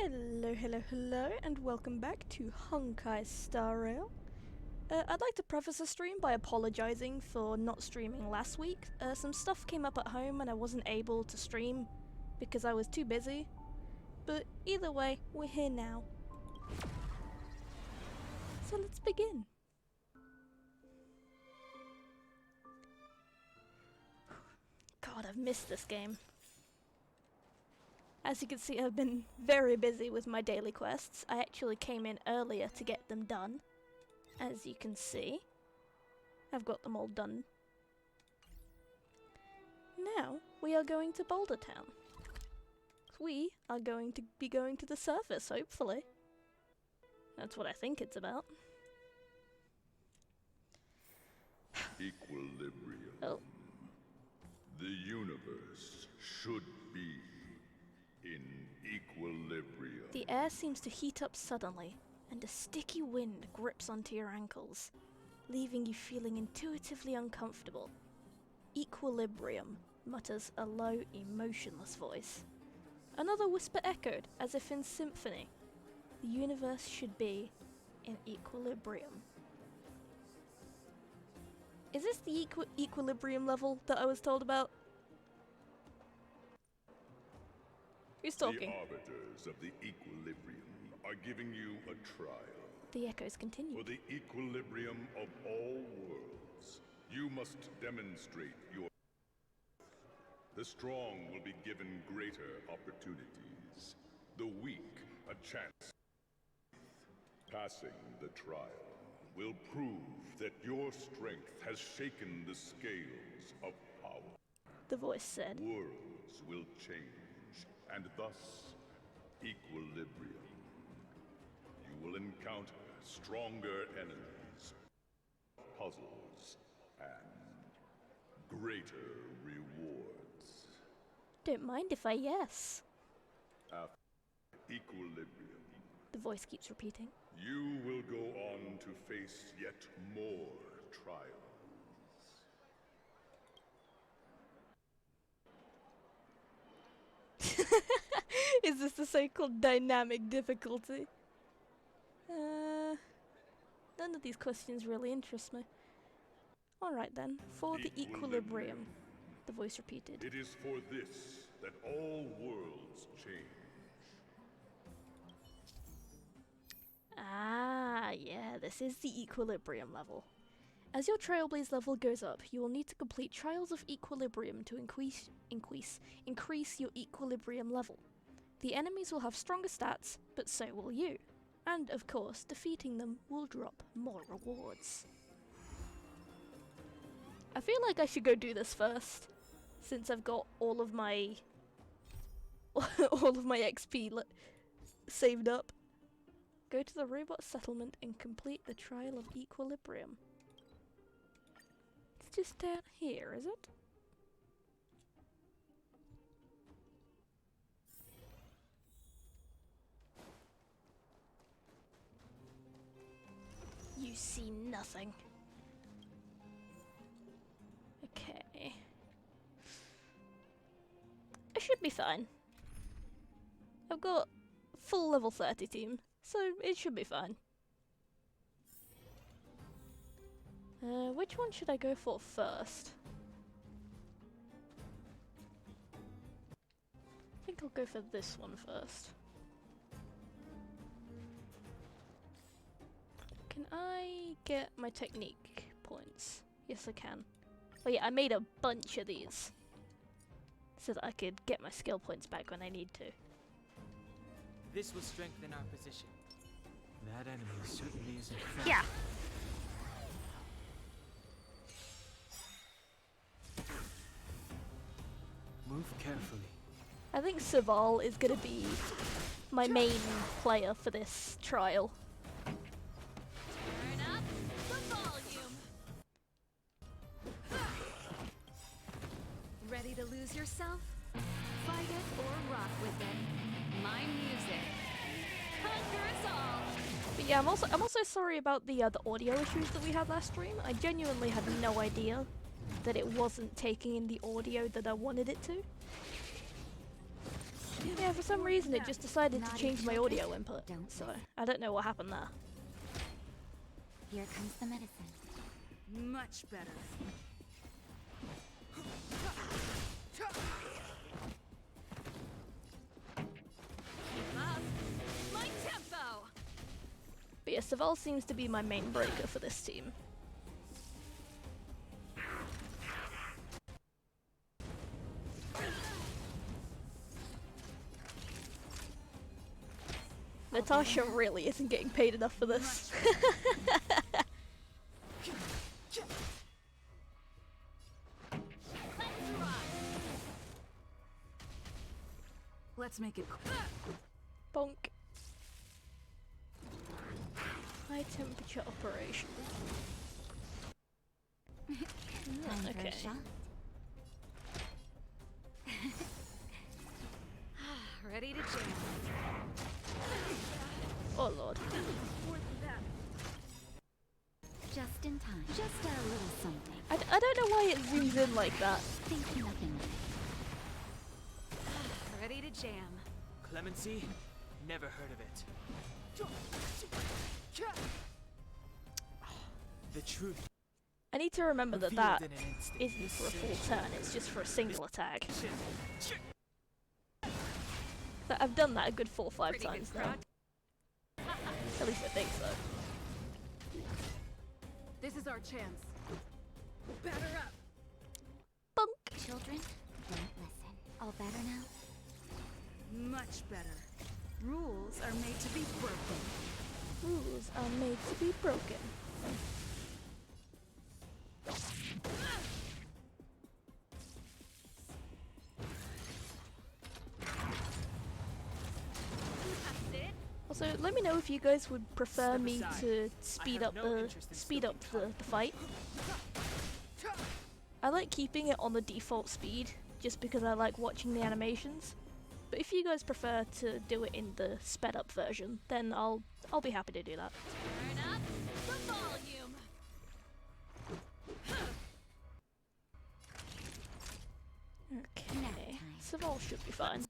Hello, hello, hello, and welcome back to Honkai Star Rail. I'd like to preface the stream by apologising for not streaming last week. Some stuff came up at home and I wasn't able to stream because I was too busy. But either way, we're here now. So let's begin. God, I've missed this game. As you can see, I've been very busy with my daily quests. I actually came in earlier to get them done. As you can see, I've got them all done. Now, we are going to Boulder Town. We are going to be going to the surface, hopefully. That's what I think it's about. Equilibrium. Oh. The universe should be in equilibrium. The air seems to heat up suddenly, and a sticky wind grips onto your ankles, leaving you feeling intuitively uncomfortable. Equilibrium, mutters a low, emotionless voice. Another whisper echoed, as if in symphony. The universe should be in equilibrium. Is this the equilibrium level that I was told about? Who's talking? The arbiters of the equilibrium are giving you a trial. The echoes continue. For the equilibrium of all worlds, you must demonstrate your... The strong will be given greater opportunities. The weak, a chance. Passing the trial will prove that your strength has shaken the scales of power. The voice said. Worlds will change, and thus, equilibrium. You will encounter stronger enemies, puzzles, and greater rewards. Don't mind if I yes. After equilibrium, The voice keeps repeating. you will go on to face yet more trials. Is this the so-called dynamic difficulty? None of these questions really interest me. Alright then, for the equilibrium, the voice repeated. It is for this that all worlds change. Ah, yeah, this is the equilibrium level. As your Trailblaze level goes up, you will need to complete Trials of Equilibrium to increase your equilibrium level. The enemies will have stronger stats, but so will you. And of course, defeating them will drop more rewards. I feel like I should go do this first, since I've got all of my XP saved up. Go to the robot settlement and complete the Trial of Equilibrium. It's just down here, is it? You see nothing. Okay. I should be fine. I've got full level 30 team, so it should be fine. Which one should I go for first? I think I'll go for this one first. Can I get my technique points? Yes, I can. Oh yeah, I made a bunch of these so that I could get my skill points back when I need to. This will strengthen our position. That enemy certainly isn't. Yeah. Move carefully. I think Saval is gonna be my main player for this trial. Turn up the volume. Ready to lose yourself? Fight it or rock with it. My music. Conquer us all. But yeah, I'm also sorry about the audio issues that we had last stream. I genuinely had no idea that it wasn't taking in the audio that I wanted it to. Yeah, for some reason it just decided to Naughty change my children, audio input, don't so listen. I don't know what happened there. Here comes the medicine. Much better. Keep up. My tempo. But yeah, Saval seems to be my main breaker for this team. Natasha really isn't getting paid enough for this. Let's make it. Bonk. High temperature operation. Time for Okay. a shot. Ready to jam. Oh lord. Just in time. Just a little something. I don't know why it zooms in like that. Think nothing of it. Ready to jam. Clemency? Never heard of it. The truth. I need to remember that revealed that in an instant. isn't for a full turn, it's just for a single attack. But I've done that a good 4 or 5 Pretty good times now. crowd. At least I think so. This is our chance. Batter up. Bonk! Children, don't listen. All better now? Much better. Rules are made to be broken. Rules are made to be broken. That's it. Also, let me know if you guys would prefer Step me aside. to I speed have up no the interest in the fight. I like keeping it on the default speed just because I like watching the animations. But if you guys prefer to do it in the sped up version, then I'll be happy to do that. Turn up the volume. Okay, Saval should be fine.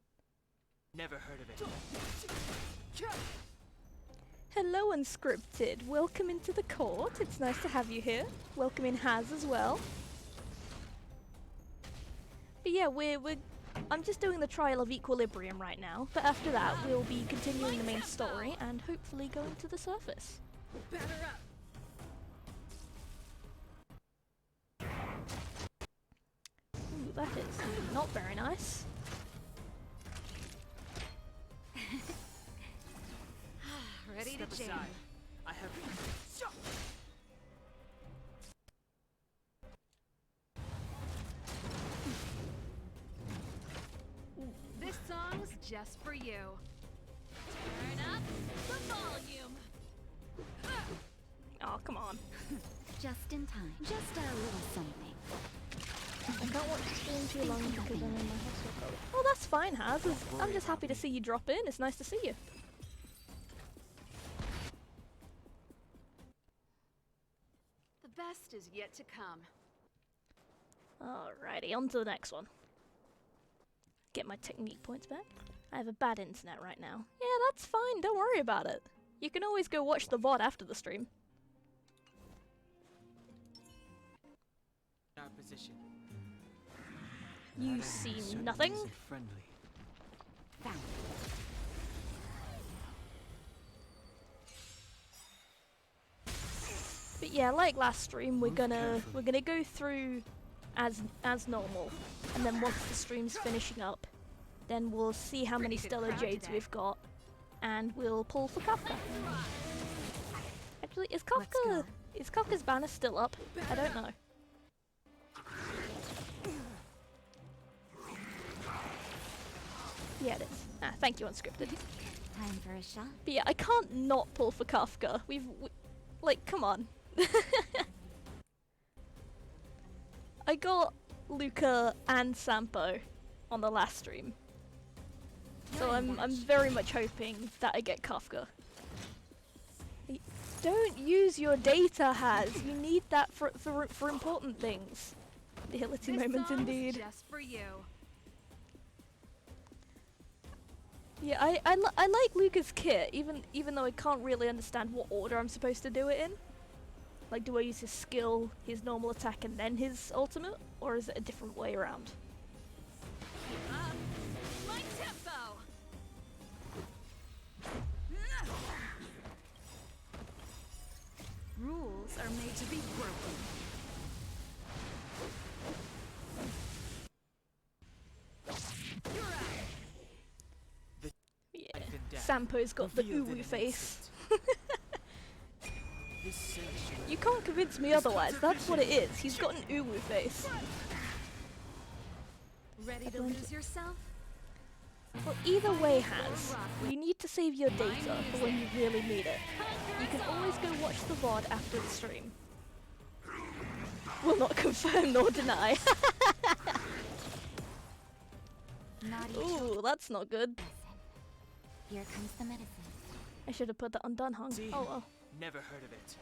Never heard of it. Hello, Unscripted. Welcome into the court. It's nice to have you here. Welcome in Haz as well. But yeah, I'm just doing the trial of equilibrium right now. But after that, we'll be continuing the main story and hopefully going to the surface. Batter up. Ooh, that is not very nice. Ready Step to jam. aside. I have. This song's just for you. Turn up the volume. Oh, come on. Just in time. Just a little something. I can't watch the stream too long because I'm in my hospital. Oh, that's fine, Haz. I'm just happy to see you drop in. It's nice to see you. The best is yet to come. Alrighty, on to the next one. Get my technique points back. I have a bad internet right now. Yeah, that's fine. Don't worry about it. You can always go watch the VOD after the stream. Our position. You That see enemy certainly nothing? isn't friendly. Found. But yeah, like last stream, we're Move gonna carefully. go through as normal, and then once the stream's finishing up, then we'll see how many Pretty good stellar crowd jades today. we've got, and we'll pull for Kafka. Actually, is Let's go. Kafka's banner still up? I don't know. Yeah, it is. Ah, thank you, Unscripted. Time for a shot. But yeah, I can't not pull for Kafka. Like, come on. I got Luca and Sampo on the last stream. So I'm very much hoping that I get Kafka. Don't use your data, Haz. You need that for important things. The Hility This moment song's indeed. just for you. Yeah, I like Luca's kit, even though I can't really understand what order I'm supposed to do it in. Like, do I use his skill, his normal attack, and then his ultimate? Or is it a different way around? Keep up. My tempo. Rules are made to be broken. You're out. Yeah. Life and death Sampo's got the revealed in uwu an face. This sanctuary You can't convince me otherwise, that's what it is. He's got an uwu face. Ready to lose yourself? Well, either way, Has, you need to save your data for when you really need it. You can always go watch the VOD after the stream. Will not confirm nor deny. Naughty Ooh, that's not good. Here comes the medicine. I should have put that on Dunhung. See? Oh well. never heard of it.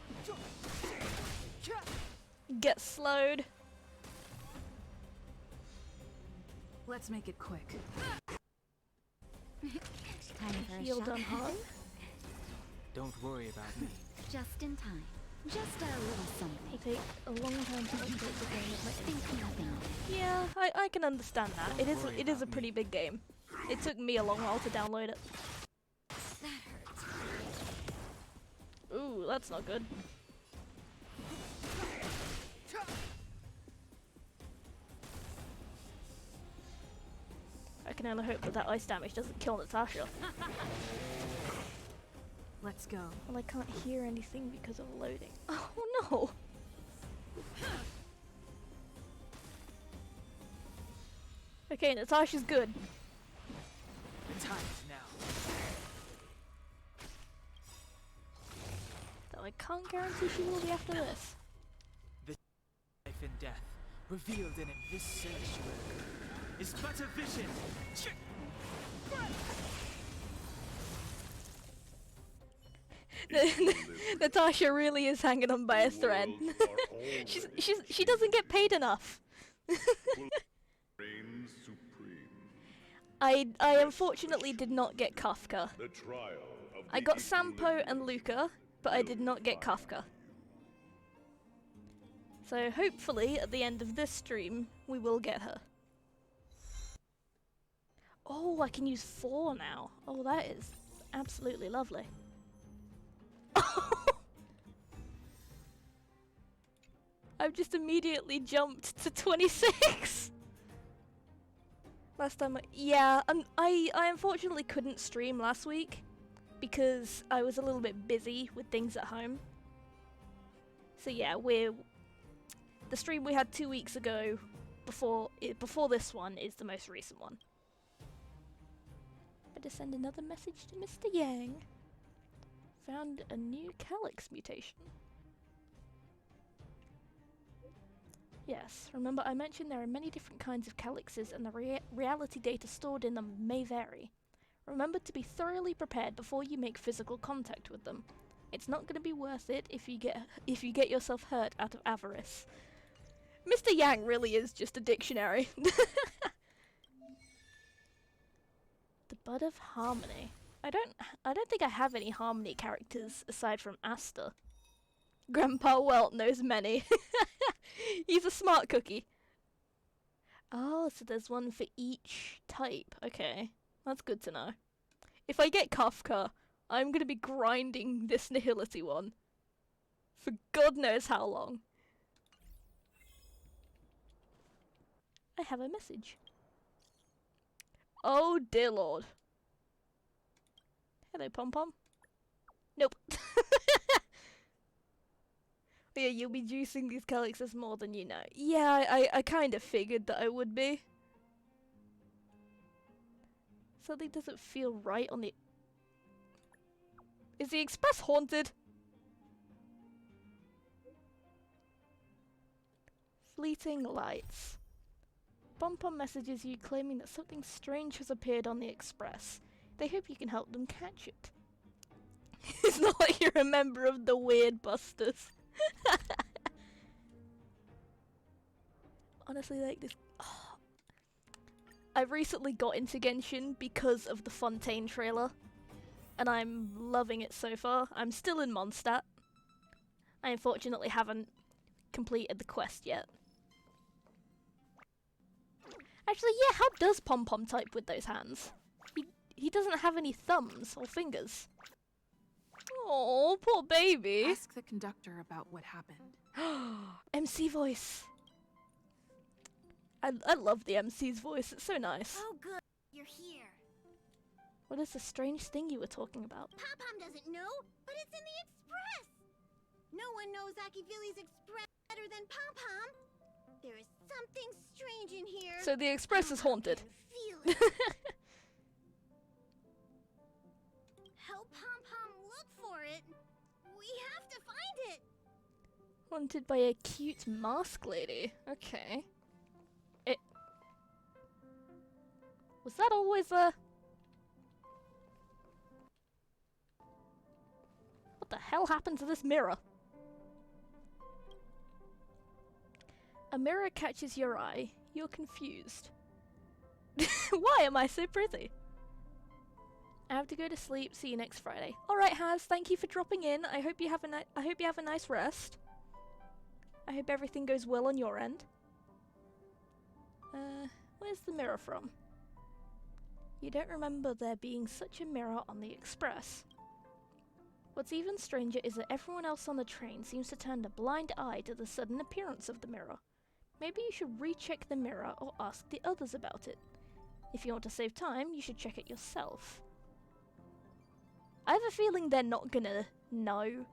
Get slowed. Let's make it quick. Time for a Heal shot. Dunhung. Don't worry about me. Just in time. Just a little something. It'll take a long time to update the game. It might Think nothing of it. Yeah, I can understand that. Don't It worry is a about pretty me. big game. It took me a long while to download it. That hurts. Ooh, that's not good. I can only hope that that ice damage doesn't kill Natasha. Let's go. Well, I can't hear anything because of loading. Oh no! Okay, Natasha's good. The time is now. Though I can't guarantee she will be after this. Life and death, revealed in this sanctuary, is but a vision. Natasha really is hanging on by a thread. She doesn't get paid enough. Reigns supreme. I unfortunately did not get Kafka. The trial of I the got Sampo equilibrium and Luca, but I did not get Kafka. So hopefully at the end of this stream we will get her. Oh, I can use 4 now. Oh, that is absolutely lovely. I've just immediately jumped to 26. Last time, yeah, I unfortunately couldn't stream last week because I was a little bit busy with things at home. So yeah, the stream we had 2 weeks ago before this one is the most recent one. Better send another message to Mr. Yang. Found a new calyx mutation. Yes, remember I mentioned there are many different kinds of calyxes and the reality data stored in them may vary. Remember to be thoroughly prepared before you make physical contact with them. It's not going to be worth it if you get yourself hurt out of avarice. Mr. Yang really is just a dictionary. The Bud of Harmony. I don't think I have any Harmony characters aside from Asta. Grandpa Welt knows many. He's a smart cookie. Oh, so there's one for each type. Okay, that's good to know. If I get Kafka, I'm gonna be grinding this Nihility one for God knows how long. I have a message. Oh dear lord. Hello, Pom Pom. Nope. Yeah, you'll be juicing these calyxes more than you know. Yeah, I kind of figured that I would be. Something doesn't feel right on the... Is the express haunted? Fleeting lights. Pom Pom messages you claiming that something strange has appeared on the express. They hope you can help them catch it. It's not like you're a member of the Weird Busters. Honestly, like this... Oh. I recently got into Genshin because of the Fontaine trailer, and I'm loving it so far. I'm still in Mondstadt. I unfortunately haven't completed the quest yet. Actually, yeah, how does Pom Pom type with those hands? He doesn't have any thumbs or fingers. Oh, poor baby. Ask the conductor about what happened. MC voice. I love the MC's voice, it's so nice. Oh good, you're here. What is the strange thing you were talking about? Pom-Pom doesn't know, but it's in the Express. No one knows Akivili's Express better than Pom-Pom. There is something strange in here. So the Express is haunted. I can feel it. Help Pom-Pom look for it. We have to find it. Haunted by a cute mask lady. Okay. Was that always a... What the hell happened to this mirror? A mirror catches your eye. You're confused. Why am I so pretty? I have to go to sleep. See you next Friday. All right, Haz. Thank you for dropping in. I hope you have a nice rest. I hope everything goes well on your end. Where's the mirror from? You don't remember there being such a mirror on the Express. What's even stranger is that everyone else on the train seems to turn a blind eye to the sudden appearance of the mirror. Maybe you should recheck the mirror or ask the others about it. If you want to save time, you should check it yourself. I have a feeling they're not gonna know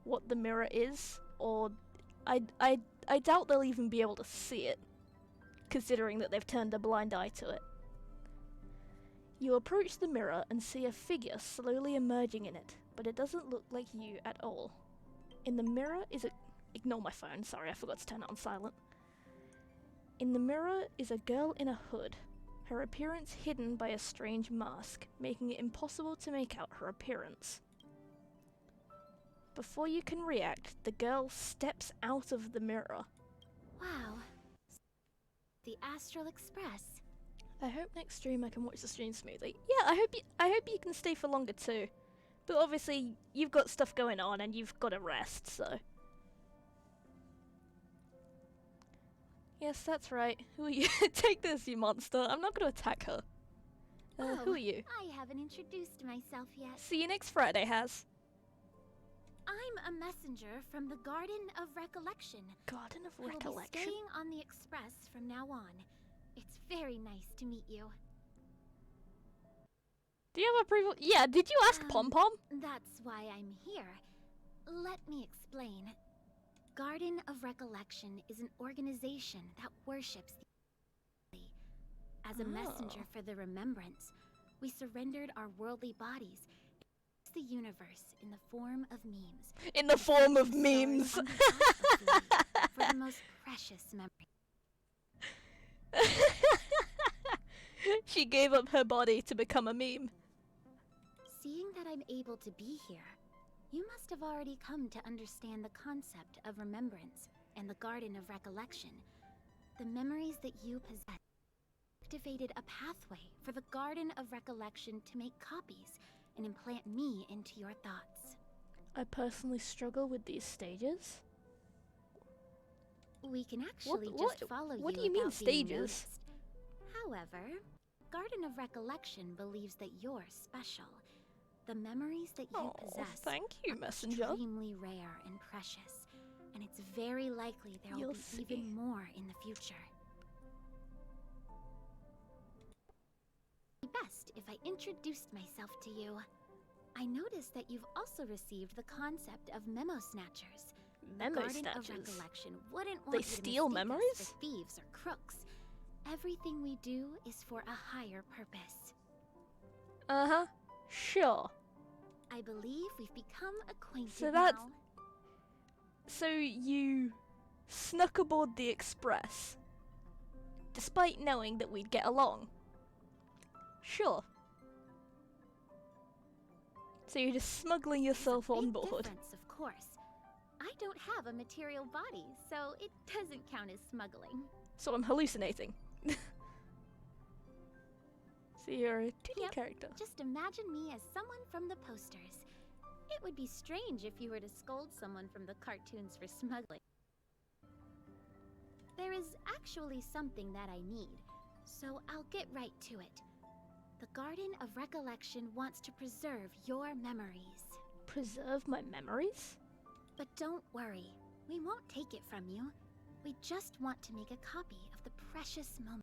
what the mirror is, or I doubt they'll even be able to see it, considering that they've turned a blind eye to it. You approach the mirror and see a figure slowly emerging in it, but it doesn't look like you at all. In the mirror is a... Ignore my phone, sorry, I forgot to turn it on silent. In the mirror is a girl in a hood, her appearance hidden by a strange mask, making it impossible to make out her appearance. Before you can react, the girl steps out of the mirror. Wow. The Astral Express. I hope next stream I can watch the stream smoothly. Yeah, I hope you can stay for longer too. But obviously, you've got stuff going on and you've got to rest, so... Yes, that's right. Who are you? Take this, you monster. I'm not going to attack her. Who are you? I haven't introduced myself yet. See you next Friday, Haz. I'm a messenger from the Garden of Recollection. Garden of Who will be Recollection? staying on the Express from now on. It's very nice to meet you. Do you have approval? Yeah, did you ask Pom Pom? That's why I'm here. Let me explain. Garden of Recollection is an organization that worships the... As a messenger for the remembrance, we surrendered our worldly bodies to the universe in the form of memes. In the form of memes. On behalf of Lee, for the most precious memory. She gave up her body to become a meme. Seeing that I'm able to be here, you must have already come to understand the concept of remembrance and the Garden of Recollection. The memories that you possess activated a pathway for the Garden of Recollection to make copies and implant me into your thoughts. I personally struggle with these stages. We can actually What just follow you. What do you mean without being stages? noticed. However, Garden of Recollection believes that you're special. The memories that you possess thank you, are messenger. extremely rare and precious, and it's very likely there will You'll be see. even more in the future. It'd be best if I introduced myself to you. I noticed that you've also received the concept of memo snatchers. Memo Garden snatchers? of Recollection wouldn't want They you to steal mistake us memories? for thieves or crooks. Everything we do is for a higher purpose. Uh-huh. Sure. I believe we've become acquainted So that's- now. So you snuck aboard the Express, despite knowing that we'd get along. Sure. So you're just smuggling yourself There's a on big board. difference, of course. I don't have a material body, so it doesn't count as smuggling. So I'm hallucinating. So you're a 2D Yep. character. Just imagine me as someone from the posters. It would be strange if you were to scold someone from the cartoons for smuggling. There is actually something that I need, so I'll get right to it. The Garden of Recollection wants to preserve your memories. Preserve my memories? But don't worry, we won't take it from you. We just want to make a copy of the precious moment.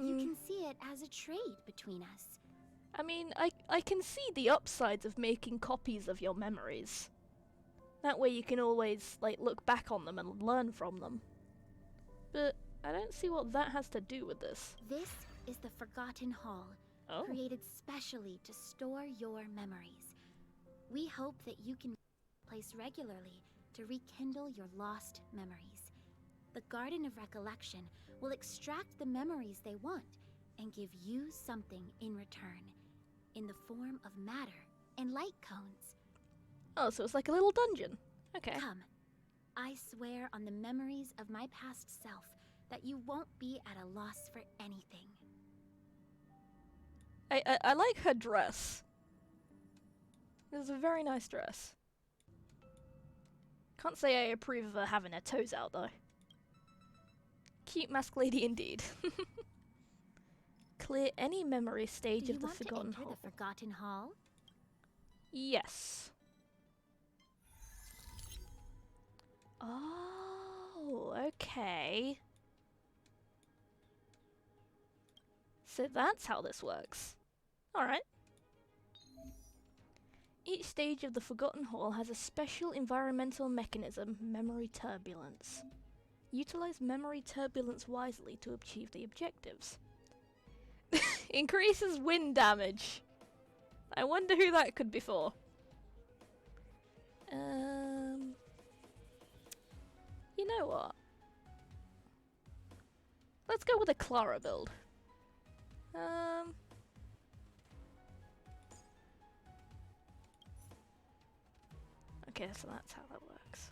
You can see it as a trade between us. I mean, I can see the upsides of making copies of your memories. That way you can always, like, look back on them and learn from them. But I don't see what that has to do with this. This is the Forgotten Hall, Oh. created specially to store your memories. We hope that you can place regularly to rekindle your lost memories. The Garden of Recollection will extract the memories they want and give you something in return, in the form of matter and light cones. Oh, so it's like a little dungeon. Okay. Come, I swear on the memories of my past self that you won't be at a loss for anything. I like her dress. It's a very nice dress. Can't say I approve of her having her toes out though. Cute mask lady indeed. Clear any memory stage Do you of the want to Forgotten enter Hall. the Forgotten Hall? Yes. Oh, okay. So that's how this works. Alright. Each stage of the Forgotten Hall has a special environmental mechanism, memory turbulence. Utilize memory turbulence wisely to achieve the objectives. Increases wind damage. I wonder who that could be for. You know what? Let's go with a Clara build. Okay, so that's how that works.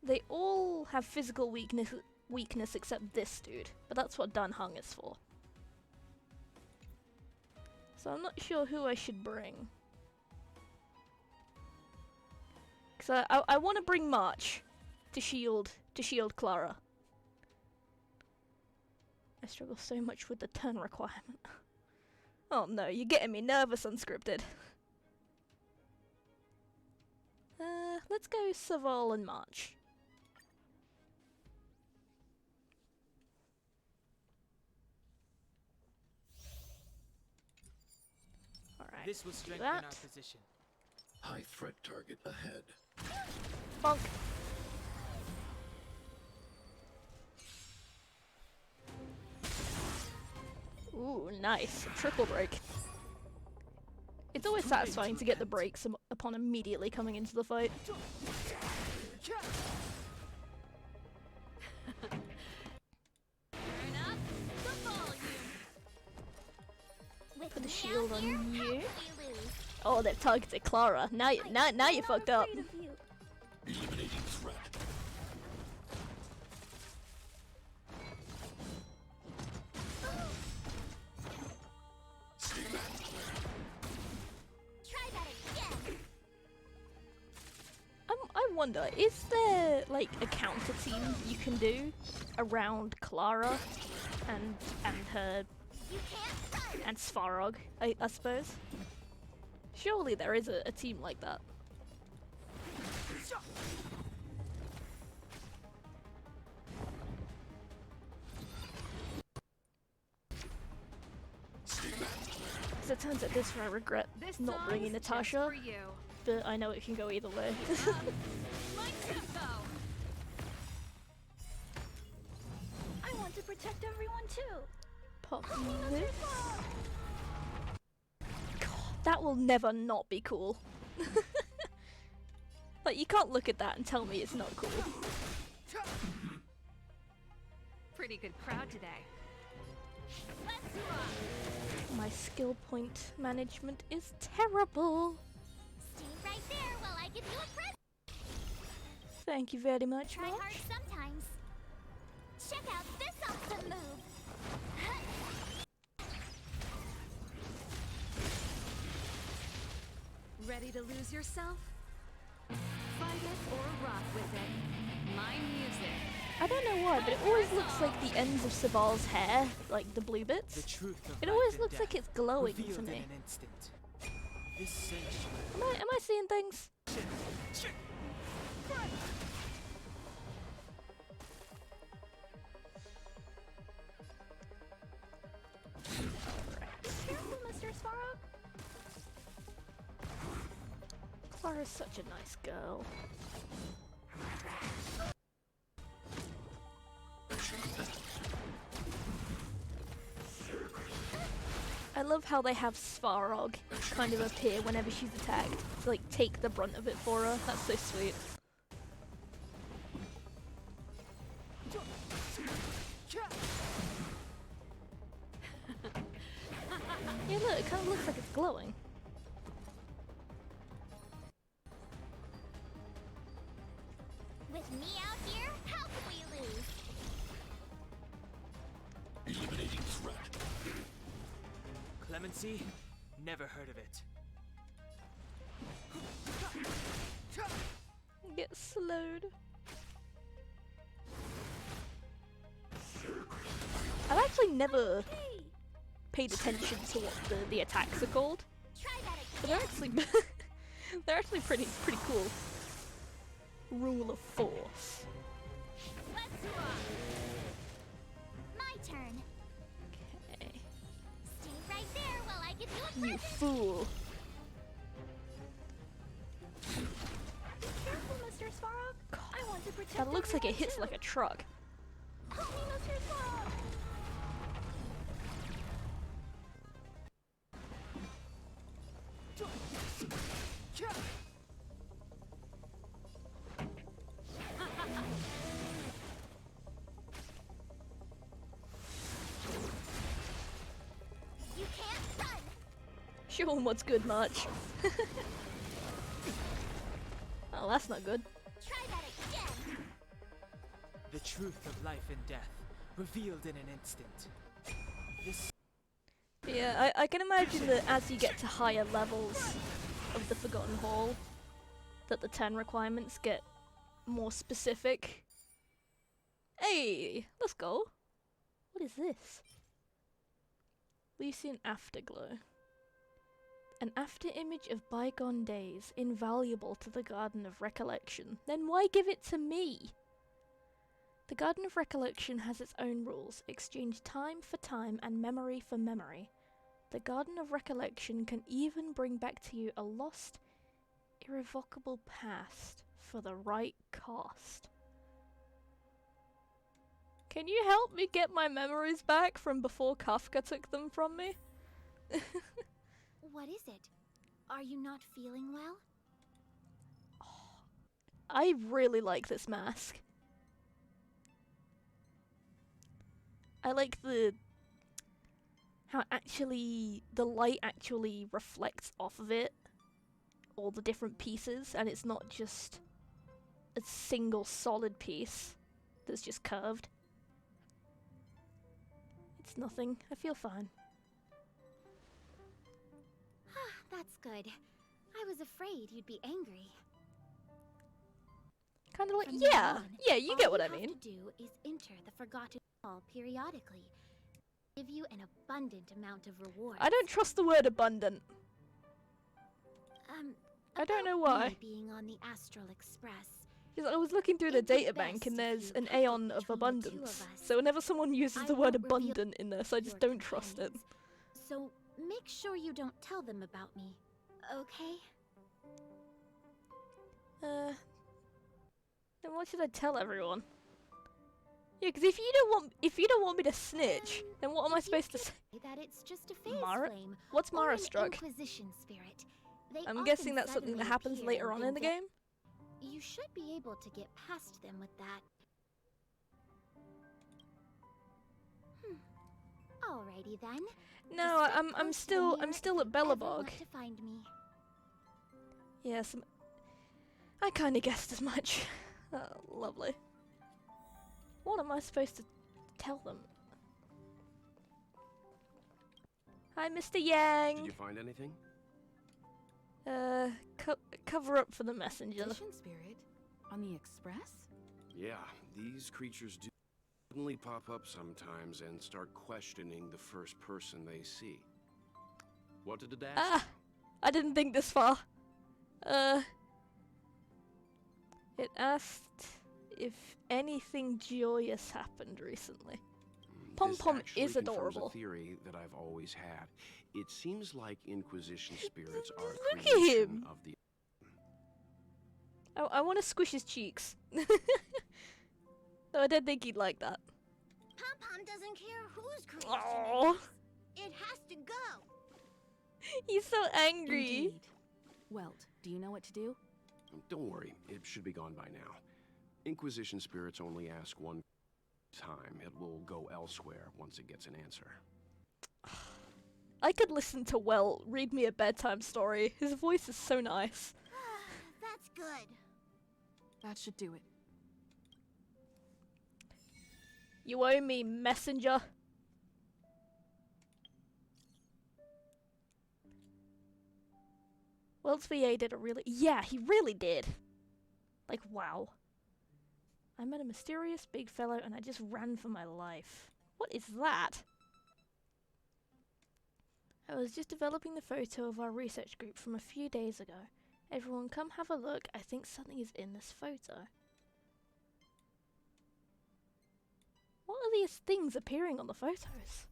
They all have physical weakness except this dude, but that's what Dan Hung is for. So I'm not sure who I should bring. Cause I want to bring March to shield Clara. I struggle so much with the turn requirement. Oh no, you're getting me nervous, unscripted. Let's go Saval and March. Alright. This will do strengthen our that. position. High threat target ahead. Bonk. Ooh, nice. Triple break. It's always satisfying to get the breaks upon immediately coming into the fight. Turn up the volume. With Put the me shield out on here, how you. could we lose? Oh, they've targeted Clara. Now you fucked up. Eliminating threat. Stay back. Try that again. I wonder, is there like a counter team you can do around Clara and her You can't run. and Svarog, I suppose? Surely there is a team like that. Stay back. As it turns out, this I regret This not bringing song's just Natasha, for you. but I know it can go either way. My tempo. I want to protect everyone too. Pop this. God, that will never not be cool. Like, you can't look at that and tell me it's not cool. Pretty good crowd today. Let's rock. My skill point management is terrible. Stay right there while I give you a present. Thank you very much, Try hard March. sometimes. Check out this awesome move. Ready to lose yourself? Fight it or rock with it. My music. I don't know why, but it always looks like the ends of Sabal's hair, like the blue bits. The truth of It life always and looks death, like it's glowing to revealed me. in an instant. This sanctuary. Am I seeing things? Careful, Mr. Sparrow. Clara's such a nice girl. I love how they have Svarog kind of appear whenever she's attacked to like take the brunt of it for her. That's so sweet. Yeah, look, it kind of looks like it's glowing. With me out here, how can we lose? Eliminating threat. Clemency? Never heard of it. Get slowed. I've actually never paid attention to what the attacks are called. Try that But they're actually they're actually pretty cool. Rule of force. Let's rock. My turn. Okay. Stay right there while I give you a You present. fool. Careful, Mr. Sparrow. I want to protect That looks like it everyone hits too. like a truck. Help me, Mr. Sparrow. You can't run. Show 'em what's good, March. Oh, that's not good. Try that again. The truth of life and death, revealed in an instant. This Yeah, I can imagine that as you get to higher levels of the Forgotten Hall, that the 10 requirements get more specific. Hey, let's go. What is this? Lucian Afterglow. An after image of bygone days, invaluable to the Garden of Recollection. Then why give it to me? The Garden of Recollection has its own rules. Exchange time for time and memory for memory. The Garden of Recollection can even bring back to you a lost, irrevocable past for the right cost. Can you help me get my memories back from before Kafka took them from me? What is it? Are you not feeling well? I really like this mask. I like how actually the light actually reflects off of it, all the different pieces, and it's not just a single solid piece that's just curved. It's nothing. I feel fine. That's good. I was afraid you'd be angry. Kind of like, From now yeah, on, yeah, you all get what I have mean. to do is enter the Forgotten Hall periodically. Give you an abundant amount of rewards. I don't trust the word abundant. I don't about know why. me being on the Astral Express. Because I was looking through the It'd be databank best and if there's you an kept it aeon of between the two of abundance. us. So whenever someone uses I the word won't reveal abundant in this, I just your don't trust it. companions. So make sure you don't tell them about me, okay? Then what should I tell everyone? Yeah, because if you don't want me to snitch, then what am I If you supposed to could say? say that it's just a phase Mara? flame What's or Mara an struck? Inquisition spirit. They I'm often guessing that's something that suddenly happens appear later and on in the then game. You should be able to get past them with that. Alrighty then. No, Just step I'm close to the still mirror at if you ever Bellabog. want to find me. Yes, I kind of guessed as much. Oh, lovely. What am I supposed to tell them? Hi, Mr. Yang. Did you find anything? Cover up for the messenger. Vision spirit? On the express? Yeah, these creatures do suddenly pop up sometimes and start questioning the first person they see. What did it ask? Ah! I didn't think this far. It asked if anything joyous happened recently. Pom This Pom actually is confirms adorable. a theory that I've always had. It seems like Inquisition spirits are a Look at creation him. of the. I want to squish his cheeks. Though I don't think he'd like that. Pom-Pom doesn't care whose creation Aww. it is. It has to go. He's so angry. Indeed. Welt, do you know what to do? Don't worry, it should be gone by now. Inquisition spirits only ask one time. It will go elsewhere once it gets an answer. I could listen to Well read me a bedtime story. His voice is so nice. That's good. That should do it. You owe me, messenger. Welt's VA did a really— yeah, he really did. Like, wow. I met a mysterious big fellow and I just ran for my life. What is that? I was just developing the photo of our research group from a few days ago. Everyone come have a look. I think something is in this photo. What are these things appearing on the photos?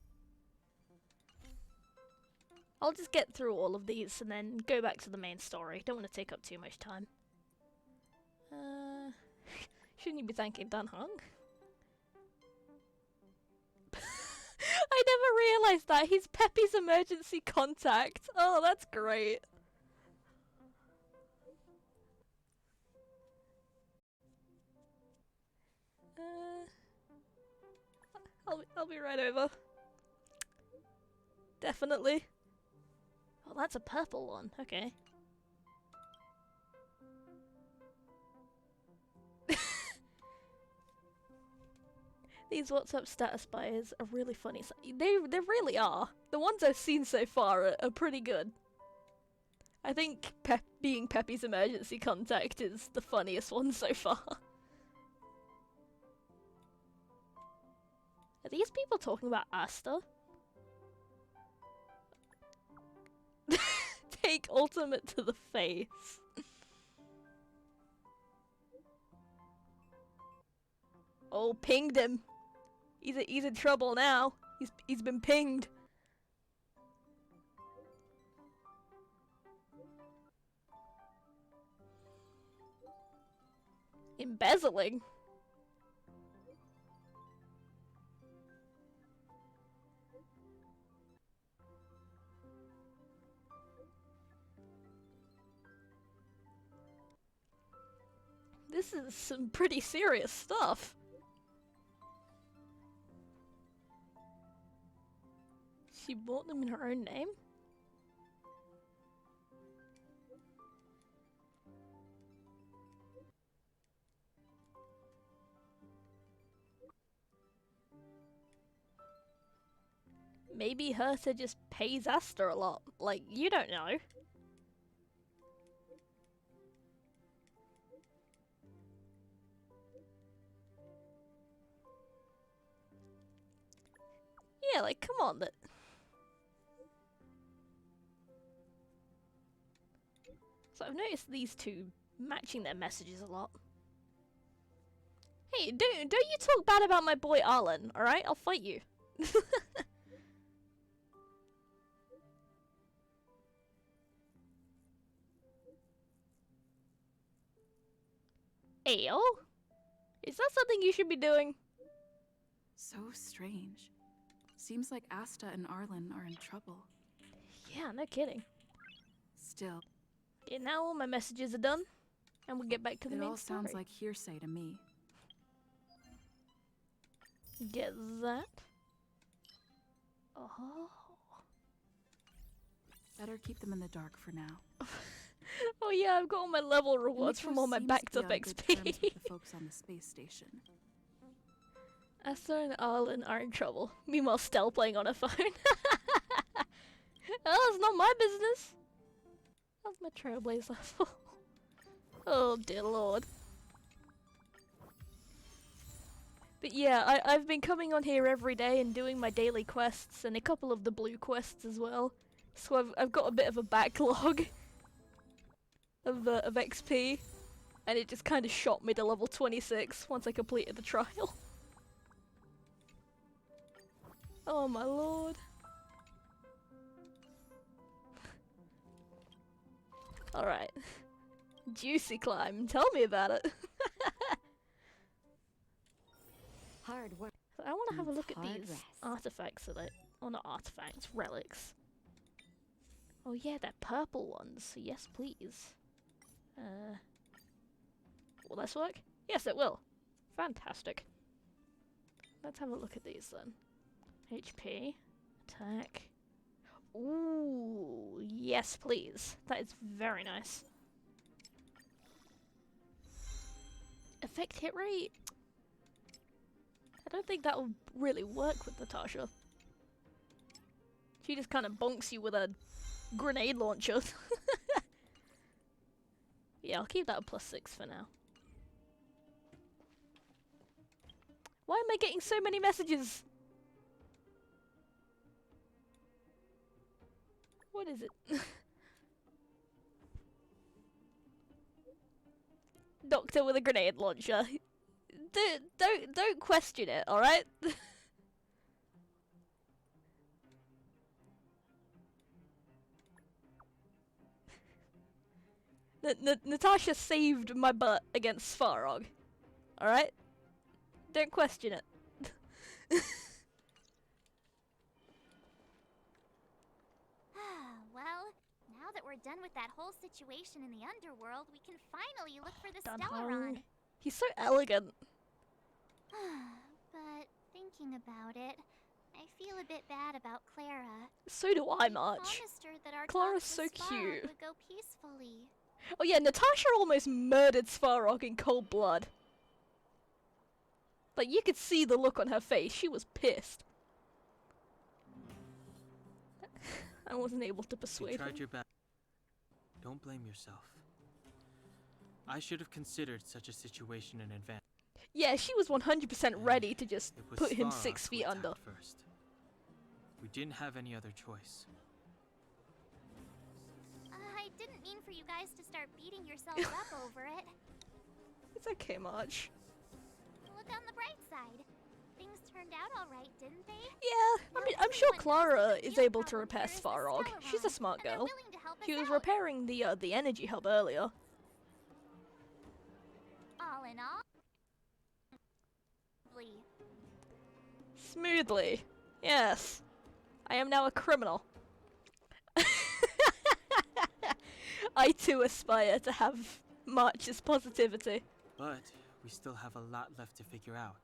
I'll just get through all of these and then go back to the main story. Don't want to take up too much time. Shouldn't you be thanking Dan Hung? I never realised that. He's Peppy's emergency contact. Oh, that's great. I'll be right over. Definitely. Oh, that's a purple one. Okay. These WhatsApp status buyers are really funny. They really are. The ones I've seen so far are pretty good. I think being Peppy's emergency contact is the funniest one so far. Are these people talking about Asta? Take ultimate to the face. Oh, pinged him. He's in trouble now. He's been pinged. Embezzling. This is some pretty serious stuff. She bought them in her own name? Maybe Hertha just pays Asta a lot. Like, you don't know. Yeah, like, come on. So I've noticed these two matching their messages a lot. Hey, don't you talk bad about my boy Arlen, alright? I'll fight you. Ayo? Is that something you should be doing? So strange. Seems like Asta and Arlen are in trouble. Yeah, no kidding. Still, Okay, now all my messages are done. And we'll get back to the it main all story. sounds like hearsay to me. Get that. Oh. Better keep them in the dark for now. Oh yeah, I've got all my level rewards from Demetrius all my seems backed to up be on good XP. terms with the folks on the space station. Asta and Arlen are in trouble. Meanwhile, Stell playing on her phone. Oh, it's not my business. How's my trailblazer level? Oh dear lord. But yeah, I've been coming on here every day and doing my daily quests and a couple of the blue quests as well. So I've got a bit of a backlog of XP, and it just kind of shot me to level 26 once I completed the trial. Oh my lord. Alright. Juicy climb, tell me about it. Hard work. So I want to have a Needs look at hard these rest. artifacts that I... Oh, not artifacts, relics. Oh yeah, they're purple ones. Yes, please. Will this work? Yes, it will. Fantastic. Let's have a look at these then. HP. Attack. Ooh, yes please. That is very nice. Effect hit rate? I don't think that will really work with Natasha. She just kind of bonks you with a grenade launcher. Yeah, I'll keep that at +6 for now. Why am I getting so many messages? What is it? Doctor with a grenade launcher. Don't question it, alright? Natasha saved my butt against Svarog. Alright? Don't question it. Well, now that we're done with that whole situation in the underworld, we can finally look for the Dun Stellaron. hung. He's so elegant. But thinking about it, I feel a bit bad about Clara. So do I, We March. promised her that our Clara's talks so with Svarog cute. would go peacefully. Oh yeah, Natasha almost murdered Svarog in cold blood. Like, you could see the look on her face. She was pissed. I wasn't able to You persuade tried him. your best. Don't blame yourself. I should have considered such a situation in advance. Yeah, she was 100% ready to just It was put him Svarog 6 who feet under. attacked first. We didn't have any other choice. I didn't mean for you guys to start beating yourselves up over it. It's okay, Marge. Look on the bright side. Things turned out all right, didn't they? Yeah, I mean, I'm sure Clara is able to repair Svarog. She's a smart And they're girl. willing to help She us was out. repairing the energy hub earlier. All in all, Smoothly. Yes. I am now a criminal. I too aspire to have March's positivity. But we still have a lot left to figure out.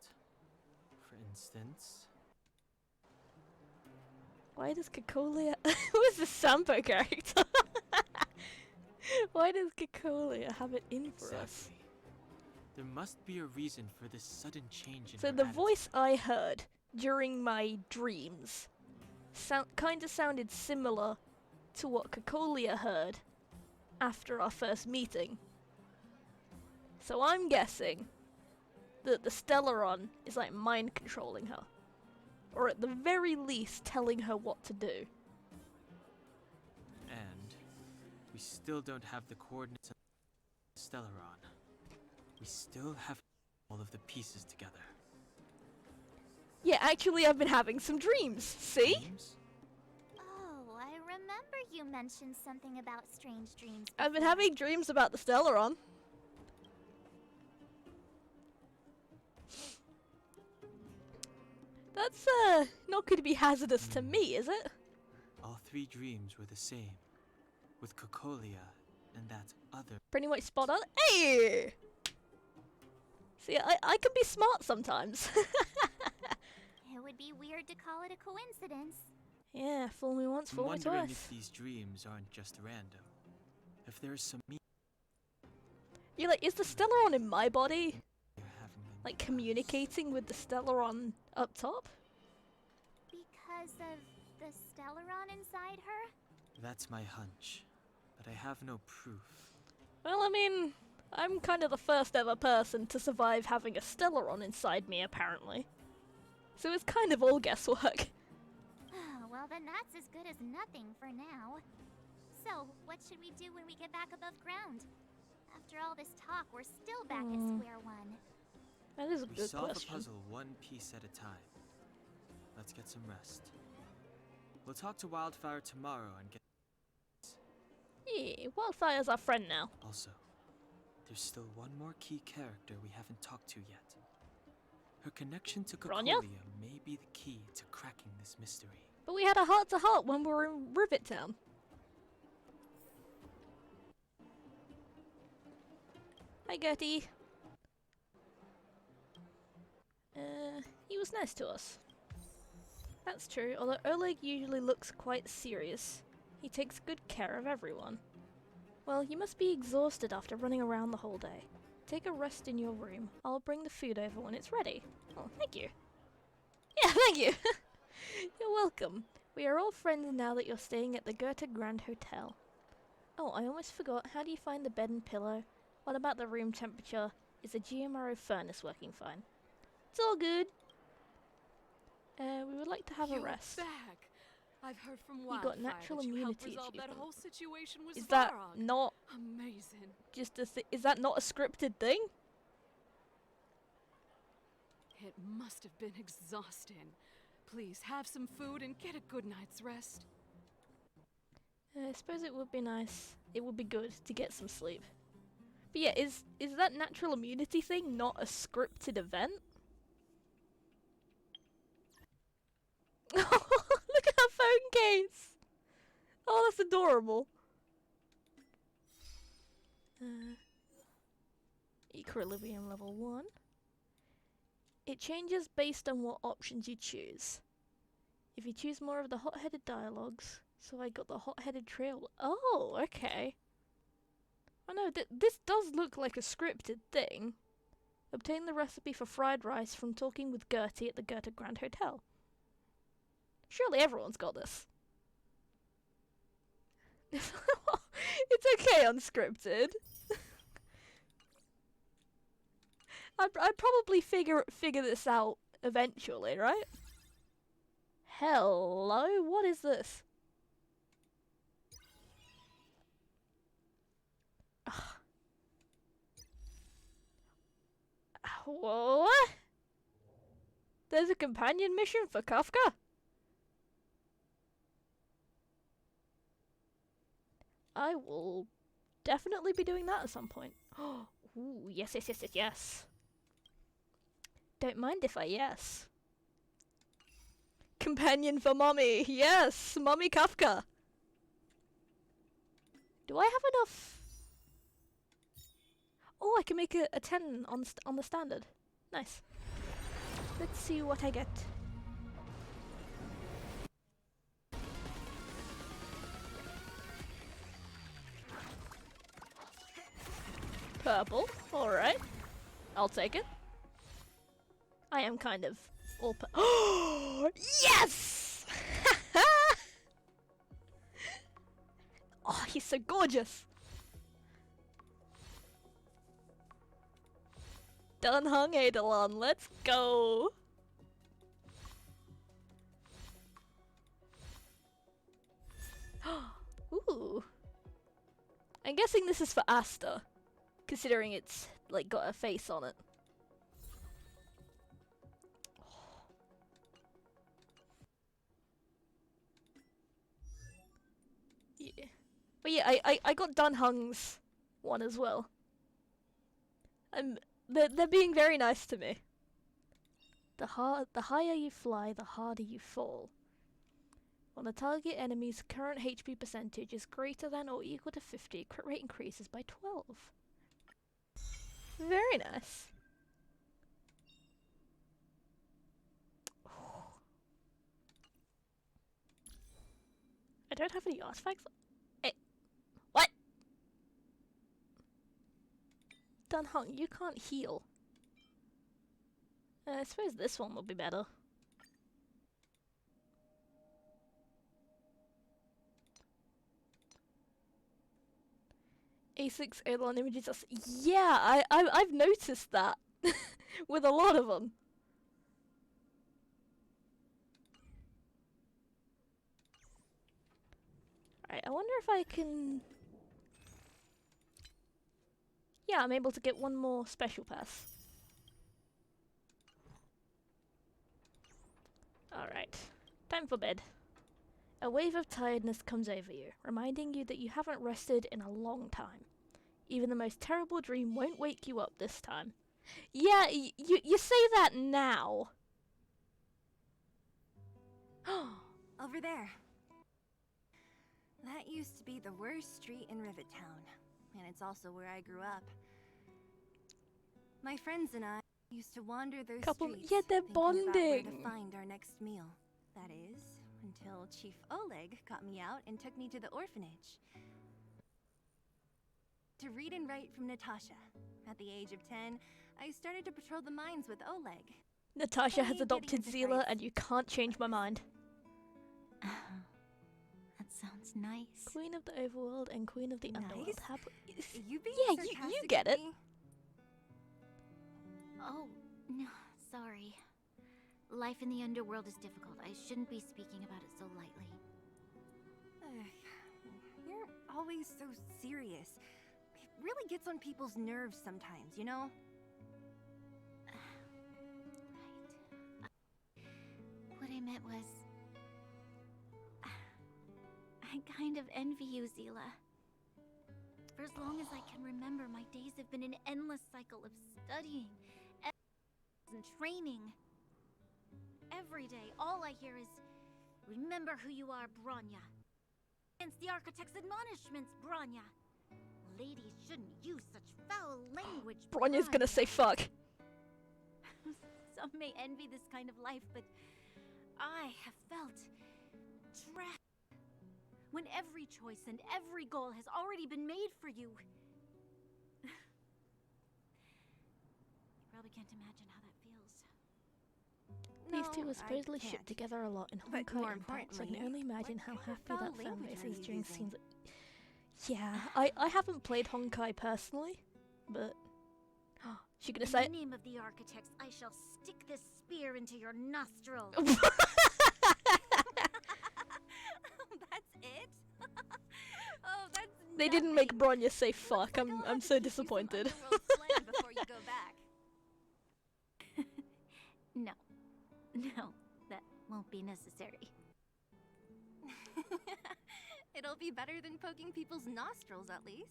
For instance... Why does Cacolia... Who is this Sampo character? Why does Cacolia have it in for us? Exactly. There must be a reason for this sudden change in So her the attitude. voice I heard during my dreams kind of sounded similar to what Cacolia heard after our first meeting. So I'm guessing that the Stellaron is like mind controlling her. Or at the very least telling her what to do. And we still don't have the coordinates of the Stellaron. We still have all of the pieces together. Yeah, actually I've been having some dreams, see? Dreams? Oh, I remember you mentioned something about strange dreams. I've been before. having dreams about the Stellaron. That's not going to be hazardous to me, is it? All three dreams were the same. With Cocolia and that other. Pretty much spot on. Hey! See, I can be smart sometimes. It would be weird to call it a coincidence. Yeah, fool me once, I'm fool me wondering twice. if these dreams aren't just random. If there is some meaning You're like, is the Stellaron in my body? there having been Like, done. communicating with the Stellaron up top? Because of the Stellaron inside her? That's my hunch. but I have no proof. Well, I mean, I'm kind of the first ever person to survive having a Stellaron inside me, apparently. So it's kind of all guesswork. Well, then that's as good as nothing for now. So, what should we do when we get back above ground? After all this talk, we're still back at square one. That is a We good solve question. a puzzle one piece at a time. Let's get some rest. We'll talk to Wildfire tomorrow and get... Yeah, Wildfire's our friend now. Also, there's still one more key character we haven't talked to yet. Her connection to Bronya? Cocolia may be the key to cracking this mystery. But we had a heart-to-heart when we were in Rivet Town. Hi, Gertie. He was nice to us. That's true, although Oleg usually looks quite serious. He takes good care of everyone. Well, you must be exhausted after running around the whole day. Take a rest in your room. I'll bring the food over when it's ready. Oh, thank you. Yeah, thank you. You're welcome. We are all friends now that you're staying at the Goethe Grand Hotel. Oh, I almost forgot. How do you find the bed and pillow? What about the room temperature? Is the GMRO furnace working fine? It's all good. We would like to have a rest. Back. I've heard from You Wildfire got natural that you helped immunity resolve that achievement. whole situation with Is that Svarog. not Amazing. just a is that not a scripted thing? It must have been exhausting. Please have some food and get a good night's rest. I suppose it would be nice. It would be good to get some sleep. But yeah, is that natural immunity thing not a scripted event? Look at her phone case! Oh, that's adorable. Equilibrium level 1. It changes based on what options you choose. If you choose more of the hot-headed dialogues, so I got the hot-headed trail. Oh, okay. Oh no, this does look like a scripted thing. Obtain the recipe for fried rice from talking with Gertie at the Goethe Grand Hotel. Surely everyone's got this. It's okay, unscripted. I'd probably figure this out eventually, right? Hello, what is this? What? There's a companion mission for Kafka? I will definitely be doing that at some point. Ooh, yes, yes, yes, yes, yes. Don't mind if I yes. Companion for Mommy, yes, Mommy Kafka. Do I have enough? Oh, I can make a 10 on the standard. Nice. Let's see what I get. Purple, alright. I'll take it. I am kind of all Oh, yes! Oh, he's so gorgeous. Done hung Eidolon, let's go. Ooh. I'm guessing this is for Asta, considering it's like got a face on it. Yeah. But yeah, I got Dun Hung's one as well. They're being very nice to me. The higher you fly, the harder you fall. When the target enemy's current HP percentage is greater than or equal to 50, crit rate increases by 12. Very nice. I don't have any artifacts. What? Dun Hung, you can't heal. I suppose this one will be better. A6 Eidolon images. Yeah, I've noticed that with a lot of them. Alright, I wonder if I can... Yeah, I'm able to get one more special pass. Alright, time for bed. A wave of tiredness comes over you, reminding you that you haven't rested in a long time. Even the most terrible dream won't wake you up this time. Yeah, you say that now. Over there. That used to be the worst street in Rivet Town, and it's also where I grew up. My friends and I used to wander those streets, yeah, they're thinking about where bonding. to find our next meal. That is, until Chief Oleg got me out and took me to the orphanage. To read and write from Natasha. At the age of 10, I started to patrol the mines with Oleg. Natasha has Hey, adopted getting into Zila, fights. and you can't change my mind. That sounds nice. Queen of the overworld and queen of the underworld. Nice? You being Yeah, you sarcastic get with it. me? Oh, no, sorry. Life in the underworld is difficult. I shouldn't be speaking about it so lightly. You're always so serious. It really gets on people's nerves sometimes, you know? Right. What I meant was... I kind of envy you, Zila. For as long as I can remember, my days have been an endless cycle of studying and training. Every day, all I hear is, remember who you are, Bronya. Against the Architect's admonishments, Bronya. Ladies shouldn't use such foul language, Bronya's gonna say fuck. Some may envy this kind of life, but I have felt trapped. When every choice and every goal has already been made for you. You probably can't imagine how that feels. These two No, were I supposedly can't. shipped together a lot in But Honkai more and Pax. I can importantly, only imagine how what kind happy of that foul fan language base are is you during using? scenes. Yeah, I haven't played Honkai personally, but she gonna In say the name of the architects, I shall stick this spear into your nostril. That's it? Oh, that's They didn't make nothing. Bronya say fuck. Looks like I'll I'm have so to teach you some disappointed. underworld slang before you go back. No, that won't be necessary. It'll be better than poking people's nostrils, at least.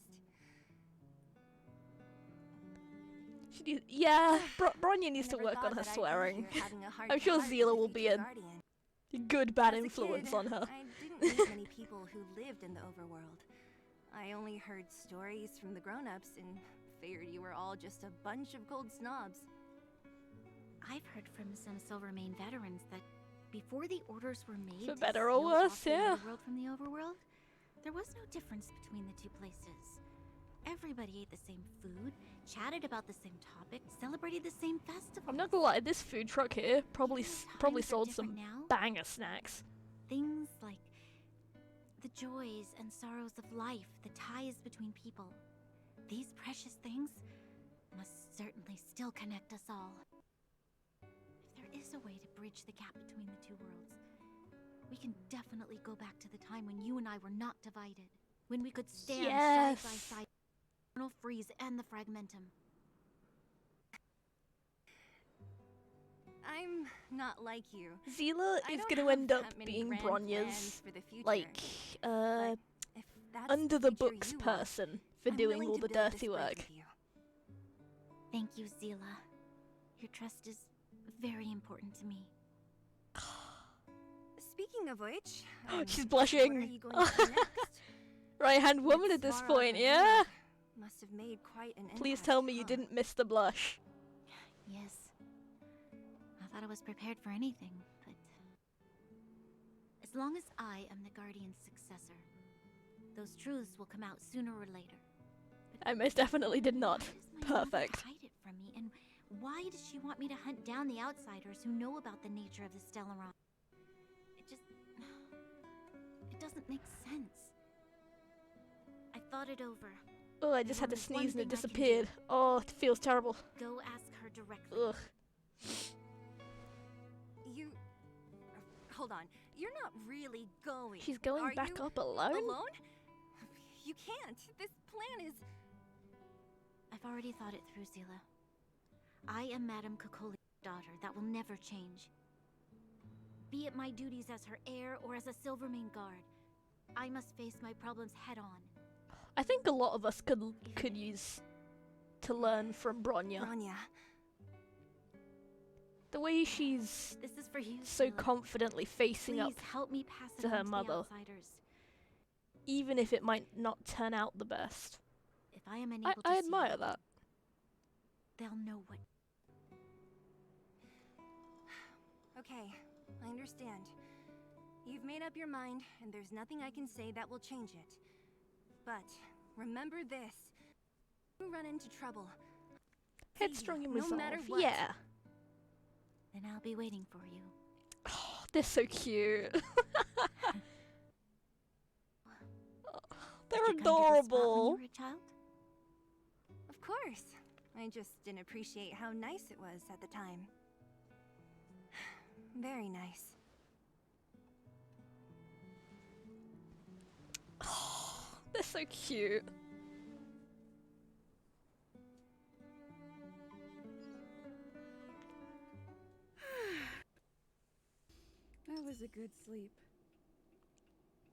Yeah, Bronya needs to Never work thought on her that I'd be swearing. here having a I'm sure heart-to-heart Zila with will be future a guardian. good bad As a influence kid, on her. I didn't meet many people who lived in the overworld. I only heard stories from the grown-ups and figured you were all just a bunch of cold snobs. I've heard from some Silvermane veterans that before the orders were made For to better or seal worse, off the yeah. underworld from the overworld, there was no difference between the two places. Everybody ate the same food, chatted about the same topic, celebrated the same festival. I'm not gonna lie, this food truck here probably Times are sold different some now. banger snacks. Things like the joys and sorrows of life, the ties between people. These precious things must certainly still connect us all. If there is a way to bridge the gap between the two worlds, we can definitely go back to the time when you and I were not divided. When we could stand Yes. side by side, the Eternal Freeze and the Fragmentum. I'm not like you. Zila I is don't gonna have end up that many being grand plans Bronya's, for the future. like, But if that's under the future books you want, person for I'm doing willing all to the build this dirty bridge work. with you. Thank you, Zila. Your trust is very important to me. Speaking of which, She's what blushing. are you going to do next? Right-hand woman That at this Svarog point, on yeah? Road Must have made quite an Please impact, tell me you huh? didn't miss the blush. Yes. I thought I was prepared for anything, but... As long as I am the Guardian's successor, those truths will come out sooner or later. But I most definitely did not. why does my mother Perfect. hide it from me, and why does she want me to hunt down the outsiders who know about the nature of the Stellaron? It just... It doesn't make sense. I thought it over. Oh, I just had to There's one sneeze and it thing I can do. disappeared. Oh, it feels terrible. Go ask her directly. Ugh. You... hold on. You're not really going. She's going are back you up alone? alone? You can't. This plan is... I've already thought it through, Zila. I am Madame Kokoli's daughter. That will never change. Be it my duties as her heir or as a Silvermane guard, I must face my problems head on. I think a lot of us could use to learn from Bronya. Bronya. The way she's This is for you, so Zila. confidently facing Please up, help me pass it to her on to mother. the outsiders. even if it might not turn out the best. If I am unable to I see admire it, that. they'll know what. Okay, I understand. You've made up your mind, and there's nothing I can say that will change it. But remember this. If you run into trouble, Headstrong and no resolve. matter what. Yeah. Then I'll be waiting for you. Oh, they're so cute. They're Did you come to this spot when adorable. you were a child? Of course. I just didn't appreciate how nice it was at the time. Very nice. They're so cute. That was a good sleep.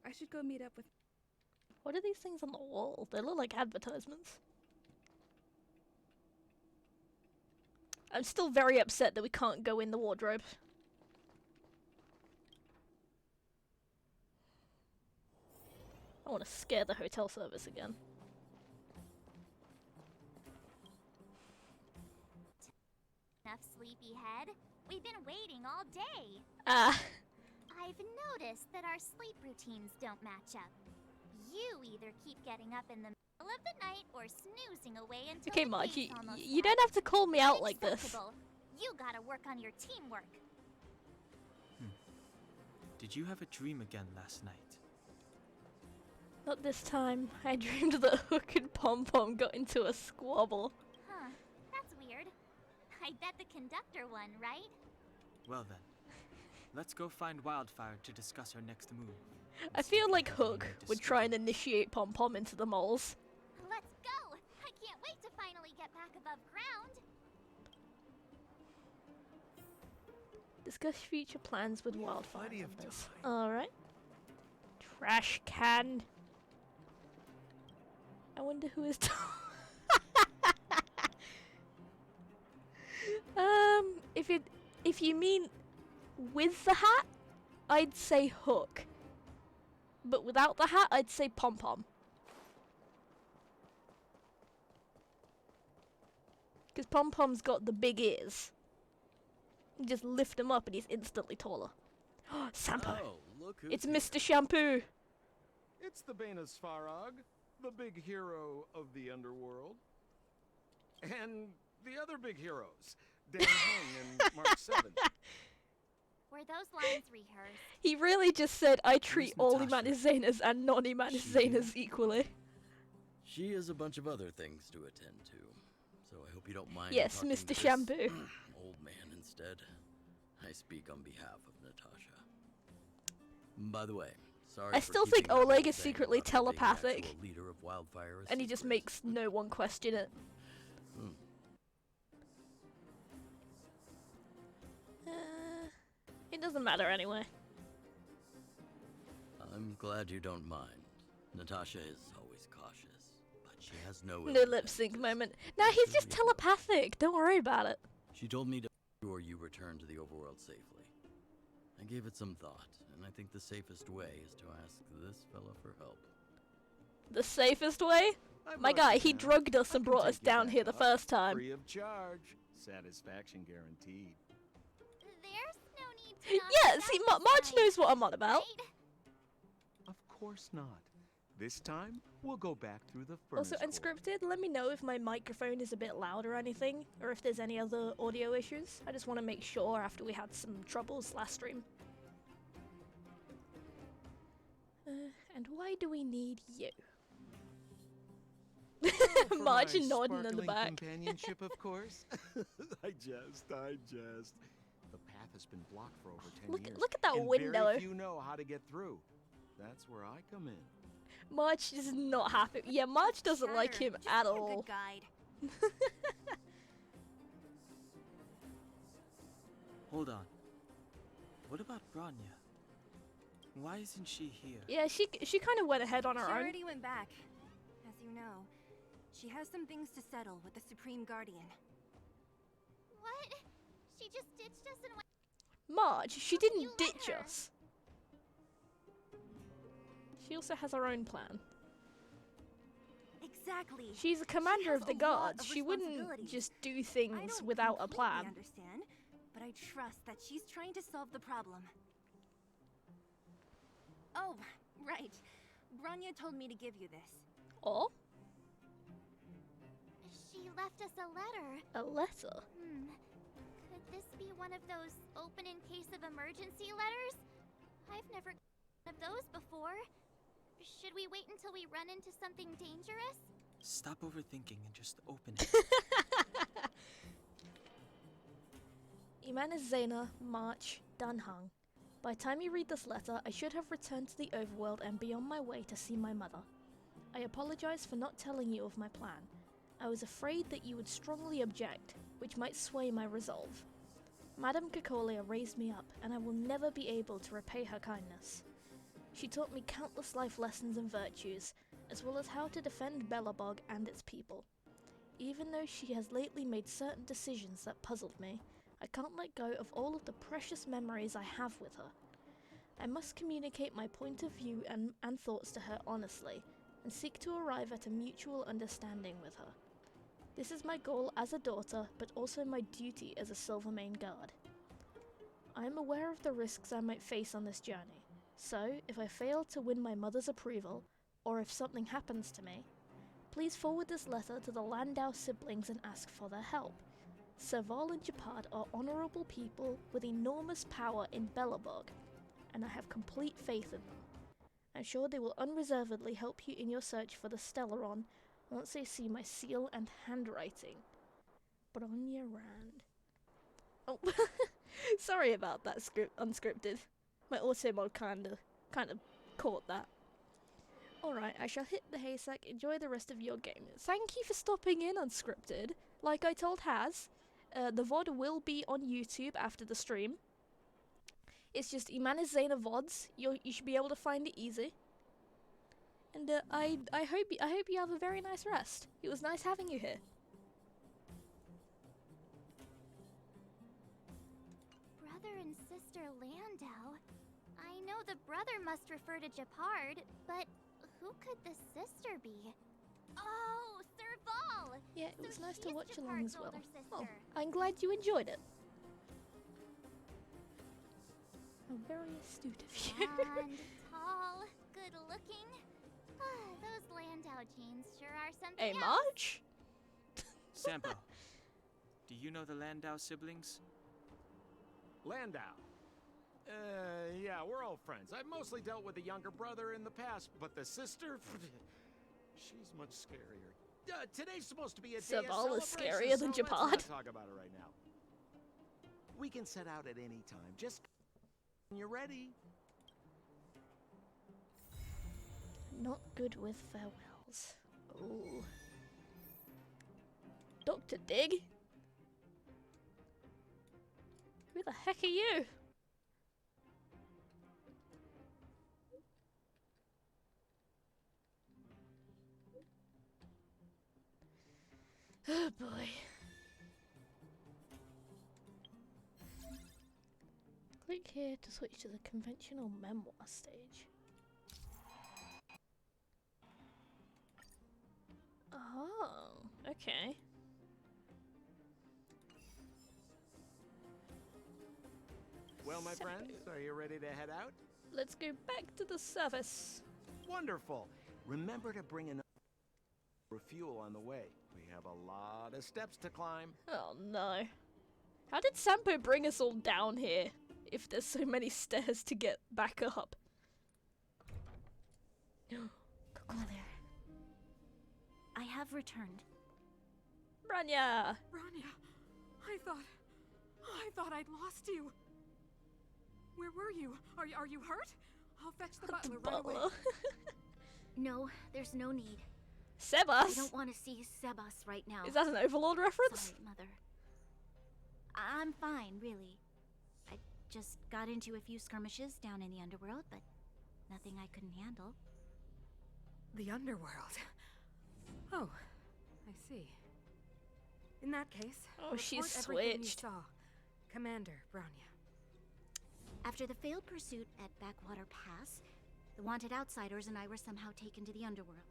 I should go meet up with. What are these things on the wall? They look like advertisements. I'm still very upset that we can't go in the wardrobe. I want to scare the hotel service again. Enough, sleepyhead. We've been waiting all day. Ah, I've noticed that our sleep routines don't match up. You either keep getting up in the middle of the night or snoozing away until okay, the Marge, gate's almost you up. don't have to call me out like this. Unacceptable. You gotta work on your teamwork. Did you have a dream again last night? Not this time. I dreamed that Hook and Pom Pom got into a squabble. Huh, that's weird. I bet the conductor won, right? Well then, let's go find Wildfire to discuss our next move. I See if feel we like have any Hook more would try and discoveries. initiate Pom Pom into the moles. Let's go! I can't wait to finally get back above ground. Discuss future plans with Wildfire plenty of members. time. Alright. Trash can. I wonder who is if you mean with the hat, I'd say Hook. But without the hat, I'd say Pom Pom. Because Pom Pom's got the big ears. You just lift him up and he's instantly taller. Sampo! Oh, look who's It's here. Mr. Shampoo! It's the Banus Farag, the big hero of the underworld. And the other big heroes, Dan Heng and Mark 7. Were those lines rehearsed? He really just said, I treat all Natasha? Imanis and non-Imanis Zanas equally. She has a bunch of other things to attend to, so I hope you don't mind. Yes, talking Mr. to this Shampoo. old man instead. I speak on behalf of Natasha. By the way, sorry. I for still keeping think that whole Oleg is thing secretly about her being an actual telepathic. leader of Wildfire a And he just secret. makes no one question it. It doesn't matter anyway. I'm glad you don't mind. Natasha is always cautious, but she has no. No ill lip sync intent. moment. Nah, he's just telepathic. Don't worry about it. She told me to make sure you return to the overworld safely. I gave it some thought, and I think the safest way is to ask this fella for help. The safest way? I'm My lucky guy, he now. drugged us I and can brought take us you down back here the up, first time. Free of charge. Satisfaction guaranteed. There's no need to knock Yeah, us see, out Marge this knows time, what I'm on about. right? Of course not. This time, we'll go back through the furnace. Also, core. unscripted, let me know if my microphone is a bit loud or anything, or if there's any other audio issues. I just want to make sure after we had some troubles last stream. And why do we need you? For Marge my nodding in the sparkling back. companionship, of course. I jest. The path has been blocked for over 10 years. Look at that and window. Very few know how to get through. That's where I come in. Marge is not happy. Yeah, Marge doesn't like Sure, him just at be a all. good guide. Hold on. What about Branya? Why isn't she here? Yeah, she kind of went ahead on her She own. already went back. As you know, she has some things to settle with the Supreme Guardian. What? She just ditched us and went. Marge, she How can didn't you let ditch her? us. She also has her own plan. Exactly. She's a commander has of the a lot guards. of She wouldn't responsibilities. just do I things don't without a completely plan. understand, but I trust that she's trying to solve the problem. Oh, right. Branya told me to give you this. Or She left us a letter. a letter. Could this be one of those open in case of emergency letters? I've never gotten one of those before. Should we wait until we run into something dangerous? Stop overthinking and just open it. Imanis Zena, March, Dunhung. By the time you read this letter, I should have returned to the overworld and be on my way to see my mother. I apologize for not telling you of my plan. I was afraid that you would strongly object, which might sway my resolve. Madame Cacolia raised me up, and I will never be able to repay her kindness. She taught me countless life lessons and virtues, as well as how to defend Belobog and its people. Even though she has lately made certain decisions that puzzled me, I can't let go of all of the precious memories I have with her. I must communicate my point of view and thoughts to her honestly, and seek to arrive at a mutual understanding with her. This is my goal as a daughter, but also my duty as a Silvermane guard. I am aware of the risks I might face on this journey, so if I fail to win my mother's approval, or if something happens to me, please forward this letter to the Landau siblings and ask for their help. Serval and Japad are honourable people with enormous power in Belobog, and I have complete faith in them. I'm sure they will unreservedly help you in your search for the Stellaron once they see my seal and handwriting. Branya Rand. Oh, sorry about that unscripted. My auto mod kind of caught that. Alright, I shall hit the haystack. Enjoy the rest of your game. Thank you for stopping in, Unscripted. Like I told Haz, the VOD will be on YouTube after the stream. It's just Imanis Zena VODs. You should be able to find it easy. And I hope you have a very nice rest. It was nice having you here. Brother and sister Landau? I know the brother must refer to Japard, but who could the sister be? Oh, Serval! Yeah, it was So nice to she's watch along Japard's as well. older Oh, sister. I'm glad you enjoyed it. How very astute of you. Blonde, tall, good looking. Those Landau genes sure are something Hey, else. Marge? Sampo, do you know the Landau siblings? Landau. Yeah, we're all friends. I've mostly dealt with the younger brother in the past, but the sister, she's much scarier. Today's supposed to be a day of Serval is celebration, scarier than so let's Japad. not talk about it right now. We can set out at any time. Just when you're ready. Not good with farewells. Ooh. Dr. Dig? Who the heck are you? Oh boy. Click here to switch to the conventional memoir stage. Oh, okay. Well, my So- friends, are you ready to head out? Let's go back to the service. Wonderful. Remember to bring enough fuel on the way. We have a lot of steps to climb. Oh no. How did Sampo bring us all down here if there's so many stairs to get back up? Mother, I have returned. Bronya! Bronya, I thought I'd lost you. Where were you? Are you hurt? I'll fetch the butler right away. No, there's no need. Sebas? I don't want to see Sebas right now. Is that an Overlord reference? Sorry, Mother. I'm fine, really. I just got into a few skirmishes down in the underworld, but nothing I couldn't handle. The underworld. Oh, I see. In that case, Oh, she's report everything you switched. saw. Commander Bronya. After the failed pursuit at Backwater Pass, the wanted outsiders and I were somehow taken to the underworld.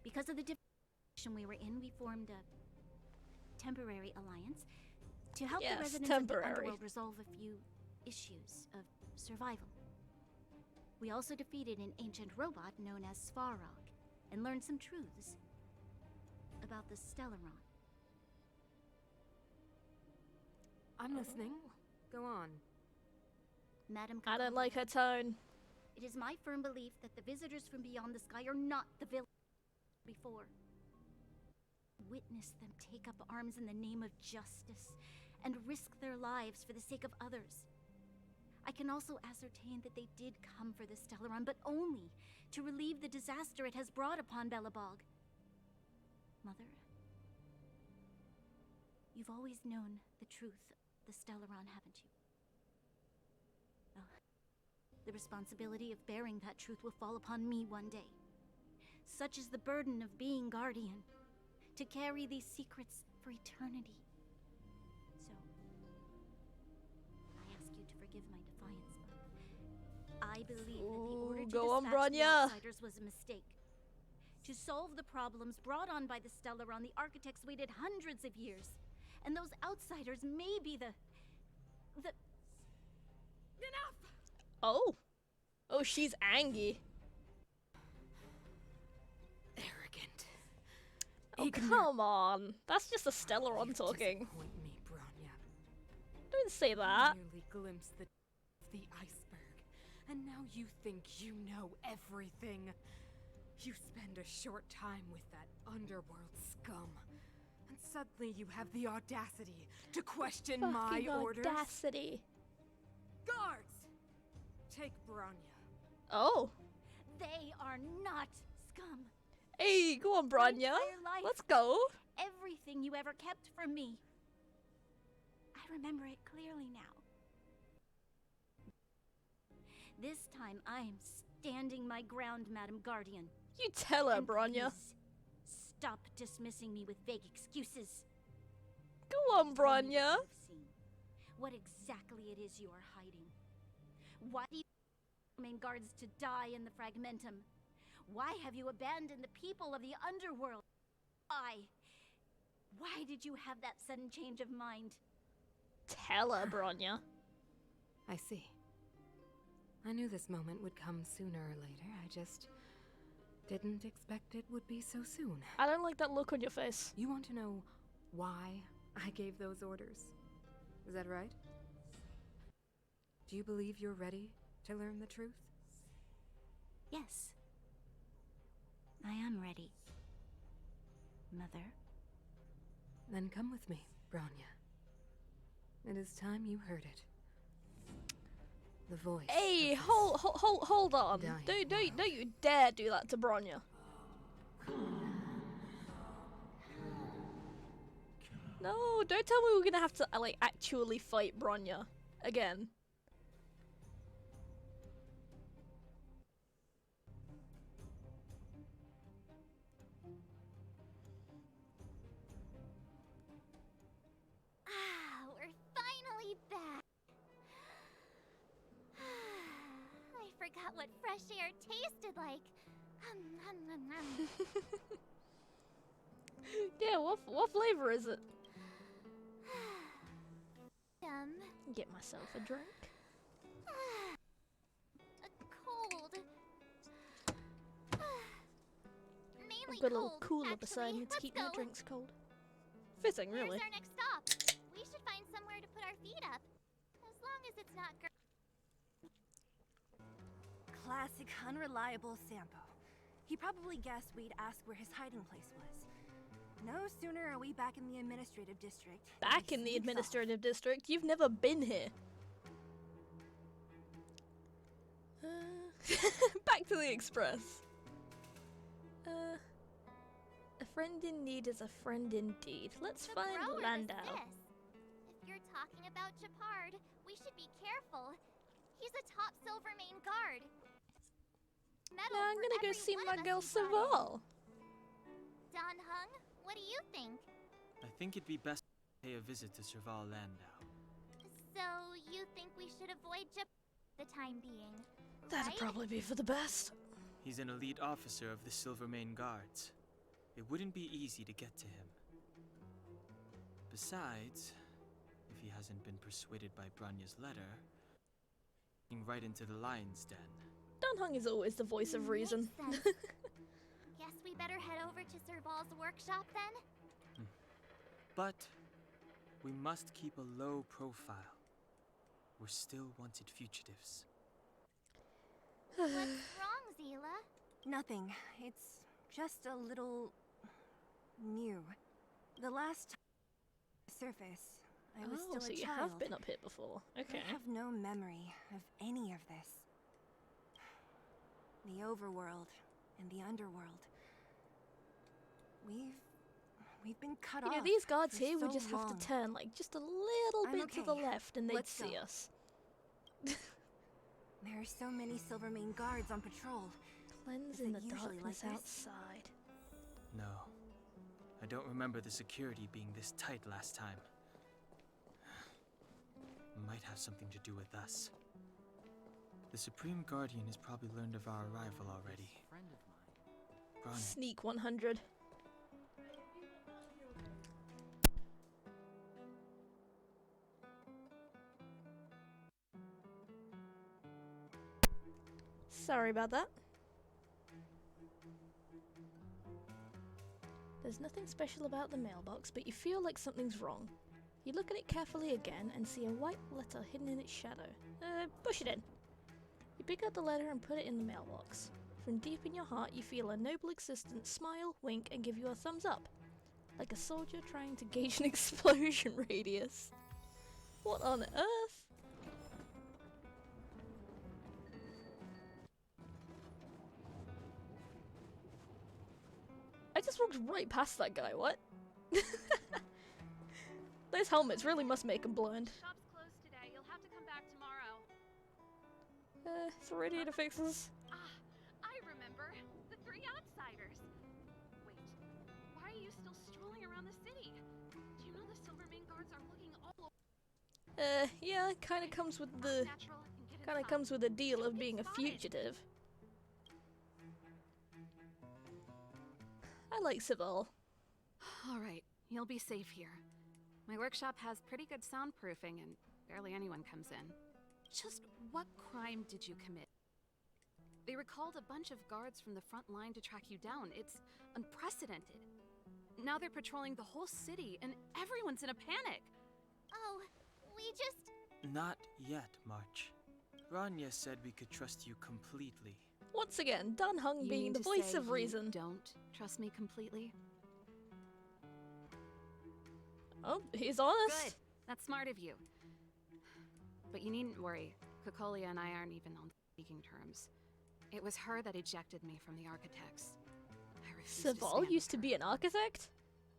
Because of the situation we were in, we formed a temporary alliance to help the residents of the underworld resolve a few issues of survival. We also defeated an ancient robot known as Svarog and learned some truths about the Stellaron. I'm listening. Go on. Madam I don't like her tone. It is my firm belief that the visitors from beyond the sky are not the villains before. Witness them take up arms in the name of justice and risk their lives for the sake of others. I can also ascertain that they did come for the Stellaron, but only to relieve the disaster it has brought upon Belobog. Mother, you've always known the truth of the Stellaron, haven't you? Well, the responsibility of bearing that truth will fall upon me one day. Such is the burden of being Guardian, to carry these secrets for eternity. So, I ask you to forgive my defiance, but I believe that the order to dispatch the outsiders was a mistake. To solve the problems brought on by the Stellaron, the architects waited hundreds of years. And those outsiders may be the... Enough! Oh. Oh, she's angry. Arrogant. Oh, come on. That's just a Stellaron talking. Disappoint me, Bronya. Don't say that. You merely glimpsed the iceberg, and now you think you know everything. You spend a short time with that underworld scum, and suddenly you have the audacity to question my orders. Audacity. Guards! Take Bronya. Oh. They are not scum. Hey, go on, My Bronya. entire life, Let's go. everything you ever kept from me. I remember it clearly now. This time I am standing my ground, Madam Guardian. You tell her, And Bronya. please, stop dismissing me with vague excuses. Go on, Tell me what Bronya. you have seen. What exactly it is you are hiding. Why do you remain guards to die in the Fragmentum? Why have you abandoned the people of the underworld? Why? Why did you have that sudden change of mind? Tell her, Bronya. I see. I knew this moment would come sooner or later. I just didn't expect it would be so soon. I don't like that look on your face. You want to know why I gave those orders? Is that right? Do you believe you're ready to learn the truth? Yes. I am ready. Mother. Then come with me, Bronya. It is time you heard it. The voice. Hey, of this hold on. dying Don't you dare do that to Bronya. No, don't tell me we're gonna have to like actually fight Bronya again. We're finally back. I forgot what fresh air tasted like. Yeah, what flavor is it? Get myself a drink. Cold. Mainly I've got a little cold, cooler beside actually. me to Let's keep go. my drinks cold. Fitting, really. Where's our next stop? We should find somewhere to put our feet up. As long as it's not Classic unreliable Sampo. He probably guessed we'd ask where his hiding place was. No sooner are we back in the administrative district. than Back he in the sneaks off. administrative district? You've never been here. Back to the express. A friend in need is a friend indeed. Let's The find road is Landau. this. If you're talking about Japard, we should be careful. He's a top Silvermane guard. Medal Now I'm for gonna go every see one my of us girl who brought in. Saval. Don Hung, what do you think? I think it'd be best to pay a visit to Serval Landau. So, you think we should avoid Japard for the time being, That'd right? probably be for the best. He's an elite officer of the Silvermane Guards. It wouldn't be easy to get to him. Besides, if he hasn't been persuaded by Branya's letter, heading right into the lion's den. Don Hung is always the voice of reason. Makes sense. Guess we better head over to Serval's workshop then? But we must keep a low profile. We're still wanted fugitives. What's wrong, Zila? Nothing. It's just a little new. The last time I surface, I was Oh, still so a you child. have been up here before. Okay. I have no memory of any of this. The overworld and the underworld. We've been cut You off. know, these guards for here would so just have long. to turn like just a little I'm bit to the okay. left and they'd Let's see go. us. There are so many Silvermane guards on patrol. Cleansing Is the it usually darkness like this? outside. No. I don't remember the security being this tight last time. Might have something to do with us. The Supreme Guardian has probably learned of our arrival already. Branya, Sneak 100. Sorry about that. There's nothing special about the mailbox, but you feel like something's wrong. You look at it carefully again and see a white letter hidden in its shadow. Push it in. You pick up the letter and put it in the mailbox. From deep in your heart, you feel a noble existence smile, wink, and give you a thumbs up. Like a soldier trying to gauge an explosion radius. What on earth? I just walked right past that guy, what? Those helmets really must make him blind. Shop's closed today. You'll have to come back tomorrow. It's radiator fixes. Ah, I remember. The three outsiders. Wait, why are you still strolling around the city? Do you know the Silvermane guards are looking all over? Yeah, kinda comes with the... Natural and get Kinda inside. comes with the deal of Don't get being a spotted. fugitive. I like Saval. All right, you'll be safe here. My workshop has pretty good soundproofing and barely anyone comes in. Just what crime did you commit? They recalled a bunch of guards from the front line to track you down. It's unprecedented. Now they're patrolling the whole city and everyone's in a panic. Oh, we just... not yet, March. Branya said we could trust you completely. Once again, Don Hung You being mean the to voice say of you reason. don't trust me completely? Oh, he's honest. Good. That's smart of you. But you needn't worry. Kokolia and I aren't even on speaking terms. It was her that ejected me from the Architects. I refuse to Saval stand used with to be an architect?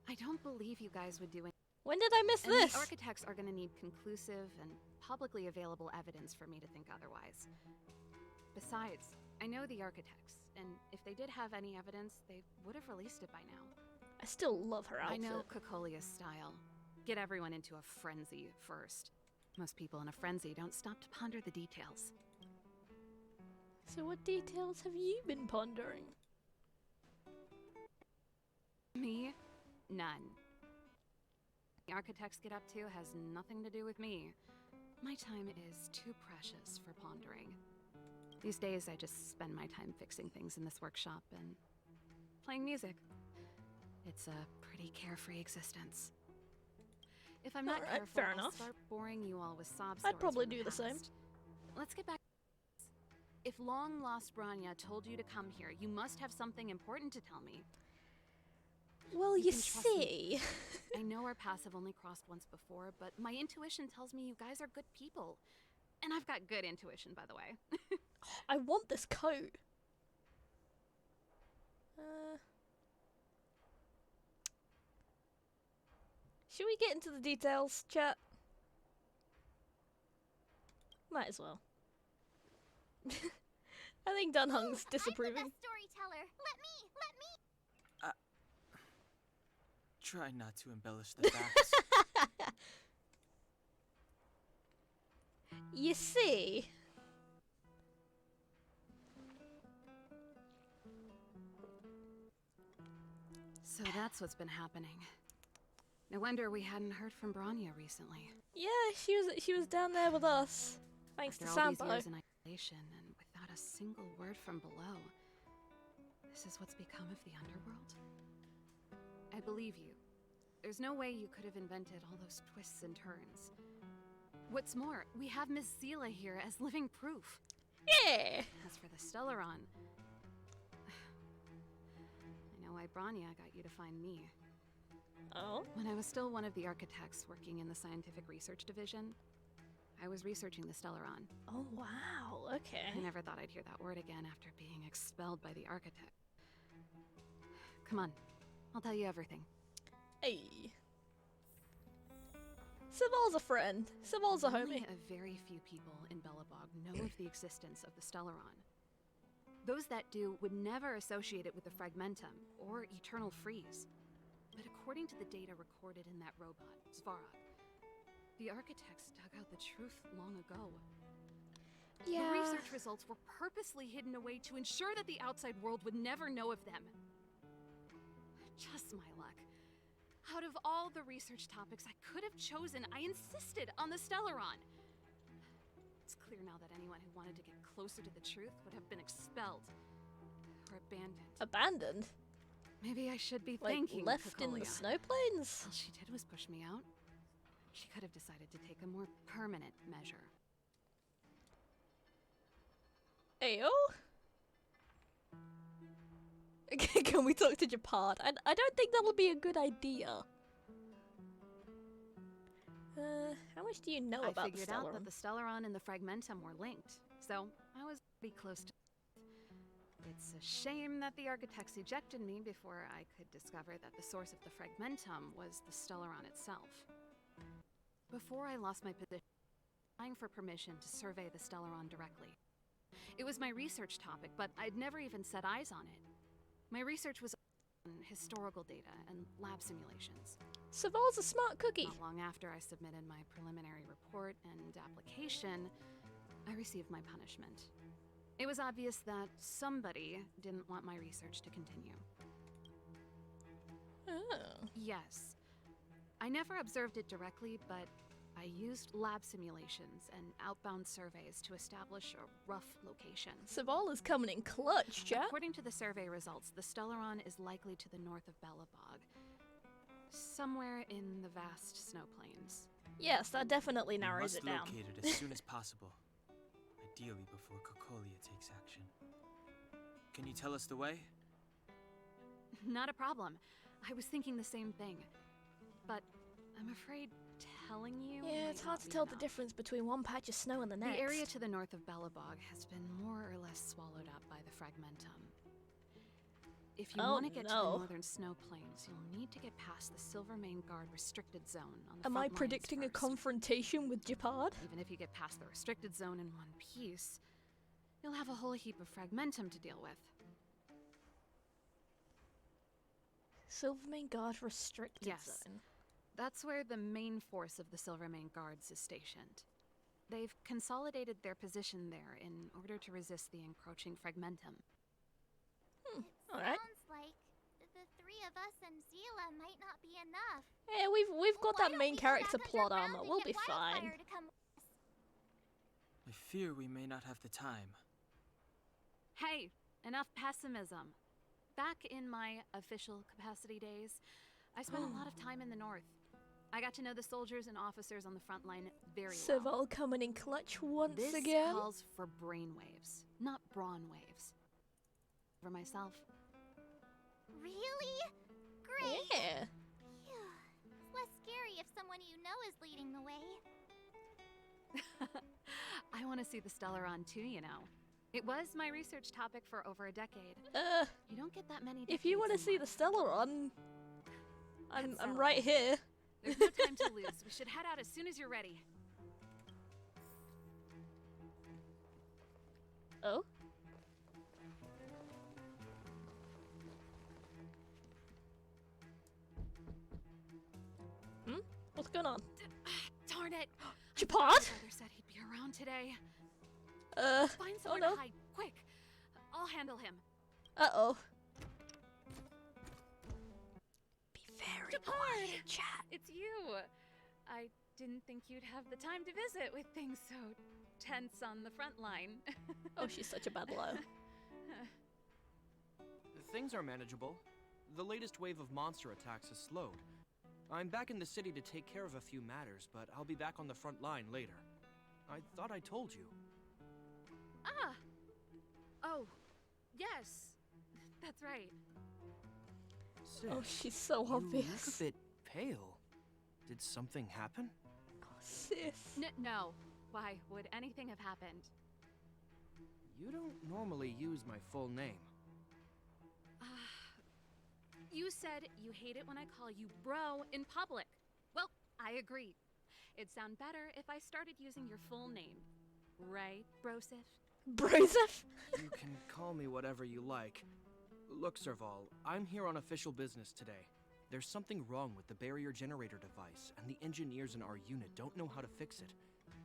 her. I don't believe you guys would do anything. When did I miss And this? the Architects are gonna need conclusive and publicly available evidence for me to think otherwise. Besides, I know the Architects, and if they did have any evidence, they would have released it by now. I still love her outfit. I know Kokolia's style. Get everyone into a frenzy first. Most people in a frenzy don't stop to ponder the details. So what details have you been pondering? Me? None. The Architects get up to has nothing to do with me. My time is too precious for pondering. These days I just spend my time fixing things in this workshop and playing music. It's a pretty carefree existence. If I'm not Alright, careful, fair I'll enough. start boring you all with sob stories I'd probably from do the same. past. Let's get back. If long-lost Branya told you to come here, you must have something important to tell me. Well, you can trust see. me. I know our paths have only crossed once before, but my intuition tells me you guys are good people. And I've got good intuition, by the way. I want this coat. Should we get into the details, chat? Might as well. I think Dunhung's disapproving. I'm the best storyteller. Let me. Try not to embellish the facts. You see. So that's what's been happening. No wonder we hadn't heard from Branya recently. Yeah, she was down there with us. Thanks After to all these Sampo. years in isolation and without a single word from below, this is what's become of the underworld? I believe you. There's no way you could have invented all those twists and turns. What's more, we have Miss Seela here as living proof. Yeah! As for the Stellaron, I know why Branya got you to find me. Oh? When I was still one of the architects working in the scientific research division, I was researching the Stellaron. Oh, wow, okay. I never thought I'd hear that word again after being expelled by the architect. Come on, I'll tell you everything. Hey. Saval's a friend. Saval's a Only homie. a very few people in Belobog know of the existence of the Stellaron. Those that do would never associate it with the Fragmentum or Eternal Freeze. But according to the data recorded in that robot, Svarog, the architects dug out the truth long ago. Yeah. The research results were purposely hidden away to ensure that the outside world would never know of them. Just my luck. Out of all the research topics I could have chosen, I insisted on the Stellaron. It's clear now that anyone who wanted to get closer to the truth would have been expelled or abandoned. Abandoned? Maybe I should be Like, thanking left in the Cocolia. snow plains? All she did was push me out. She could have decided to take a more permanent measure. Ayo? Can we talk to Japad? I don't think that would be a good idea. How much do you know about the I figured out Stellaron? that the Stellaron and the Fragmentum were linked, so I was pretty close to. It's a shame that the architects ejected me before I could discover that the source of the Fragmentum was the Stellaron itself. Before I lost my position, I was applying for permission to survey the Stellaron directly. It was my research topic, but I'd never even set eyes on it. My research was on historical data and lab simulations. Saval's a smart cookie. Not long after I submitted my preliminary report and application, I received my punishment. It was obvious that somebody didn't want my research to continue. Oh. Yes. I never observed it directly, but I used lab simulations and outbound surveys to establish a rough location. Saval is coming in clutch, chat. According to the survey results, the Stellaron is likely to the north of Belobog, somewhere in the vast snow plains. Yes, that definitely narrows it We down. must locate it as soon as possible. Ideally before Cocolia takes action. Can you tell us the way? Not a problem. I was thinking the same thing. But I'm afraid telling you. Yeah, might it's hard not to be tell the enough. difference between one patch of snow and the next. The area to the north of Belobog has been more or less swallowed up by the Fragmentum. If you Oh, want to get to no. the northern snow plains, you'll need to get past the Silvermane Guard restricted zone on the Am front I lines predicting a first. confrontation with Japad? Even if you get past the restricted zone in one piece, you'll have a whole heap of Fragmentum to deal with. Silvermane Guard restricted Yes. zone. That's where the main force of the Silvermane Guards is stationed. They've consolidated their position there in order to resist the encroaching Fragmentum. Alright. Sounds like the three of us and Zila might not be enough. Yeah, we've got Why that don't main we go character back plot underground armor. and We'll get be fine. Wildfire to come with us? I fear we may not have the time. Hey, enough pessimism. Back in my official capacity days, I spent a lot of time in the north. I got to know the soldiers and officers on the front line very well. Serval coming in clutch once This again. calls for brainwaves, not brawn waves. For myself. Really? Great! Yeah. Phew. It's less scary if someone you know is leading the way. I want to see the Stellaron too, you know. It was my research topic for over a decade. You don't get that many If you want to decades see in the life. Stellaron, I'm settled. right here. There's no time to lose. We should head out as soon as you're ready. Oh? Hmm? What's going on? Darn it! Japad? My brother said he'd be around today. Find Oh somewhere no. to hide, quick! I'll handle him. Uh-oh. Be very Japad! quiet, chat. It's you! I didn't think you'd have the time to visit with things so tense on the front line. Oh, she's such a bad blow. Things are manageable. The latest wave of monster attacks has slowed. I'm back in the city to take care of a few matters, but I'll be back on the front line later. I thought I told you. Ah! Oh, yes. That's right. Sis, Oh, she's so you obvious. look a bit pale. Did something happen? Oh, sis. No. Why would anything have happened? You don't normally use my full name. You said you hate it when I call you bro in public. Well, I agree. It'd sound better if I started using your full name. Right, Brosif? Brosif? You can call me whatever you like. Look, Serval, I'm here on official business today. There's something wrong with the barrier generator device, and the engineers in our unit don't know how to fix it.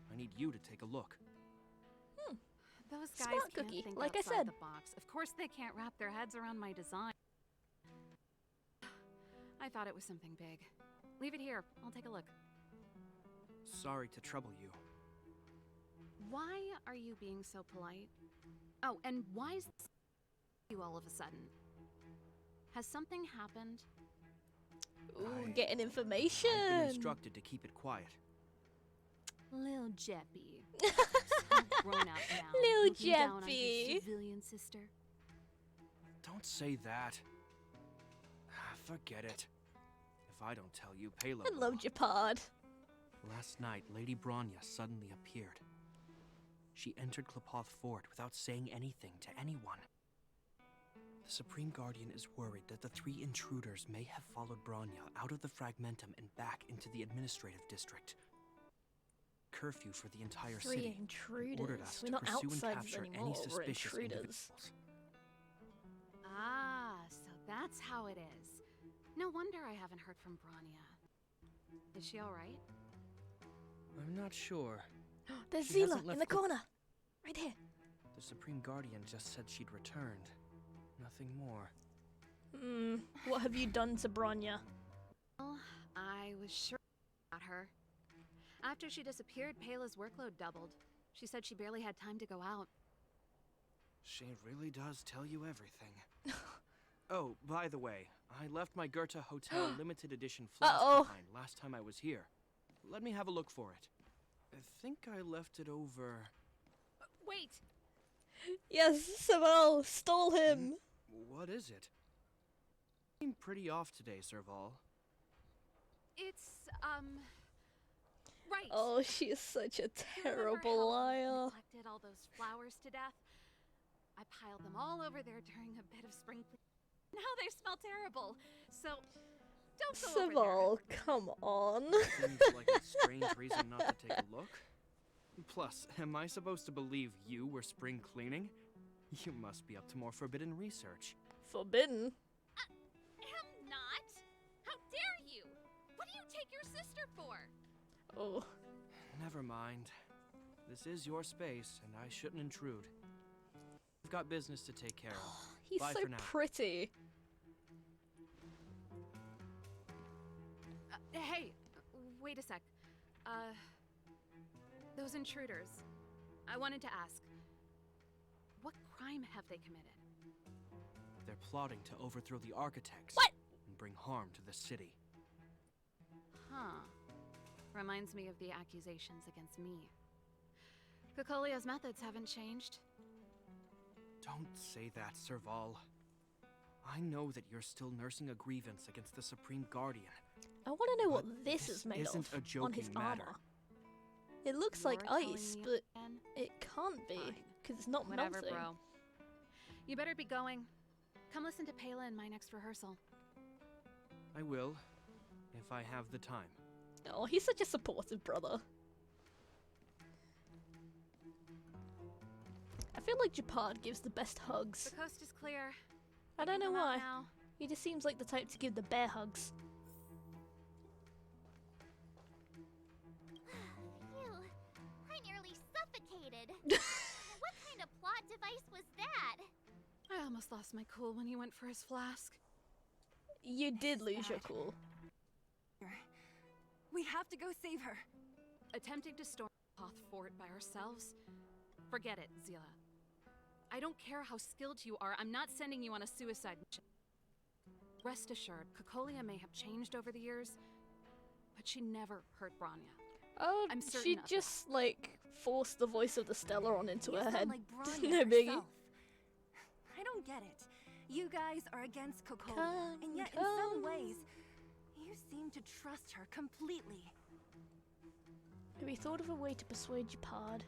I need you to take a look. Those guys Smart can't cookie, think like I outside said. the box. Of course they can't wrap their heads around my design. I thought it was something big. Leave it here. I'll take a look. Sorry to trouble you. Why are you being so polite? Oh, and why is this you all of a sudden? Has something happened? Ooh, getting information. I've been instructed to keep it quiet. Lil Jeppy. So grown up now. Lil looking down on his Jeppy. civilian sister. Don't say that. Forget it. If I don't tell you, Palo I love Japad. Last night, Lady Bronya suddenly appeared. She entered Klapoth Fort without saying anything to anyone. The Supreme Guardian is worried that the 3 intruders may have followed Bronya out of the Fragmentum and back into the administrative district. Curfew for the entire 3 city. intruders. Ordered us We're to not pursue and outsiders capture anymore. any We're suspicious intruders. individuals. Ah, so that's how it is. No wonder I haven't heard from Bronya. Is she alright? I'm not sure. There's She hasn't Zila in left the the- corner. Right here. The Supreme Guardian just said she'd returned. Nothing more. What have you done to Bronya? Well, I was sure about her. After she disappeared, Pela's workload doubled. She said she barely had time to go out. She really does tell you everything. Oh, by the way, I left my Goethe Hotel limited edition flask behind last time I was here. Let me have a look for it. I think I left it over... Wait! Yes, Serval stole him. What is it? You seem pretty off today, Serval. It's, right. Oh, she is such a You remember terrible how I liar. neglected all those flowers to death? I piled them all over there during a bit of spring cleaning. Now they smell terrible. So, don't go over Serval, come on. Seems like a strange reason not to take a look. Plus, am I supposed to believe you were spring cleaning? You must be up to more forbidden research. Forbidden? Am not? How dare you? What do you take your sister for? Oh. Never mind. This is your space, and I shouldn't intrude. I've got business to take care of. He's Bye so for now. pretty. Hey, wait a sec. Those intruders. I wanted to ask, what crime have they committed? They're plotting to overthrow the architects. What? And bring harm to the city. Huh. Reminds me of the accusations against me. Cocolia's methods haven't changed. Don't say that, Serval. I know that you're still nursing a grievance against the Supreme Guardian. I want to know what But this is made isn't of a on his joking matter. armor. It looks You're like telling ice, me but again? it can't be, Fine. because it's not Whatever, melting. bro. You better be going. Come listen to Pela in my next rehearsal. I will, if I have the time. Oh, he's such a supportive brother. I feel like Japard gives the best hugs. The coast is clear. I don't know Come out why. now. He just seems like the type to give the bear hugs. Phew, I nearly suffocated. What kind of plot device was that? I almost lost my cool when he went for his flask. You did lose your bad. cool. We have to go save her. Attempting to storm Hoth Fort by ourselves? Forget it, Zila. I don't care how skilled you are, I'm not sending you on a suicide mission. Rest assured, Cocolia may have changed over the years, but she never hurt Branya. Oh, I'm certain she of just, like, forced the voice of the Stellaron into You her sound head. like Branya No biggie. herself. I don't get it. You guys are against Cocolia, Come, and yet in some come. ways, you seem to trust her completely. Have you thought of a way to persuade Japard?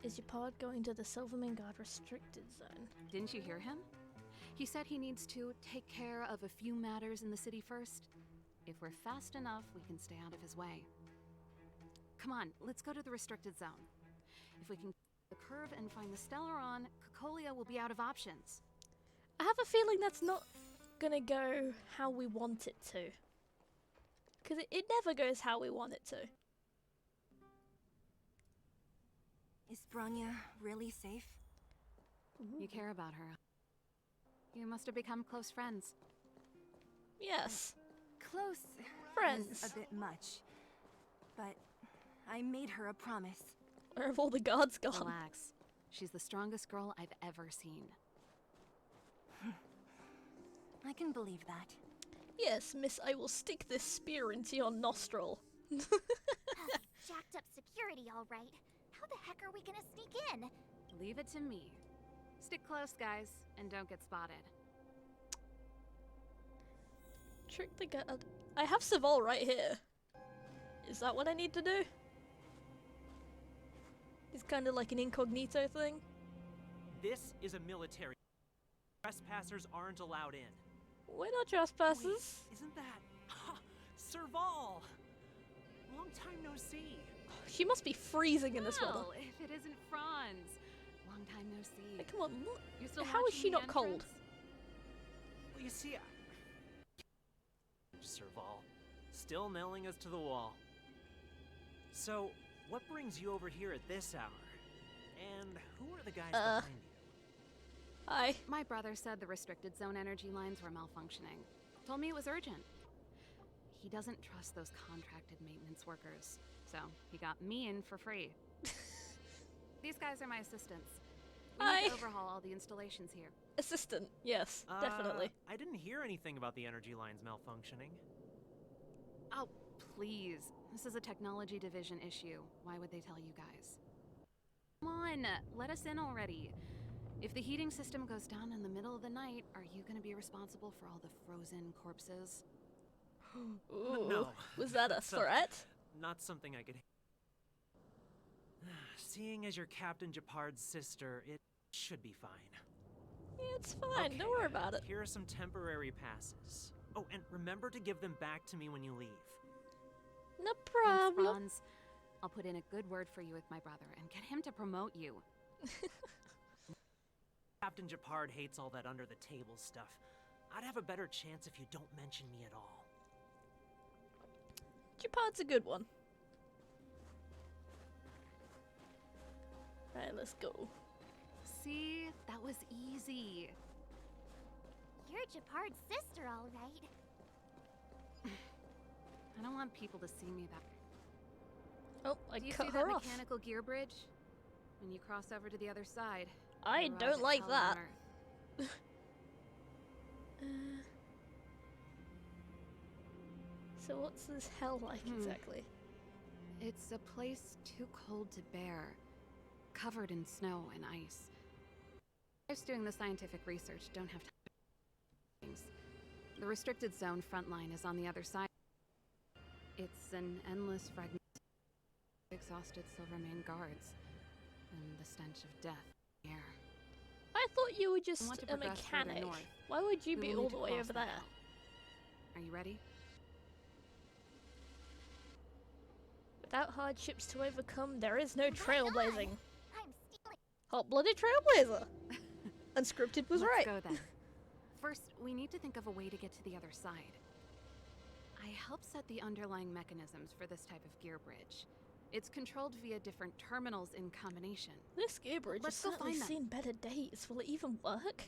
Is Japard going to the Silvermane-Guard restricted zone? Didn't you hear him? He said he needs to take care of a few matters in the city first. If we're fast enough, we can stay out of his way. Come on, let's go to the restricted zone. If we can the curve and find the Stellaron, Cocolia will be out of options. I have a feeling that's not gonna go how we want it to. Because it never goes how we want it to. Is Branya really safe? You care about her. You must have become close friends. Yes. Close Friends. is a bit much. But I made her a promise. Where have all the guards gone? Relax. She's the strongest girl I've ever seen. I can believe that. Yes, miss, I will stick this spear into your nostril. Jacked up security, all right. How the heck are we gonna sneak in? Leave it to me. Stick close, guys, and don't get spotted. Trick the guard. I have Savol right here. Is that what I need to do? It's kind of like an incognito thing. This is a military. Trespassers aren't allowed in. We're not trespassers. Wait, isn't that Serval? Long time no see. She must be freezing in this weather. Well, if it isn't Franz. Long time no see. Hey, come on, look. You're still How is watching she the not cold? entrance? Well, you see, Serval, still nailing us to the wall. So, what brings you over here at this hour? And who are the guys behind you? Hi. My brother said the restricted zone energy lines were malfunctioning. Told me it was urgent. He doesn't trust those contracted maintenance workers, so he got me in for free. These guys are my assistants. We need to overhaul all the installations here. Assistant, yes, definitely. I didn't hear anything about the energy lines malfunctioning. Oh, please. This is a technology division issue. Why would they tell you guys? Come on, let us in already. If the heating system goes down in the middle of the night, are you going to be responsible for all the frozen corpses? Ooh, No. was that a So, threat? Not something I could. Seeing as you're Captain Japard's sister, it should be fine. It's fine, Okay, don't worry about it. Here are some temporary passes. Oh, and remember to give them back to me when you leave. No Thanks, problem. Franz. I'll put in a good word for you with my brother and get him to promote you. Captain Japard hates all that under-the-table stuff. I'd have a better chance if you don't mention me at all. Japard's a good one. Right, let's go. See? That was easy. You're Japard's sister, all right. I don't want people to see me that. Oh, I Do you cut see her that off. mechanical gear bridge? When you cross over to the other side, I you arrive don't at like hell that. on Earth. So what's this hell like exactly? It's a place too cold to bear, covered in snow and ice. Guys doing the scientific research don't have time to do things. The restricted zone front line is on the other side. It's an endless fragment of exhausted Silvermane guards, and the stench of death in the air. I thought you were just Want to a progress further mechanic. north. Why would you We be will all need the to way cross over that there? hill. Are you ready? Without hardships to overcome, there is no trailblazing. I'm stealing. Hot-blooded trailblazer. Unscripted was Let's right. go then. First, we need to think of a way to get to the other side. I helped set the underlying mechanisms for this type of gear bridge. It's controlled via different terminals in combination. This gear bridge has Let's go certainly find them. seen better days. Will it even work?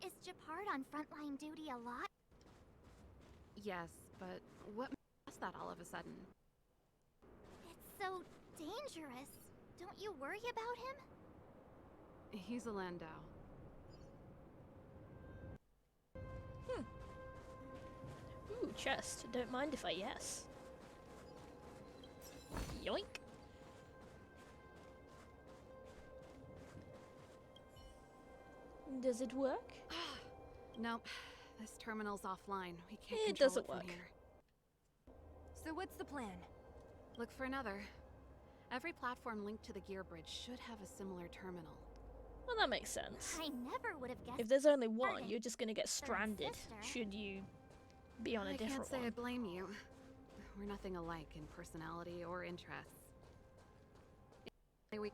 Is Japard on frontline duty a lot? Yes, but what was that all of a sudden? It's so dangerous. Don't you worry about him? He's a Landau. Ooh, chest. Don't mind if I yes. Yoink. Does it work? Nope. This terminal's offline. We can't It control doesn't it from work. here. So what's the plan? Look for another. Every platform linked to the gear bridge should have a similar terminal. Well, that makes sense. I never would have guessed. If there's only one, Target. you're just gonna get stranded. sister. Should you be on a I different can't say one? I blame you. We're nothing alike in personality or interests. We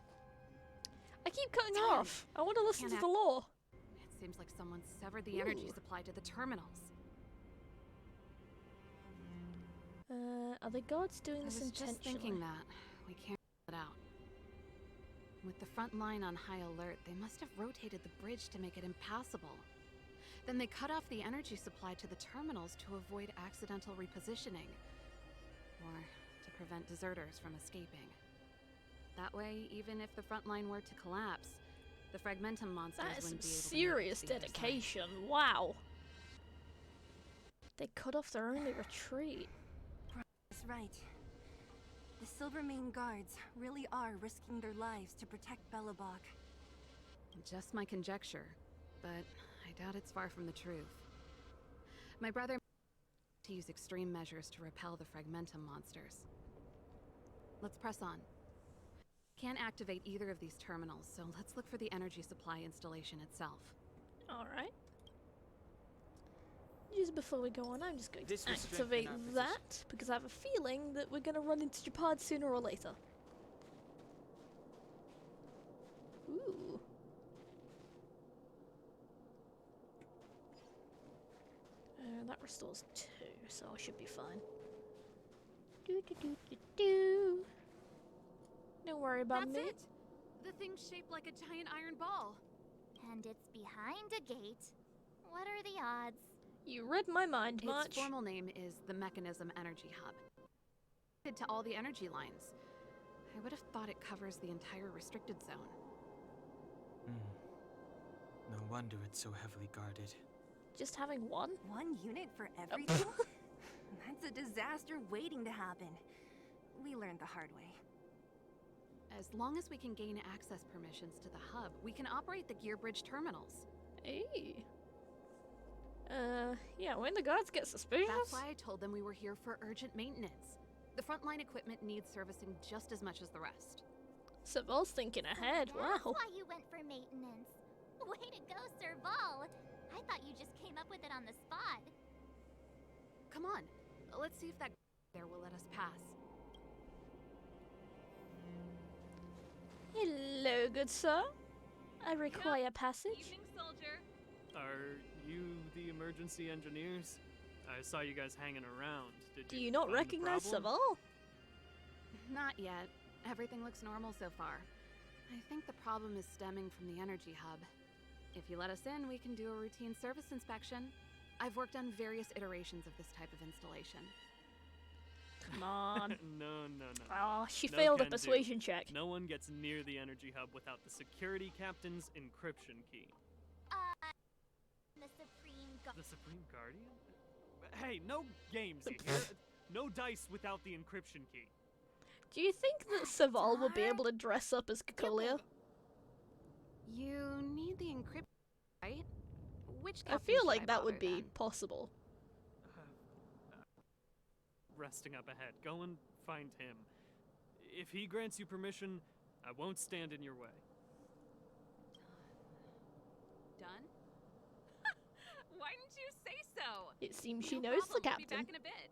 I keep cutting her Damn. off. I want to listen Can't to the law. It seems like someone severed the energy Ooh. supply to the terminals. Are the guards doing I this was just intentionally? thinking that. We can't rule it out. With the front line on high alert, they must have rotated the bridge to make it impassable. Then they cut off the energy supply to the terminals to avoid accidental repositioning. Or to prevent deserters from escaping. That way, even if the front line were to collapse, the Fragmentum monsters That is some wouldn't be able to make it serious to the other side. dedication. Wow. They cut off their only retreat. That's right. The Silvermane guards really are risking their lives to protect Belobog. Just my conjecture, but I doubt it's far from the truth. My brother to use extreme measures to repel the Fragmentum monsters. Let's press on. Can't activate either of these terminals, so let's look for the energy supply installation itself. Alright. Just before we go on, I'm just going This to will strengthen activate our position. that, because I have a feeling that we're going to run into Japard sooner or later. Ooh. That restores 2, so I should be fine. Do do do do do. Don't worry about That's me. it! The thing's shaped like a giant iron ball. And it's behind a gate. What are the odds? You read my mind, March. Its formal name is the Mechanism Energy Hub. Connected to all the energy lines. I would have thought it covers the entire restricted zone. No wonder it's so heavily guarded. Just having one? One unit for everything? That's a disaster waiting to happen. We learned the hard way. As long as we can gain access permissions to the hub, we can operate the gear bridge terminals. Hey. Yeah, when the guards get suspicious. That's why I told them we were here for urgent maintenance. The frontline equipment needs servicing just as much as the rest. Serval's thinking ahead. That's Wow. why you went for maintenance. Way to go, Serval. I thought you just came up with it on the spot. Come on, let's see if that there will let us pass. Hello, good sir. I require passage. Evening, soldier. Are you the emergency engineers? I saw you guys hanging around. Did Do you not find the recognize problem? Serval? Not yet. Everything looks normal so far. I think the problem is stemming from the energy hub. If you let us in, we can do a routine service inspection. I've worked on various iterations of this type of installation. Come on. No. Oh, she No failed a can do. persuasion check. No one gets near the energy hub without the security captain's encryption key. The Supreme Guard. The Supreme Guardian? Hey, no games, you hear? No dice without the encryption key. Do you think that Saval will be able to dress up as Cocolia? You need the encryption, right? Which I captain feel should like I that bother would be then? possible. Resting up ahead. Go and find him. If he grants you permission, I won't stand in your way. Done? Why didn't you say so? It seems she No knows the problem. We'll be captain. back in a bit.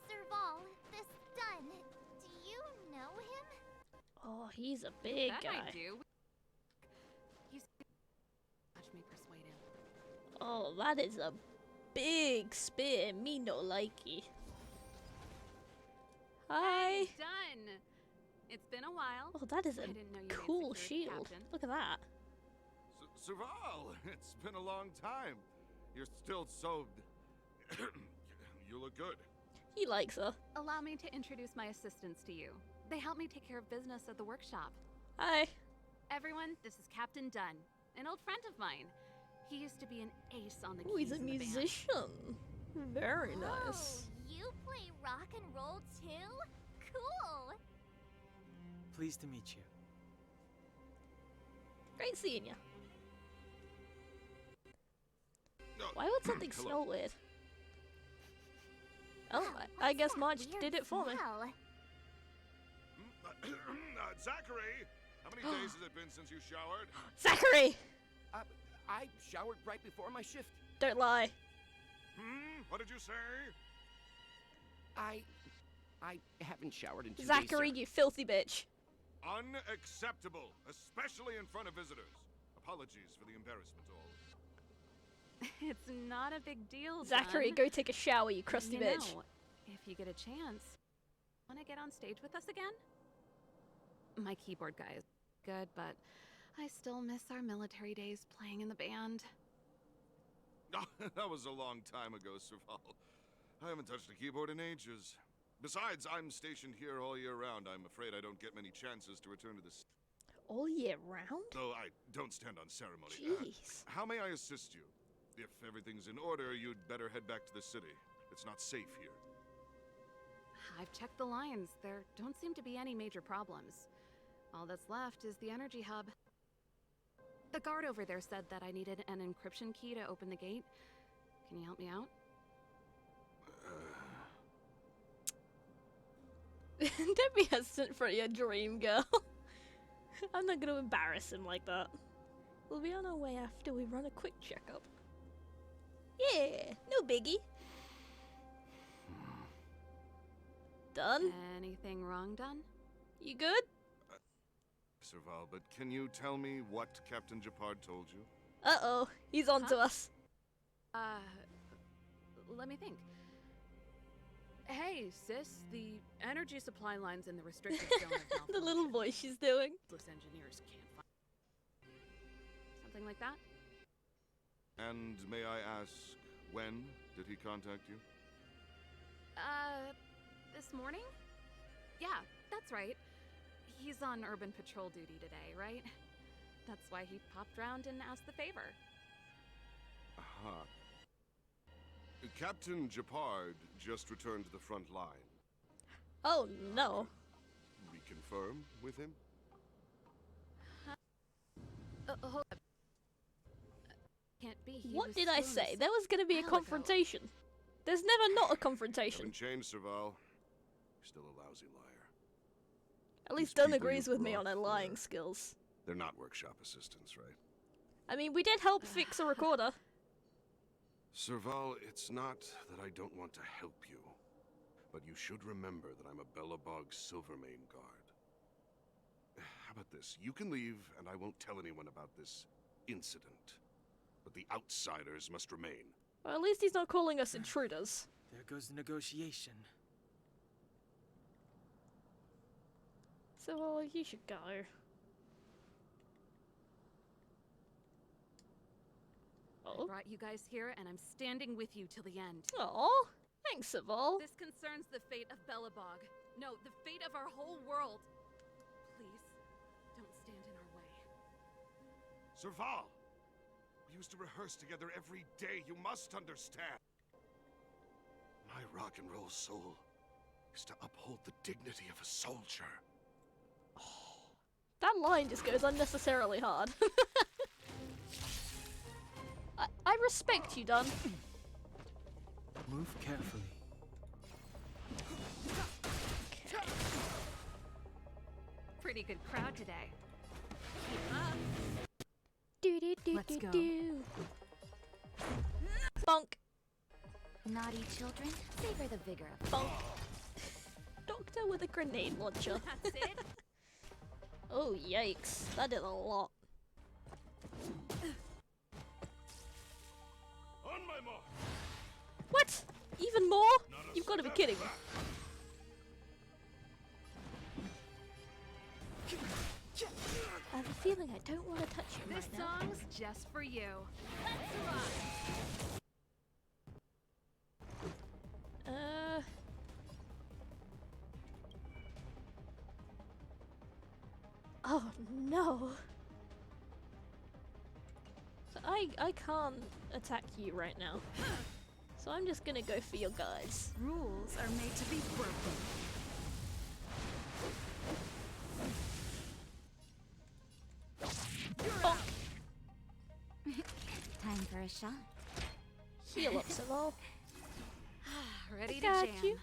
Serval, this done. Do you know him? Oh, he's a big That guy. I do. He's... Watch me persuade him. Oh, that is a big spear. Me no likey. Hi. Hey, done. It's been a while. Oh, that is a I didn't know you made cool security, shield. Captain. Look at that. Serval, it's been a long time. You're still so... You look good. He likes her. Allow me to introduce my assistants to you. They help me take care of business at the workshop. Hi. Everyone, this is Captain Dunn, an old friend of mine. He used to be an ace on the Oh, he's keys a in the band. musician. Very nice. Oh, you play rock and roll too? Cool. Pleased to meet you. Great seeing you. Why would something Hello. smell weird? Oh, I guess March did it for me. Zachary, how many days has it been since you showered? Zachary! I showered right before my shift. Don't lie. What did you say? I haven't showered in 2 days, Zachary, sir. you filthy bitch. Unacceptable, especially in front of visitors. Apologies for the embarrassment, all. It's not a big deal, Zachary, Dunn. go take a shower, you crusty You bitch. know, if you get a chance, want to get on stage with us again? My keyboard guy is good, but I still miss our military days playing in the band. That was a long time ago, Serval. I haven't touched a keyboard in ages. Besides, I'm stationed here all year round. I'm afraid I don't get many chances to return to this. All year round? Though I don't stand on ceremony. Jeez. How may I assist you? If everything's in order, you'd better head back to the city. It's not safe here. I've checked the lines. There don't seem to be any major problems. All that's left is the energy hub. The guard over there said that I needed an encryption key to open the gate. Can you help me out? Don't be hesitant for your dream, girl. I'm not gonna embarrass him like that. We'll be on our way after we run a quick checkup. Yeah, no biggie. Done? Anything wrong, Dunn? You good? Serval, but can you tell me what Captain Japard told you? Uh-oh, he's on to us. Let me think. Hey, sis, the energy supply lines in the restricted zone have The little voice she's doing. Those engineers can't find something like that. And may I ask, when did he contact you? This morning? Yeah, that's right. He's on urban patrol duty today, right? That's why he popped round and asked the favor. Aha. Captain Japard just returned to the front line. Oh no. Reconfirm with him? Hold up. Can't be. He What was did I still in say? the There was gonna be a while ago. confrontation. There's never not a confrontation. Haven't changed, Serval. You're still a lousy liar. At least These Dunn people agrees you with me on brought, her lying skills. They're not workshop assistants, right? I mean, we did help fix a recorder. Serval, it's not that I don't want to help you, but you should remember that I'm a Belobog Silvermane guard. How about this? You can leave, and I won't tell anyone about this incident. But the outsiders must remain. Well, at least he's not calling us intruders. There goes the negotiation. So, well, you should go. I brought you guys here, and I'm standing with you till the end. Aw, thanks, Serval. This concerns the fate of Belobog. No, the fate of our whole world. Please, don't stand in our way. Serval! We used to rehearse together every day, you must understand. My rock and roll soul is to uphold the dignity of a soldier. That line just goes unnecessarily hard. I respect you, Dun. Move carefully. Pretty good crowd today. Let's go. Bonk. Naughty children, savor the vigor of Bonk. Doctor with a grenade launcher. That's it. Oh, yikes. That did a lot. On my mark. What? Even more? You've got to be kidding me. I have a feeling I don't want to touch you This right now. song's just for you. Let's rock. Oh no. So I can't attack you right now. So I'm just gonna go for your guys. Rules are made to be broken. Bonk. time for a shot. Heal up, Saval. Ready to Got jam. you.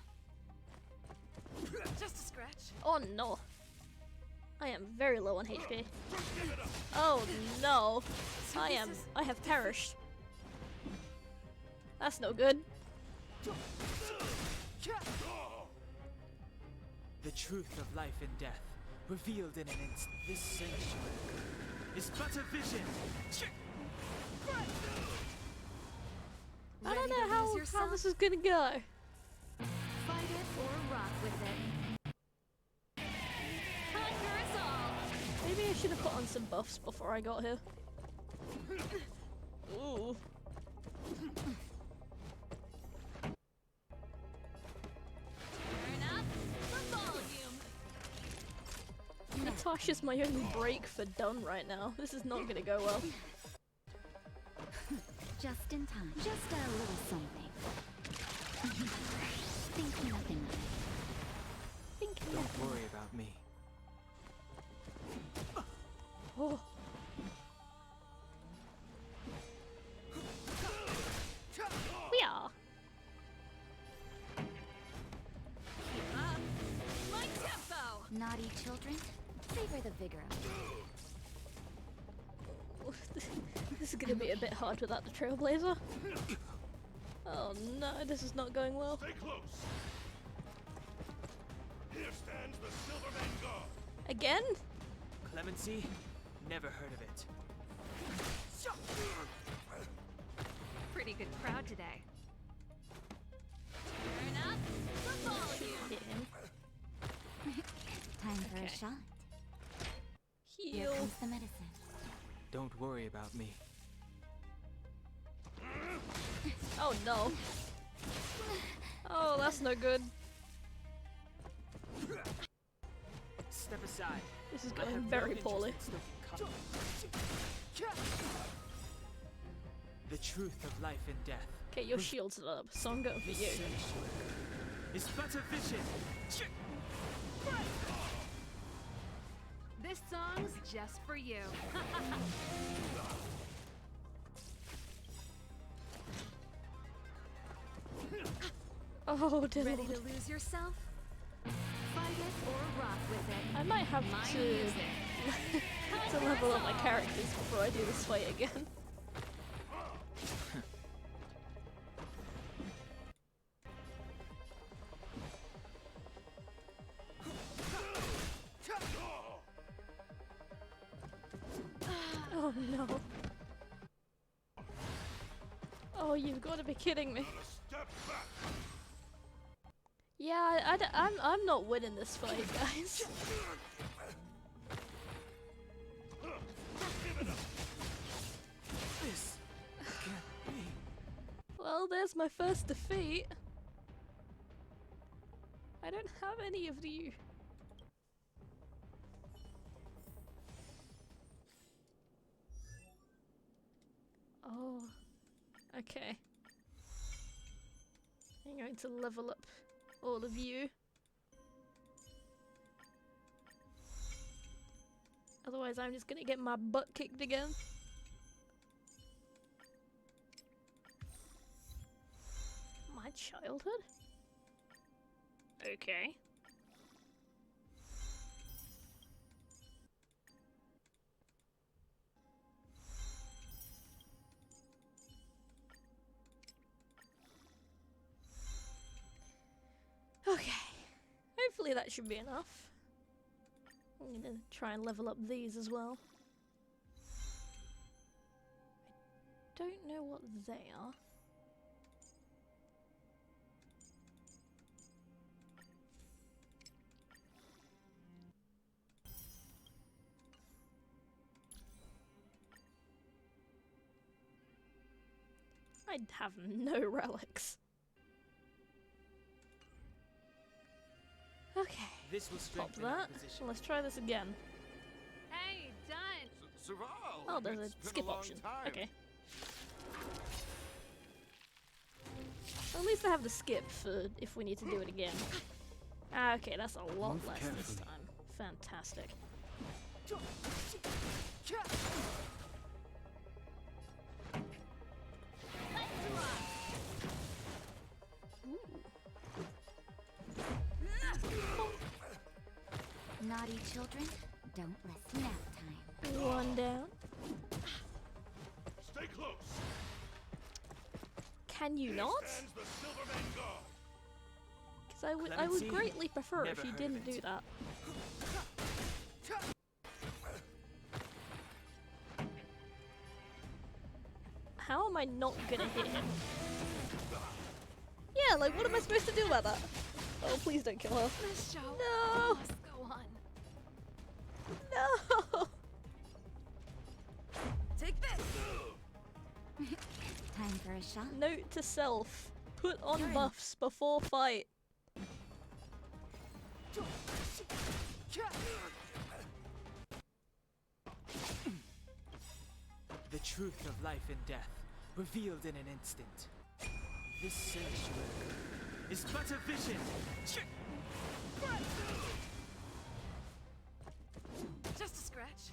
Just a scratch. Oh no. I am very low on HP. Oh no. I have perished. That's no good. The truth of life and death, revealed in an instant. This sanctuary is but a vision. I don't Ready to know how lose yourself? this is gonna go. Fight it or rock with it. Conquer us all. Maybe I should have put on some buffs before I got here. Ooh. Turn up the volume. Natasha's my only break for done right now. This is not gonna go well. Just in time. Just a little something. Think nothing of it. Think Don't nothing. worry about me. Oh. We are. Keep up. My tempo. Naughty children, savor the vigor of it. This is gonna be a bit hard without the Trailblazer. Oh no, this is not going well. Stay close. Here stands the Silverman Guard. Again? Clemency? Never heard of it. Pretty good crowd today. Turn up the volume. Hit him. Time for Okay. a shot. Here Heal. comes the medicine. Don't worry about me. Oh no. Oh, that's no good. Step aside. This is I going have no very interest poorly. in still the truth of life and death. Okay, your shield's up, so I'm going for This you. sanctuary is but a vision. This song's just for you. Oh, dear Ready Lord. to lose yourself? Fight it or rock with it. I might have My to music. to level up my characters before I do this fight again. Oh no. Oh, you've got to be kidding me. Step back. Yeah, I'm not winning this fight, guys. This can't be. Well, there's my first defeat. I don't have any of you. Okay. I'm going to level up all of you. Otherwise, I'm just gonna get my butt kicked again. My childhood? Okay. Okay. Hopefully that should be enough. I'm gonna try and level up these as well. I don't know what they are. I have no relics. Okay. This will Pop strengthen our that. position. Let's try this again. Hey, done! Survival! Oh, there's a It's been skip long option. time. Okay. At least I have the skip for if we need to do it again. Ah, okay, that's a lot Move less this carefully. time. Fantastic. Naughty children, don't listen nap time. One down. Stay close. Can you not? Stands the Silverman God. Because I would Clemency? greatly prefer Never if you heard of didn't it. do that. How am I not gonna hit him? Yeah, like what am I supposed to do about that? Oh, please don't kill her. This show No! must go on. No! Take this! Time for a shot. Note to self. Put on You're in. buffs before fight. The truth of life and death, revealed in an instant. This sanctuary is but a vision. Just a scratch.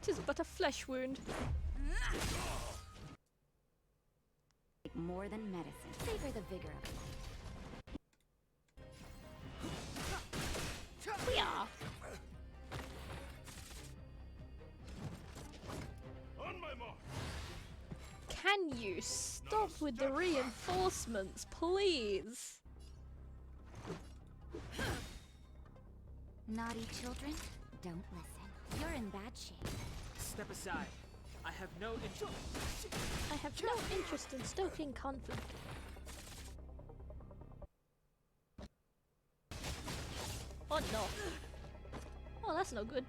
Tis but a flesh wound. More than medicine. Savor the vigor of life. We are. On my mark. Can you stop with the reinforcements, please? Naughty children, don't listen. You're in bad shape. Step aside. I have no interest. I have no interest in stoking conflict. Oh no. Oh, that's no good.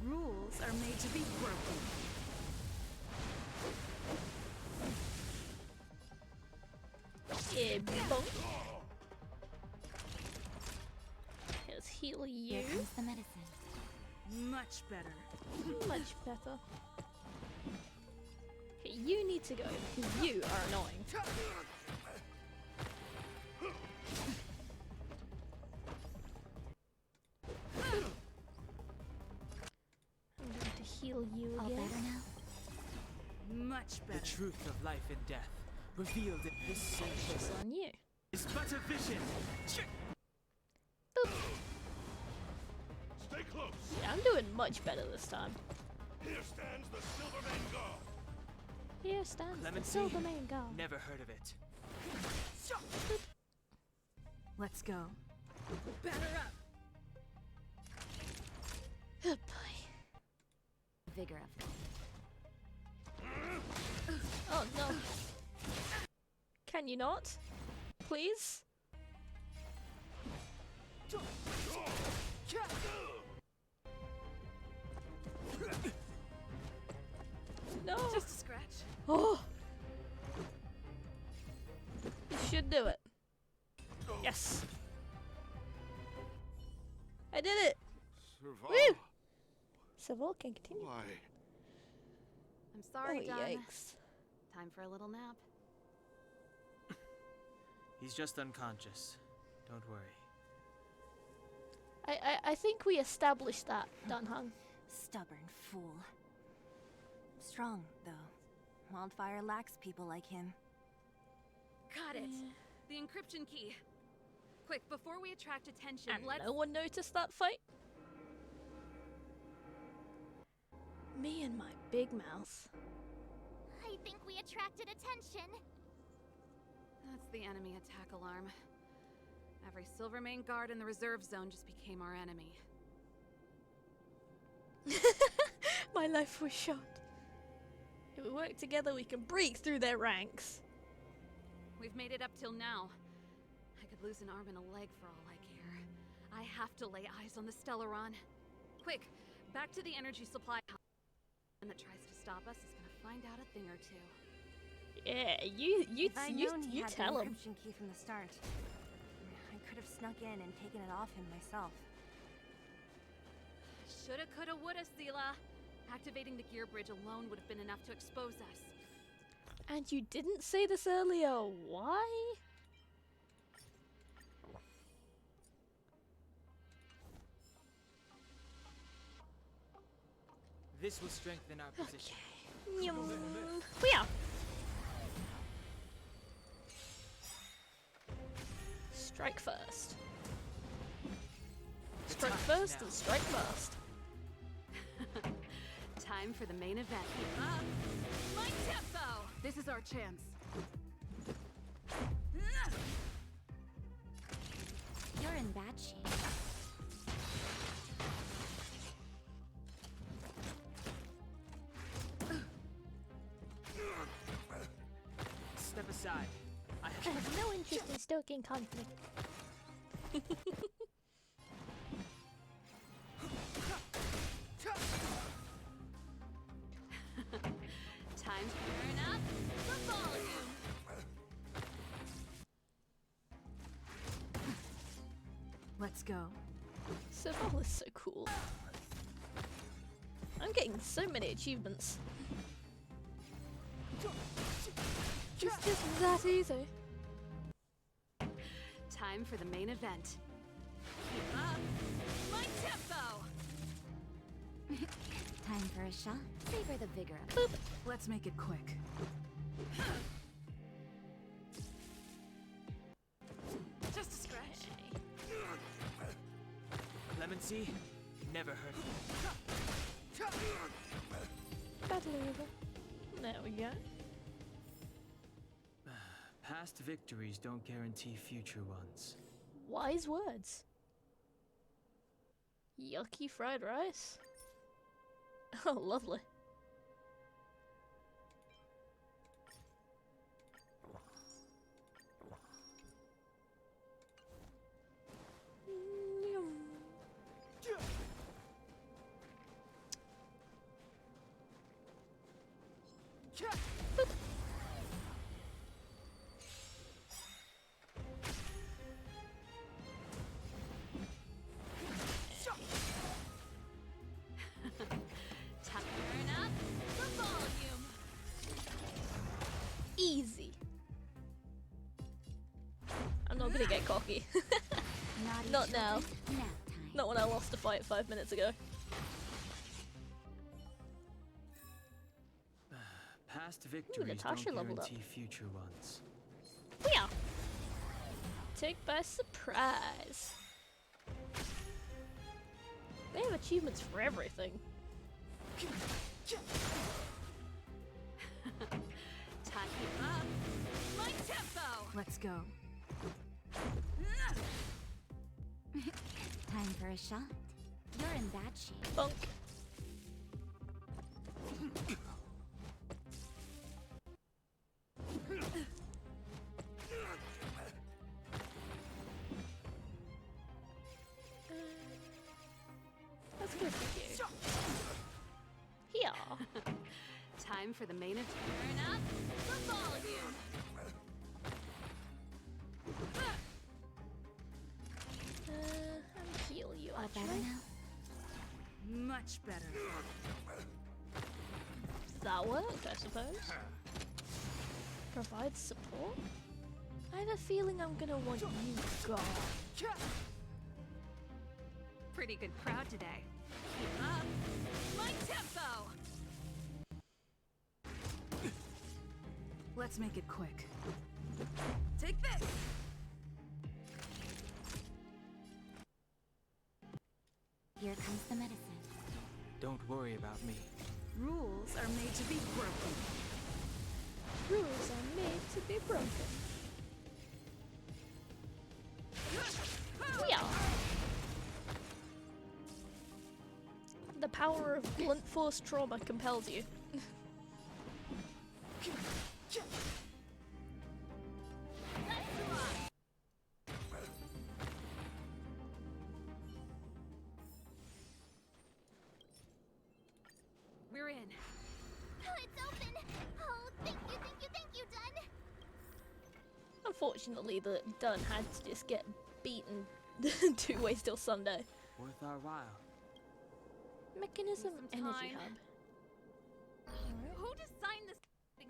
Rules are made to be broken. Yeah, bonk. Let's heal you. Here comes the medicine. Much better. Much better. Okay, you need to go because you are annoying. I'm going to heal you All again. better now? Much The better. truth of life and death, revealed in this sanctuary Focus on you. is but a vision. Boop. Stay close. Yeah, I'm doing much better this time. Here stands the Silverman God. Here stands the Clemency? Silverman God. Never heard of it. Let's go. Batter up. Oh boy. Vigor of life. Oh no. Can you not? Please? No. Just a scratch. Oh. You should do it. Yes. I did it. Survival. Woo. Civil can continue. Why? I'm sorry, Oh, Don. yikes. Time for a little nap. He's just unconscious. Don't worry. I think we established that, Dunhung. Stubborn fool. Strong, though. Wildfire lacks people like him. Got it. The encryption key. Quick, before we attract attention, And let's... no one noticed that fight? Me and my big mouth. I think we attracted attention. That's the enemy attack alarm. Every Silvermane guard in the reserve zone just became our enemy. My life was shot. If we work together, we can break through their ranks. We've made it up till now. I could lose an arm and a leg for all I care. I have to lay eyes on the Stellaron. Quick, back to the energy supply. The one that tries to stop us is gonna find out a thing or two. Yeah, If I'd known he you had tell the him. encryption key from the start, I could have snuck in and taken it off him myself. Shoulda, coulda, woulda, Sela. Activating the gear bridge alone would have been enough to expose us. And you didn't say this earlier. Why? This will strengthen our position. Yeah. Strike first. Strike first and strike first. Time for the main event. My tempo! This is our chance. You're in bad shape. Step aside. I I have no interest in stoking conflict. Time to turn up the volume. Let's go. Civil is so cool. I'm getting so many achievements. It's just that easy. Time for the main event. Keep up my tempo. Time for a shot. Savor the vigor of Boop. Let's make it quick. Just a scratch. Clemency, never heard of it. Battle over. There we go. Past victories don't guarantee future ones. Wise words. Yucky fried rice. Oh, lovely. Turn up the volume. Easy. I'm not gonna get cocky. Not now. nap time. Not when I lost a fight 5 minutes ago. Past victories Natasha don't leveled up. guarantee future ones. Yeah. Take by surprise. They have achievements for everything. Time up my tempo. Let's go. Time for a shot. You're in bad shape. Bunk. Let's go for you. Here. Time for the main event. Turn up the volume. And heal you, All better actually. now? Much Much better. That worked, I suppose. Provide support? I have a feeling I'm gonna want you gone. Pretty good crowd today. Keep up. My tempo! Let's make it quick. Take this! Here comes the medicine. Don't worry about me. Rules are made to be broken. Rules are made to be broken. Yeah. The power of blunt force trauma compels you. We're in. Oh, it's open! Oh, thank you, Dun! Unfortunately, the Dun had to just get beaten 2 ways till Sunday. Worth our while. Mechanism Some energy time. hub. Who designed this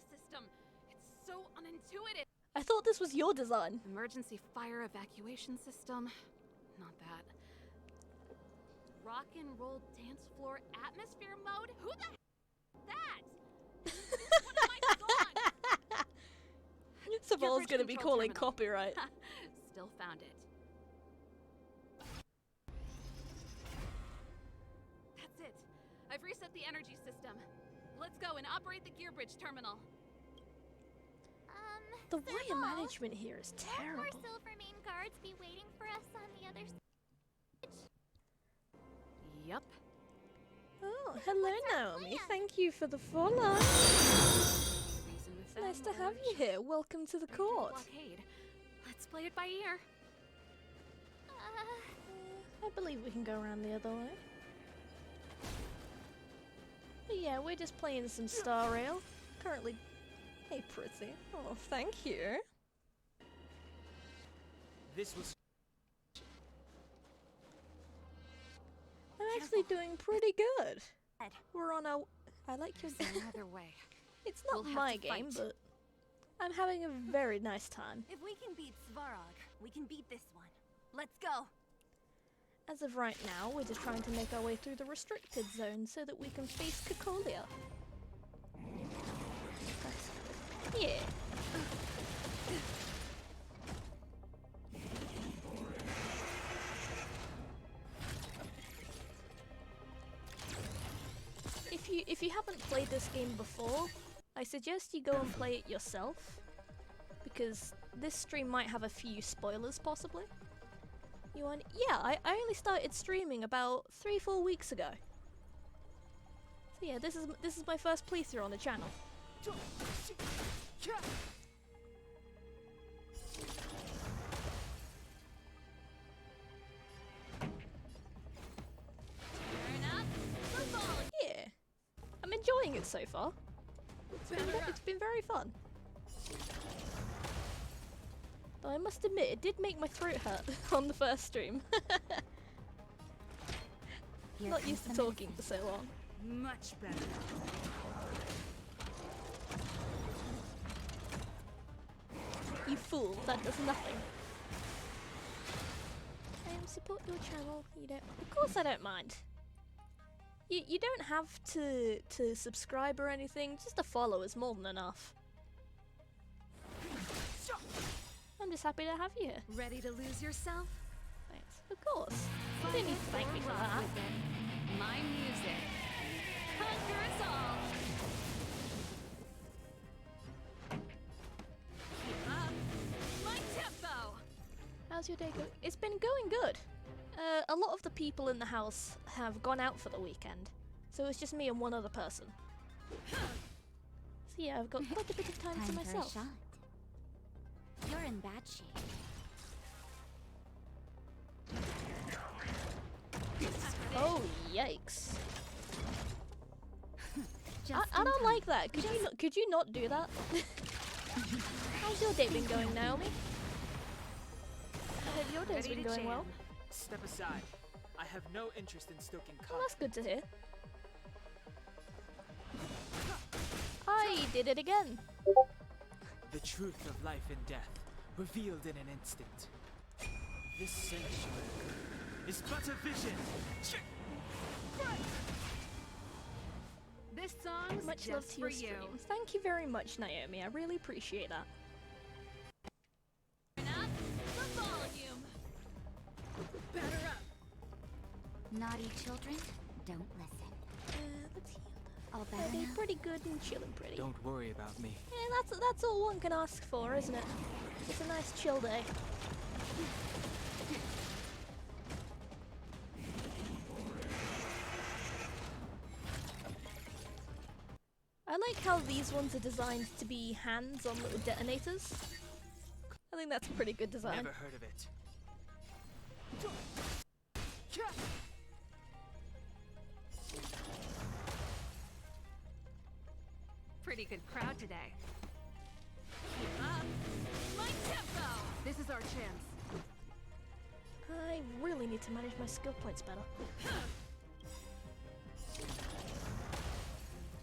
system? It's so unintuitive. I thought this was your design. Emergency fire evacuation system. Not that. Rock and roll dance floor atmosphere mode? Who the heck is that? What am I on? Saval's gonna be control calling terminal. copyright. Still found it. That's it. I've reset the energy system. Let's go and operate the gear bridge terminal. The wire Saval, management here is won't terrible. more Silvermane guards be waiting for us on the other side? Yep. Oh, hello Naomi. Thank you for the follow. It's nice to have you here. Welcome to the court. Blockade. Let's play it by ear. I believe we can go around the other way. But yeah, we're just playing some Star Rail. Currently. Hey, pretty. Oh, thank you. This was. I'm actually doing pretty good. We're on our. I like your. There's no other way. It's not We'll have my to game, fight. but I'm having a very nice time. If we can beat Svarog, we can beat this one. Let's go! As of right now, we're just trying to make our way through the restricted zone so that we can face Cocolia. Yeah. If you haven't played this game before, I suggest you go and play it yourself, because this stream might have a few spoilers possibly. You want? Yeah, I only started streaming about 3-4 weeks ago. So yeah, this is my first playthrough on the channel. Yeah, I'm enjoying it so far. It's been very fun. Though I must admit, it did make my throat hurt on the first stream. Not used to talking for so long. Much better. You fool, that does nothing. Support your channel. You don't. Of course, I don't mind. You don't have to subscribe or anything. Just a follow is more than enough. I'm just happy to have you here. Ready to lose yourself? Thanks. Of course. You don't need to thank me for that. My music. Conquer us all. Keep up. My tempo. How's your day going? It's been going good. A lot of the people in the house have gone out for the weekend, so it's just me and one other person. So yeah, I've got quite a bit of time to myself. You're in bad shape. Oh yikes! I don't like that. Could you not do that? How's your day been going, Naomi? I hope your day's been going well. Step aside. I have no interest in stoking Well, that's good to hear. I did it again. The truth of life and death, revealed in an instant. This sanctuary is but a vision. This song's Much love just to your for you. stream. Thank you very much, Naomi. I really appreciate that. Turn up the volume. Batter up. Naughty children, don't listen. Let's heal All them. better They're now? pretty good and chilling pretty. Don't worry about me. Yeah, that's all one can ask for, isn't it? Just a nice chill day. I like how these ones are designed to be hands on little detonators. I think that's a pretty good design. Never heard of it. Pretty good crowd today. Keep up. My tempo. This is our chance. I really need to manage my skill points better.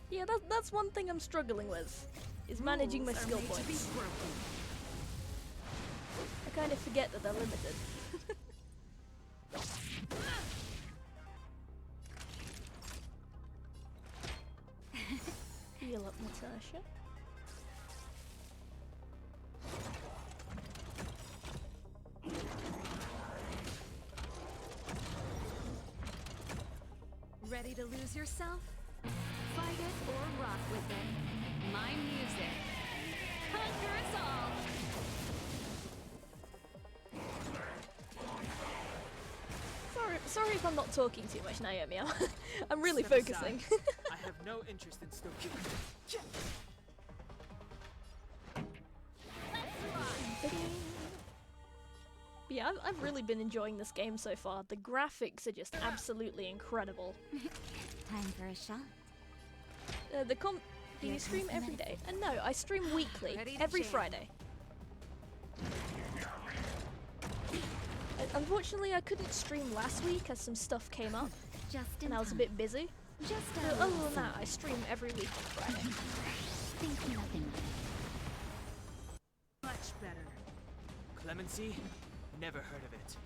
Yeah, that's one thing I'm struggling with, is managing my Rules are skill made to be points. broken. I kind of forget that they're limited. Heal up, Natasha. Ready to lose yourself? Fight it or rock with it. My music. Conquer us all. Sorry if I'm not talking too much, Naomi. I'm really Step focusing. aside. I have no interest in still Yeah, I've really been enjoying this game so far. The graphics are just absolutely incredible. Time for a shot. Do you stream every day? No, I stream weekly, Ready to every jam. Friday. Unfortunately, I couldn't stream last week as some stuff came up, Just in and I was a time. bit busy. Just But other than that, I stream every week on Friday. Think nothing of it. Much better. Clemency? Never heard of it.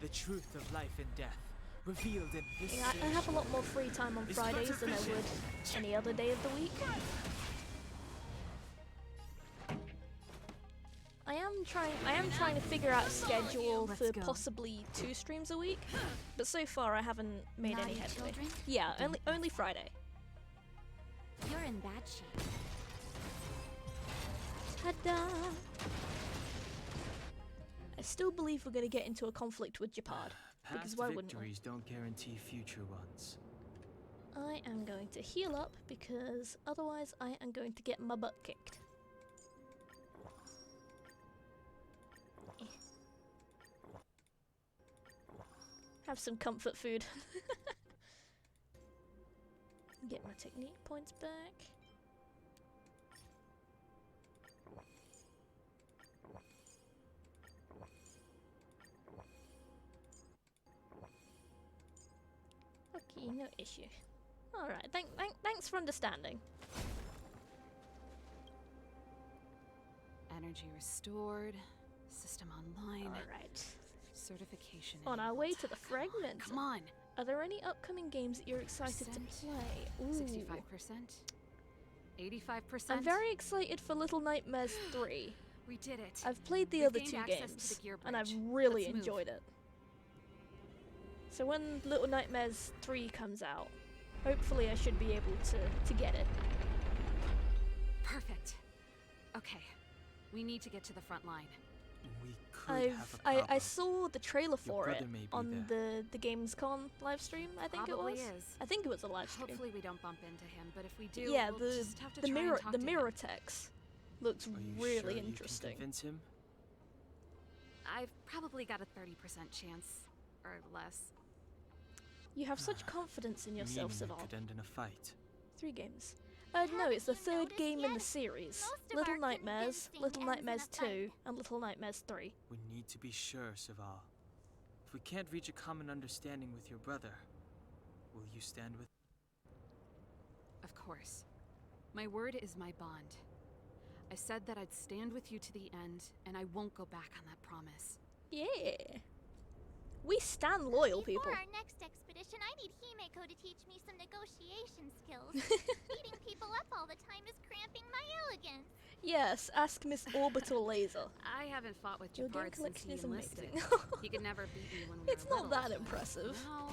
The truth of life and death, revealed in this Yeah, I have a lot more free time on It's Fridays but a than I vision. would any other day of the week. I am trying to figure out a schedule Let's for go. possibly 2 streams a week, but so far I haven't made any Naughty headway. children? Yeah, Don't only Friday. You're in bad shape. Ta-da! I still believe we're going to get into a conflict with Japad, because Past why wouldn't we? victories don't guarantee future ones. I am going to heal up, because otherwise I am going to get my butt kicked. Eh. Have some comfort food. Get my technique points back. Okay, no issue. Alright, thanks for understanding. Energy restored. System online. Alright. Certification. On our way enabled. to the fragment. Come on. Are there any upcoming games that you're excited to play? Ooh. 65%. 85%. I'm very excited for Little Nightmares 3. We did it. I've played the We've other gained 2 access to games, the gear and I've bridge. really Let's move. enjoyed it. So when Little Nightmares 3 comes out, hopefully I should be able to get it. Perfect. Okay. We need to get to the front line. We could have a I problem. saw the trailer for it brother may be on the Gamescom live stream. I think Probably it was. is. I think it was a live stream. Hopefully we don't bump into him, but if we do, Yeah, we'll the just have to the try mirror and talk the to mirror him. text looks Are you really sure you can interesting. convince him? I've probably got a 30% chance, or less. You have such confidence in yourself, Meaning Saval. it could end in a fight. 3 games. No, it's the 3rd game in the series. Most of Little our Nightmares, convincing Little ends in a Nightmares fight. 2, and Little Nightmares 3. We need to be sure, Saval. If we can't reach a common understanding with your brother, will you stand with Of course. My word is my bond. I said that I'd stand with you to the end, and I won't go back on that promise. Yeah. We stand loyal people. Before our next expedition, I need Himeko to teach me some negotiation skills. Beating people up all the time is cramping my elegance. Yes, ask Miss Orbital Laser. I haven't fought with Your game Japard since collection he is enlisted. amazing. He could never beat me when we It's were not little, that but impressive. now-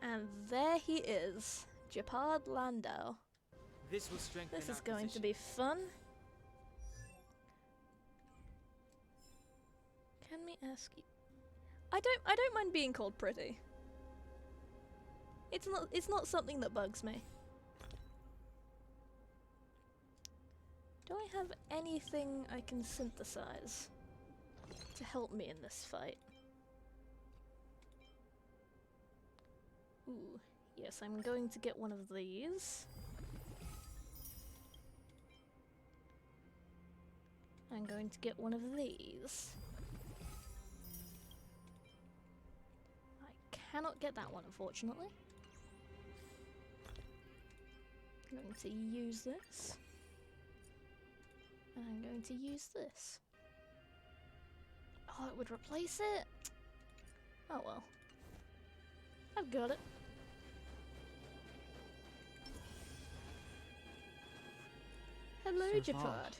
And there he is, Japard Landau. This will strengthen This our is going to position. be fun. Can we ask you? I don't mind being called pretty. It's not something that bugs me. Do I have anything I can synthesize to help me in this fight? Ooh, yes, I'm going to get one of these. I'm going to get one of these. I cannot get that one, unfortunately. I'm going to use this. And I'm going to use this. Oh, it would replace it? Oh well. I've got it. Hello, Serval. Japard.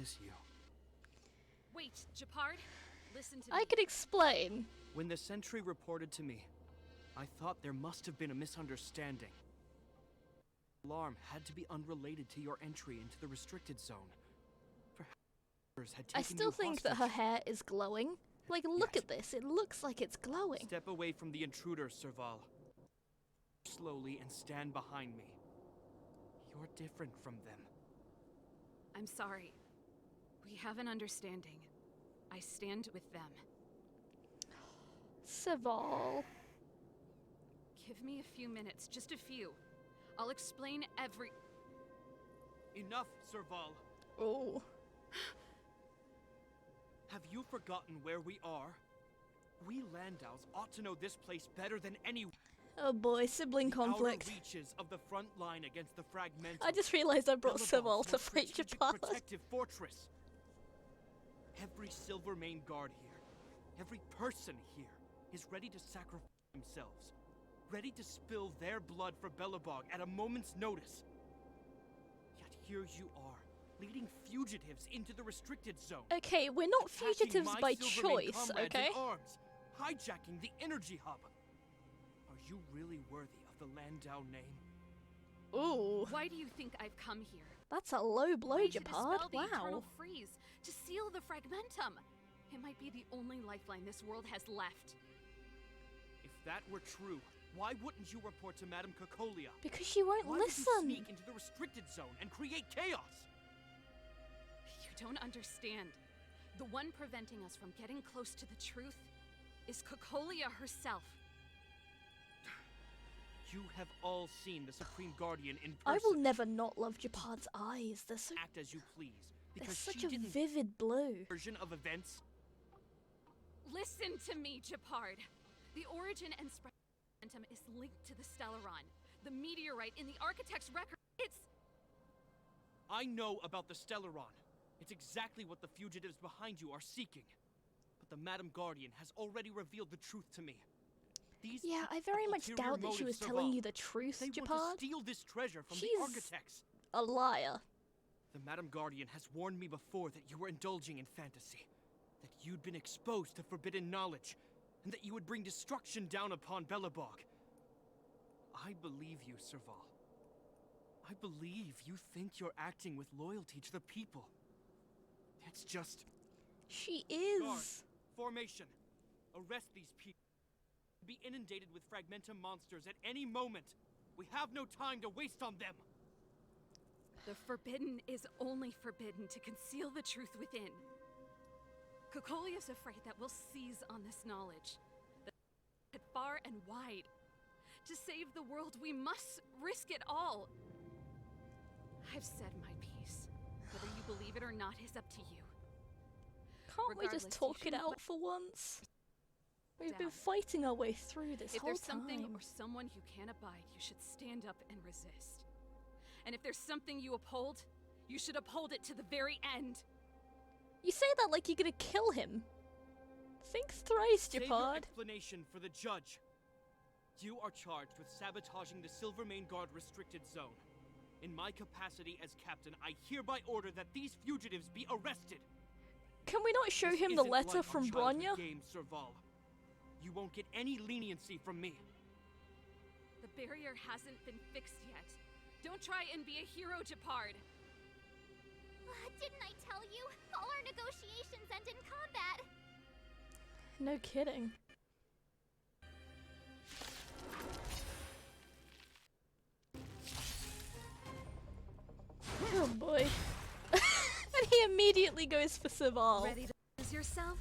Is you. Wait, Japard, listen to me. I could explain. When the sentry reported to me, I thought there must have been a misunderstanding. Alarm had to be unrelated to your entry into the restricted zone. Perhaps others had taken I still you think that her hostage. hair is glowing. Like, look at this. It looks like it's glowing. Step away from the intruder, Serval. Slowly and stand behind me. You're different from them. I'm sorry. We have an understanding. I stand with them. Serval. Give me a few minutes, just a few. I'll explain every... Enough, Serval. Oh. Have you forgotten where we are? We Landaus ought to know this place better than anyone. Oh boy, sibling conflict. Outer reaches of the front line against the fragmentum. I just realized I brought Belobog's Serval to most fight strategic Japard. protective fortress. Every Silvermane guard here, every person here, is ready to sacrifice themselves, ready to spill their blood for Belobog at a moment's notice. Yet here you are, leading fugitives into the restricted zone. Okay, we're not attacking fugitives my by Silvermane choice, comrades okay? in arms, hijacking the energy hub. Are you really worthy of the Landau name? Ooh. Why do you think I've come here? That's a low blow, Way to Japard. dispel the Wow. eternal freeze, to seal the fragmentum. It might be the only lifeline this world has left. If that were true, why wouldn't you report to Madame Cocolia? Because she won't Why listen. would you sneak into the restricted zone and create chaos? You don't understand. The one preventing us from getting close to the truth is Cocolia herself. You have all seen the Supreme Guardian in I person. will never not love Japard's eyes. They're so Act as you please, they're because such she a didn't vivid blue. version of events. Listen to me, Japard. The origin and spread of the fragmentum is linked to the Stellaron, the meteorite in the Architect's record. It's... I know about the Stellaron. It's exactly what the fugitives behind you are seeking. But the Madame Guardian has already revealed the truth to me. These Yeah, I very have much ulterior doubt that she was motives, telling Serval. you the truth, They Japard. want to steal this treasure from She's the architects. a liar. The Madame Guardian has warned me before that you were indulging in fantasy. That you'd been exposed to forbidden knowledge. And that you would bring destruction down upon Belobog. I believe you, Serval. I believe you think you're acting with loyalty to the people. It's just... She is. Guard, formation. Arrest these people. Be inundated with fragmentum monsters at any moment. We have no time to waste on them. The forbidden is only forbidden to conceal the truth within. Cocolia's afraid that we'll seize on this knowledge. That far and wide. To save the world, we must risk it all. I've said my piece. Whether you believe it or not is up to you. Can't we just Regardless, you talk it shouldn't out for once? We've been down. fighting our way through this If whole there's something time. or someone you can't abide, you should stand up and resist. And if there's something you uphold, you should uphold it to the very end. You say that like you're gonna kill him. Think thrice, Save your Japard. explanation for the judge. You are charged with sabotaging the Silvermane Guard restricted zone. In my capacity as captain, I hereby order that these fugitives be arrested. Can we not show This him the isn't letter like our from childhood Bronya? game, Serval. You won't get any leniency from me. The barrier hasn't been fixed yet. Don't try and be a hero, Japard. Didn't I tell you? All our negotiations end in combat. No kidding. Oh boy. And he immediately goes for Serval. Ready to lose yourself?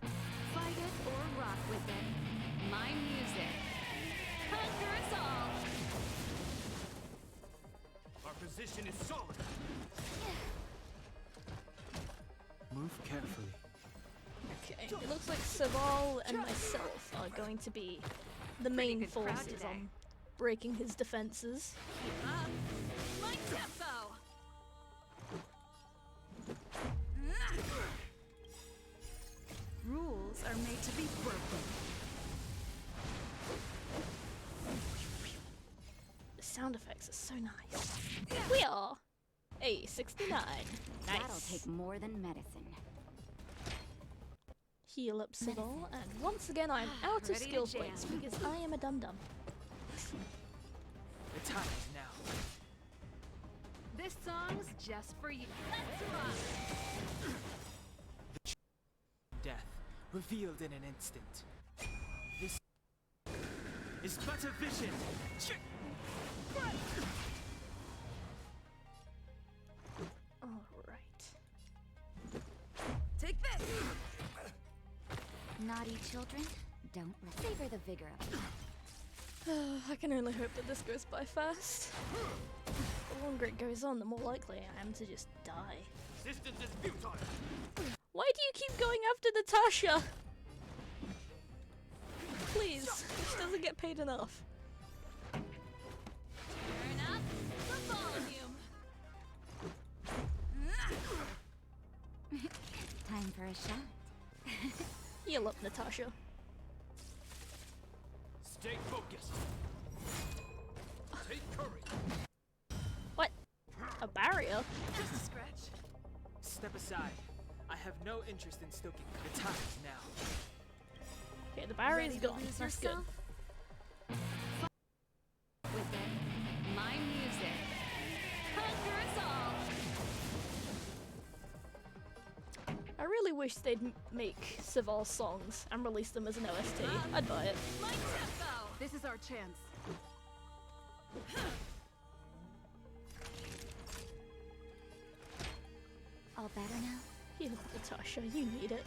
Fight it or rock with it. My music. Conquer us all! Our position is solid. Move carefully. Okay, it looks like Serval and myself are going to be the main good crowd forces today. on breaking his defenses. Keep up. My tempo! Rules are made to be broken. The sound effects are so nice. We are a 69. Nice. That'll take more than medicine. Heal up Serval, and once again I'm out of Ready to skill jam. points because I am a dum-dum. The time is now. This song's just for you. Let's rock! Death revealed in an instant. This is but a vision. Alright. Take this! Naughty children, don't savor the vigor of it. I can only hope that this goes by fast. The longer it goes on, the more likely I am to just die. Resistance is futile. Why do you keep going after Natasha? Please, she doesn't get paid enough. Turn up the volume. Time for a shot. Heal up, Natasha. Stay focused. Take courage. What? A barrier? Just a scratch. Step aside. I have no interest in stoking. The time is now. Okay, the barrier's Ready to gone. lose That's good. yourself? With it. My music. Conquer us all! I really wish they'd make Serval songs and release them as an OST. I'd buy it. My tempo! This is our chance. All better now? Heal up, Natasha. You need it.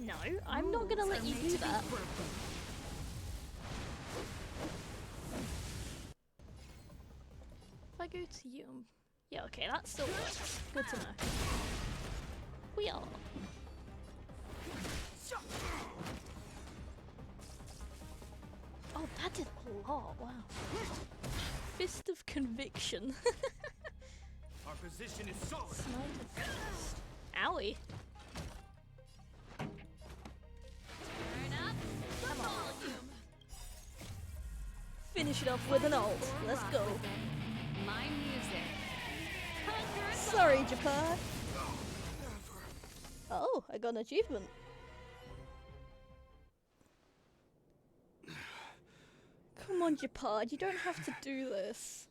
No, I'm not gonna let you do that. If I go to you, yeah, okay, that still works. Good to know. We are. Oh, that did a lot. Wow. Fist of conviction. Our position is solid. Sniper fist. Owie. Turn up the volume. Finish it off with an ult. Let's go. My music. Conquer us Sorry, all. Japan. Oh, I got an achievement. Come on, Japard, you don't have to do this.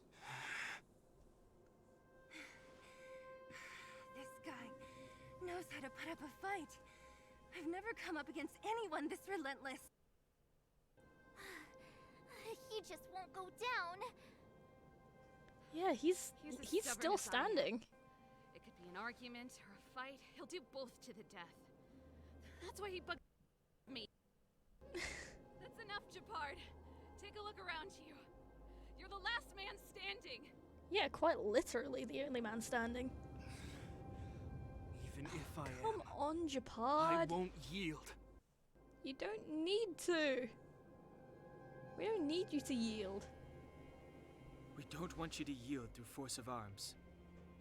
This guy knows how to put up a fight. I've never come up against anyone this relentless. He just won't go down. Yeah, he's a still stubbornness on him. standing. It could be an argument or a fight. He'll do both to the death. That's why he bugged me. That's enough, Japard. Take a look around you. You're the last man standing. Yeah, quite literally the only man standing. even if I Come am. on, I Japad. won't yield. You don't need to. We don't need you to yield. We don't want you to yield through force of arms.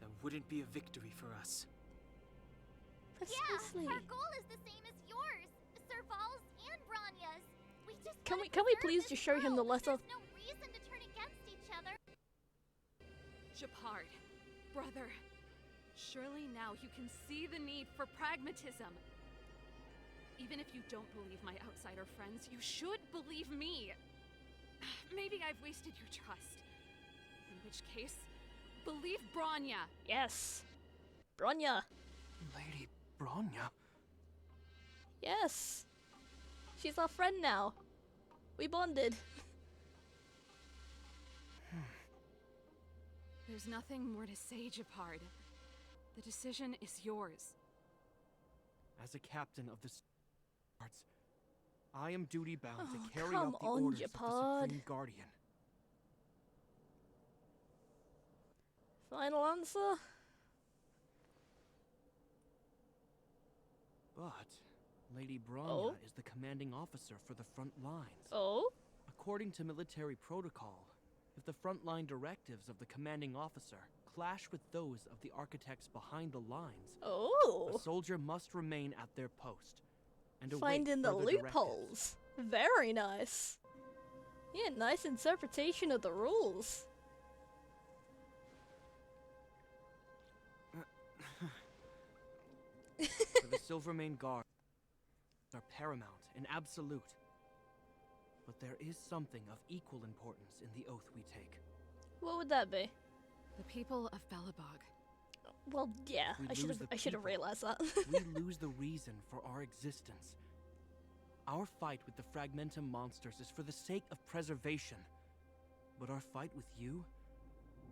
That wouldn't be a victory for us. Precisely. Yeah, our goal is the same as yours, Serval's and Bronya's. We just Can wanna we preserve please this just show him the world. letter? There's no reason to turn against each other. Japard, brother, surely now you can see the need for pragmatism. Even if you don't believe my outsider friends, you should believe me. Maybe I've wasted your trust. In which case, believe Bronya. Yes. Bronya. Lady Bronya? Yes. She's our friend now. We bonded. There's nothing more to say, Japard. The decision is yours. As a captain of the Guards, I am duty-bound Oh, to carry come out the on, orders of the Japard. Supreme Guardian. Final answer? But Lady Bronya Oh? is the commanding officer for the front lines. Oh? According to military protocol, if the frontline directives of the commanding officer clash with those of the architects behind the lines, Oh. a soldier must remain at their post and await Finding the further loopholes. Very nice. Yeah, nice interpretation of the rules. For the Silvermane Guard are paramount and absolute. But there is something of equal importance in the oath we take. What would that be? The people of Belobog. Well, yeah, We I should lose have. the I should have people. realized that. We lose the reason for our existence. Our fight with the Fragmentum monsters is for the sake of preservation. But our fight with you,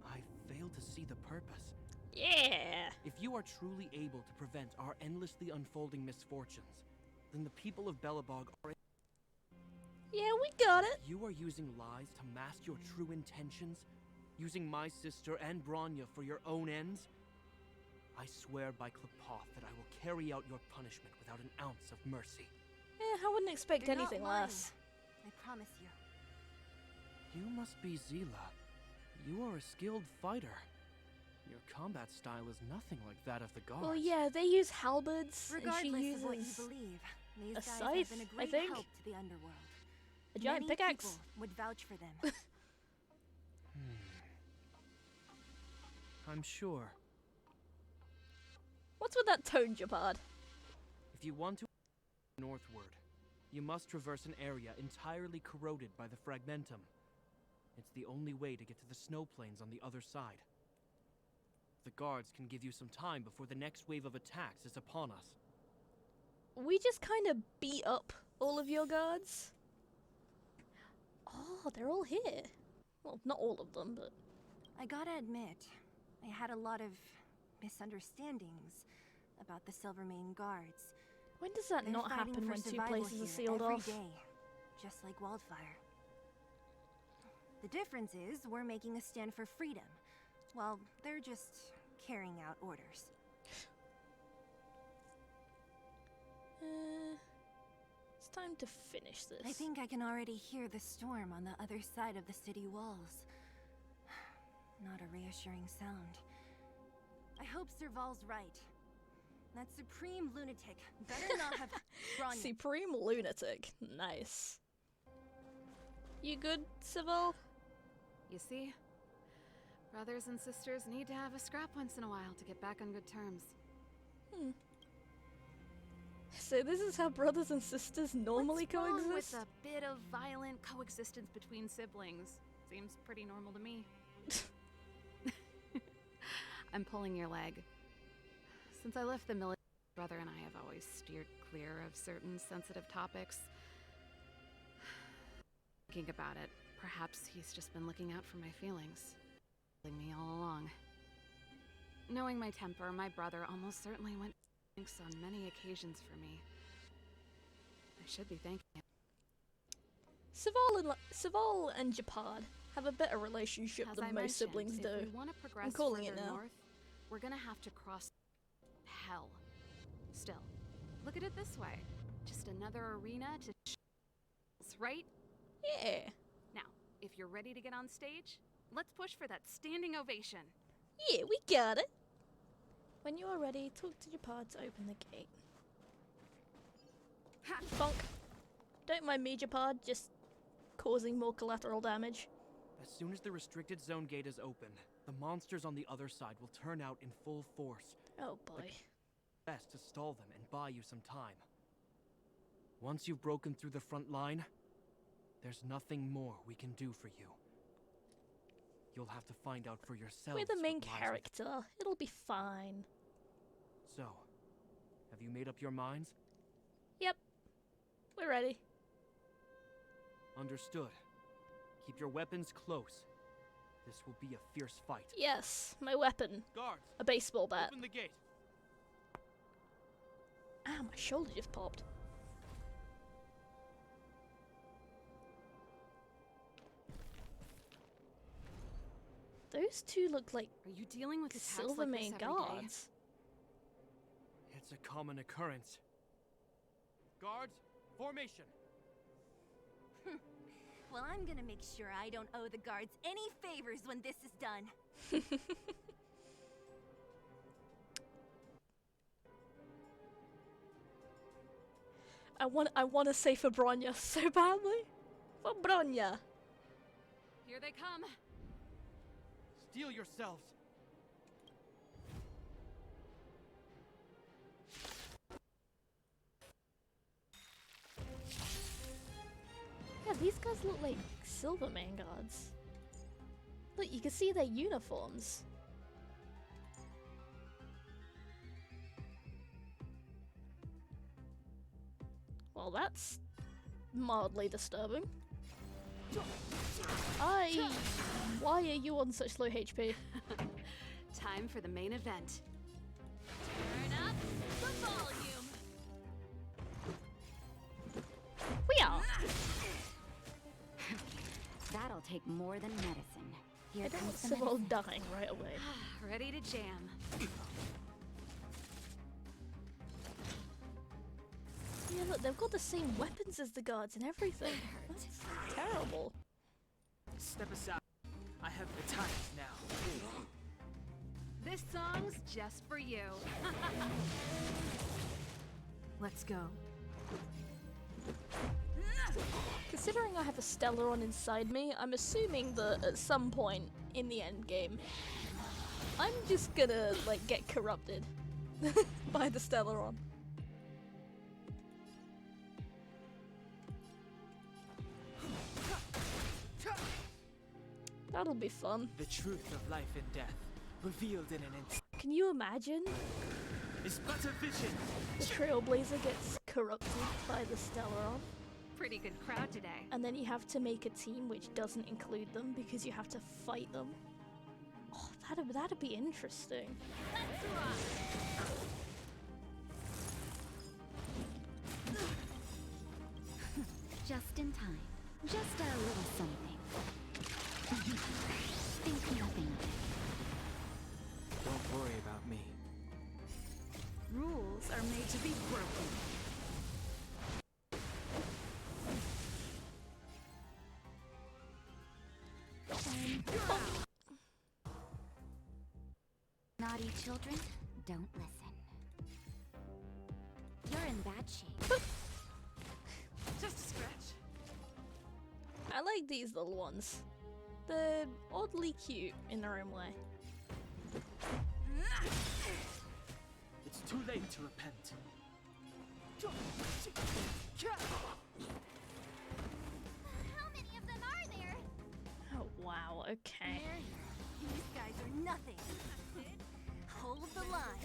I fail to see the purpose. Yeah. If you are truly able to prevent our endlessly unfolding misfortunes, then the people of Belobog are. Yeah, we got it. You are using lies to mask your true intentions, using my sister and Bronya for your own ends. I swear by Klepoth that I will carry out your punishment without an ounce of mercy. I wouldn't expect You're anything not lying. less. I promise you. You must be Zila. You are a skilled fighter. Your combat style is nothing like that of the guards. Well, yeah, they use halberds, and she Regardless of what you uses believe, these a guys scythe, have been a I great think. help to the underworld. a giant Many pickaxe. people would vouch for them. I'm sure. What's with that tone, Japad? If you want to northward, you must traverse an area entirely corroded by the Fragmentum. It's the only way to get to the snow plains on the other side. The guards can give you some time before the next wave of attacks is upon us. We just kind of beat up all of your guards. Oh, they're all here. Well, not all of them, but I gotta admit, I had a lot of misunderstandings about the Silvermane Guards. when does that They're not fighting happen for when two survival places are here sealed every off? day, just like Wildfire. The difference is we're making a stand for freedom, while they're just carrying out orders. It's time to finish this. I think I can already hear the storm on the other side of the city walls. Not a reassuring sound. I hope Serval's right. That supreme lunatic better not have Bronya. Supreme lunatic. Nice. You good, Civil? You see? Brothers and sisters need to have a scrap once in a while to get back on good terms. So this is how brothers and sisters normally What's wrong coexist? with a bit of violent coexistence between siblings? Seems pretty normal to me. I'm pulling your leg. Since I left the military, brother and I have always steered clear of certain sensitive topics. Thinking about it, perhaps he's just been looking out for my feelings. Feeling me all along. Knowing my temper, my brother almost certainly went thanks on many occasions for me. I should be thanking him. Civil and Japad have a better relationship As than I most mentioned, siblings if do. we want to progress I'm calling it further now. north, we're gonna have to cross hell. still. Look at it this way. Just another arena to right? Yeah. Now, if you're ready to get on stage, let's push for that standing ovation. Yeah, we got it. When you are ready, talk to your pod to open the gate. Ha! Bonk. Don't mind me, Japad, just causing more collateral damage. As soon as the restricted zone gate is opened, the monsters on the other side will turn out in full force. Oh boy. Best to stall them and buy you some time. Once you've broken through the front line, there's nothing more we can do for you. You'll have to find out for yourself. We're the main character. It'll be fine. So, have you made up your minds? Yep. We're ready. Understood. Keep your weapons close. This will be a fierce fight. Yes, my weapon. Guards, a baseball bat. Open the gate. Ah, my shoulder just popped. Those two look like Are you dealing with silver main guards? It's a common occurrence. Guards, formation. Well, I'm gonna make sure I don't owe the guards any favors when this is done. I want to say for Bronya so badly. For Bronya. Here they come. Steel yourselves. Yeah, these guys look like Silvermane guards. Look, you can see their uniforms. Well, that's mildly disturbing. Why are you on such low HP? Time for the main event. Turn up the volume. We are. That'll take more than medicine. Here I don't want comes the Cyril medicine. dying right away. Ready to jam. Yeah, look, they've got the same weapons as the guards and everything. That's terrible. Step aside. I have the time now. This song's just for you. Let's go. Considering I have a Stellaron inside me, I'm assuming that at some point in the end game, I'm just gonna, like, get corrupted by the Stellaron. That'll be fun. The truth of life and death, revealed in an instant. Can you imagine? It's but a vision. The Trailblazer gets corrupted by the Stellaron. Pretty good crowd today. And then you have to make a team which doesn't include them because you have to fight them. Oh, that'd be interesting. Let's rock. Just in time. Just a little something. Think nothing of it. Don't worry about me. Rules are made to be broken. Naughty children, don't listen. You're in bad shape. Just a scratch. I like these little ones. They're oddly cute in their own way. It's too late to repent. How many of them are there? Oh wow, okay. These guys are nothing. Hold the line.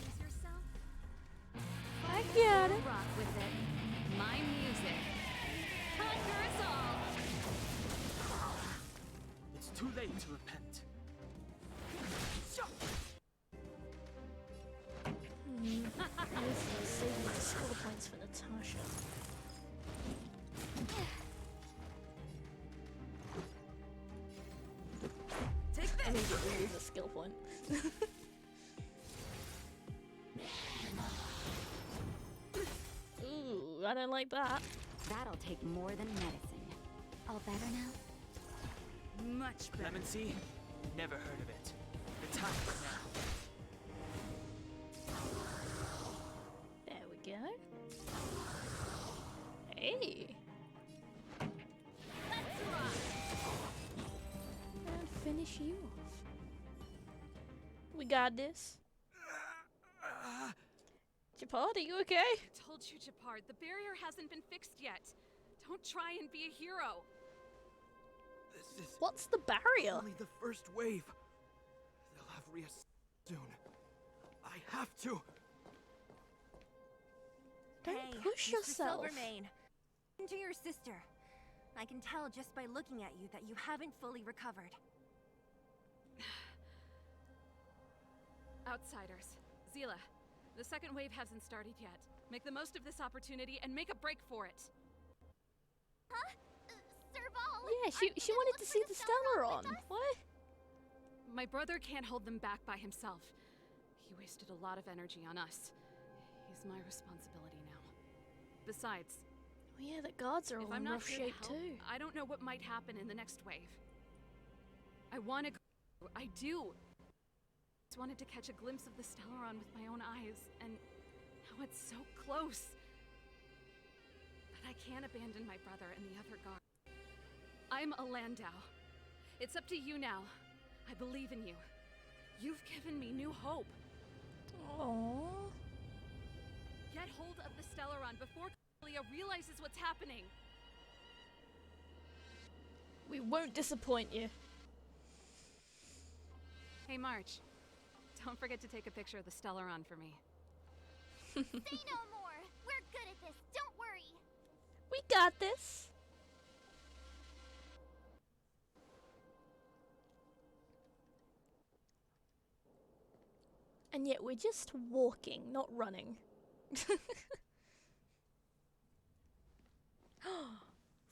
I get it. Rock with it. My music. Conquer us all. It's too late to repent. Let's save my skill points for Natasha. Take this. Immediately use a skill point. I don't like that. That'll take more than medicine. All better now? Much better. Lemon Sea? Never heard of it. The time is now. There we go. Hey. And finish you off. We got this. Japard, are you okay? I told you, Japard, the barrier hasn't been fixed yet. Don't try and be a hero. This is What's the barrier? only the first wave. They'll have Rhea soon. I have to. Don't Hey, push Mr. yourself. Silvermane. To your sister. I can tell just by looking at you that you haven't fully recovered. Outsiders. Zila, the second wave hasn't started yet. Make the most of this opportunity and make a break for it. Huh? Serval! Yeah, she wanted to see the Stellaron. What? My brother can't hold them back by himself. He wasted a lot of energy on us. He's my responsibility now. Besides, Oh yeah, the guards are if all I'm in not rough here to shape help, too. I don't know what might happen in the next wave. I want to go. I do. Just wanted to catch a glimpse of the Stellaron with my own eyes, and now it's so close. But I can't abandon my brother and the other guards. I'm a Landau. It's up to you now. I believe in you. You've given me new hope. Aww. Get hold of the Stellaron before Leah realizes what's happening. We won't disappoint you. Hey, March. Don't forget to take a picture of the Stellaron for me. Say no more! We're good at this, don't worry! We got this. And yet we're just walking, not running.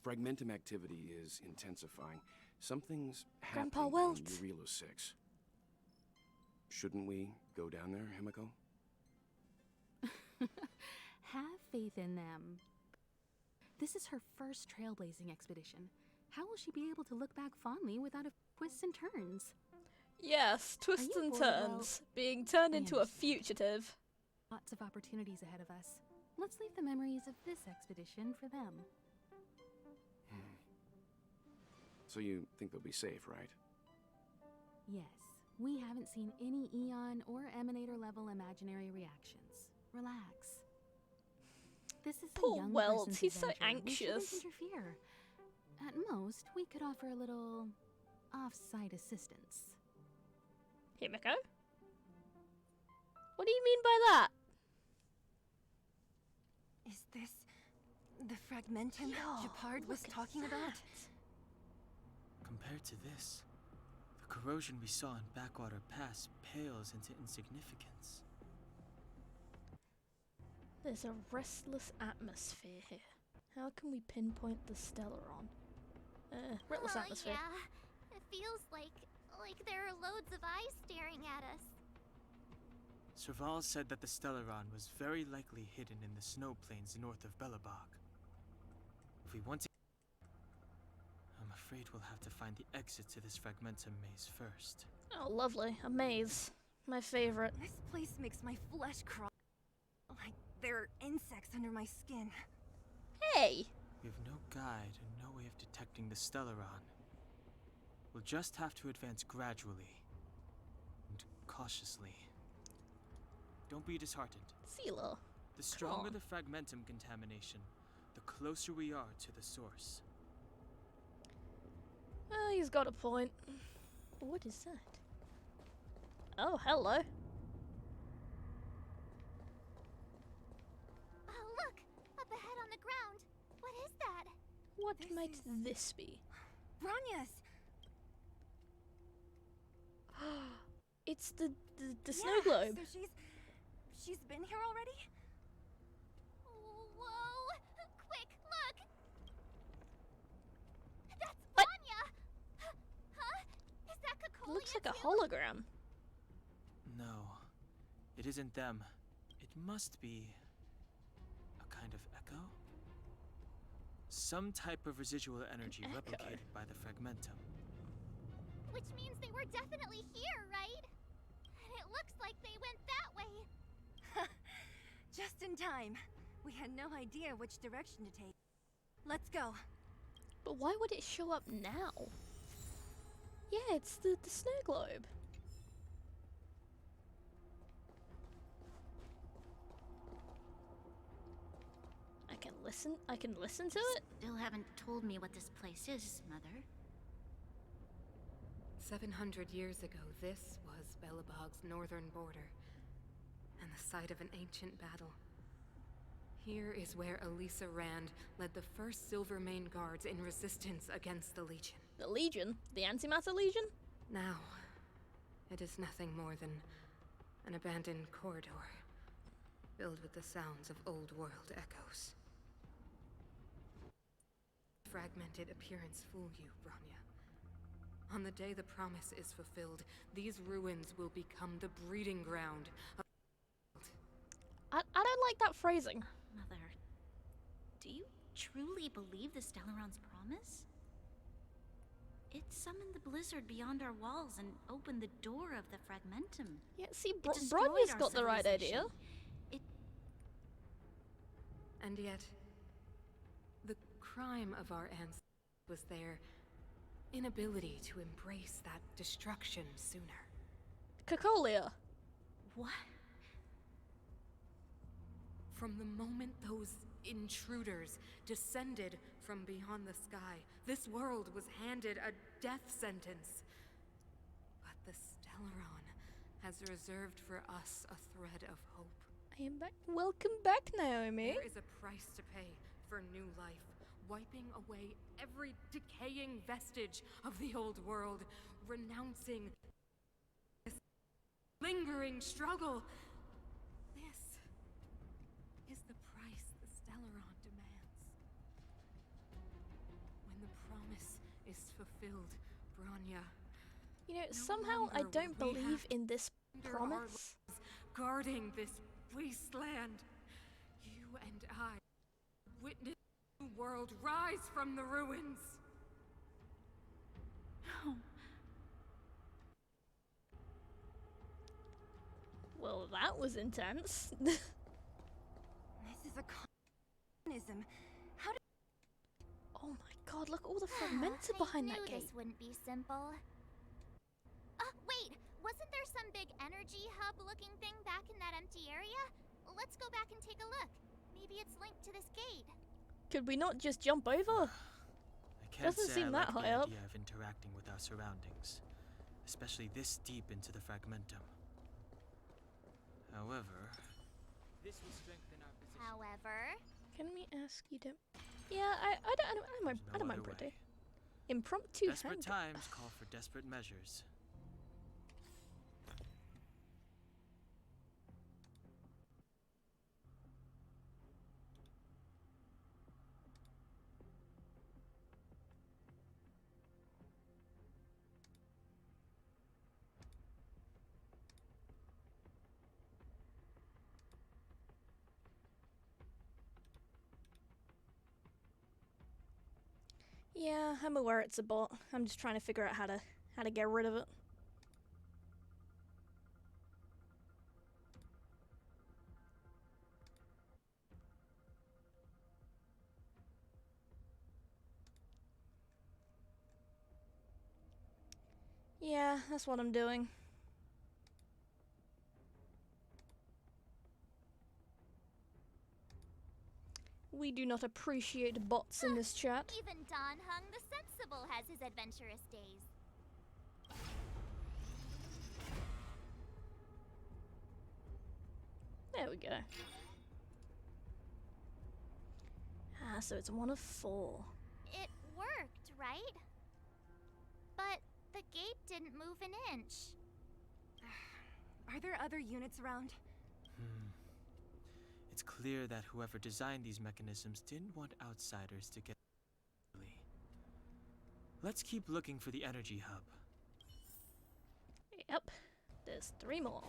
Fragmentum activity is intensifying. Something's Grandpa happening Welt. on Eurilo 6. Shouldn't we go down there, Himiko? Have faith in them. This is her first trailblazing expedition. How will she be able to look back fondly without a twists and turns? Yes, twists you and bored, Welt? turns. Being turned I into a understand. fugitive. Lots of opportunities ahead of us. Let's leave the memories of this expedition for them. So you think they'll be safe, right? Yes, we haven't seen any Eon or Emanator level imaginary reactions. Relax. This is Poor a young Welt, person's he's so adventure. We shouldn't anxious. interfere. At most, we could offer a little off-site assistance. Himiko? What do you mean by that? Is this the fragmentum Japard was talking about? Compared to this, the corrosion we saw in Backwater Pass pales into insignificance. There's a restless atmosphere here. How can we pinpoint the Stellaron? Restless atmosphere. Yeah. It feels like there are loads of eyes staring at us. Serval said that the Stellaron was very likely hidden in the snow plains north of Belobog. If we want to, I'm afraid we'll have to find the exit to this Fragmentum maze first. Oh, lovely. A maze. My favorite. This place makes my flesh crawl. Like there are insects under my skin. Hey! We have no guide and no way of detecting the Stellaron. We'll just have to advance gradually and cautiously. Don't be disheartened. Silo. The stronger the Fragmentum contamination, the closer we are to the source. Well, he's got a point. What is that? Oh, hello. Oh, look! Up ahead on the ground! What is that? What might this be? Bronius! It's the snow globe. So she's been here already? Whoa! Quick, look! That's Vanya! Huh? Is that Cocolia Looks like a too? hologram. No, it isn't them. It must be a kind of echo? some type of residual energy Echo. replicated by the fragmentum. Which means they were definitely here, right? And it looks like they went that way. Just in time. We had no idea which direction to take. Let's go. But why would it show up now? Yeah, it's the snow globe. I can listen to it? Still haven't told me what this place is, Mother. 700 years ago, this was Belobog's northern border, and the site of an ancient battle. Here is where Elisa Rand led the first Silvermane Guards in resistance against the Legion. The Legion? The Antimatter Legion? Now, it is nothing more than an abandoned corridor, filled with the sounds of old world echoes. Fragmented appearance fool you, Bronya. On the day the promise is fulfilled, these ruins will become the breeding ground of I don't like that phrasing. Mother, do you truly believe the Stellaron's promise? It summoned the blizzard beyond our walls and opened the door of the fragmentum. Yeah, see, It destroyed Bronya's our got the right idea. civilization. And yet, the crime of our ancestors was their inability to embrace that destruction sooner. Cacolia. What? From the moment those intruders descended from beyond the sky, this world was handed a death sentence. But the Stellaron has reserved for us a thread of hope. I am back. Welcome back, Naomi. There is a price to pay for new life, wiping away every decaying vestige of the old world, renouncing this lingering struggle. This is the price the Stellaron demands. When the promise is fulfilled, Bronya, You know, no somehow I longer don't will we believe have in this under our promise. lives guarding this wasteland. You and I witness the world rise from the ruins. No. Well, that was intense. This is a communism. How did... Oh my god, look at all the fragmenta behind that I knew gate. this wouldn't be simple. Wait, wasn't there some big energy hub-looking thing back in that empty area? Let's go back and take a look. Maybe it's linked to this gate. Could we not just jump over? I can't Doesn't say seem I that like high the up. idea of interacting with our surroundings, especially this deep into the fragmentum. However, this will strengthen our position. However, Can we ask you to? Yeah, I don't mind other pretty. way. Impromptu desperate hang- times call for desperate measures. Yeah, I'm aware it's a bot. I'm just trying to figure out how to get rid of it. Yeah, that's what I'm doing. We do not appreciate bots in this chat. even Don Hung the Sensible has his adventurous days. There we go. Ah, so it's one of 4. It worked, right? But the gate didn't move an inch. Are there other units around? It's clear that whoever designed these mechanisms didn't want outsiders to get. Let's keep looking for the energy hub. Yep, there's 3 more.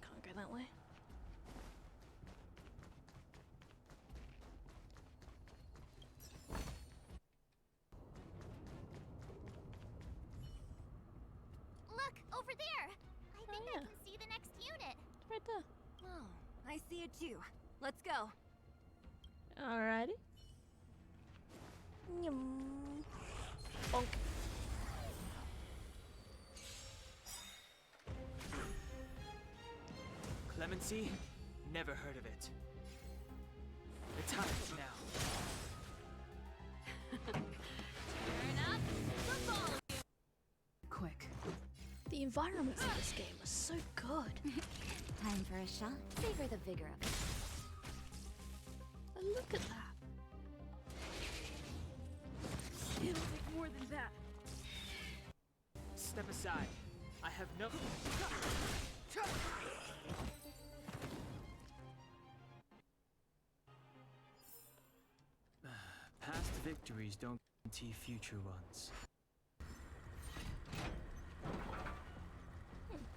Can't go that way. over there! I think I can see the next unit. It's right there. Oh, I see it too. Let's go. Alrighty. Yum. Bonk. Clemency? Never heard of it. The time's now. Turn up the volume. Quick. The environments in this game are so good. Time for a shot. Savor the vigor of it. And look at that. It'll take more than that. Step aside. I have no... Past victories don't guarantee future ones.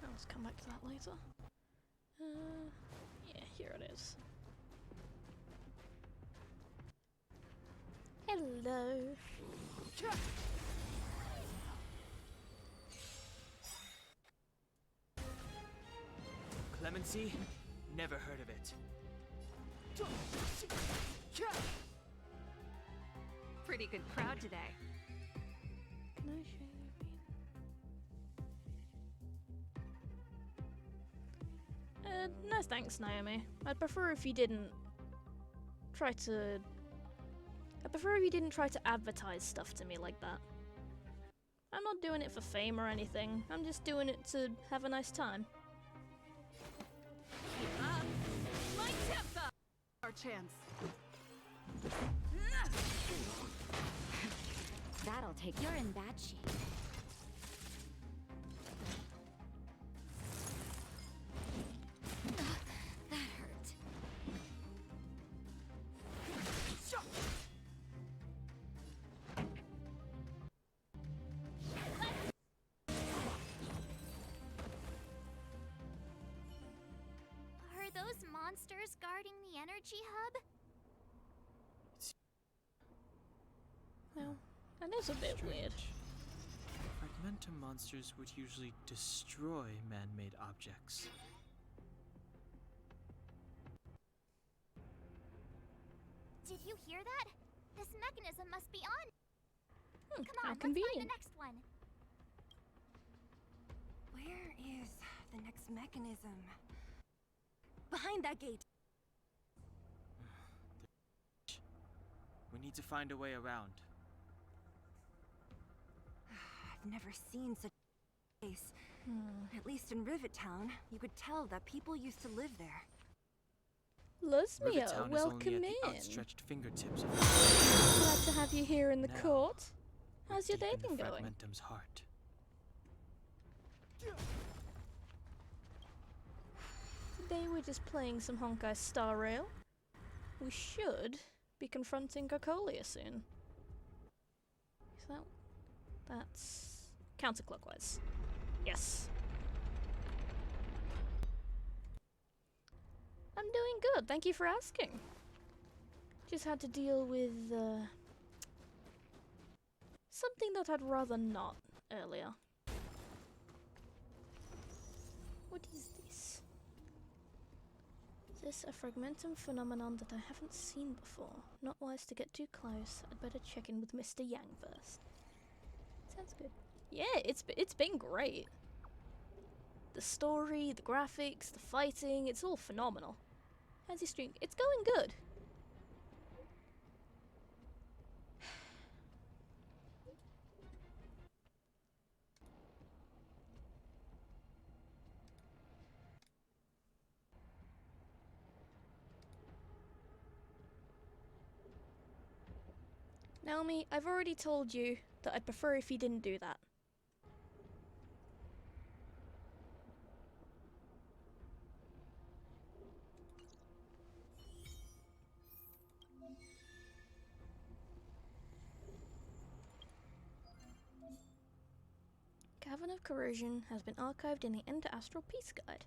Let's come back to that later. Yeah, here it is. Hello. Clemency? Never heard of it. Pretty good crowd today. Can I show you? No thanks, Naomi. I'd prefer if you didn't try to... I'd prefer if you didn't try to advertise stuff to me like that. I'm not doing it for fame or anything. I'm just doing it to have a nice time. Keep up. My tip's up. Our chance. That'll take. You're in bad shape. That hurt. Are those monsters guarding the energy hub? Well, that is a bit weird. Fragmentum monsters would usually destroy man-made objects. Did you hear that? This mechanism must be on. Come how on, let's convenient. find the next one. Where is the next mechanism? Behind that gate. We need to find a way around. I've never seen such a place. At least in Rivet Town, you could tell that people used to live there. Lusmia, Rivertown is welcome only at the in. outstretched fingertips of Glad to have you here in the Now, court. How's your day deep in been the going? Fragmentum's heart. Today we're just playing some Honkai Star Rail. We should be confronting Garcolia soon. Is that... That's... counterclockwise. Yes. I'm doing good, thank you for asking. Just had to deal with, something that I'd rather not earlier. What is this? Is this a fragmentum phenomenon that I haven't seen before? Not wise to get too close. I'd better check in with Mr. Yang first. Sounds good. Yeah, it's been great. The story, the graphics, the fighting, it's all phenomenal. How's your stream? It's going good. Naomi, I've already told you that I'd prefer if you didn't do that. Cavern of Corrosion has been archived in the Enter Astral Peace Guide.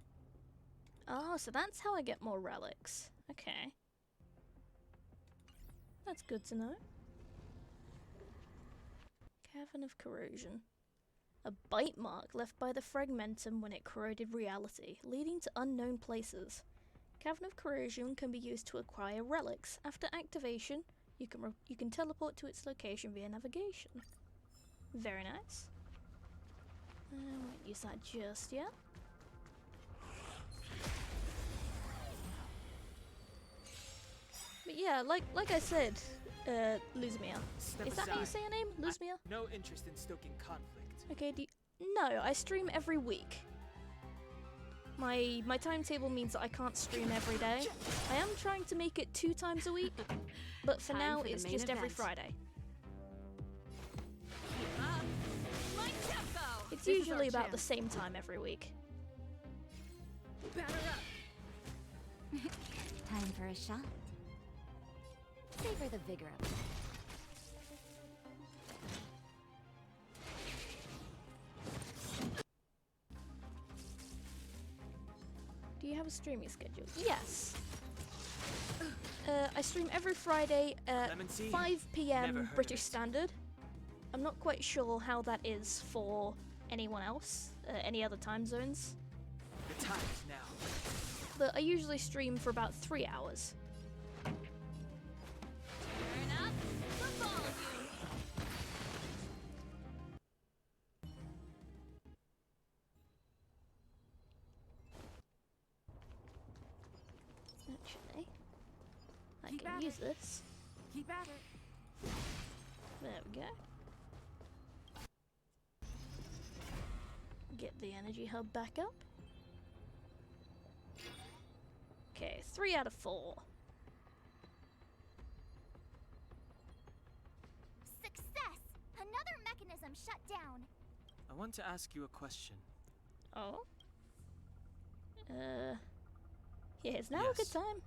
Oh, so that's how I get more relics. Okay. That's good to know. Cavern of Corrosion. A bite mark left by the fragmentum when it corroded reality, leading to unknown places. Cavern of Corrosion can be used to acquire relics. After activation, you can teleport to its location via navigation. Very nice. Won't use that just yet. But yeah, like I said, Luzmia. Is that how you say your name? Luzmia? No interest in stoking conflict. Okay, no, I stream every week. My timetable means that I can't stream every day. I am trying to make it 2 times a week, but for now it's just every Friday. It's usually about the same time every week. Time for a shot. Savor the vigor of it. Do you have a streaming schedule? Yes. I stream every Friday at 5 PM British Standard. I'm not quite sure how that is for anyone else, any other time zones. The time is now. But I usually stream for about 3 hours. Turn up the volume. Actually, I can use this. Keep at it. There we go. Get the energy hub back up. Okay, 3 out of 4. Success! Another mechanism shut down. I want to ask you a question. Oh? Yeah, it's now a good time.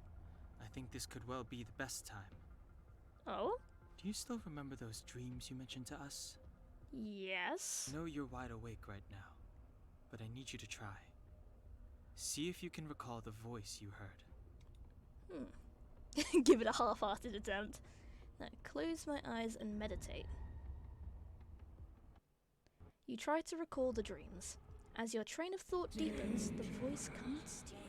I think this could well be the best time. Oh? Do you still remember those dreams you mentioned to us? Yes. I know you're wide awake right now, but I need you to try. See if you can recall the voice you heard. Give it a half-hearted attempt. Now close my eyes and meditate. You try to recall the dreams. As your train of thought deepens, the voice comes to you.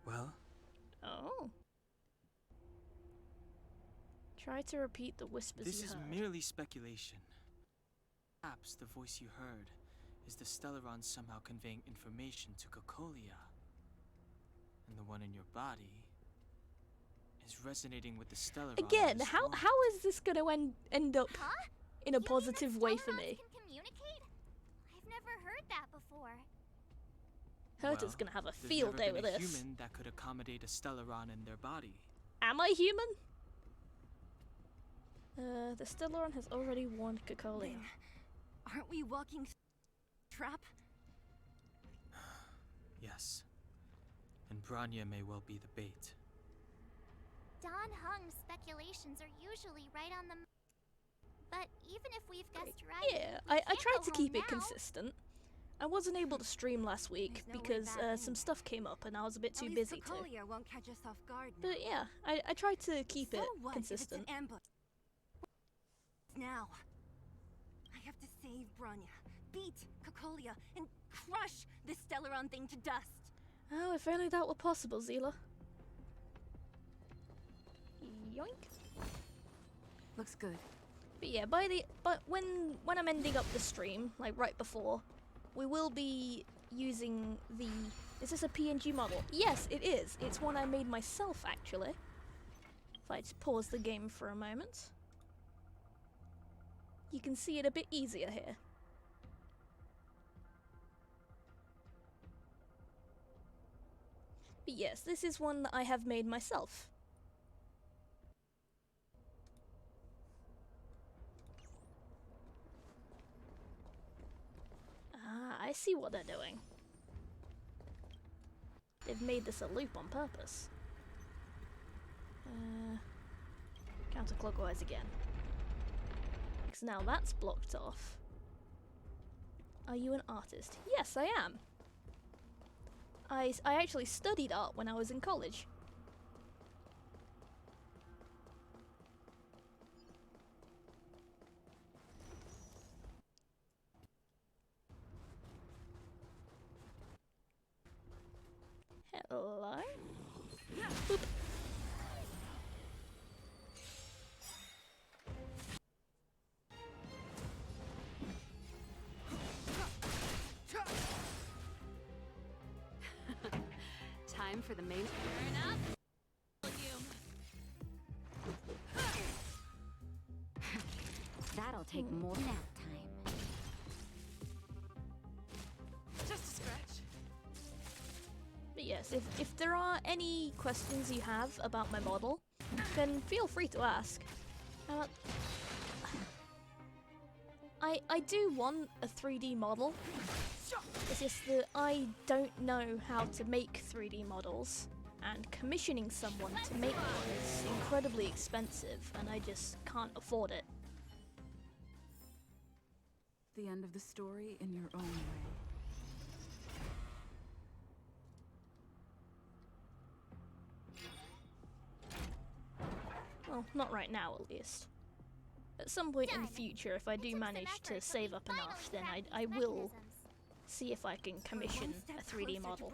Well? Oh. Try to repeat the whispers This you is heard. merely speculation. Perhaps the voice you heard is the Stellaron somehow conveying information to Cocolia. And the one in your body is resonating with the Stellaron. Again, how is this going to end up in a positive way for me? Can communicate? I've never heard that before. Herta's going to have a there's field never day with been a this. human that could accommodate a Stellaron in their body. Am I human? The Stellaron has already warned Cocolia. Aren't we walking trap? Yes. And Branya may well be the bait. Don Hung's speculations are usually right on the but even if we've guessed right, Yeah, we I can't tried go to home keep it now. consistent. I wasn't able to stream last week There's no way because back some stuff came up and I was a bit At too least busy to. Cocolia won't catch us off guard now. But yeah, I tried to keep So it what consistent. If it's an ambush? Now, I have to save Branya, beat Cocolia, and crush this Stellaron thing to dust. Oh, if only that were possible, Zila. Yoink. Looks good. But yeah, when I'm ending up the stream, like right before, we will be using the. Is this a PNG model? Yes, it is. It's one I made myself, actually. If I just pause the game for a moment, you can see it a bit easier here. But yes, this is one that I have made myself. Ah, I see what they're doing. They've made this a loop on purpose. Counterclockwise again. Because now that's blocked off. Are you an artist? Yes, I am. I actually studied art when I was in college. Hello? Boop. Time for the main. Turn up. That'll take more nap time. Just a scratch. But yes, if there are any questions you have about my model, then feel free to ask. I do want a 3D model. It's just that I don't know how to make 3D models, and commissioning someone to make one is incredibly expensive, and I just can't afford it. The end of the story in your own way. Well, not right now at least. At some point in the future, if I do manage to save up enough, then I will see if I can commission a 3D model.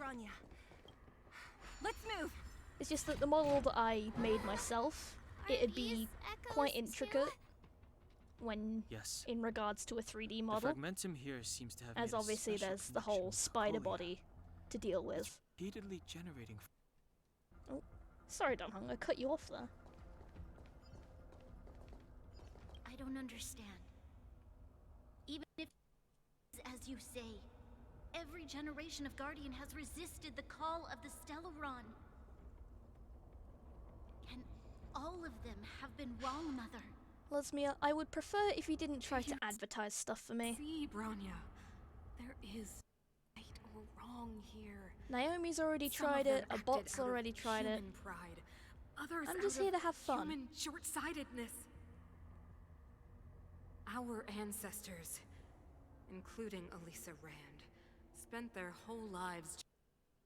Let's move. It's just that the model that I made myself, it'd be quite intricate when in regards to a 3D model, The fragmentum here seems to have as made a obviously special there's the connection whole with spider Colia. body to deal with. Repeatedly generating. Oh, sorry, Dunhung, I cut you off there. I don't understand. Even if, as you say, every generation of Guardian has resisted the call of the Stellaron. Can all of them have been wrong, Mother? Lasmia, I would prefer if you didn't try to advertise stuff for me. See, Bronya, there is right or wrong here. Naomi's already Some tried of them it, a acted bot's out of already tried it. human pride. Others I'm just out here of to have fun. Human short-sightedness. Our ancestors, including Elisa Rand, spent their whole lives to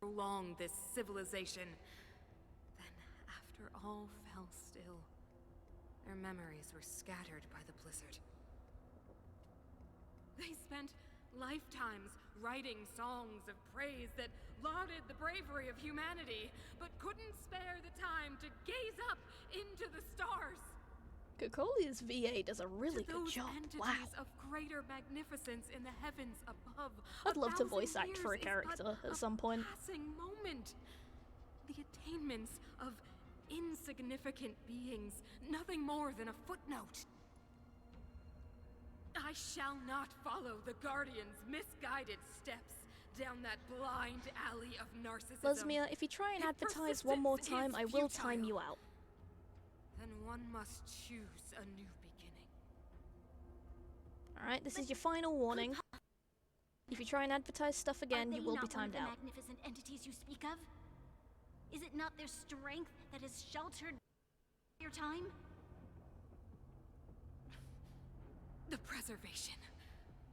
prolong this civilization. Then, after all fell still, their memories were scattered by the blizzard. They spent lifetimes writing songs of praise that lauded the bravery of humanity, but couldn't spare the time to gaze up into the stars. Cocolia's VA does a really To good those job. entities Wow. of greater magnificence in the heavens above. I'd love to 1,000 voice act for a years is character but at some point. a passing moment. The attainments of insignificant beings, nothing more than a footnote. I shall not follow the Guardian's misguided steps down that blind alley of narcissism. Lasmia, if you try and If advertise one more persistence time, is I will futile, time you out. Then one must choose a new beginning. Alright, this is your final warning. If you try and advertise stuff again, you will be timed out. Are they not one of the magnificent entities you speak of? Is it not their strength that has sheltered your time? The Preservation.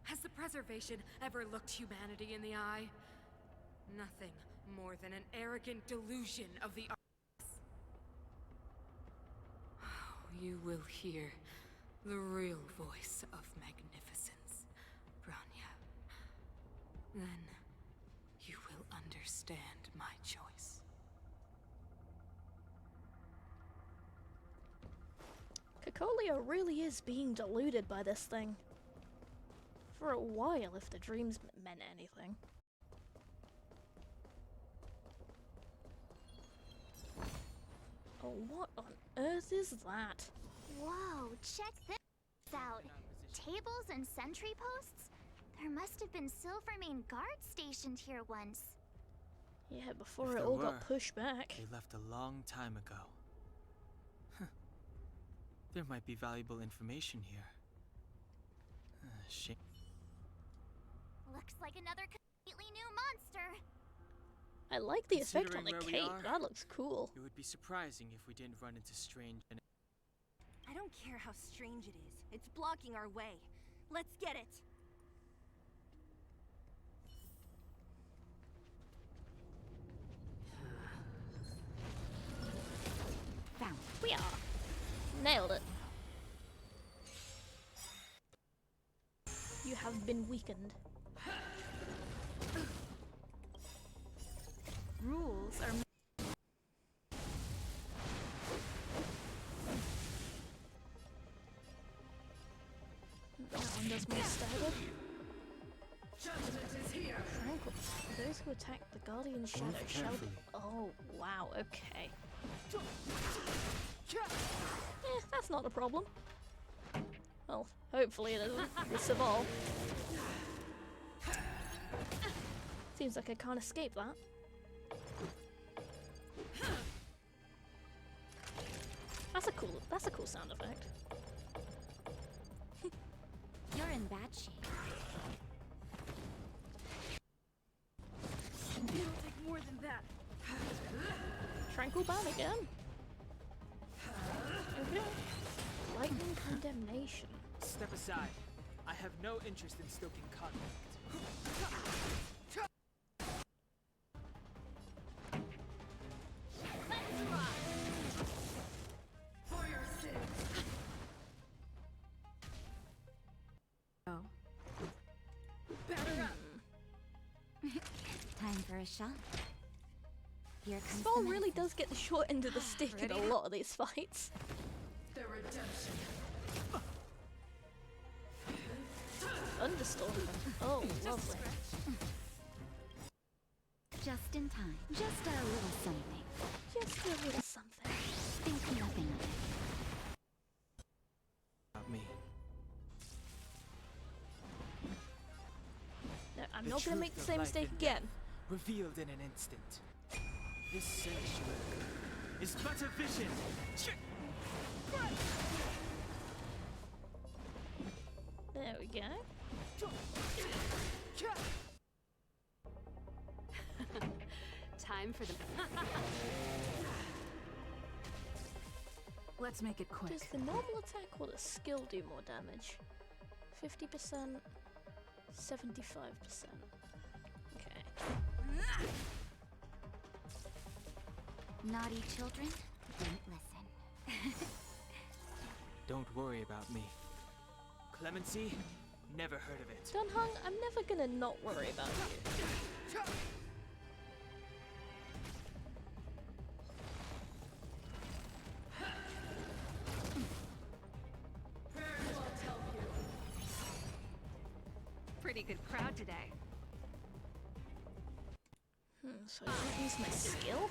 Has the Preservation ever looked humanity in the eye? Nothing more than an arrogant delusion of the arts. You will hear the real voice of magnificence, Bronya. Then you will understand my choice. Cocolia really is being deluded by this thing. For a while, if the dreams meant anything. Oh, what on earth is that? Whoa, check this out. Tables and sentry posts? There must have been Silvermane guards stationed here once. Yeah, before If it there all were, got pushed back. They left a long time ago. Huh. There might be valuable information here. Shame. Looks like another completely new monster. I like the effect on the Considering where we cape. are, That looks cool. It would be surprising if we didn't run into strange and I don't care how strange it is. It's blocking our way. Let's get it. You have been weakened. Rules are... That one does more stagger. Tranquil. Those who attack the Guardian Shadow shall be... Oh, wow, okay. That's not a problem. Well, hopefully it isn't with Saval. Seems like I can't escape that. That's a cool sound effect. You're in bad shape. It'll take more than that. Tranquil ban again. Okay. Lightning condemnation. Step aside. I have no interest in stoking conflict. For your sins. Oh. Batter up. Time for a shot. Here comes Saval the really does get the short end of the stick in a Ready? lot of these fights. The redemption. Thunderstorm. Oh, lovely. Just in time. Just a little something. Just a little something. Think nothing of it. About me. No, I'm The not gonna truth make the of same life mistake and again. Revealed in an instant. This sanctuary is but a vision. There we go. Time for the... Let's make it quick. Does the normal attack or the skill do more damage? 50%, 75%. Okay. Naughty children, don't listen. Don't worry about me. Clemency? Never heard of it. Dunhung, I'm never gonna not worry about you. Pretty good crowd today. So I can't use my skill?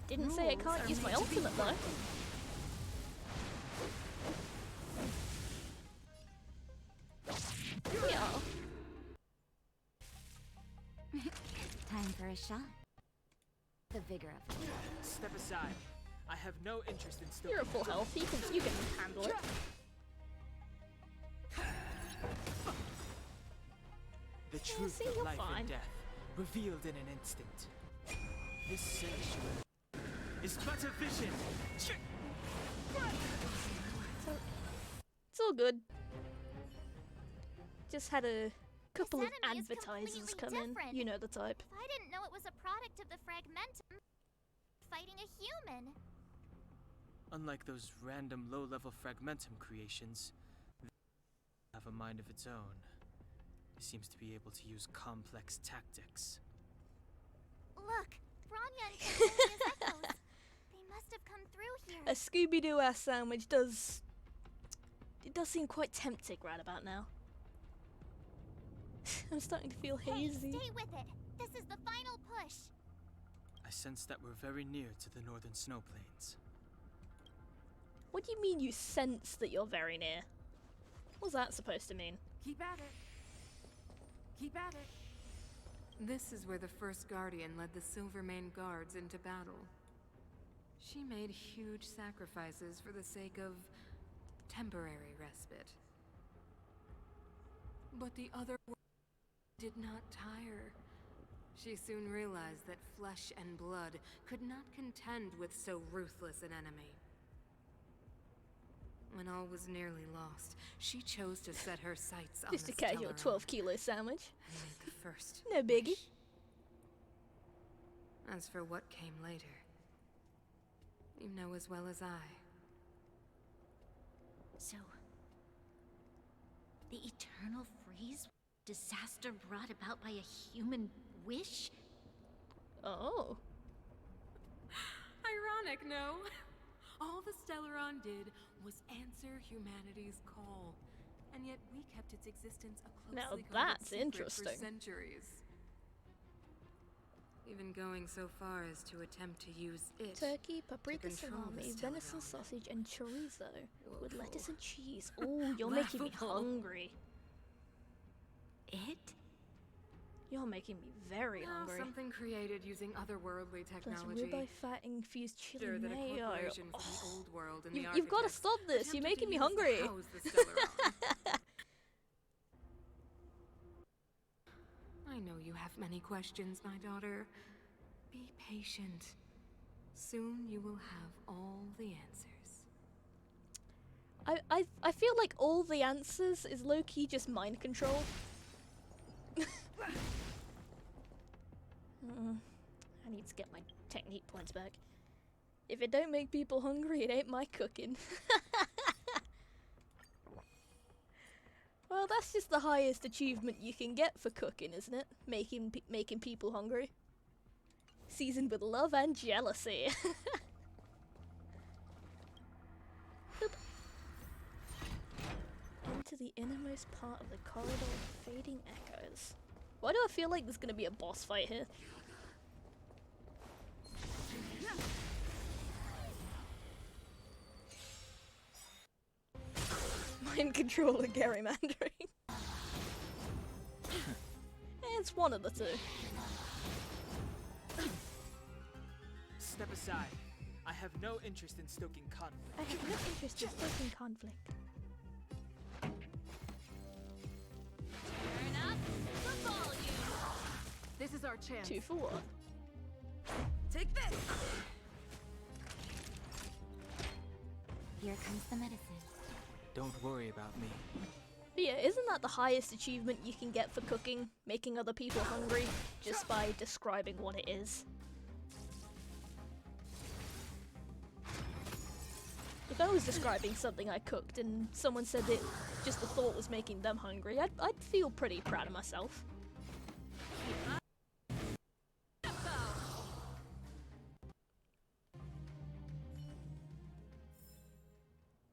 Didn't say I can't use my ultimate though. Yeah. Time for a shot. The vigor of it. Step aside. I have no interest in stoking. You're at full health. You can handle it. The truth see, of you're life fine. and death, revealed in an instant. This sanctuary is but a vision. It's all good. Just had a couple of enemy is advertisers come completely in. different. You know the type. I didn't know it was a product of the Fragmentum fighting a human. Unlike those random low-level Fragmentum creations, they have a mind of its own. It seems to be able to use complex tactics. Look, Bronya and Cornelia's echoes. They must have come through here. A Scooby-Doo ass sandwich does... It does seem quite tempting right about now. I'm starting to feel hazy. Stay with it. This is the final push. I sense that we're very near to the northern snow plains. What do you mean you sense that you're very near? What's that supposed to mean? Keep at it. Keep at it. This is where the first Guardian led the Silvermane Guards into battle. She made huge sacrifices for the sake of temporary respite. But the other world did not tire. She soon realized that flesh and blood could not contend with so ruthless an enemy. When all was nearly lost, she chose to set her sights on Just the a casual Stellaron 12-kilo sandwich. and made the first No biggie. wish. As for what came later, You know as well as I. So, the eternal freeze? Disaster brought about by a human wish? Oh. Ironic, no? All the Stellaron did was answer humanity's call. And yet we kept its existence a Now closely guarded that's secret interesting. for centuries. Even going so far as to attempt to use it Turkey, paprika to control the salami, venison Stellaron. sausage, and chorizo with Woeful. lettuce and cheese. Oh, you're making me Laughable. hungry. It? You're making me very Well, hungry. something created using otherworldly Plus technology. ribeye fat infused chili Sure that a mayo. corporation from Oh, the old world and the you've got to architects stop this. You're attempted making me to use to hungry. house the Stellaron. I know you have many questions, my daughter. Be patient. Soon you will have all the answers. I feel like all the answers is low-key just mind control. I need to get my technique points back. If it don't make people hungry, it ain't my cooking. Well, that's just the highest achievement you can get for cooking, isn't it? Making people hungry. Seasoned with love and jealousy. Boop. Into the innermost part of the corridor of fading echoes. Why do I feel like there's gonna be a boss fight here? Mind control and gerrymandering. It's one of the two. Step aside. I have no interest in stoking conflict. I have no interest in stoking conflict. Turn up the volume. This is our chance. 2 for 1. Take this. Here comes the medicine. Don't worry about me. But yeah, isn't that the highest achievement you can get for cooking? Making other people hungry just by describing what it is? If I was describing something I cooked and someone said that just the thought was making them hungry, I'd feel pretty proud of myself.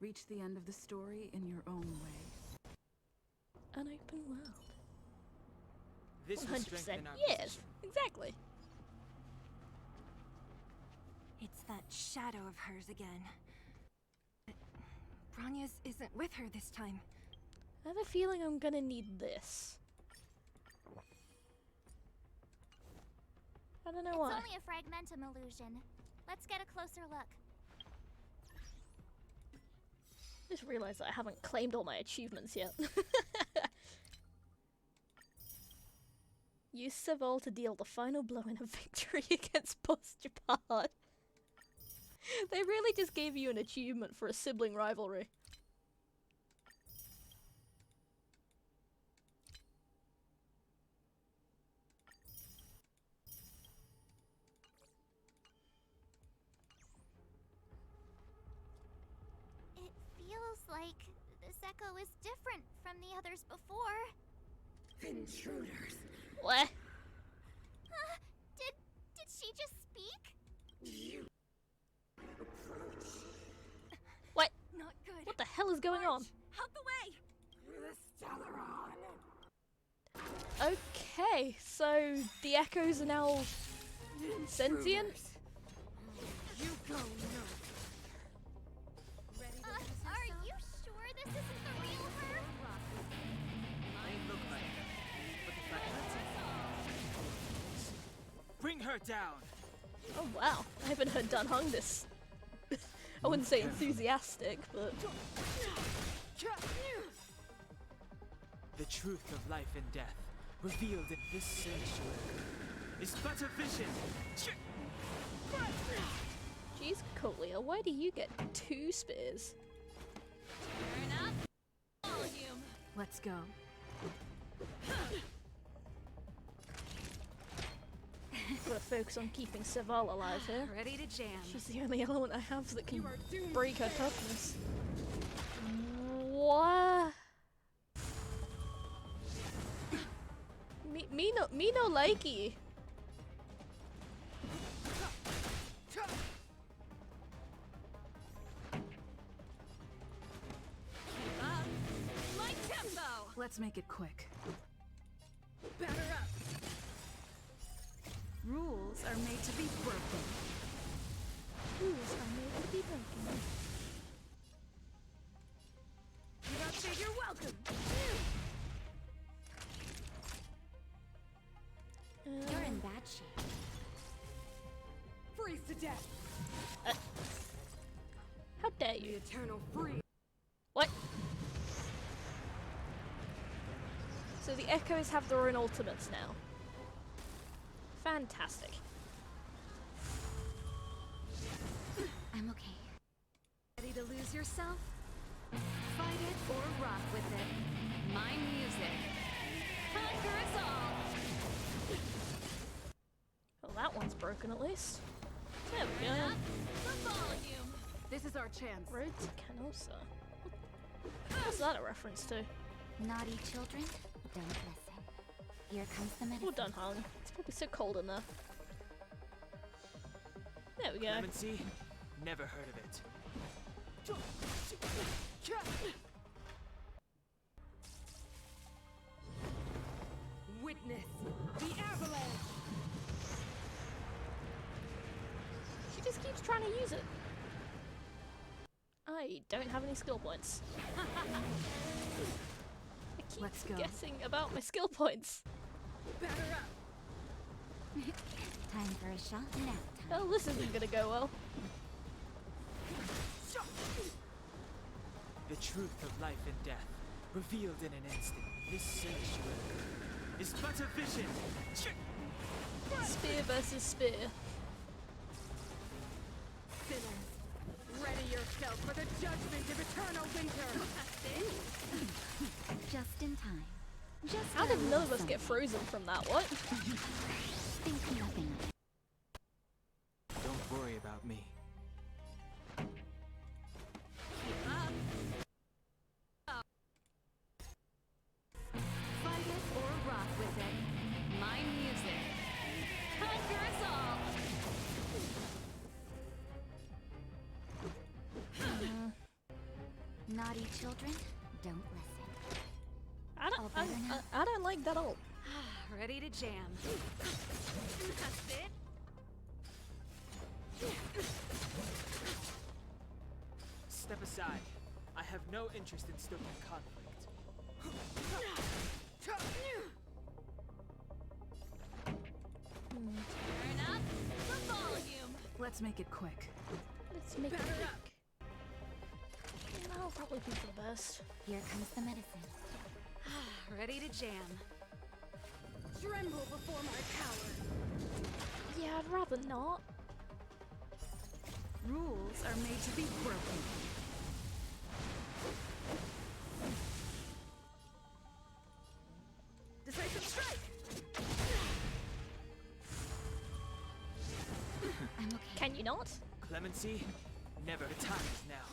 Reach the end of the story in your own way. An open world. This will 100%. strengthen our Yes, position. exactly. It's that shadow of hers again. But Bronya's isn't with her this time. I have a feeling I'm gonna need this. I don't know why. It's only a fragmentum illusion. Let's get a closer look. Just realized that I haven't claimed all my achievements yet. Use Seville to deal the final blow in a victory against Boss Japan. They really just gave you an achievement for a sibling rivalry. It feels like this echo is different from the others before. Intruders. What? Did she just speak? You approach. What? Not good. What the hell is going on? Out the way! The Stellaron. Okay, so the echoes are now sentient? You go no. Are you sure this isn't the real her? May look like it, but the fragmentum. Bring her down. Oh wow, I haven't heard Dan Hung this. I wouldn't say enthusiastic, but... The truth of life and death, revealed in this sanctuary, is but a vision. Jeez, Colia, why do you get 2 spears? Turn up volume. Let's go. Gotta focus on keeping Seval alive here. Ready to jam. She's the only element I have that can break her toughness. What? Me no likey. My tempo. Let's make it quick. Batter up. Rules are made to be broken. Rules are made to be broken. You don't say you're welcome. You're in bad shape. Freeze to death. How dare you? The eternal freeze. What? So the Echoes have their own ultimates now. Fantastic. I'm okay. Ready to lose yourself? Fight it or rock with it. My music. Conquer us all. Well, that one's broken at least. There we go. The volume. This is our chance. Road to Canosa. What's that a reference to? Naughty children, don't listen. Here comes the medicine. Well done, Hung. It's probably so cold in there. There we go. Clemency? Never heard of it. Witness the avalanche. She just keeps trying to use it. I don't have any skill points. I keep Let's go. guessing about my skill points. Batter up. Time for a shot nap time. Well, this isn't gonna go well. The truth of life and death, revealed in an instant. This sanctuary is but a vision. Spear versus spear. Sinners, ready yourself for the judgment of eternal winter. Just in time. Just How where did we none were of us get supposed frozen from that? What? Think nothing of it. Don't worry about me. Fight it or rock with it. My music. Conquer us all. Naughty children, don't listen. I don't like that ult. Ready to jam. That's it. Step aside. I have no interest in stoking conflict. Turn up the volume. Let's make it quick. Let's make it quick. That'll probably be for the best. Here comes the medicine. Ready to jam. Tremble before my power. Yeah, I'd rather not. Rules are made to be broken. Decisive strike. I'm okay. Can you not? Clemency? Never. The time is now.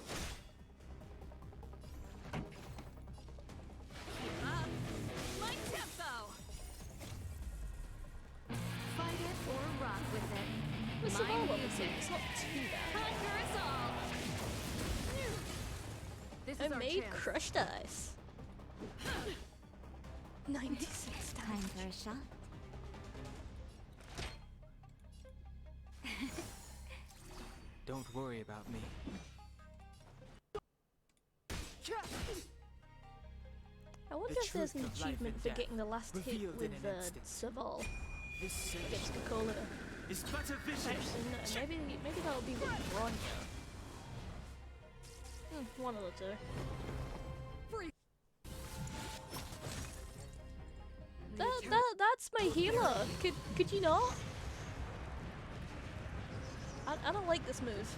My tempo. Fight it or rock with it. With My Seval level music. 2, it's not too bad. Conquer us all. This I is our made chance. crushed ice. 96 Time damage. for a shot. Don't worry about me. I wonder The if there's an truth of life achievement and for death, getting the last hit revealed in with an instant. Seval This against sanctuary Cocola. is but a vision. Actually, no, maybe that'll be with Bronya. One of the two. That's my healer. Could you not? I don't like this move.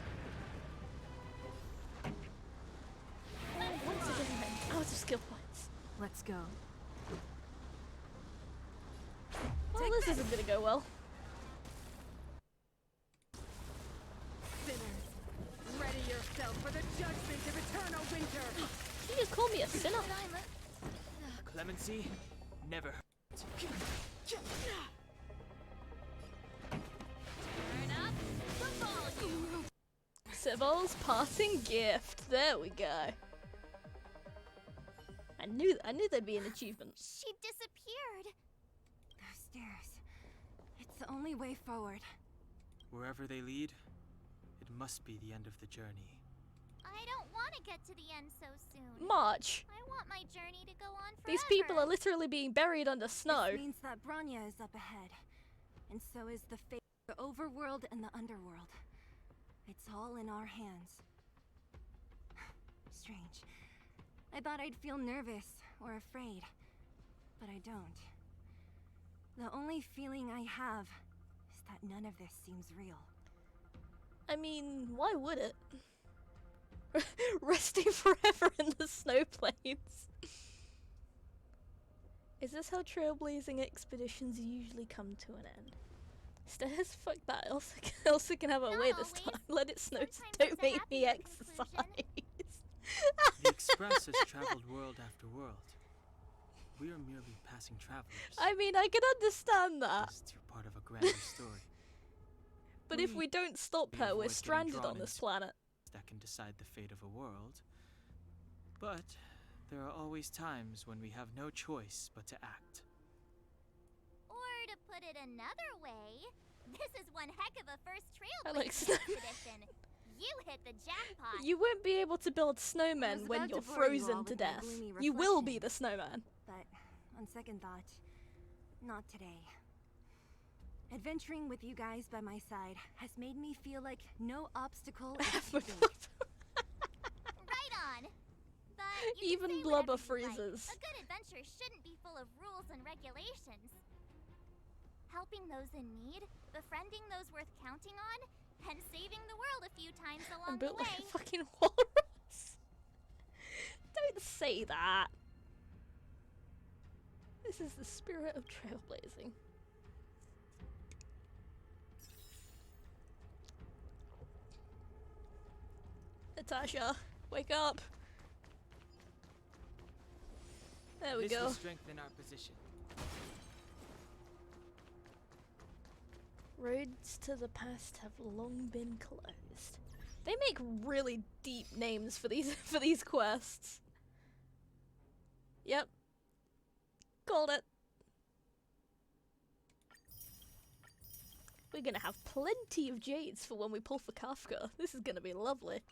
Once again, out of skill points. Let's go. Well, this isn't gonna go well. call me a sinner? Clemency never hurt. Turn up the volume. Sybil's parting gift. There we go. I knew there'd be an achievement. She disappeared. Those stairs. It's the only way forward. Wherever they lead, it must be the end of the journey. I don't want to get to the end so soon. March. I want my journey to go on forever. These people are literally being buried under snow. This means that Bronya is up ahead. And so is the fate of the overworld and the underworld. It's all in our hands. Strange. I thought I'd feel nervous or afraid, but I don't. The only feeling I have is that none of this seems real. I mean, why would it? Resting forever in the snow plains. Is this how trailblazing expeditions usually come to an end? Stairs? Fuck that. Elsa can have her way this time. Let it snow. Don't make me exercise. The Express has traveled world after world. We are merely passing travelers. I mean, I can understand that. It's part of a grander story. But if we don't stop her, we're avoid getting stranded drawn on this into planet. That can decide the fate of a world. But there are always times when we have no choice but to act. Or to put it another way, this is one heck of a first I like trailblazing expedition. You hit the jackpot. You won't be able to build snowmen when about you're to bore you all frozen with to my death. gloomy You will be reflection. the snowman. But on second thought, not today. Adventuring with you guys by my side has made me feel like no obstacle is too big. Right on. But you Even can say blubber whatever you like. freezes. A good adventure shouldn't be full of rules and regulations. Helping those in need, befriending those worth counting on, and saving the world a few times I'm along the built like way. a fucking walrus. Don't say that. This is the spirit of trailblazing. Natasha, wake up. There we This go. will strengthen our position. Roads to the past have long been closed. They make really deep names for these for these quests. Yep. Called it. We're gonna have plenty of jades for when we pull for Kafka. This is gonna be lovely.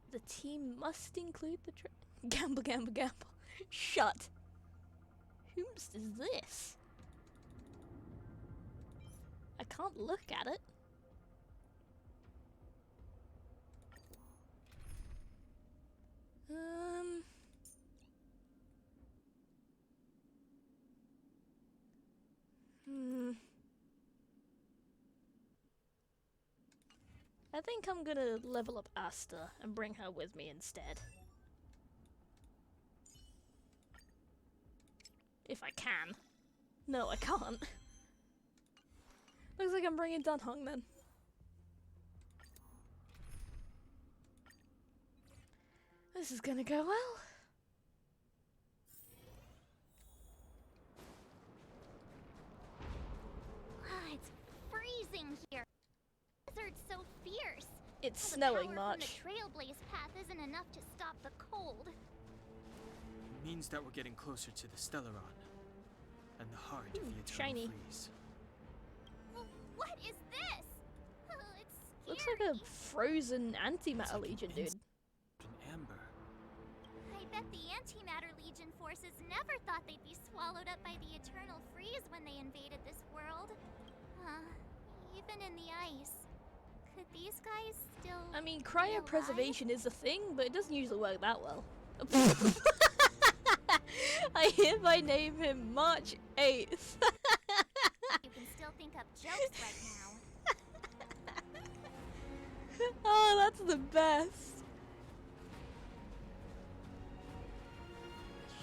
The team must include the gamble, gamble, gamble. Shut. Whomst is this? I can't look at it. I think I'm gonna level up Asta and bring her with me instead. If I can. No, I can't. Looks like I'm bringing Dunhong then. This is gonna go well. It's freezing here. The blizzard's so fierce. It's All the snowing power much. from the trailblaze path isn't enough to stop the cold. It means that we're getting closer to the Stellaron and the heart of the eternal shiny. freeze. What is this? It's Looks like a frozen antimatter legion, dude. An amber. I bet the Antimatter Legion forces never thought they'd be swallowed up by the Eternal Freeze when they invaded this world. Even in the ice. Could these guys still... I mean, cryopreservation is a thing, but it doesn't usually work that well. I hereby name him March 8th. You can still think up jokes right now. Oh, that's the best.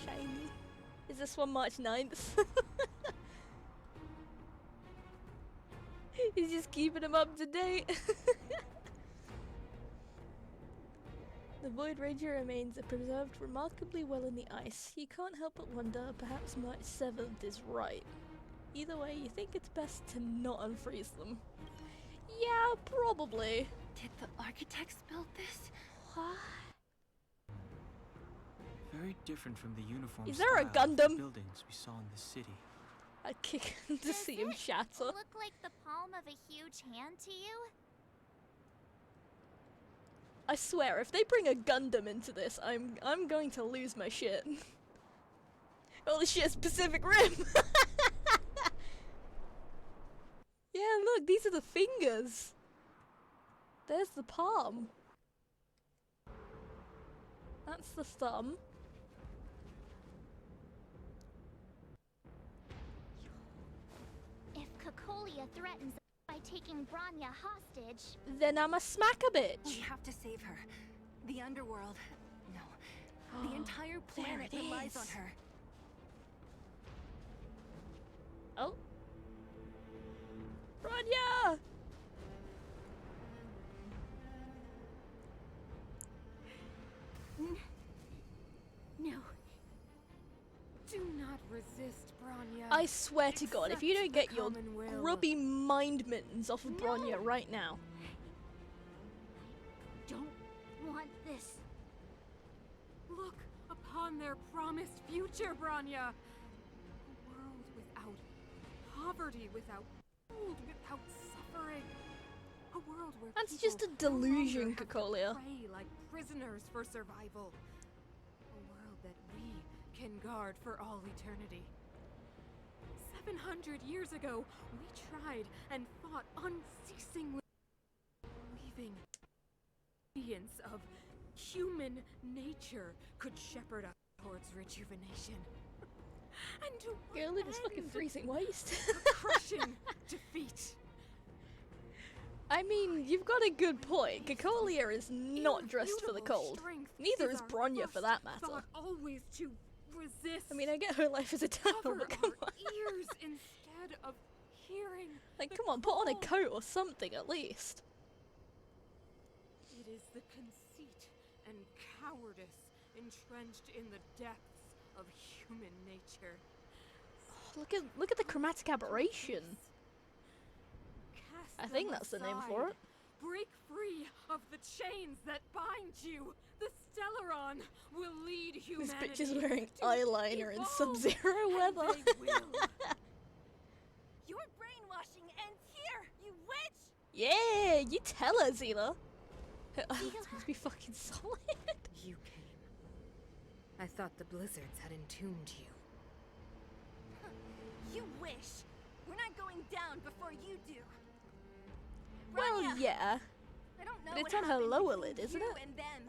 Shiny. Is this one March 9th? He's just keeping him up to date. The Void Ranger remains preserved remarkably well in the ice. You can't help but wonder, perhaps March 7th is right. Either way, you think it's best to not unfreeze them. Yeah, probably. Did the architects build this? What? Very different from the uniform Is there a style of the Gundam? buildings we saw in the city. I'd kick him to see him shatter. Look like the palm of a huge hand to you? I swear, if they bring a Gundam into this, I'm going to lose my shit. Holy shit, it's Pacific Rim! Yeah, look, these are the fingers. There's the palm. That's the thumb. If Cocolia threatens by taking Bronya hostage, Then I'ma smack a bitch. We have to save her. The underworld. No. The entire There planet it relies is. on her. Oh. Bronya! No. Do not resist, Bronya. I swear to God, if you don't Accept get the your common will. grubby mind mittens off of Bronya right now. don't want this. Look upon their promised future, Bronya. A world without poverty, without food, without suffering. A world where That's people just a no longer delusion, have to Cocolia. pray like prisoners for survival. A world that we can guard for all eternity. 700 years ago, we tried and fought unceasingly, believing obedience of human nature could shepherd us towards rejuvenation. And to what Girl in his fucking end? freezing waist. A crushing defeat. I mean, you've got a good point. Cocolia is not dressed for the cold. Strength Neither is our Bronya for first that matter. thought always to resist. I mean, I get her life is eternal, Cover but come our on. ears instead of hearing. Like, the come on, put on a call. coat or something at least. It is the conceit and cowardice entrenched in the depths of human nature. Look at the chromatic aberration. Cast I think them that's the name aside. for it. Break free of the chains that bind you. The Stellaron will lead This humanity. bitch is wearing to eyeliner in evolve, sub-zero and weather. they will. Your brainwashing ends here, you witch! Yeah, you tell her, Zila. Her eyes must be fucking solid. You came. I thought the blizzards had entombed you. You wish. We're not going down before you do. Well, Bronya, yeah. I don't know But it's what on her happened lower between lid, isn't you it? and them.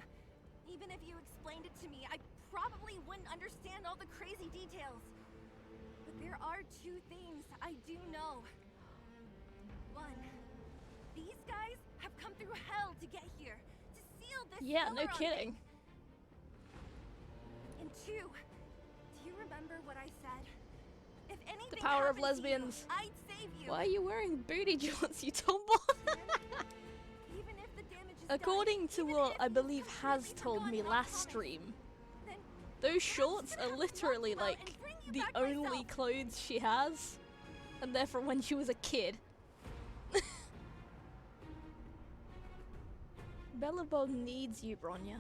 Even if you explained it to me, I probably wouldn't understand all the crazy details. But there are two things I do know. One, these guys have come through hell to get here, to seal this Yeah, no Stellaron kidding. thing. And two, do you remember what I said? If anything The power of happened to you, lesbians. I'd save you. Why are you wearing booty jorts, you tomboy? Even if the damage is According to done, even what if I you've believe has completely told me forgotten our last promise, stream, then those shorts are literally walk out like and bring you the back only myself. clothes she has, and they're from when she was a kid. Bellabog needs you, Bronya.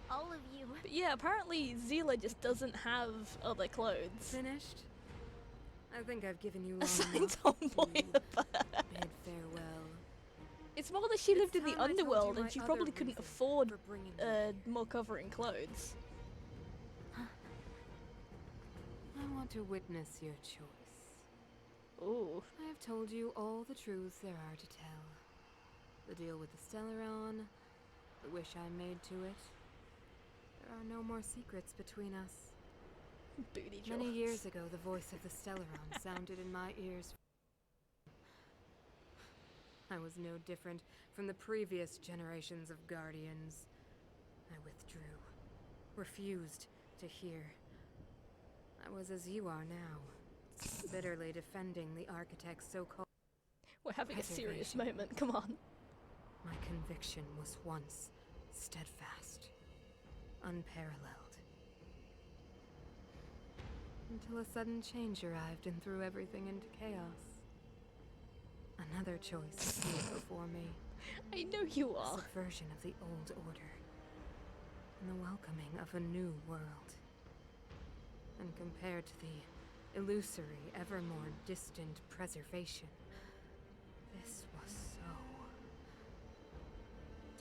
all of you. But yeah, apparently Zila just doesn't have other clothes. Finished? I think I've given you long Assigned enough tomboy to at that. bid farewell. It's more that she lived in the time I told you underworld my and she other probably couldn't reason afford for bringing you. more covering clothes. I want to witness your choice. Ooh. I have told you all the truths there are to tell. The deal with the Stellaron, the wish I made to it. There are no more secrets between us. Booty Many jorts. years ago, the voice of the Stellaron sounded in my ears. I was no different from the previous generations of Guardians. I withdrew, refused to hear. I was as you are now, bitterly defending the architect's so-called We're having a serious preservation. moment, come on. My conviction was once steadfast, unparalleled. Until a sudden change arrived and threw everything into chaos. Another choice stood before me. I know you are. Subversion of the old order. And the welcoming of a new world. And compared to the illusory, ever more distant preservation, this was so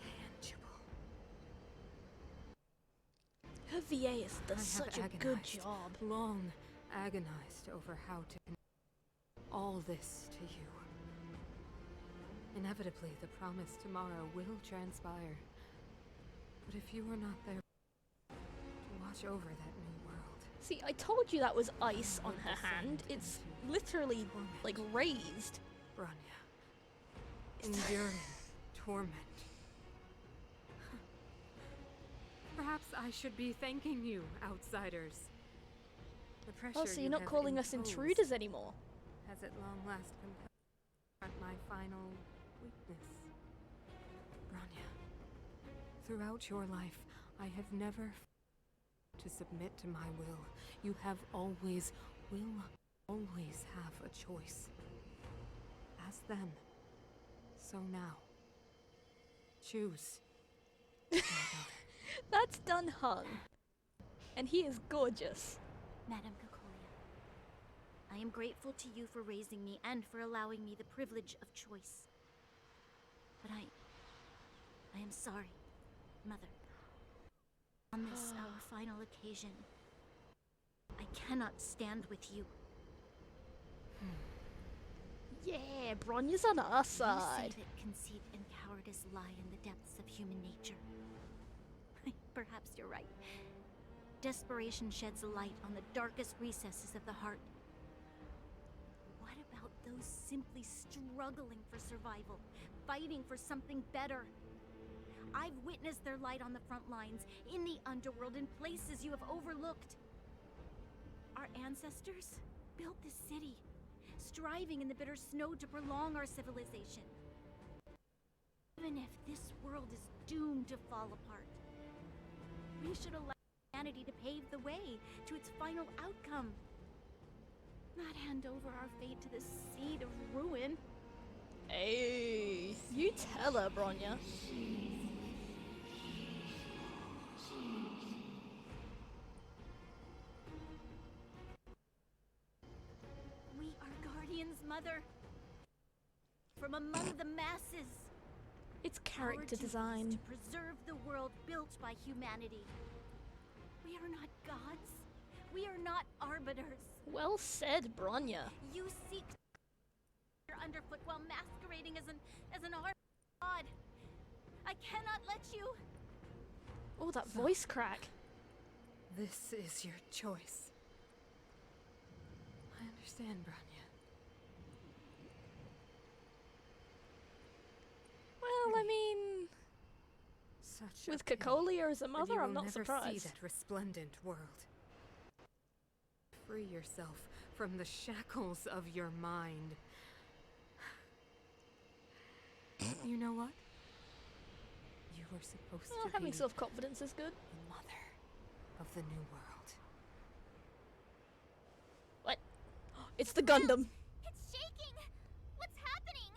tangible. Her VA does I such have a good agonized, job. Long agonized over how to connect all this to you. Inevitably, the promised tomorrow will transpire. But if you were not there to watch over that new world... See, I told you that was ice on her hand. It's literally, like, raised. Bronya. Enduring torment. Perhaps I should be thanking you, outsiders. The pressure Oh, so you're you not have calling us imposed intruders anymore? has at long last compelled me to confront my final weakness. Bronya, throughout your life, I have never to submit to my will. You have always, will always have a choice. As then, so now. Choose. That's done hung. And he is gorgeous. Madame Cocolia, I am grateful to you for raising me and for allowing me the privilege of choice. But I am sorry, Mother. On this, our final occasion, I cannot stand with you. Yeah, Bronya's on our side. You say that conceit and cowardice lie in the depths of human nature. Perhaps you're right. Desperation sheds a light on the darkest recesses of the heart. What about those simply struggling for survival, fighting for something better? I've witnessed their light on the front lines, in the underworld, in places you have overlooked. Our ancestors built this city, striving in the bitter snow to prolong our civilization. Even if this world is doomed to fall apart, we should allow humanity to pave the way to its final outcome. Not hand over our fate to the seed of ruin. Hey, you tell her, Bronya. We are guardians, Mother. From among the masses. It's Our character duty is design. to preserve the world built by humanity. We are not gods. We are not arbiters. Well said, Bronya. You seek your underfoot while masquerading as an god. I cannot let you. Oh, that voice crack. This is your choice. I understand, Bronya. Well, I mean, Such with a pity Cocolia as a that mother, you I'm will not never surprised. see that resplendent world. Free yourself from the shackles of your mind. You know what? You were supposed Well, to having be self-confidence is good. the mother of the new world. What? It's the Gundam. It's shaking! What's happening?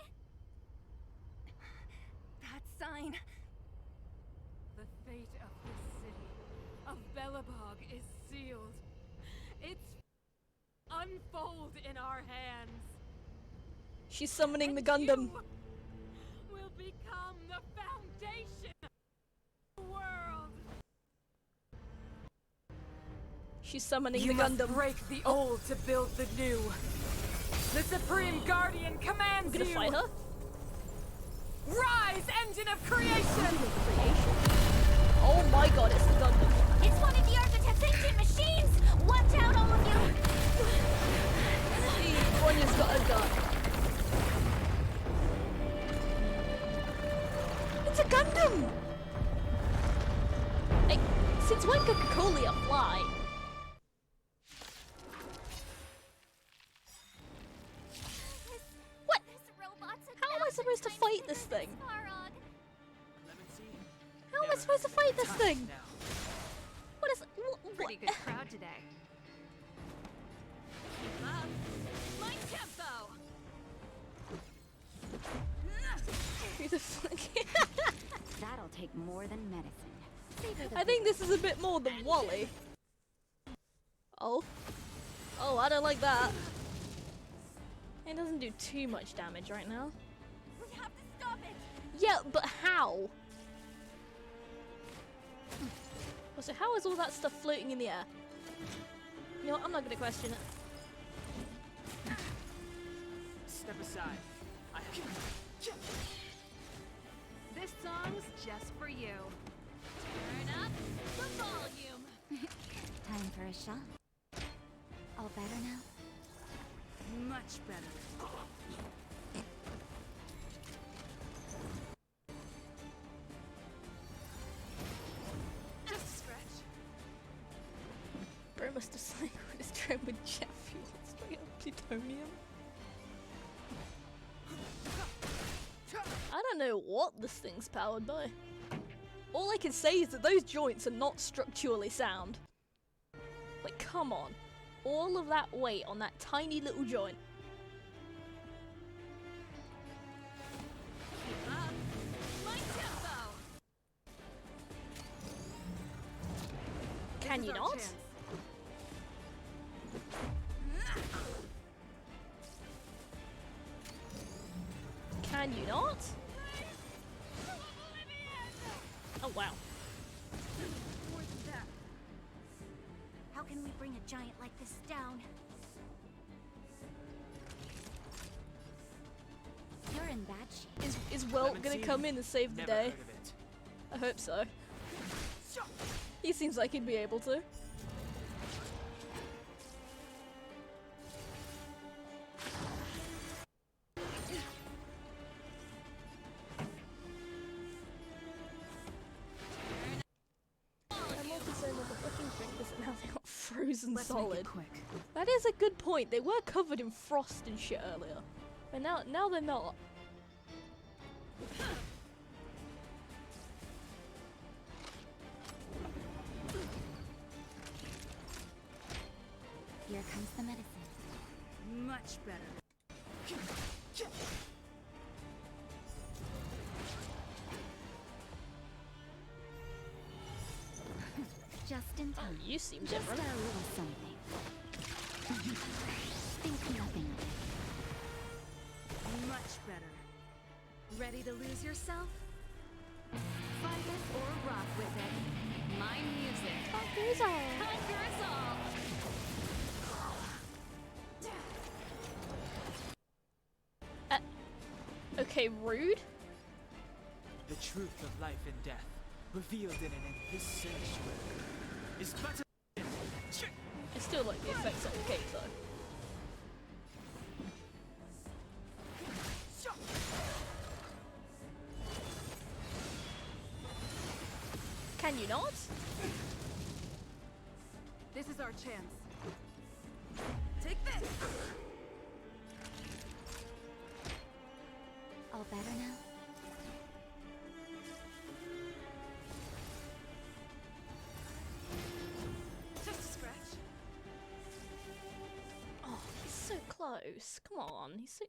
That sign. The fate of this city, of Belobog, is sealed. It's unfold in our hands. She's summoning the And Gundam. you will become the foundation of the world. She's summoning You the must Gundam. break the old to build the new. The Supreme Guardian commands Gonna you. fight her? Rise, engine of creation! Oh my god, it's the Gundam. It's one of the architect's ancient machines! Watch out, all of you! Bronya's got a gun. It's a Gundam! Hey, since when could Cocolia fly? thing? How am I supposed to fight this thing? What is... Pretty good crowd today. Keep up. My tempo. Who the fuck? That'll take more than medicine. I think this is a bit more than Wally. Oh. Oh, I don't like that. It doesn't do too much damage right now. We have to stop it! Yeah, but how? So how is all that stuff floating in the air? You know what, I'm not gonna question it. Step aside. I have... This song's just for you. Turn up the volume. Time for a shot. All better now? Much better. Just stretch. Bro must have cycled his train with jet fuel straight up plutonium. I don't know what this thing's powered by. All I can say is that those joints are not structurally sound. Like, come on. All of that weight on that tiny little joint. Keep up. My tempo. Can you not? Can you not? Oh wow. How can we bring a giant like this down? You're in bad shape. Is Welt gonna come in and save the day? I hope so. He seems like he'd be able to. Frozen solid. That is a good point. They were covered in frost and shit earlier, but now they're not. Here comes the medicine. Much better. Just in time. Oh, you seem Just different. a little something. Think nothing of it. Much better. Ready to lose yourself? Fight it or rock with it. My music. Conquer us all. Conquer us all. Okay, rude. The truth of life and death, revealed in an abyss sanctuary, is but a... I still like the effects on the cake though. Can you not? This is our chance. Take this! All better now? Just a scratch. Oh, he's so close. Come on, he's so...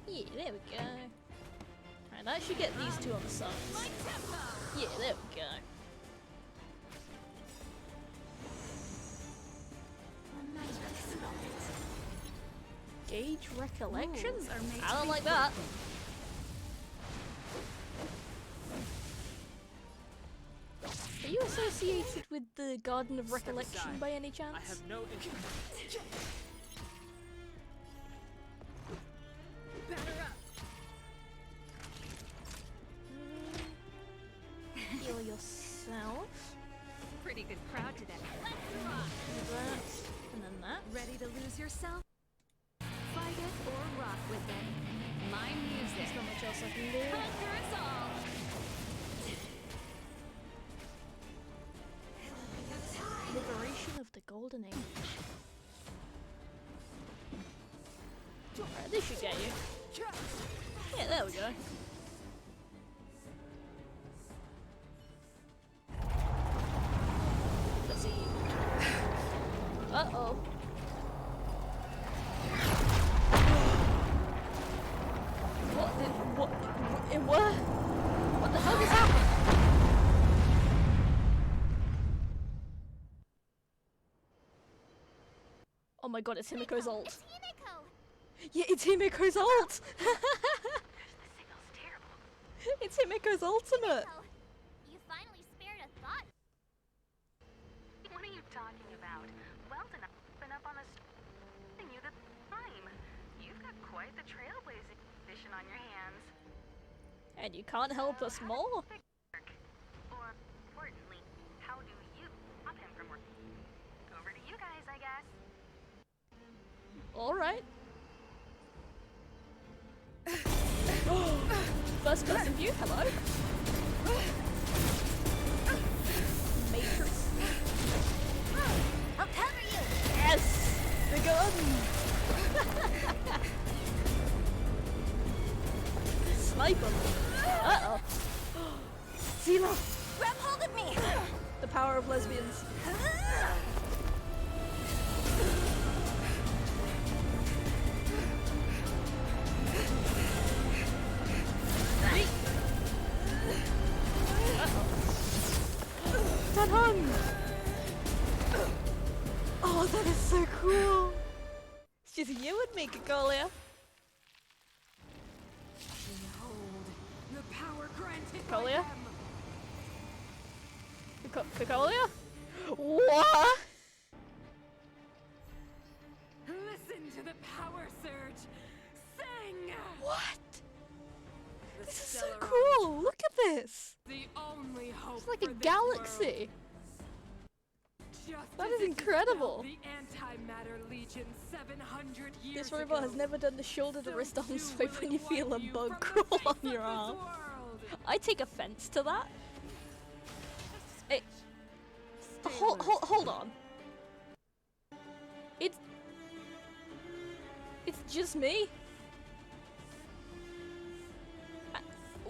Yeah, there we go. Alright, that should get these two on the sides. Yeah, there we go. Gauge recollections? I don't like that. Are you associated with the Garden of Recollection by any chance? I have no interest. Batter up. Heal yourself. Pretty good crowd today. Let's rock. That, and then that. Ready to lose yourself? Fight it or rock with it. My music. There's not much else I can do. Conquer us all. Liberation of the Golden Age. Alright, This should get you. Yeah, there we go. Let's see. Uh-oh. What the hell is happening? Oh my god, it's Himiko's ult. It's Himiko! Yeah, it's Himiko's ult! It's Himiko's ultimate! You finally spared a thought. What are you talking about? Weldon been up on the thing you the time. You've got quite the trailblazing mission on your hands. And you can't help us more. Or, importantly, how do you stop him from working? Over to you guys, I guess. Alright. First person view, hello. Matrix. I'll cover you! Yes! The gun! Sniper! Uh-oh. Zila! Grab hold of me! The power of lesbians. Hung. Oh, that is so cool! It's just you and me, Kakolia. Behold, the power granted Kakolia? by them. Kakolia? What? Listen to the power surge. Sing! What? The This is so Stellar cool! Look at this! The only hope It's like for a this galaxy! world. Just That as is it incredible! dispelled The Antimatter Legion 700 years This robot has ago. never done the shoulder to wrist arm too swipe will when you feel a enlighten you bug from the crawl face on of your this arm. world. I take offense to that. Hey, Stay hold on. It's just me.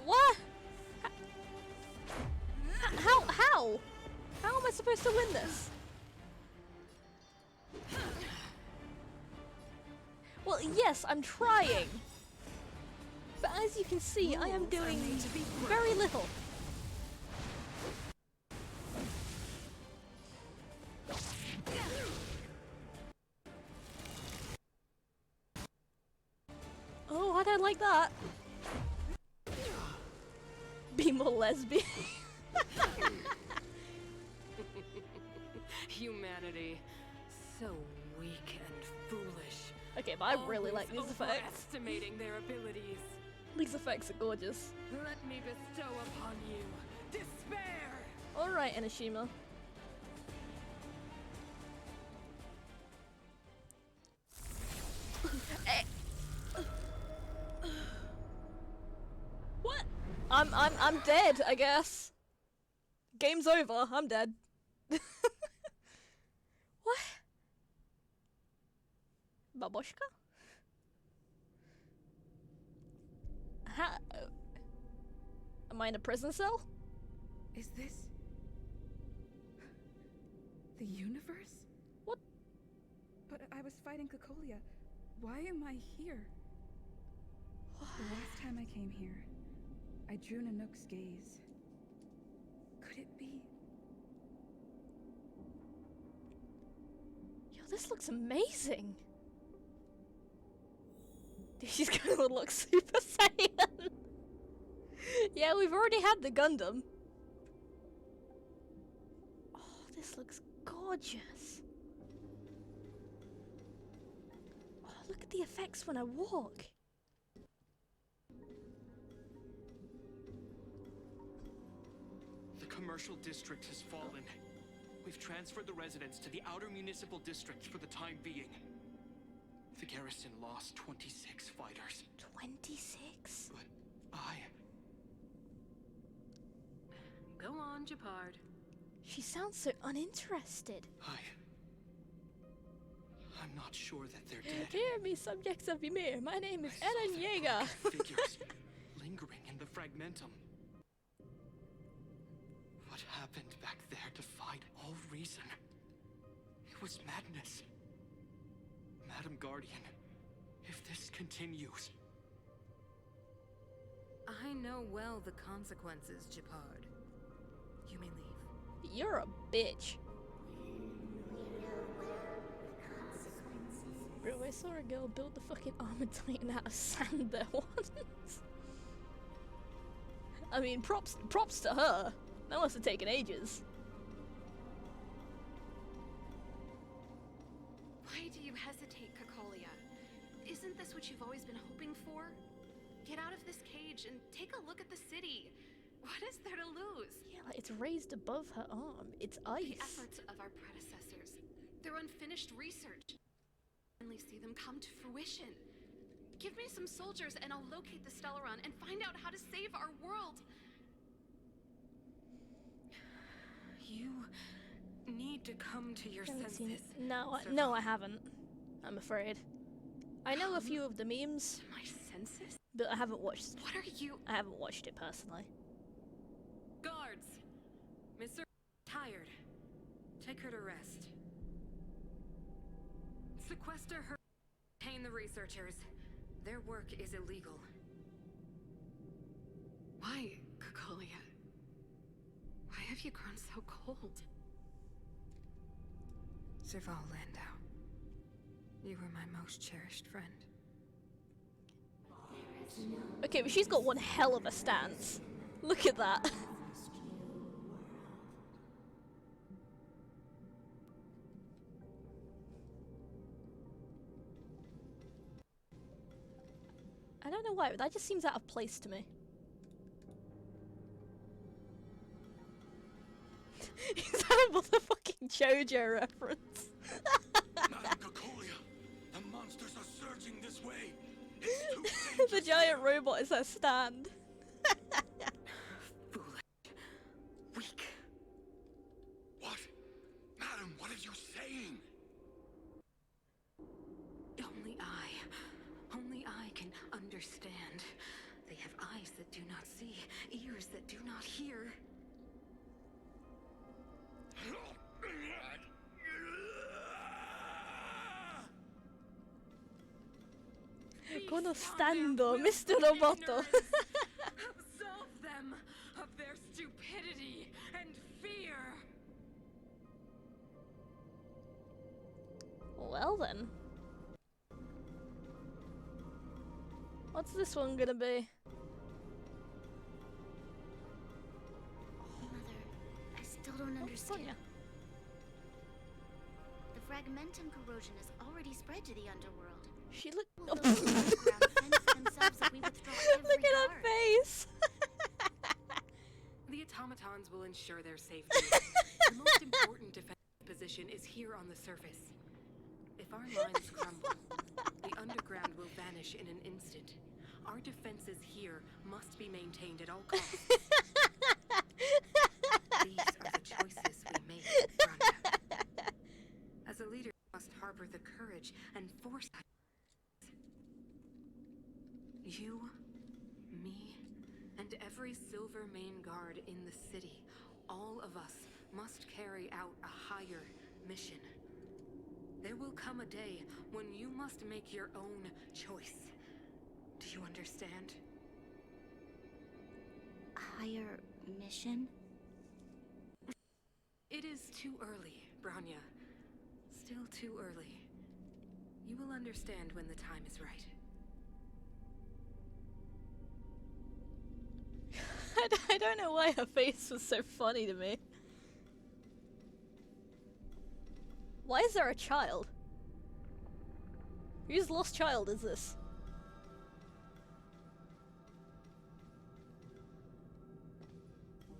What? How am I supposed to win this? Well, yes, I'm trying. But as you can see, I am doing very little. Oh, I don't like that. Be more lesbian. Humanity, so weak and foolish. Okay, but I really like these effects. Overestimating their abilities. These effects are gorgeous. Let me bestow upon you despair. Alright, Enoshima. What? I'm dead, I guess. Game's over. I'm dead. What? Babushka? Am I in a prison cell? Is this the universe? What? But I was fighting Kakolia. Why am I here? The last time I came here, I drew Nanook's gaze. Could it be? Yo, this looks amazing. Dude, she's gonna look Super Saiyan. Yeah, we've already had the Gundam. Oh, this looks gorgeous. Oh, look at the effects when I walk. The commercial district has fallen. We've transferred the residents to the outer municipal districts for the time being. The garrison lost 26 fighters. 26? But I... Go on, Japard. She sounds so uninterested. I'm I'm not sure that they're dead. Hear me, subjects of Ymir. My name is Eren Yeager. Figures lingering in the fragmentum. What happened back there defied all reason. It was madness. Madam Guardian, if this continues... I know well the consequences, Japard. You may leave. You're a bitch. Bro, I saw a girl build the fucking armor titan out of sand there once. I mean, props to her. That must have taken ages. Why do you hesitate, Cacolia? Isn't this what you've always been hoping for? Get out of this cage and take a look at the city. What is there to lose? Yeah, like it's raised above her arm. It's ice. The efforts of our predecessors, their unfinished research. Finally see them come to fruition. Give me some soldiers and I'll locate the Stellaron and find out how to save our world. You need to come to your senses. No, I haven't. I'm afraid. I know a few of the memes. My senses? But I haven't watched. What are you? I haven't watched it personally. Guards! Miss tired. Take her to rest. Sequester her. Detain the researchers. Their work is illegal. Why, Cacolia? Why have you grown so cold? Serval Landau. You were my most cherished friend. Okay, but she's got one hell of a stance. Look at that. I don't know why, but that just seems out of place to me. Is that a motherfucking JoJo reference? Madam Cacolia, the monsters are surging this way. It's too dangerous. The giant robot is her stand. Foolish. Weak. What? Madam, what are you saying? Only I can understand. They have eyes that do not see, ears that do not hear. Conoscendo, Mr. Roboto. Absolve them of their stupidity and fear. Well then. What's this one gonna be? Mother, I still don't understand. The fragmentum corrosion has already spread to the underworld. She looked. Look at her face. The automatons will ensure their safety. The most important defensive position is here on the surface. If our lines crumble, the underground will vanish in an instant. Our defenses here must be maintained at all costs. These are the choices we make, Rhonda. As a leader, you must harbor the courage and foresight. You, me, and every Silver Mane guard in the city, all of us must carry out a higher mission. There will come a day when you must make your own choice. Do you understand? Higher mission? It is too early, Branya. Still too early. You will understand when the time is right. I don't know why her face was so funny to me. Why is there a child? Whose lost child is this?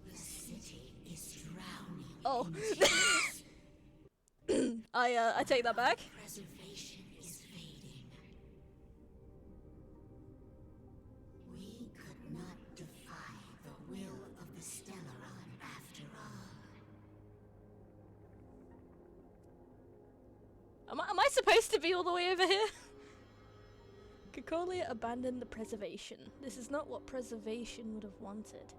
The city is drowning. Oh. I take that back. Preservation is fading. We could not defy the will of the Stellaron after all. Am I supposed to be all the way over here? Cacolia abandoned the preservation. This is not what preservation would have wanted.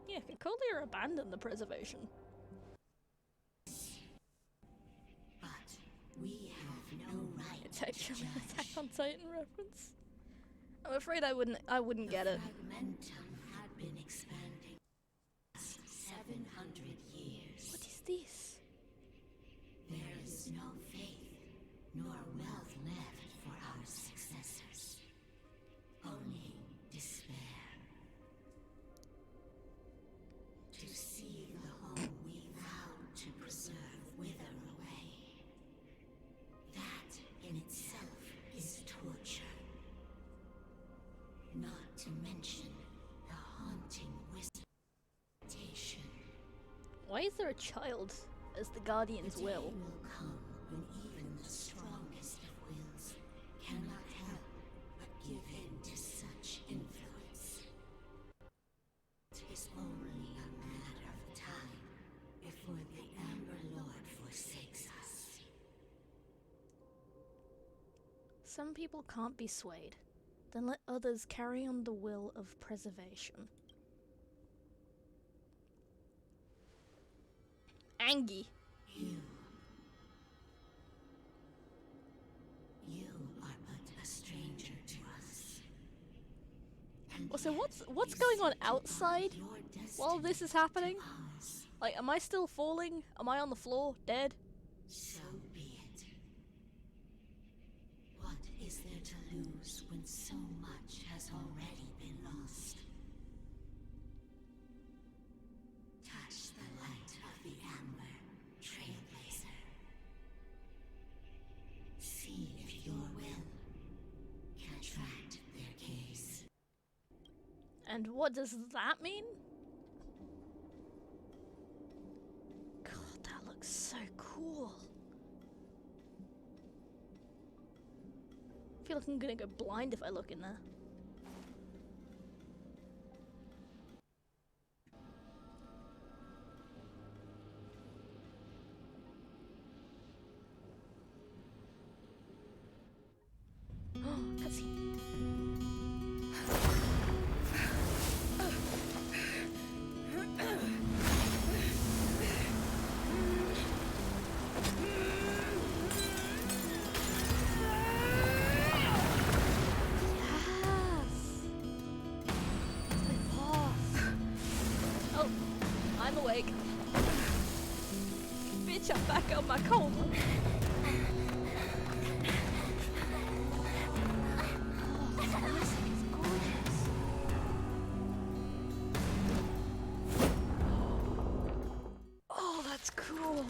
Yeah, Cacolia abandoned the preservation. But we have no right It's actually an Attack on Titan reference. I'm afraid I wouldn't get it. Fragmentum had been expanding for 700 years. What is this? There is no faith nor wealth left for our successors. Only despair. To see the home we vowed to preserve wither away. That in itself is torture. Not to mention the haunting visitation. Why is there a child as the Guardian's will? Will come when even the strongest of wills cannot help but give in to such influence. It is only a matter of time before the Amber Lord forsakes us. Some people can't be swayed. Then let others carry on the will of preservation. Angie. You are but a stranger to us. Also, what's going on outside while this is happening? Like, am I still falling? Am I on the floor, dead? So be it. What is there to lose when so much has already been lost? Touch the light of the Amber, Trailblazer. See if your will can attract their gaze. And what does that mean? God, that looks so cool. I feel like I'm gonna go blind if I look in there. Cutscene. Oh, I'm awake. Bitch, I'm back on my coma. Oh, that's cool.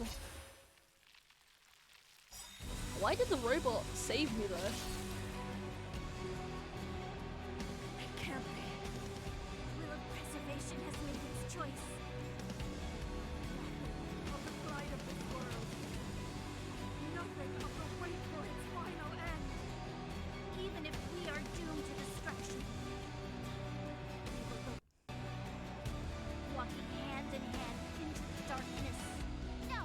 Why did the robot save me though? It can't be. The will of preservation has made its choice. Nothing of the pride of this world. Nothing of the wait for its final end. Even if we are doomed to destruction, we will go walking hand in hand into the darkness. No,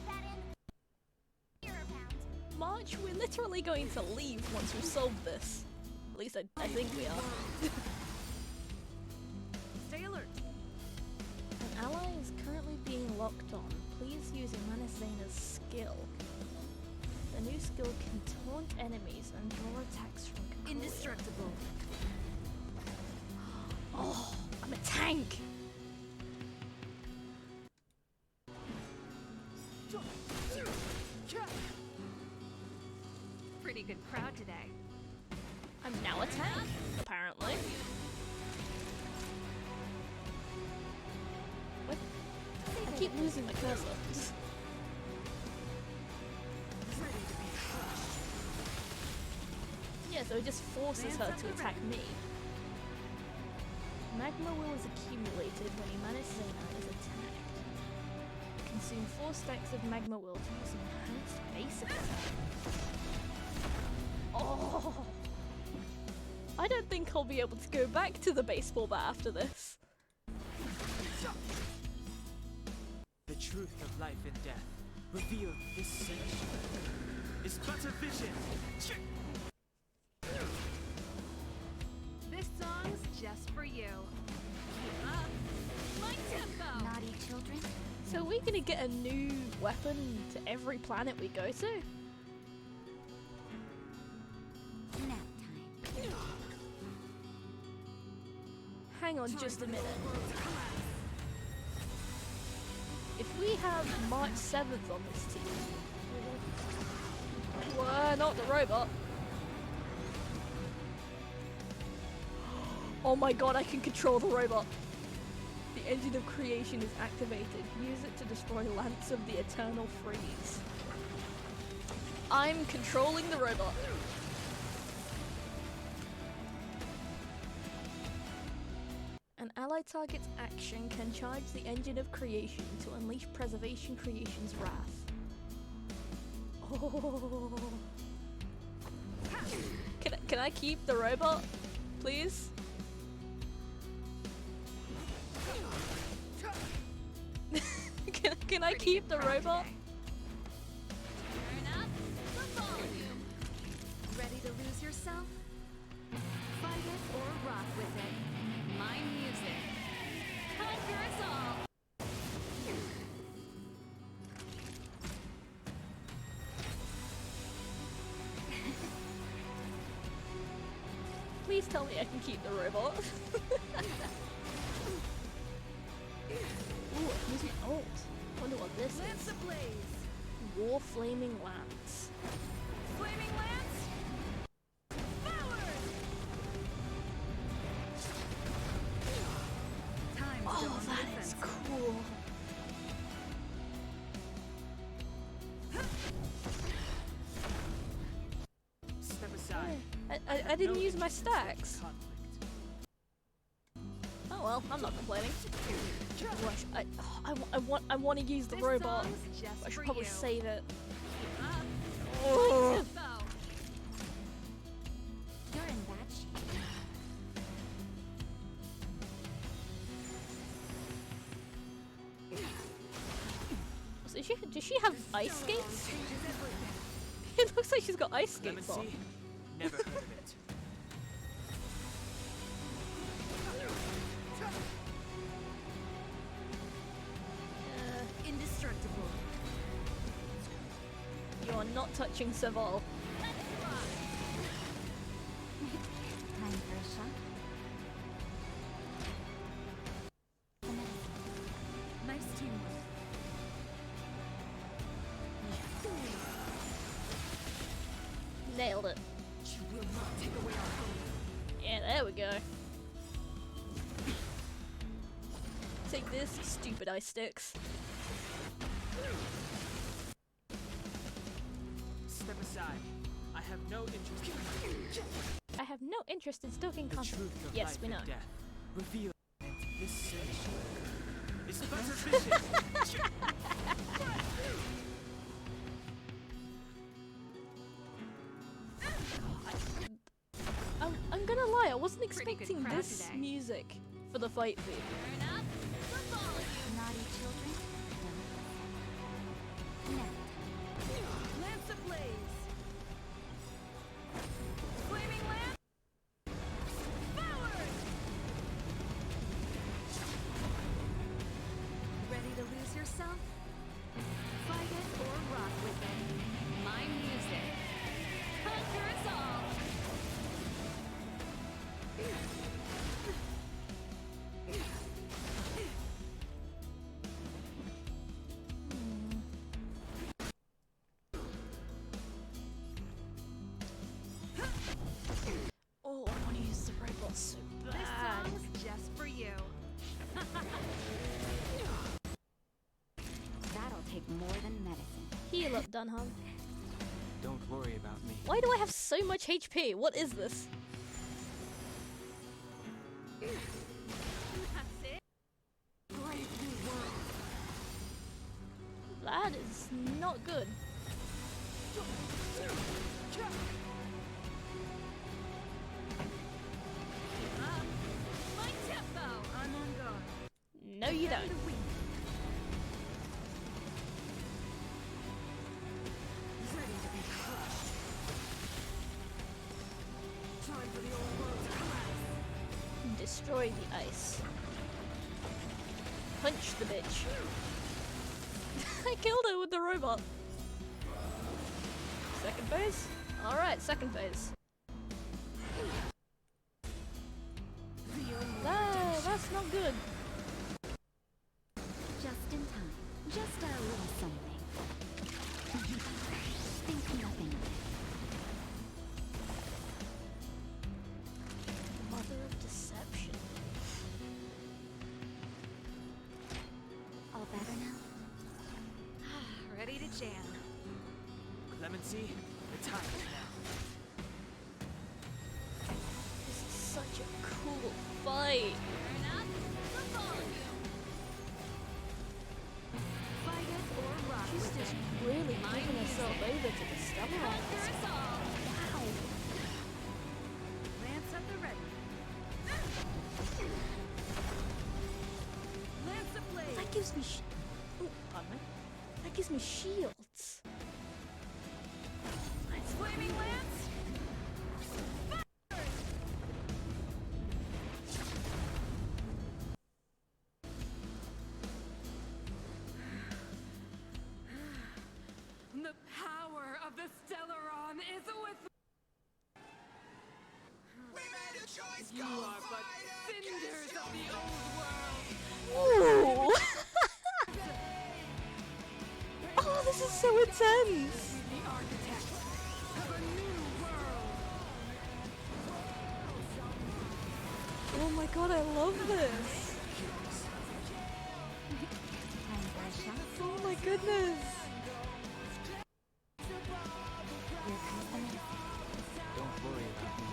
that ends here around. March, we're literally going to leave once we've solved this. At least I think we are. Stay alert. An ally is currently being locked on. Please use Zena's skill. The new skill can taunt enemies and draw attacks from Cacolia. Indestructible. Oh, I'm a tank! Pretty good crowd today. I'm now a tank, apparently. What? I keep losing my cursor. Yeah, so it just forces her to attack me. Magma will is accumulated when Zena is attacked. Consume 4 stacks of magma will to use enhanced basic attack. Oh! I don't think I'll be able to go back to the baseball bat after this. The truth of life and death revealed this sanctuary is but a vision. This song's just for you. Keep up. My tempo. Naughty children. So are we gonna get a new weapon to every planet we go to? Nap time. Hang on just a minute. If we have March 7th on this team... not the robot. Oh my god, I can control the robot. The engine of creation is activated. Use it to destroy Lance of the Eternal Freeze. I'm controlling the robot. An allied target's action can charge the engine of creation to unleash Preservation Creation's wrath. Oh. Can I keep the robot, please? Can I keep the robot? Turn up the volume. Ready to lose yourself? Fight it or rock with it. My music. Conquer us all. Please tell me I can keep the robot. Ooh, who's my ult? Wonder what this Lance is. ablaze. War Flaming Lance. Flaming lance. Forward. Time to go Oh, on the that is defensive. cool. Step aside. I didn't use my stacks. Oh well, I'm not complaining. Gosh, I want to use the This robot. song's just I should for probably you. save it. Up. Oh. My tempo. You're in bad shape. So does she have ice skates? It looks like she's got ice skates on. Clemency? Never heard of it. Indestructible. You are not touching Serval. Time for a shot. Nice teamwork. Nailed it. You will not take away our home. Yeah, there we go. Take this, you stupid ice sticks. Step aside. I have no interest. I have no interest in stoking The content. truth of Yes, life we know. and death revealed in this sanctuary is but a vision. I'm gonna lie, I wasn't Pretty good expecting crowd this today. music for the fight theme. Turn up the volume. Naughty children. Nap time. Lance ablaze. Flaming lance. Forward. Ready to lose yourself? Fight it or rock with it. My music. Conquer us all. Oh, I want to use the robot so This bad. song's just for you. That'll take more than medicine. Heal up, Dunham. Don't worry about me. Why do I have so much HP? What is this? That's it. Brave new world. That is not good. My tempo. I'm on guard. No, you don't. Ready to be crushed. Destroy the ice. Punch the bitch. I killed her with the robot. Second phase? Alright, second phase. That's not good. Just in time. Just a little something. Think nothing of it. Mother of deception. All better now? Ready to jam. Clemency, the time is now. This is such a cool fight. She's just really giving herself over to the Stellar. Wow. Lance at the ready. Lance ablaze. That gives me oh, pardon me. That gives me shields. Flaming lance. The power of the Stellaron is with me. We made a choice. You are but cinders of the old world. Ooh. Oh, this is so intense. The architect of a new world. Oh my god, I love this. Oh my goodness. Don't worry about me.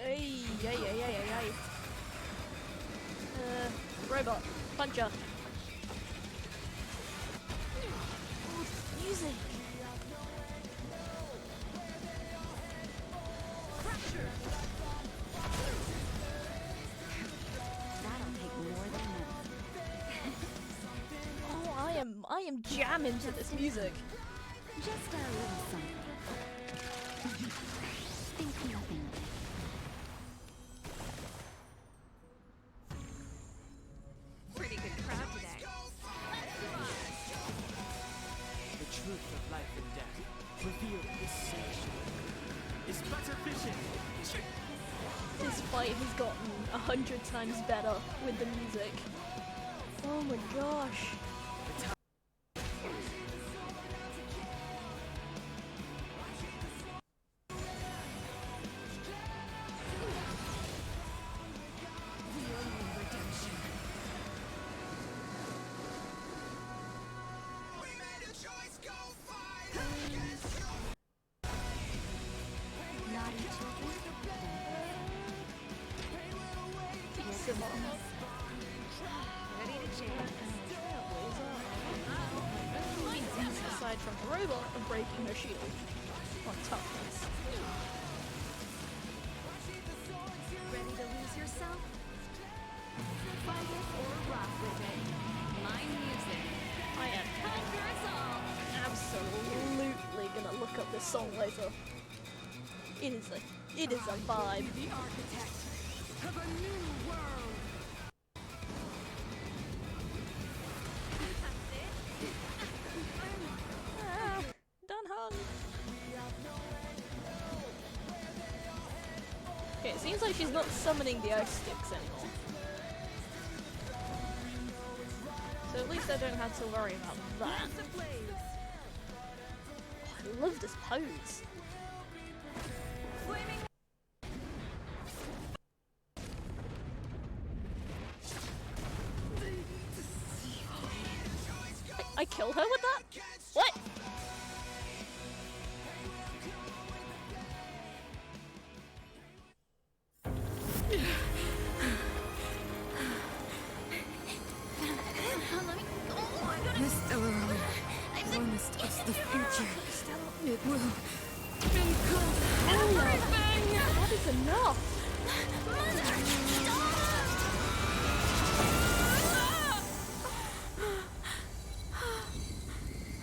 Hey, hey. Robot, puncher. Oh, the music. That'll take more than that. Oh, I am jamming to this music. Just a little something. Think nothing of it. Pretty good crowd today. The truth of life and death, revealed in this sanctuary, is but a vision. This fight has gotten 100 times better with the music. Oh my gosh. Ready to jam. Aside from the robot and breaking her shield on toughness. Ready to lose yourself? Fight it or rock with it. My music. I am Conquer us all. absolutely gonna look up this song later. It is a vibe. The architect of a new world. Done hung. Okay, it seems like she's not summoning the ice sticks anymore. So at least I don't have to worry about that. Oh, I love this pose. I kill her with that? What? Miss Stellaron, promised us the future. It will engulf everything! That is enough!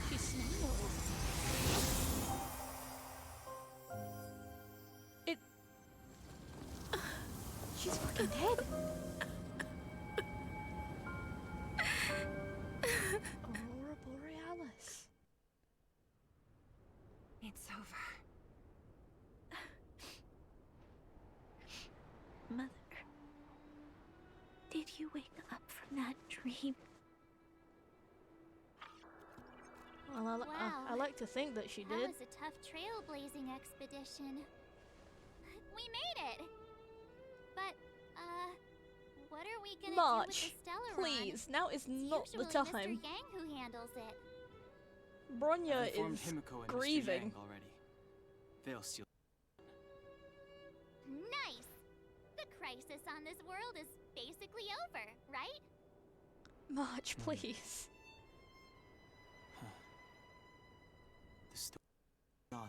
She smiles. she's fucking dead. Aurora Borealis. It's over. Mother, did you wake up from that dream? Well, I like to think that she did. That was a tough trailblazing expedition. We made it! But, what are we gonna March, do with the Stellaron? please, now is not the Usually Mr. time. Yang who handles it. Bronya I've informed is Himiko and Mr. grieving. Yang already. They'll seal. Nice! The crisis on this world is basically over, right? March, please. The story is gone.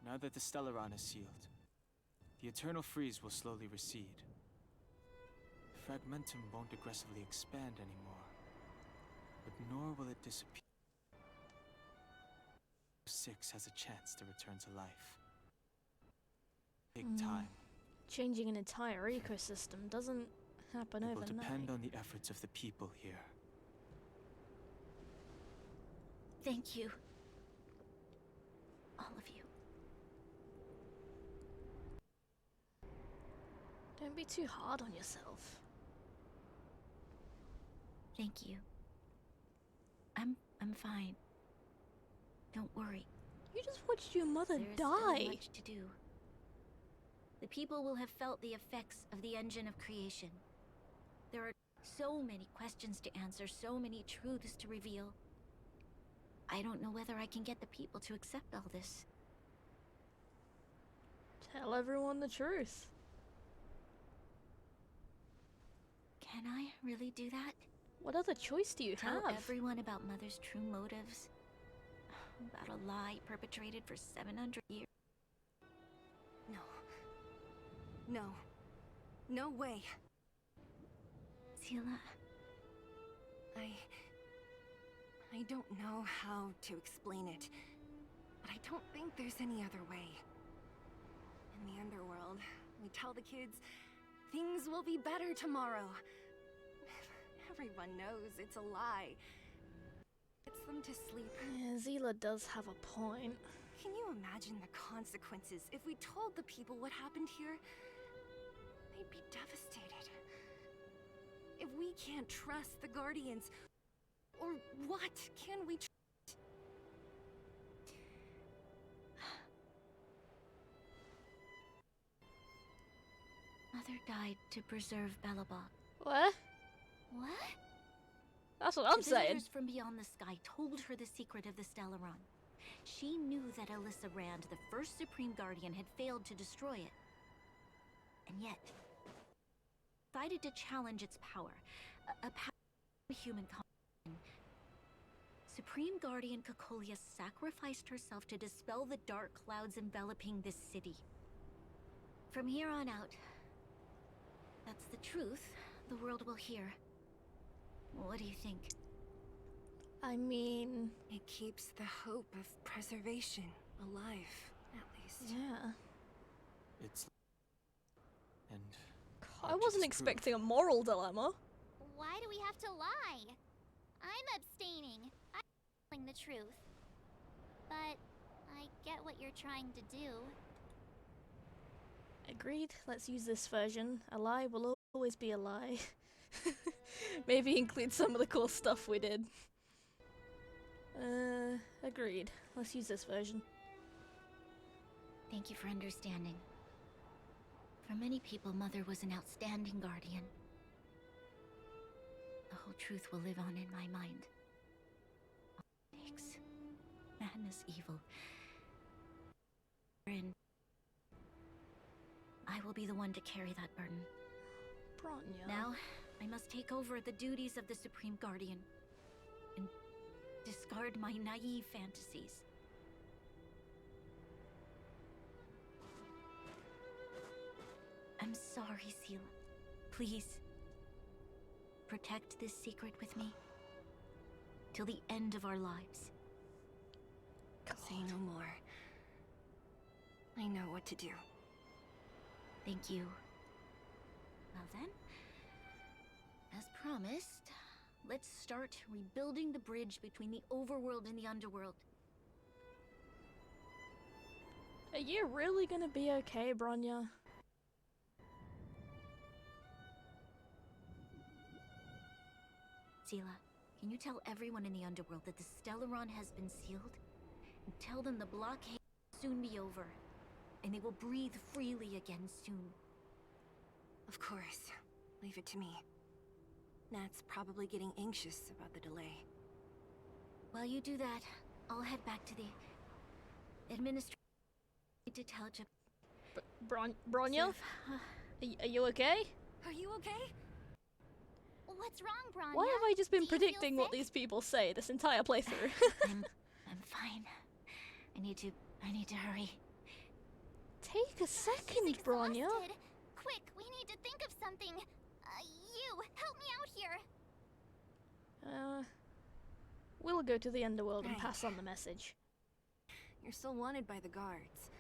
Now that the Stellaron is sealed, the eternal freeze will slowly recede. Fragmentum won't aggressively expand anymore, but nor will it disappear. 6 has a chance to return to life. Take time. Changing an entire ecosystem doesn't happen It will overnight. depend on the efforts of the people here. Thank you. All of you. Don't be too hard on yourself. Thank you. I'm fine. Don't worry. You just watched your mother There is die. still much to do. The people will have felt the effects of the engine of creation. There are so many questions to answer, so many truths to reveal. I don't know whether I can get the people to accept all this. Tell everyone the truth. Can I really do that? What other choice do you Tell have? everyone about Mother's true motives? About a lie perpetrated for 700 years? No. No. No way. Sila. I don't know how to explain it, but I don't think there's any other way. In the underworld, we tell the kids, things will be better tomorrow. Everyone knows it's a lie. Gets them to sleep. Yeah, Zila does have a point. Can you imagine the consequences if we told the people what happened here? They'd be devastated. If we can't trust the Guardians, or what can we trust? Mother died to preserve Belobog. What? What? That's what I'm the saying. visitors from beyond the sky told her the secret of the Stellaron. She knew that Alyssa Rand, the first Supreme Guardian, had failed to destroy it. And yet, decided to challenge its power. A power human combination. Supreme Guardian Cocolia sacrificed herself to dispel the dark clouds enveloping this city. From here on out, that's the truth the world will hear. What do you think? I mean... It keeps the hope of preservation alive, at least. Yeah. It's... And... I wasn't expecting a moral dilemma. Why do we have to lie? I'm abstaining. I'm telling the truth. But I get what you're trying to do. Agreed. Let's use this version. A lie will always be a lie. Maybe include some of the cool stuff we did. Agreed. Let's use this version. Thank you for understanding. For many people, Mother was an outstanding guardian. The whole truth will live on in my mind. Mistakes, madness, evil. And I will be the one to carry that burden. Bronya. Now, I must take over the duties of the Supreme Guardian and discard my naive fantasies. I'm sorry, Sila. Please, protect this secret with me till the end of our lives. Say no more. I know what to do. Thank you, Well then, as promised, let's start rebuilding the bridge between the overworld and the underworld. Are you really gonna be okay, Bronya? Sela, can you tell everyone in the underworld that the Stellaron has been sealed? And tell them the blockade will soon be over, and they will breathe freely again soon. Of course. Leave it to me. Nat's probably getting anxious about the delay. While you do that, I'll head back to the administration to tell Jap. Bronya? Are you okay? Are you okay? What's wrong, Bronya? Why have I just been predicting what these people say this entire playthrough? I'm fine. I need to hurry. Take a second, Bronya. Quick, we need to think of something. You, help me out here. We'll go to the underworld and Right. pass on the message. You're still wanted by the guards.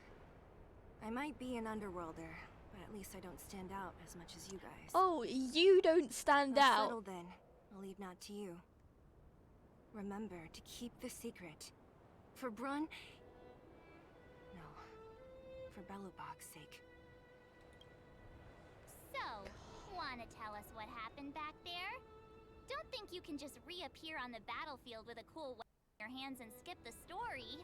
I might be an underworlder, but at least I don't stand out as much as you guys. Oh, you don't stand Let's out. settle then. I'll leave Nat to you. Remember to keep the secret. For Brun... No. For Belobog's sake. So, wanna tell us what happened back there? Don't think you can just reappear on the battlefield with a cool weapon in your hands and skip the story.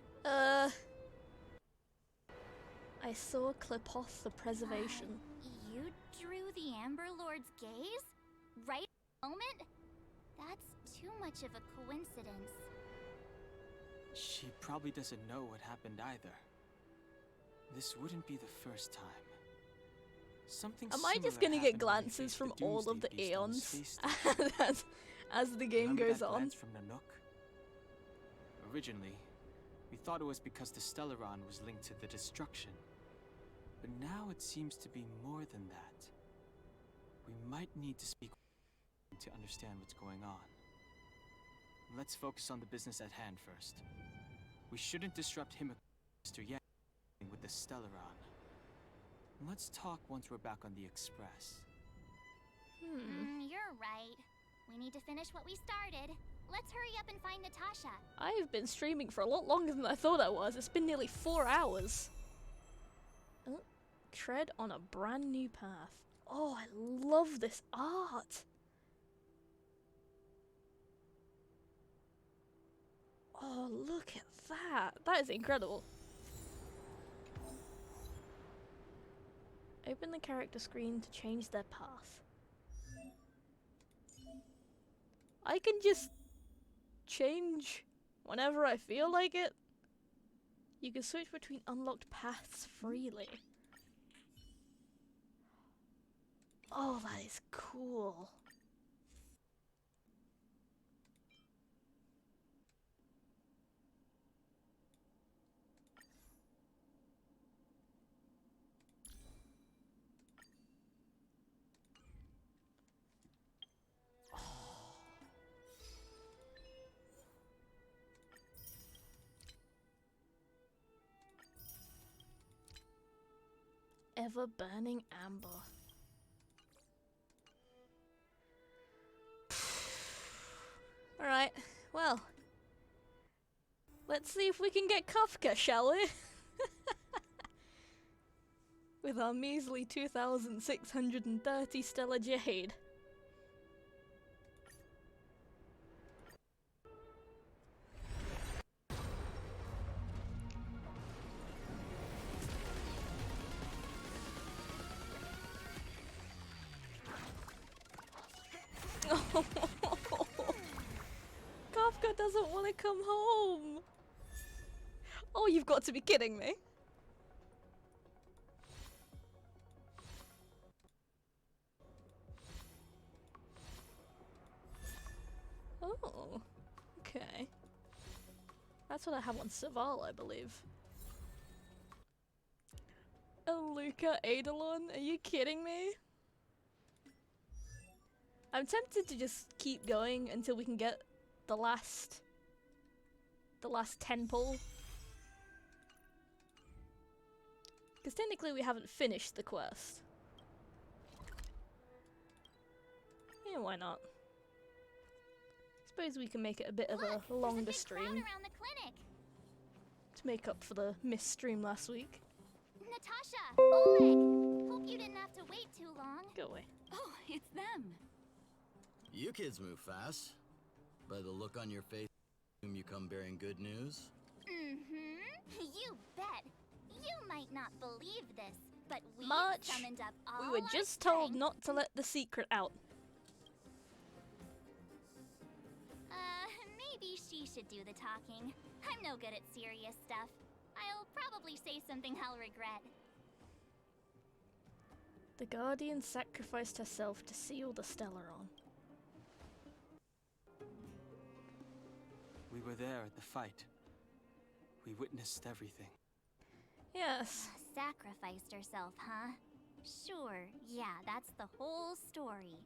I saw Clipoth the Preservation. You drew the Amber Lord's gaze? Right at the moment? That's too much of a coincidence. She probably doesn't know what happened either. This wouldn't be the first time. Something Am I just similar gonna get happened when we glances faced from the all of Doomsday the Beast on the Aeons space station. as the game Remember goes that on? glance from Nanook? Originally, we thought it was because the Stellaron was linked to the destruction. But now it seems to be more than that. We might need to speak to understand what's going on. Let's focus on the business at hand first. We shouldn't disrupt him, Mr. Yang, with the Stellaron. Let's talk once we're back on the Express. You're right. We need to finish what we started. Let's hurry up and find Natasha. I've been streaming for a lot longer than I thought I was. It's been nearly 4 hours. Oh, tread on a brand new path. Oh, I love this art. Oh, look at that. That is incredible. Open the character screen to change their path. I can just change whenever I feel like it. You can switch between unlocked paths freely. Oh, that is cool. Ever burning amber. Alright, well. Let's see if we can get Kafka, shall we? With our measly 2,630 stellar jade. Kafka doesn't want to come home. Oh, you've got to be kidding me. Oh, okay. That's what I have on Saval, I believe. Aluka Eidolon, are you kidding me? I'm tempted to just keep going until we can get the last temple. Because technically we haven't finished the quest. Yeah, why not? Suppose we can make it a bit of a longer stream Around the clinic. to make up for the missed stream last week. Natasha! Oleg! Hope you didn't have to wait too long. Go away. Oh, it's them. You kids move fast. By the look on your face, I assume you come bearing good news? Mm-hmm. You bet. You might not believe this, but we March, summoned up all we were our just told strength. not to let the secret out. Maybe she should do the talking. I'm no good at serious stuff. I'll probably say something I'll regret. The Guardian sacrificed herself to seal the Stellaron. We were there at the fight. We witnessed everything. Yes. Sacrificed herself, huh? Sure, yeah, that's the whole story.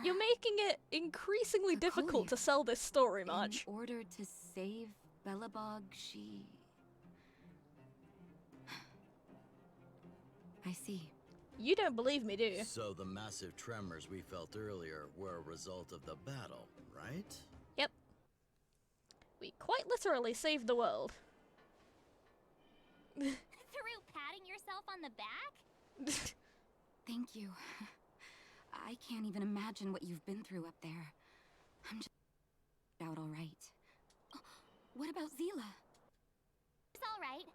You're making it increasingly difficult to sell this story, March. In order to save Belobog, she... I see. You don't believe me, do you? So the massive tremors we felt earlier were a result of the battle, right? Yep. We quite literally saved the world. Through patting yourself on the back? Thank you. I can't even imagine what you've been through up there. I'm just out all right. Oh, what about Zila? It's all right.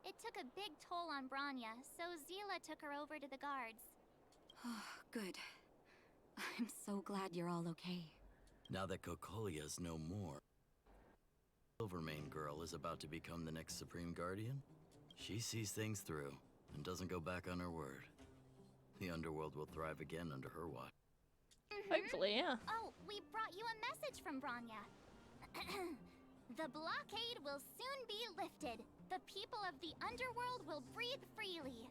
It took a big toll on Branya, so Zila took her over to the guards. Oh, good. I'm so glad you're all okay. Now that Kokolia's no more, Silvermane girl is about to become the next Supreme Guardian. She sees things through and doesn't go back on her word. The underworld will thrive again under her watch. Hopefully, yeah. Oh, we brought you a message from Branya. The blockade will soon be lifted. The people of the underworld will breathe freely.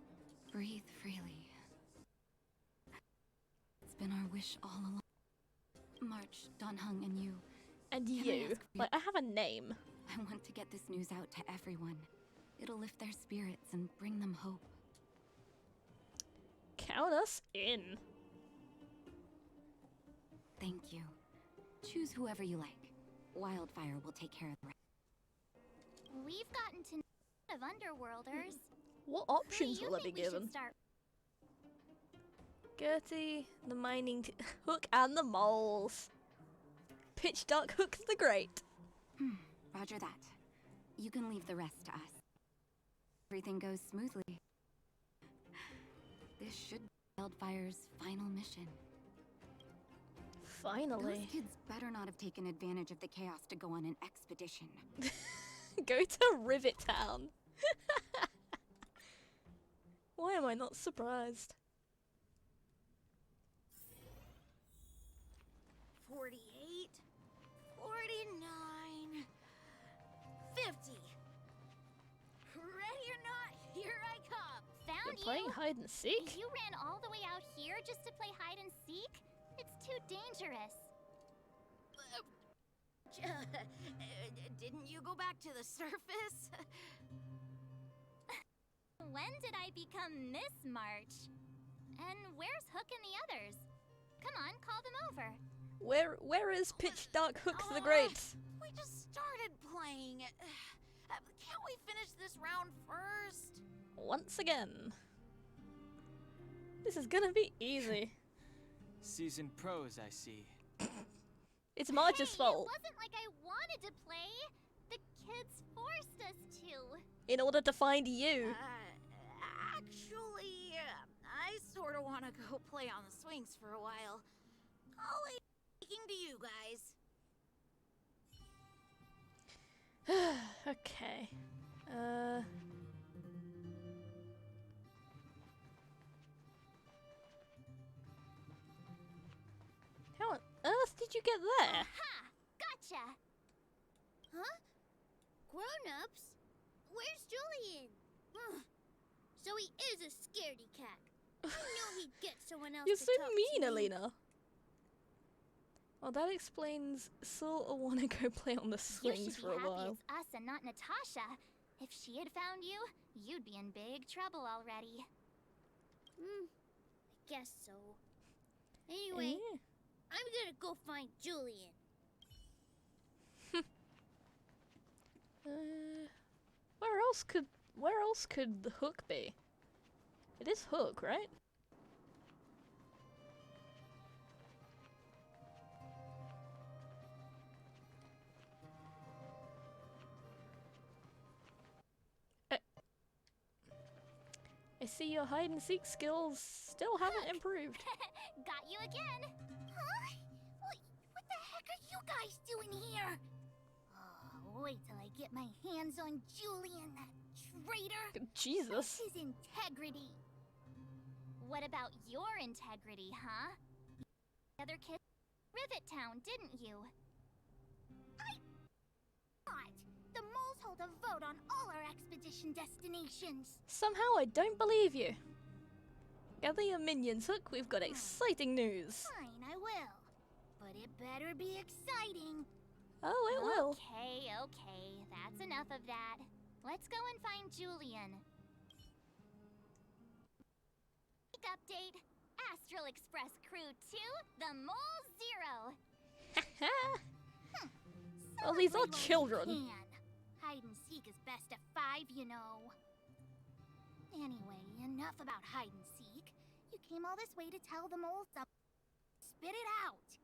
Breathe freely. It's been our wish all along. March, Donhung, and you. And Can I you. ask for Like, I have a name. I want to get this news out to everyone. It'll lift their spirits and bring them hope. Count us in. Thank you. Choose whoever you like. Wildfire will take care of the rest. We've gotten to know of underworlders. What options Who do will you I be think we should given? start? Gertie, the mining Hook and the moles. Pitch Dark Hook the Great. Roger that. You can leave the rest to us. Everything goes smoothly. This should be Wildfire's final mission. Finally. Those kids better not have taken advantage of the chaos to go on an expedition. Go to Rivet Town. Why am I not surprised? 48, 49, 50. Ready or not, here I come. Found You're you? playing hide and seek? You ran all the way out here just to play hide and seek? It's too dangerous. Didn't you go back to the surface? When did I become Miss March? And where's Hook and the others? Come on, call them over. Where is Pitch Dark Hook the Great? We just started playing. Can't we finish this round first? Once again. This is gonna be easy. Seasoned pros, I see. It's Marge's fault. It wasn't like I wanted to play. The kids forced us to. In order to find you. Actually, I sort of want to go play on the swings for a while. I'll leave speaking to you guys. Okay. How on earth did you get there? Ha! Gotcha! Huh? Grown-ups? Where's Julian? So he is a scaredy cat. I knew he'd get someone else You're to so talk mean, to. Alina. Well, that explains sort of want to go play on the You swings should for be a happy while. it's us and not Natasha. If she had found you, you'd be in big trouble already. I guess so. Anyway, I'm gonna go find Julian. Where else could the Hook be? It is Hook, right? I see your hide and seek skills still haven't improved. Got you again. Huh? What the heck are you guys doing here? Oh, wait till I get my hands on Julian, that traitor. Jesus. His integrity. What about your integrity, huh? The other kid Rivet Town, didn't you? What? The moles hold a vote on all our expedition destinations. Somehow I don't believe you. Gather your minions, Hook, we've got exciting news. Fine, I will. But it better be exciting. Oh, it will. Okay, that's enough of that. Let's go and find Julian. Big update. Astral Express Crew 2, the Mole Zero. Well, these are children. Hide and seek is best of 5, you know. Anyway, enough about hide and seek. You came all this way to tell the moles up. Spit it out.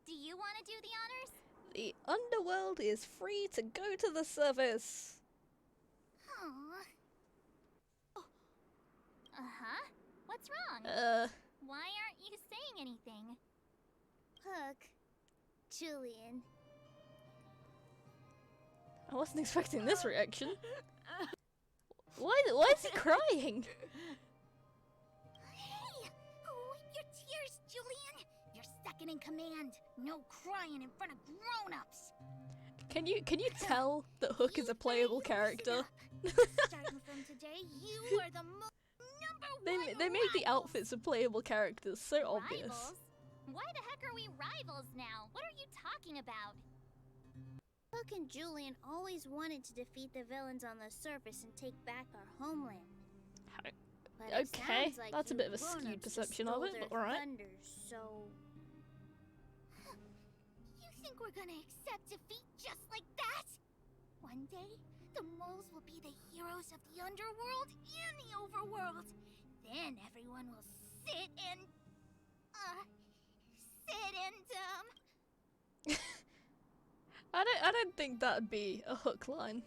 Do you want to do the honors? The underworld is free to go to the surface. Uh-huh. What's wrong? Why aren't you saying anything? Hook. Julian. I wasn't expecting this reaction. Why is he crying? Hey! Wipe your tears, Julian! You're second in command. No crying in front of grown-ups. Can you tell that Hook is a playable character? Starting from today, you are the number one They made the outfits of playable characters so obvious. Rivals? Why the heck are we rivals now? What are you talking about? Hook and Julian always wanted to defeat the villains on the surface and take back our homeland. But it Okay, sounds like that's a you bit of a skewed grown-ups perception just of it, stole but their alright. thunder, so... You think we're gonna accept defeat just like that? One day, the moles will be the heroes of the underworld and the overworld. Then everyone will sit and... I don't think that'd be a Hook line.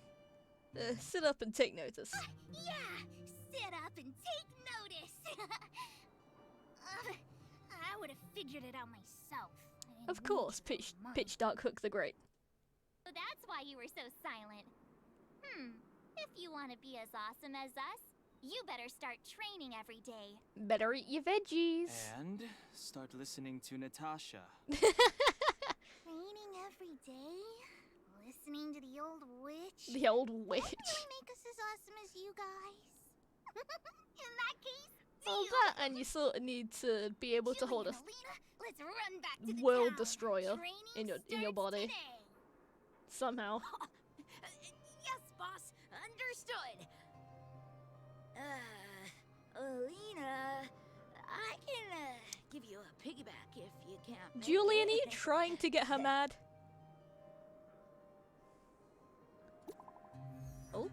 Sit up and take notice. Yeah! Sit up and take notice! I would have figured it out myself. Of course, Pitch Dark Hook the Great. So that's why you were so silent. If you want to be as awesome as us, you better start training every day. Better eat your veggies. And start listening to Natasha. Training every day? Listening to the old witch? The old witch. Won't really make us as awesome as you guys. In that case, Well, that and you sort of need to be able to hold a let's run back to the world town. destroyer in your body. Today. Somehow. Yes, boss. Understood. Alina, I can give you a piggyback if you can't make Julian, are it. you trying to get her mad? Oh.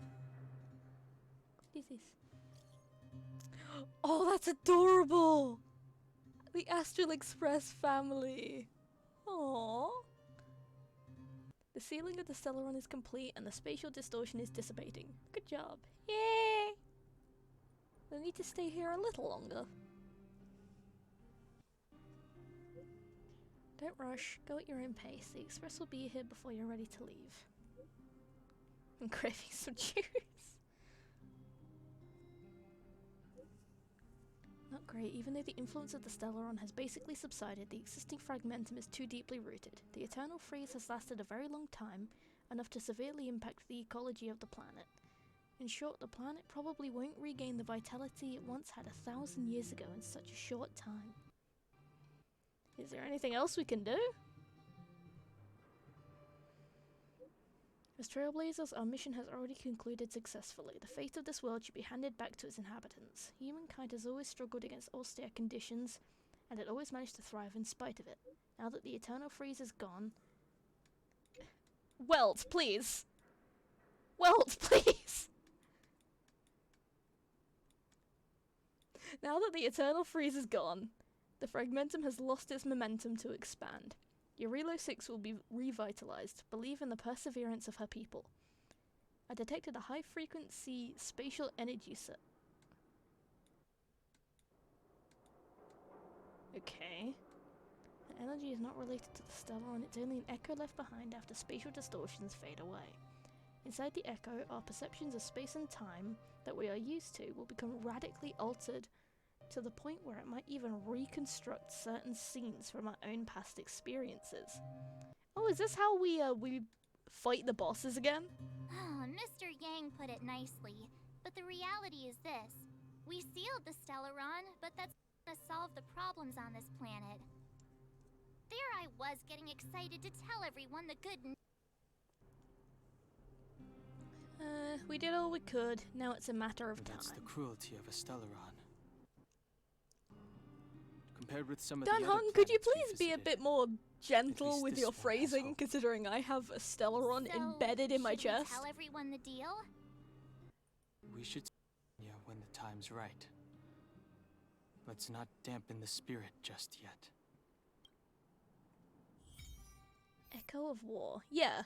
What is this? Oh, that's adorable! The Astral Express family. Aww. The sealing of the Stellaron is complete and the spatial distortion is dissipating. Good job. Yay! We'll need to stay here a little longer. Don't rush. Go at your own pace. The express will be here before you're ready to leave. I'm craving some juice. Not great. Even though the influence of the Stellaron has basically subsided, the existing fragmentum is too deeply rooted. The eternal freeze has lasted a very long time, enough to severely impact the ecology of the planet. In short, the planet probably won't regain the vitality it once had 1,000 years ago in such a short time. Is there anything else we can do? As Trailblazers, our mission has already concluded successfully. The fate of this world should be handed back to its inhabitants. Humankind has always struggled against austere conditions, and had always managed to thrive in spite of it. Now that the eternal freeze is gone... Welt, please! Welt, please! Now that the eternal freeze is gone, the fragmentum has lost its momentum to expand. Eurilo 6 will be revitalized. Believe in the perseverance of her people. I detected a high-frequency spatial energy set. Okay. The energy is not related to the stellar, and it's only an echo left behind after spatial distortions fade away. Inside the echo, our perceptions of space and time that we are used to will become radically altered to the point where it might even reconstruct certain scenes from our own past experiences. Oh, is this how we fight the bosses again? Mr. Yang put it nicely, but the reality is this. We sealed the Stellaron, but that's not gonna solve the problems on this planet. There I was getting excited to tell everyone the good news. We did all we could. Now it's a matter of time. That's the cruelty of a Stellaron. Compared with some of the Dan other Hung, could you planets we please be a visited, bit more gentle least with this your one has phrasing, hope. considering I have a Stellaron embedded in my Should we chest? tell everyone the deal? we should tell you when the time's right. Let's not dampen the spirit just yet. Echo of War. Yeah.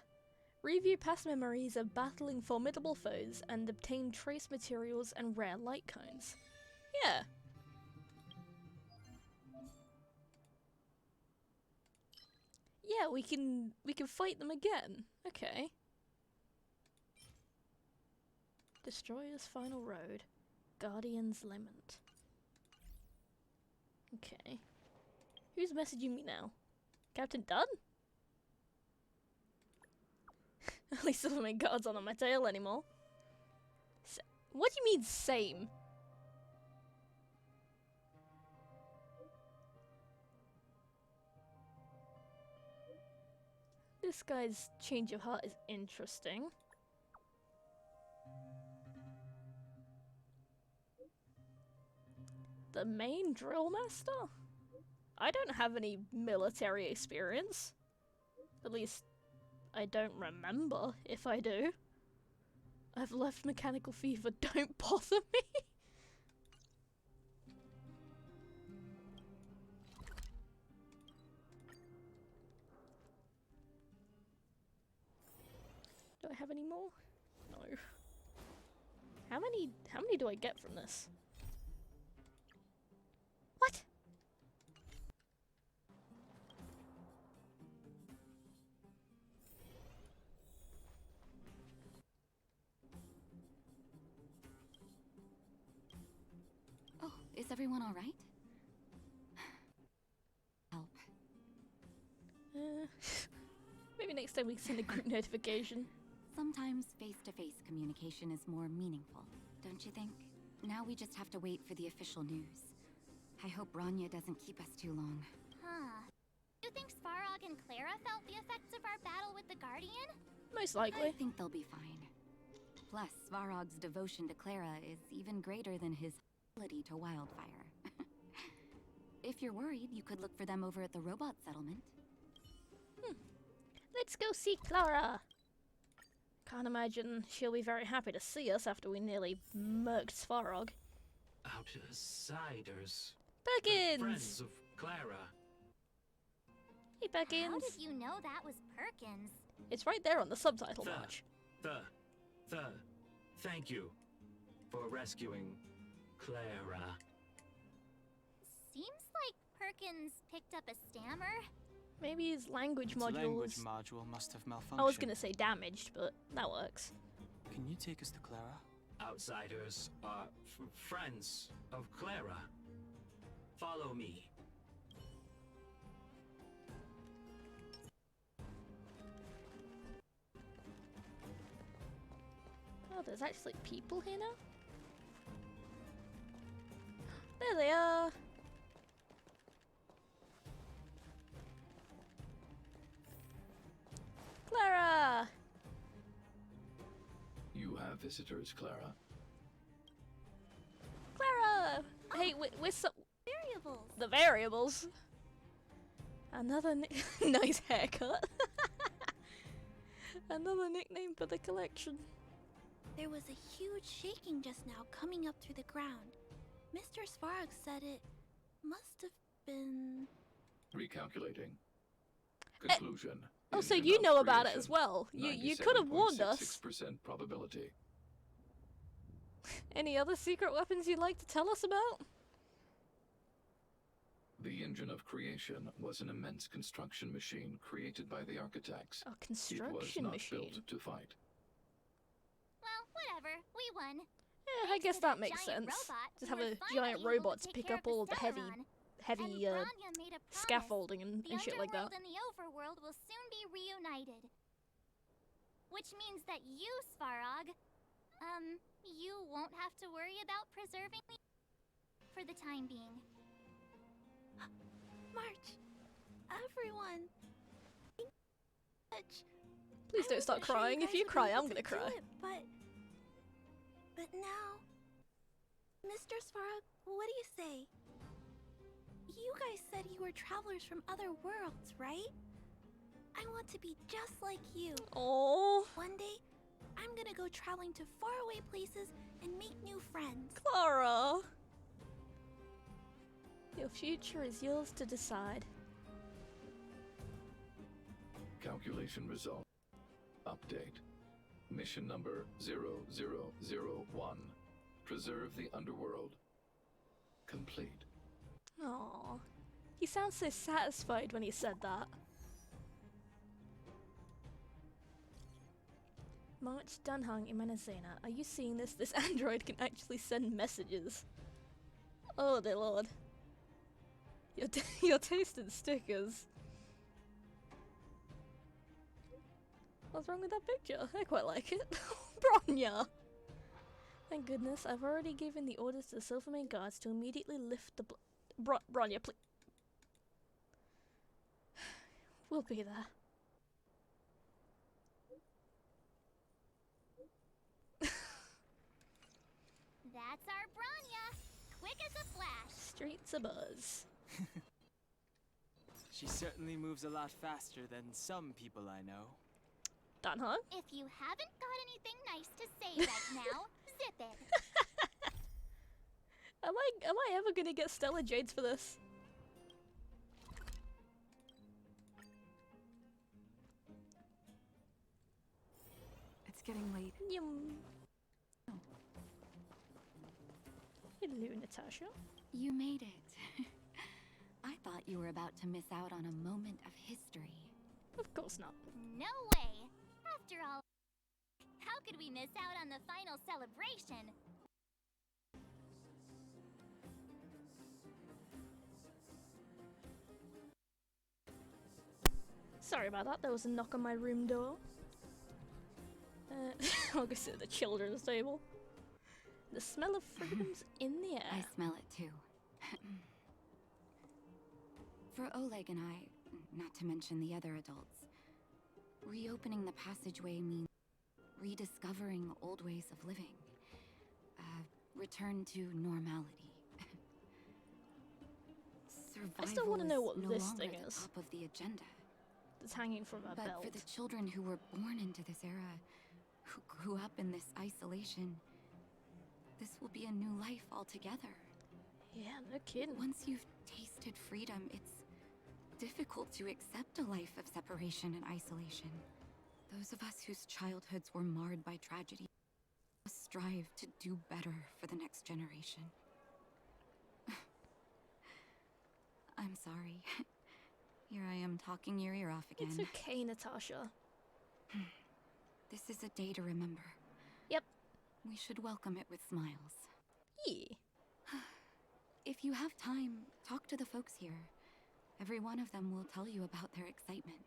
Review past memories of battling formidable foes and obtain trace materials and rare light cones. Yeah. Yeah, we can fight them again. Okay. Destroyer's Final Road. Guardian's Lament. Okay. Who's messaging me now? Captain Dunn? At least I don't make guards on my tail anymore. What do you mean, same? This guy's change of heart is interesting. The main drill master? I don't have any military experience. At least, I don't remember if I do. I've left mechanical fever, don't bother me. Do I have any more? No. How many do I get from this? What? Oh, is everyone all right? Help. Maybe next time we send a group notification. Sometimes face-to-face communication is more meaningful, don't you think? Now we just have to wait for the official news. I hope Bronya doesn't keep us too long. Huh. You think Svarog and Clara felt the effects of our battle with the Guardian? Most likely. I think they'll be fine. Plus, Svarog's devotion to Clara is even greater than his hostility to Wildfire. If you're worried, you could look for them over at the robot settlement. Let's go see Clara. Can't imagine she'll be very happy to see us after we nearly murked Svarog. Outsiders. Perkins! Friends of Clara. Hey, Perkins. How did you know that was Perkins? It's right there on the subtitle match. Thank you for rescuing Clara. Seems like Perkins picked up a stammer. Maybe his language Its modules. language module must have malfunctioned. I was gonna say damaged, but that works. Can you take us to Clara? Outsiders are friends of Clara. Follow me. Oh, there's actually people here now? There they are! Clara! You have visitors, Clara. Clara! Hey, we're so... Very variables. The variables? Another nice haircut. Another nickname for the collection. There was a huge shaking just now coming up through the ground. Mr. Svarog said it must have been... Recalculating. Conclusion. Oh, so Engine you of know about it creation. as well. You could have warned us. 97.66% probability. Any other secret weapons you'd like to tell us about? The engine of creation was an immense construction machine created by the architects. A construction it was not machine. built to fight. Well, whatever. We won. Yeah, I guess that makes sense. Just have a giant robot to pick up all the heavy scaffolding and shit like that. The underworld and the overworld will soon be reunited. Which means that you, Svarog, you won't have to worry about preserving me for the time being. March, everyone. Please don't start crying. If you cry, I'm gonna cry. But now, Mr. Svarog, what do you say? You guys said you were travelers from other worlds, right? I want to be just like you. Oh. One day, I'm gonna go traveling to faraway places and make new friends. Clara! Your future is yours to decide. Calculation result. Update. Mission number 0001. Preserve the underworld. Complete. Aww. He sounds so satisfied when he said that. March Dunhung Imanazena, are you seeing this? This android can actually send messages. Oh dear lord. You're tasting stickers. What's wrong with that picture? I quite like it. Bronya! Thank goodness, I've already given the orders to the Silvermane guards to immediately lift the Bronya, please. We'll be there. That's our Bronya! Quick as a flash! Streets abuzz. She certainly moves a lot faster than some people I know. Dunhung? If you haven't got anything nice to say right now, zip it. Am I ever gonna get Stellar Jades for this? It's getting late. Yum. Hello, Natasha. You made it. I thought you were about to miss out on a moment of history. Of course not. No way! After all, how could we miss out on the final celebration? Sorry about that, there was a knock on my room door. I'll go sit at the children's table. The smell of freedom's in the air. I smell it too. For Oleg and I, not to mention the other adults, reopening the passageway means rediscovering old ways of living. Return to normality. Survival I still want to know what is no this longer thing the is. top of the agenda. It's hanging from a But belt. for the children who were born into this era, who grew up in this isolation, this will be a new life altogether. Yeah, no kidding. Once you've tasted freedom, it's difficult to accept a life of separation and isolation. Those of us whose childhoods were marred by tragedy must strive to do better for the next generation. I'm sorry. Here I am talking your ear off again. It's okay, Natasha. This is a day to remember. Yep. We should welcome it with smiles. Yeah. If you have time, talk to the folks here. Every one of them will tell you about their excitement.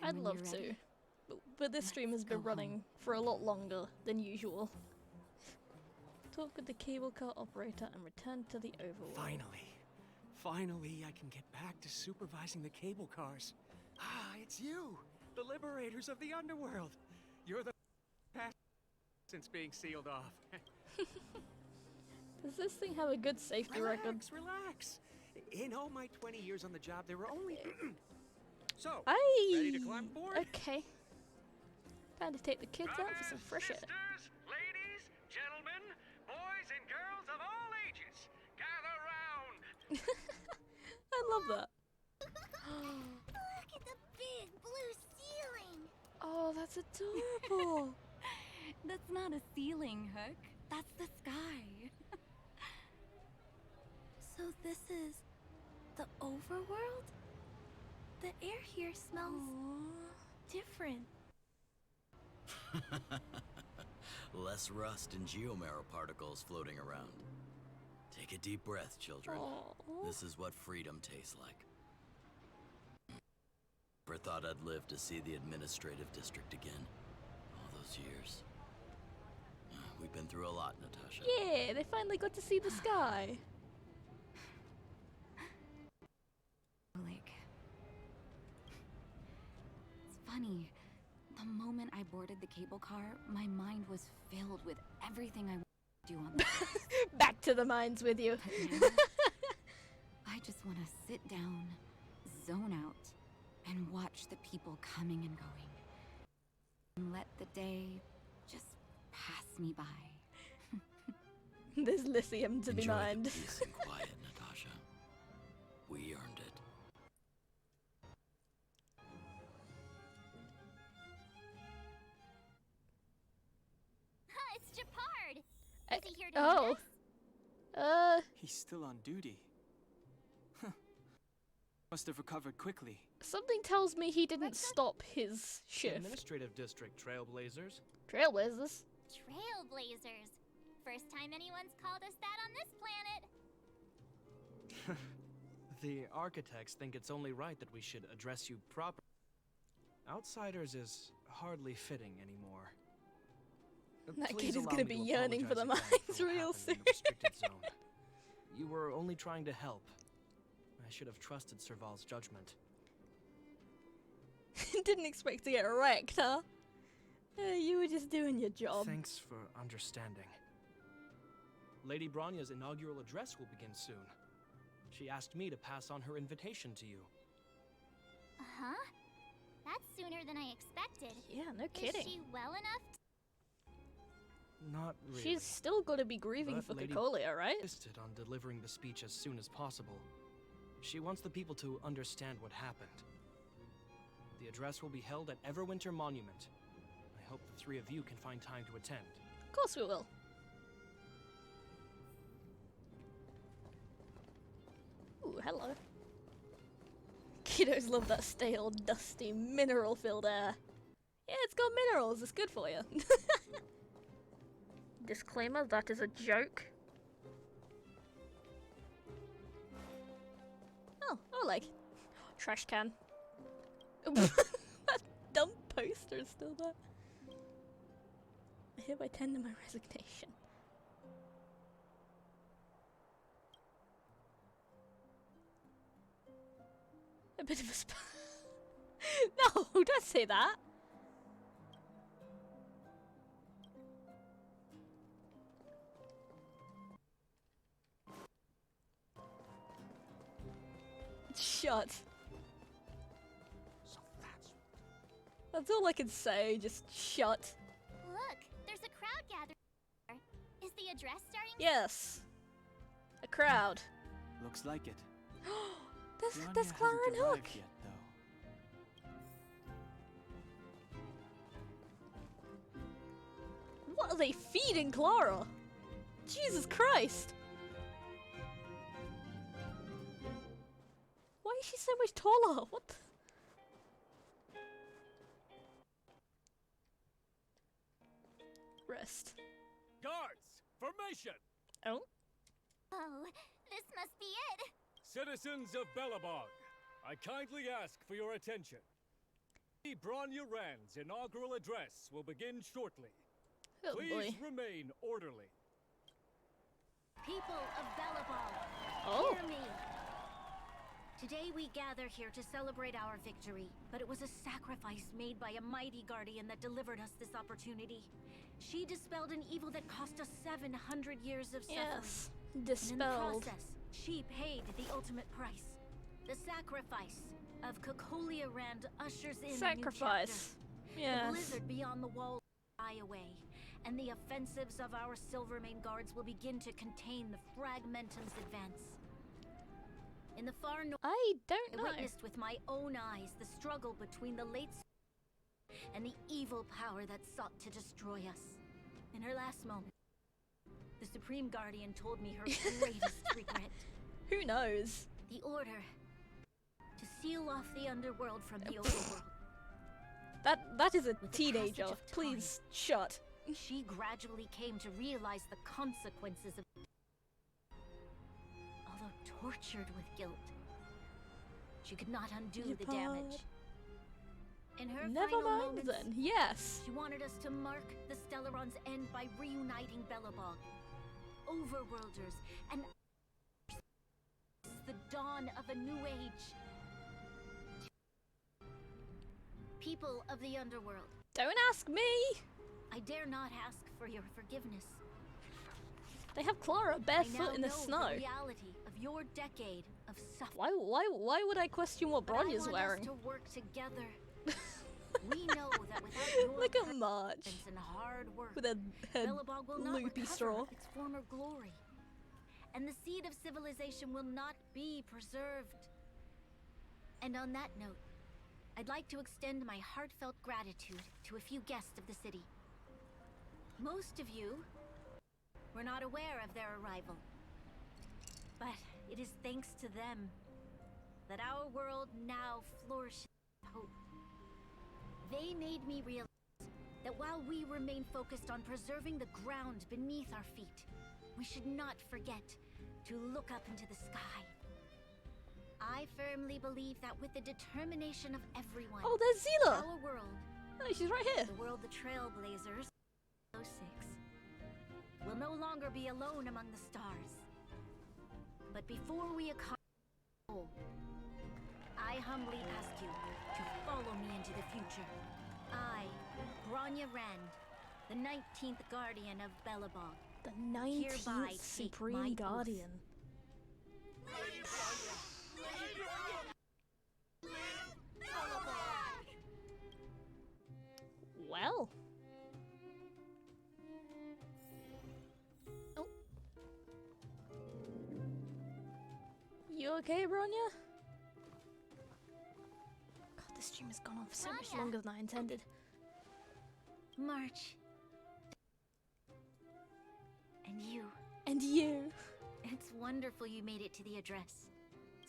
Then I'd when love you're to. ready, But this stream has been running for a lot longer than usual. Talk with the cable car operator and return to the overworld. Finally, I can get back to supervising the cable cars. Ah, it's you, the liberators of the underworld. You're the past since being sealed off. Does this thing have a good safety record? Relax. In all my 20 years on the job, there were only... So, Aye. ready to climb aboard? Okay. Time to take the kids out for some fresh air. Sisters, ladies, gentlemen, boys and girls of all ages, gather round. I love that. Look at the big blue ceiling. Oh, that's adorable. That's not a ceiling, Hook. That's the sky. So this is the overworld? The air here smells different. Less rust and geomarrow particles floating around. Take a deep breath, children. Aww. This is what freedom tastes like. Never thought I'd live to see the administrative district again. All those years. We've been through a lot, Natasha. Yeah, they finally got to see the sky. Like, it's funny. The moment I boarded the cable car, my mind was filled with everything I wanted to do on the bus. Back to the mines with you. But now, I just want to sit down, zone out, and watch the people coming and going. And let the day just pass me by. There's lithium to be Enjoy mined. the peace and quiet, Natasha. We earned it. It's Japard. Is he here to Oh. meet us? He's still on duty. Huh. Must have recovered quickly. Something tells me he didn't stop his shift. Administrative District Trailblazers. Trailblazers? Trailblazers. First time anyone's called us that on this planet. The architects think it's only right that we should address you properly. Outsiders is hardly fitting anymore. That Please kid is allow gonna me be to yearning for the apologize mines again for what real happened soon. in the restricted zone. You were only trying to help. I should have trusted Serval's judgment. Didn't expect to get wrecked, huh? You were just doing your job. Thanks for understanding. Lady Bronya's inaugural address will begin soon. She asked me to pass on her invitation to you. Huh? That's sooner than I expected. Yeah, no kidding. Is she well enough? Not really. She's still got to be grieving But for Lady Cocolia, right? insisted on delivering the speech as soon as possible. She wants the people to understand what happened. The address will be held at Everwinter Monument. I hope the three of you can find time to attend. Of course we will. Ooh, hello. Kiddos love that stale, dusty, mineral-filled air. Yeah, it's got minerals. It's good for you. Disclaimer, that is a joke. Oh, like trash can. That dumb poster is still there. I hereby tender my resignation. A bit of a No, don't say that. Shut. So that's all I can say, just shut. Look, there's a crowd gathering. Is the address starting? Yes. A crowd. Looks like it. That's Clara and Hook. Yet, though. What are they feeding Clara? Jesus Christ. Why is she so much taller? What? Rest. Guards, formation! Oh? Oh, this must be it. Citizens of Belobog, I kindly ask for your attention. Lady Bronya Rand's inaugural address will begin shortly. Oh, Please boy. remain orderly. People of Belobog, Oh. hear me. Today we gather here to celebrate our victory, but it was a sacrifice made by a mighty guardian that delivered us this opportunity. She dispelled an evil that cost us 700 years of suffering. Yes, And in the dispelled. process, she paid the ultimate price. The sacrifice of Cocolia Rand ushers in Sacrifice. a new chapter. Yes. The blizzard beyond the wall will die away, and the offensives of our Silvermane guards will begin to contain the Fragmentum's advance. In the far north, I don't know. witnessed with my own eyes the struggle between the late and the evil power that sought to destroy us. In her last moment, the Supreme Guardian told me her greatest regret. Who knows? The order to seal off the underworld from the overworld. That is a With the teenager. passage of Please shut. She gradually came to realize the consequences of. Although tortured with guilt, she could not undo the damage. In her Never final mind moments, then. Yes. she wanted us to mark the Stellaron's end by reuniting Belobog, Overworlders, and the dawn of a new age. People of the underworld. Don't ask me. I dare not ask for your forgiveness. They have Clara barefoot in the snow. The reality of your decade of suffering. Why would I question what Bronya's wearing? Us to work together. We know that without your Look at March persistence and hard work, with a head Belobog will not loopy recover straw. its former glory, and the seed of civilization will not be preserved. And on that note, I'd like to extend my heartfelt gratitude to a few guests of the city. Most of you were not aware of their arrival, but it is thanks to them that our world now flourishes with hope. They made me realize that while we remain focused on preserving the ground beneath our feet, we should not forget to look up into the sky. I firmly believe that with the determination of everyone, Oh, there's Zila! our world, Oh, she's right here. the world the Trailblazers, 06, will no longer be alone among the stars. But before we accomplish the goal, I humbly ask you to follow me into the future. I, Bronya Rand, the 19th Guardian of Belobog, The hereby 19th take Supreme my Guardian. Well. Oh. You okay, Bronya? God, this stream has gone on for so much Bronya. longer than I intended. March. And you. And you. It's wonderful you made it to the address.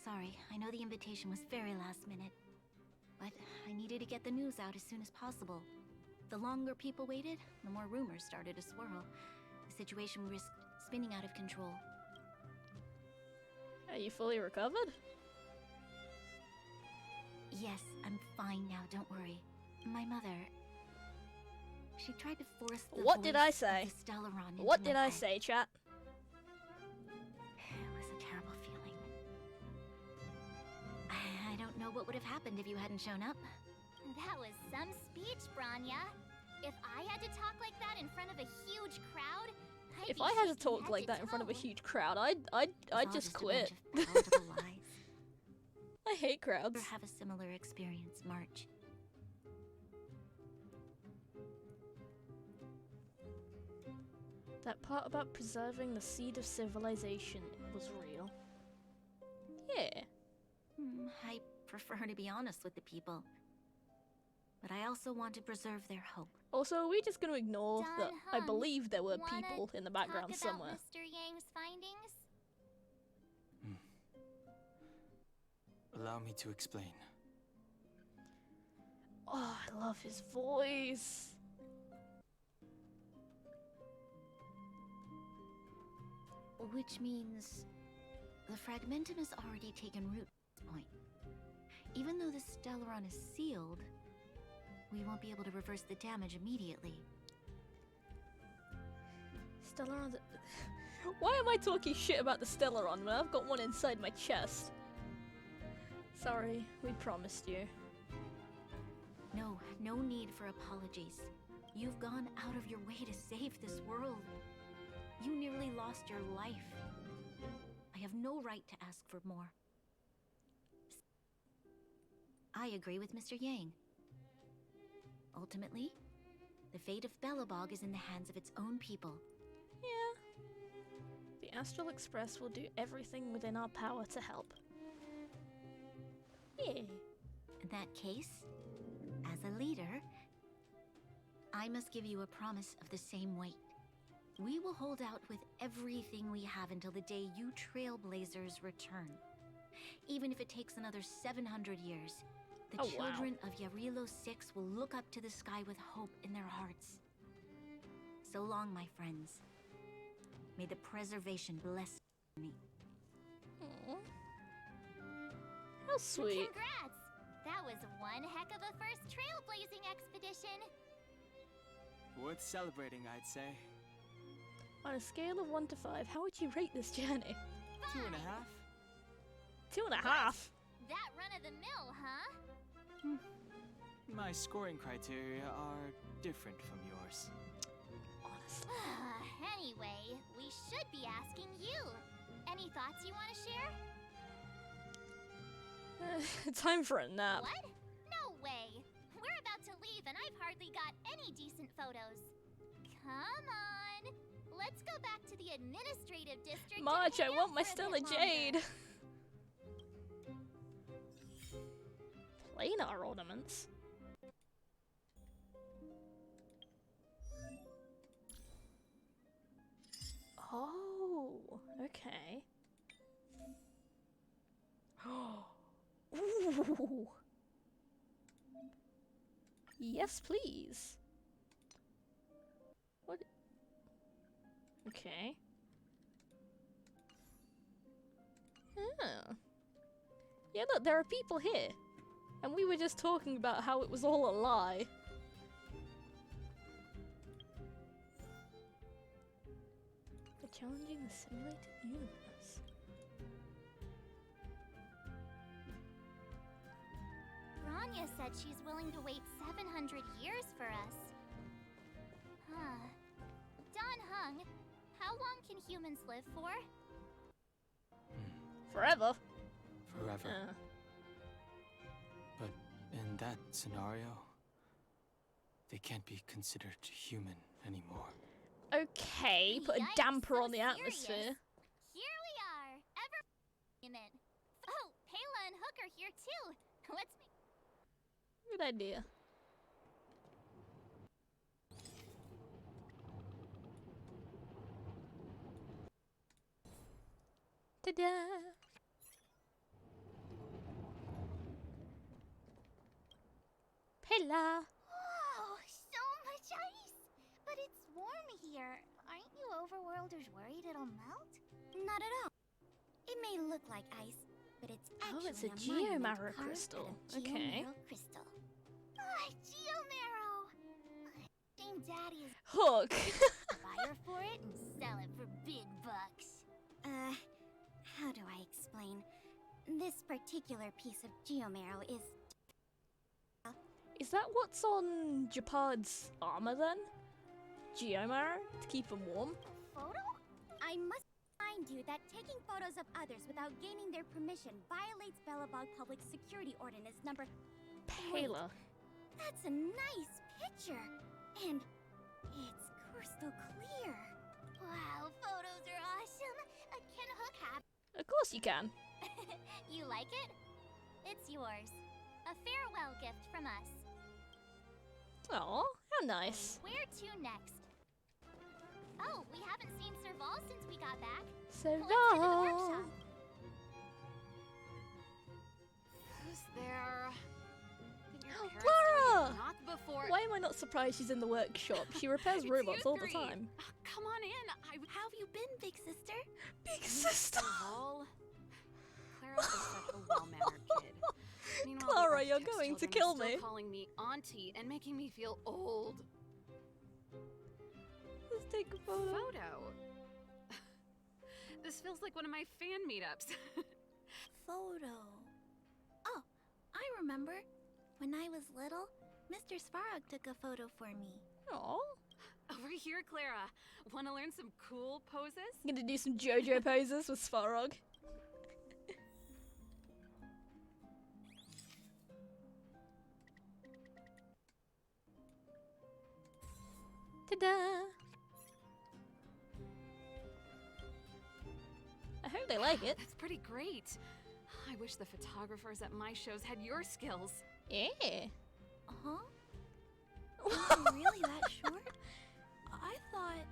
Sorry, I know the invitation was very last minute. But I needed to get the news out as soon as possible. The longer people waited, the more rumors started to swirl. The situation risked spinning out of control. Are you fully recovered? Yes, I'm fine now, don't worry. My mother... She tried to force the What did I voice say? of the Stellaron into What my did I head. say, chat? It was a terrible feeling. I don't know what would have happened if you hadn't shown up. That was some speech, Bronya. If I had to talk like that in front of a huge crowd, I'd If be I had to shaking talk head like to that in front of a toe. huge crowd, I'd all just just a quit. bunch of palatable lies. I hate crowds. Never have a similar experience, March. That part about preserving the seed of civilization was real. Yeah. I prefer to be honest with the people. But I also want to preserve their hope. Also, are we just going to ignore that I Hung, believe there were wanna people in the background talk about somewhere? Mr. Yang's findings? Allow me to explain. Oh, I love his voice. Which means the Fragmentum has already taken root at this point. Even though the Stellaron is sealed, we won't be able to reverse the damage immediately. Stellaron. Why am I talking shit about the Stellaron when I've got one inside my chest? Sorry, we promised you. No, no need for apologies. You've gone out of your way to save this world. You nearly lost your life. I have no right to ask for more. I agree with Mr. Yang. Ultimately, the fate of Belobog is in the hands of its own people. Yeah. The Astral Express will do everything within our power to help. Yeah. In that case, as a leader, I must give you a promise of the same weight. We will hold out with everything we have until the day you Trailblazers return. Even if it takes another 700 years, the children of Yarilo 6 will look up to the sky with hope in their hearts. So long, my friends. May the preservation bless me. Aww. How sweet. Congrats! That was one heck of a first trailblazing expedition. Worth celebrating, I'd say. On a scale of 1 to 5, how would you rate this journey? 2.5. 2.5? That run of the mill, huh? My scoring criteria are different from yours. Honestly. Anyway, we should be asking you. Any thoughts you want to share? Time for a nap. What? No way! We're about to leave and I've hardly got any decent photos. Come on! Let's go back to the administrative district. Marge, I want my Stella Jade! Planar ornaments? Oh, okay. Ooh. Yes, please. What? Okay. Oh. Yeah, look, there are people here. And we were just talking about how it was all a lie. For challenging the simulated universe. Rania said she's willing to wait 700 years for us. Huh. Don Hung, how long can humans live for? Forever. Forever. But in that scenario, they can't be considered human anymore. Okay, put a damper on the atmosphere. Here we are, Oh, Pela and Hook are here too. Let's make... Good idea. Ta-da! Pela! Whoa, so much ice! But it's warm here. Aren't you overworlders worried it'll melt? Not at all. It may look like ice, but it's actually Oh, it's a monument Geomarrow carved crystal. out of Okay. Geomarrow crystal. Ah, Geomarrow! Shame Daddy is Hook! buyer for it and sell it for big bucks. How do I explain? This particular piece of Geomarrow is... Is that what's on Japard's armor then? Geomarrow? To keep him warm? Photo? I must remind you that taking photos of others without gaining their permission violates Belobog Public Security Ordinance number... Pela. That's a nice picture. And it's crystal clear. Wow, photos are awesome. Can Hook have... Of course you can. You like it? It's yours. A farewell gift from us. Aw, how nice. Where to next? Oh, we haven't seen Serval since we got back. Serval! Who's there? Did your parents Clara! tell you to knock before? Why am I not surprised she's in the workshop? She repairs It's robots you all the three. time. Come on in. How have you been, big sister? Big sister! Serval? Clara's is such a well-mannered kid. Meanwhile, Clara, the you're Architect's going to children kill are still me. calling me auntie and making me feel old. Let's take a photo. This feels like one of my fan meetups. Photo. remember? When I was little, Mr. Svarog took a photo for me. Aww. Over here, Clara. Want to learn some cool poses? Gonna do some JoJo poses with Svarog. Ta-da! I hope they like it. That's pretty great. I wish the photographers at my shows had your skills. Yeah. Huh? Are you really that short? I thought...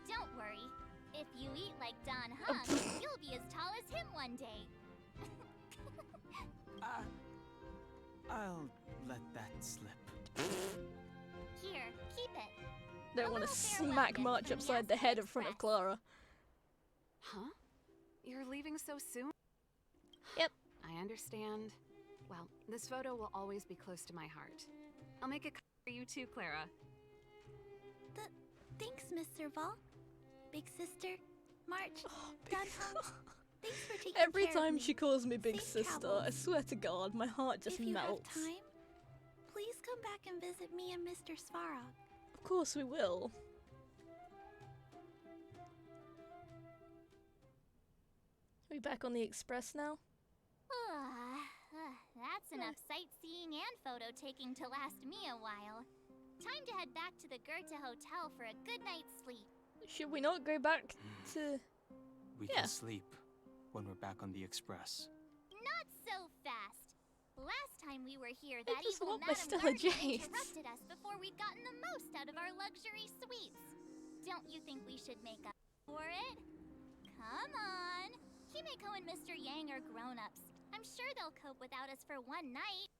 Don't worry. If you eat like Don Hung, you'll be as tall as him one day. I'll let that slip. Here, keep it. Don't want to smack March upside the head in front of Clara. Huh? You're leaving so soon? Yep. I understand. Well, this photo will always be close to my heart. I'll make a copy for you too, Clara. Thanks, Mr. Vol. Big sister, March, Don Hung. Thanks for taking Every care of time me. she calls me big Safe sister, travels. I swear to God, my heart just If you melts. have time, please come back and visit me and Mr. Svarog. Of course we will. Are we back on the express now? That's enough sightseeing and photo taking to last me a while. Time to head back to the Goethe Hotel for a good night's sleep. Should we not go back to... We can sleep when we're back on the express. Not so fast. Last time we were here, that just evil want my Madame Stella Guardian Jades. interrupted us before we'd gotten the most out of our luxury suites. Don't you think we should make up for it? Come on. Himeko and Mr. Yang are grown-ups. I'm sure they'll cope without us for one night.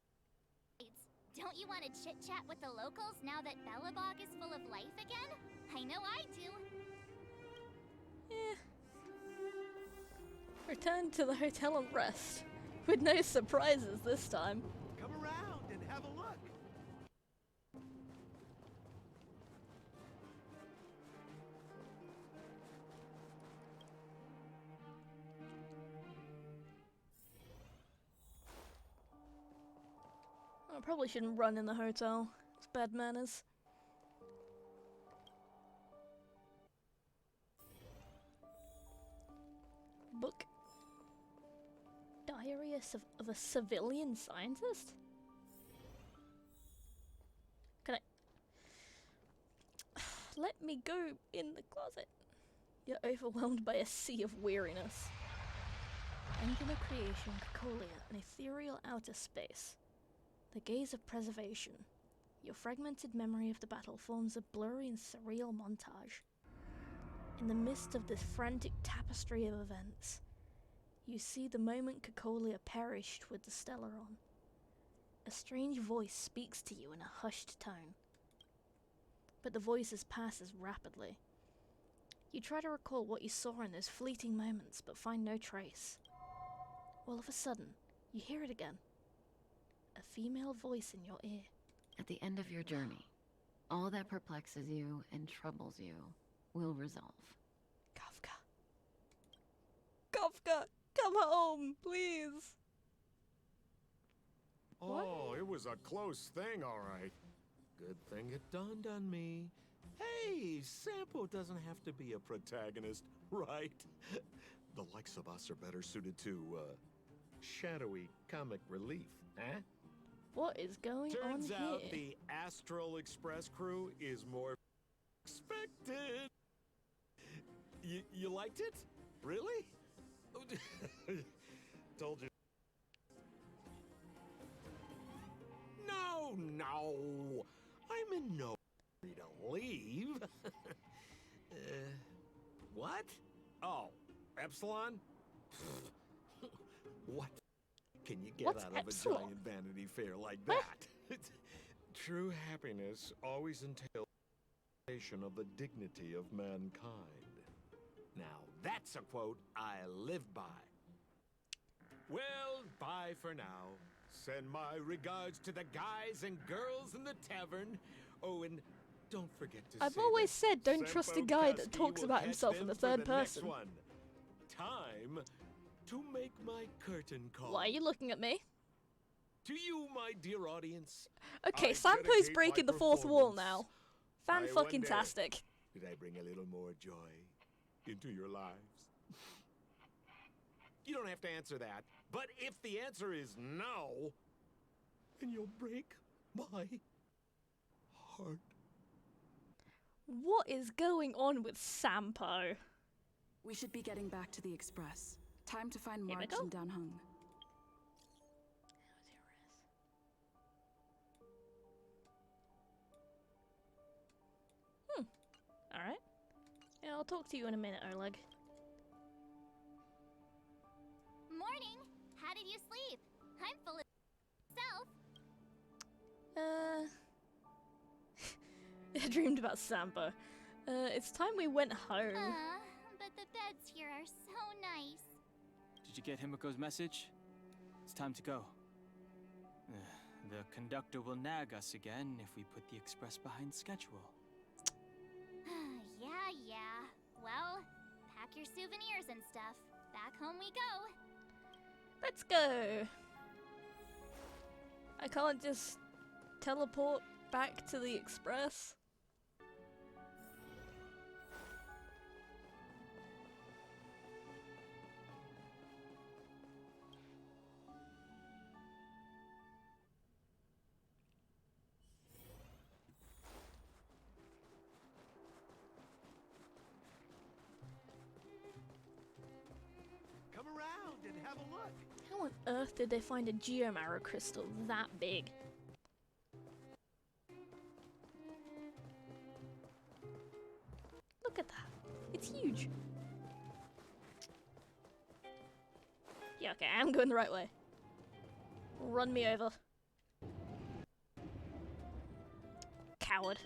Don't you want to chit-chat with the locals now that Belobog is full of life again? I know I do. Return to the hotel and rest. With no surprises this time. Come around and have a look. I probably shouldn't run in the hotel. It's bad manners. Book. Diary of a civilian scientist? Can I... Let me go in the closet. You're overwhelmed by a sea of weariness. Angular creation, Cacolia, an ethereal outer space. The gaze of preservation. Your fragmented memory of the battle forms a blurry and surreal montage. In the midst of this frantic tapestry of events, you see the moment Cacolia perished with the Stellaron. A strange voice speaks to you in a hushed tone. But the voices passes rapidly. You try to recall what you saw in those fleeting moments, but find no trace. All of a sudden, you hear it again. A female voice in your ear. At the end of your journey, all that perplexes you and troubles you will resolve. Kafka. Kafka, come home, please. Oh, it was a close thing, all right. Good thing it dawned on me. Hey, Sampo doesn't have to be a protagonist, right? The likes of us are better suited to, shadowy comic relief, eh? What is going on Turns here? out the Astral Express crew is more expected. You liked it? Really? Told you. No. I'm in no hurry to leave. What? Oh, Epsilon? What can you get What's out Epsilon? of a giant Vanity Fair like that? True happiness always entails of the dignity of mankind. Now, that's a quote I live by. Well, bye for now. Send my regards to the guys and girls in the tavern. Oh, and don't forget to I've say always that said don't trust a guy that Sempokowski talks will about catch himself in them the for third the next person. one. Time to make my curtain call. Why are you looking at me? To you, my dear audience. Okay, I Sampo's dedicate breaking my the fourth wall performance. now. I Fan-fucking-tastic. wonder, did I bring a little more joy into your lives? You don't have to answer that. But if the answer is no, then you'll break my heart. What is going on with Sampo? We should be getting back to the Express. Time to find Here we March go. and Danhung. Alright. Yeah, I'll talk to you in a minute, Oleg. Morning! How did you sleep? I'm full of self. I dreamed about Sampo. It's time we went home. But the beds here are so nice. Did you get Himiko's message? It's time to go. The conductor will nag us again if we put the express behind schedule. Yeah. Well, pack your souvenirs and stuff. Back home we go. Let's go. I can't just teleport back to the express. Come around and have a look. How on earth did they find a geomarrow crystal that big? Look at that. It's huge. Yeah, okay, I'm going the right way. Run me over. Coward.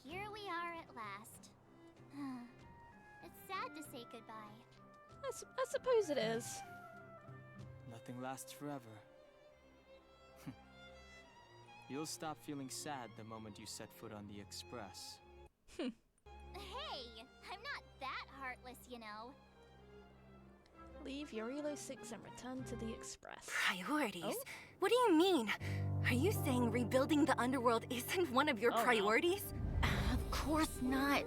Here we are at last. It's sad to say goodbye. I suppose it is. Nothing lasts forever. You'll stop feeling sad the moment you set foot on the express. Hey, I'm not that heartless, you know. Leave Yorilo 6 and return to the express. Priorities? Oh? What do you mean? Are you saying rebuilding the underworld isn't one of your priorities? Of course not.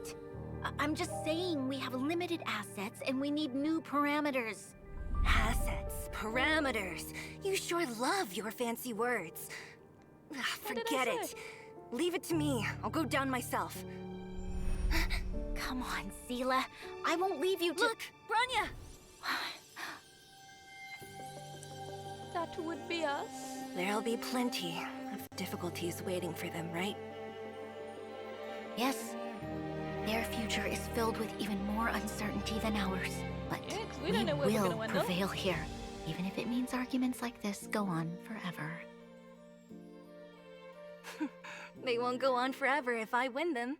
I'm just saying we have limited assets and we need new parameters. Assets, parameters. You sure love your fancy words. Forget it. Leave it to me. I'll go down myself. Come on, Seela. I won't leave you to— Look, Branya! That would be us. There'll be plenty of difficulties waiting for them, right? Yes. Their future is filled with even more uncertainty than ours. But Yeah, 'cause we don't know where we're will gonna end up. prevail here, even if it means arguments like this go on forever. They won't go on forever if I win them.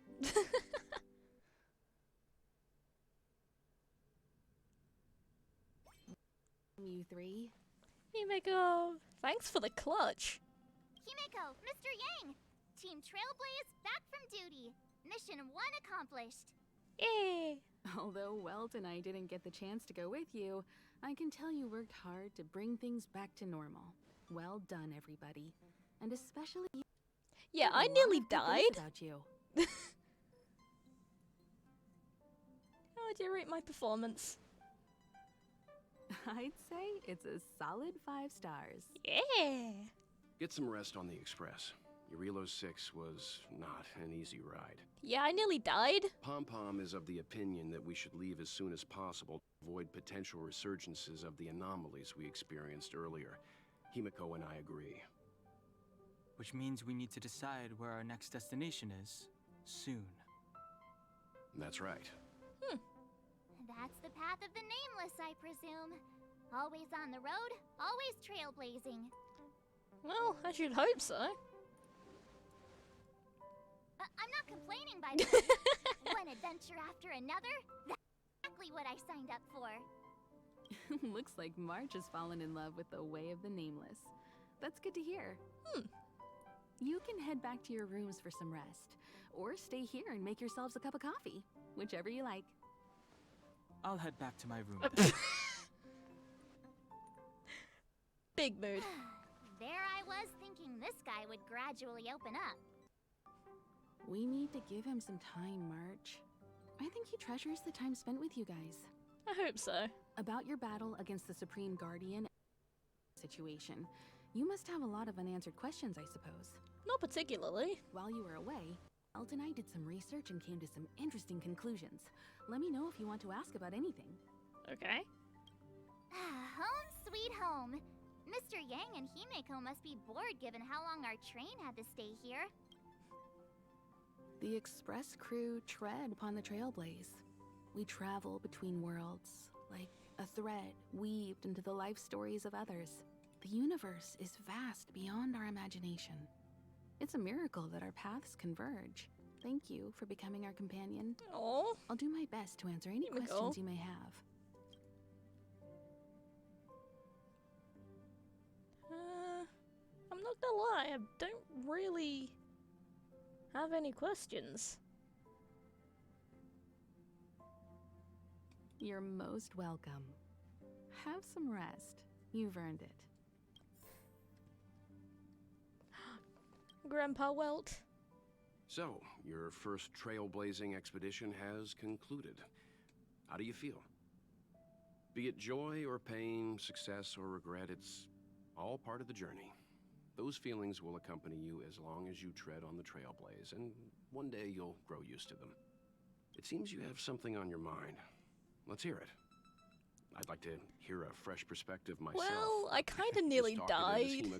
You three. Himiko, thanks for the clutch. Himiko, Mr. Yang! Team Trailblaze back from duty. Mission 1 accomplished. Yay! Although Welt and I didn't get the chance to go with you, I can tell you worked hard to bring things back to normal. Well done, everybody. And especially you. Yeah, I A lot nearly of good things died. about you. How would you rate my performance? I'd say it's a solid 5 stars. Yeah! Get some rest on the express. Yorilo 6 was not an easy ride. Yeah, I nearly died. Pom-Pom is of the opinion that we should leave as soon as possible to avoid potential resurgences of the anomalies we experienced earlier. Himiko and I agree. Which means we need to decide where our next destination is, soon. That's right. That's the path of the Nameless, I presume. Always on the road, always trailblazing. Well, I should hope so. I'm not complaining, by the way. One adventure after another, that's exactly what I signed up for. Looks like March has fallen in love with the way of the Nameless. That's good to hear. You can head back to your rooms for some rest, or stay here and make yourselves a cup of coffee, whichever you like. I'll head back to my room. Big mood. There I was thinking this guy would gradually open up. We need to give him some time, March. I think he treasures the time spent with you guys. I hope so. About your battle against the Supreme Guardian situation, you must have a lot of unanswered questions, I suppose. Not particularly. While you were away, Elt and I did some research and came to some interesting conclusions. Let me know if you want to ask about anything. Okay. Home sweet home. Mr. Yang and Himeko must be bored given how long our train had to stay here. The Express crew tread upon the trailblaze. We travel between worlds, like a thread weaved into the life stories of others. The universe is vast beyond our imagination. It's a miracle that our paths converge. Thank you for becoming our companion. Oh. I'll do my best to answer any questions you may have. I'm not gonna lie, I don't really have any questions. You're most welcome. Have some rest. You've earned it. Grandpa Welt. So, your first trailblazing expedition has concluded. How do you feel? Be it joy or pain, success or regret, it's all part of the journey. Those feelings will accompany you as long as you tread on the trailblaze, and one day you'll grow used to them. It seems you have something on your mind. Let's hear it. I'd like to hear a fresh perspective myself. Well, I kind of nearly died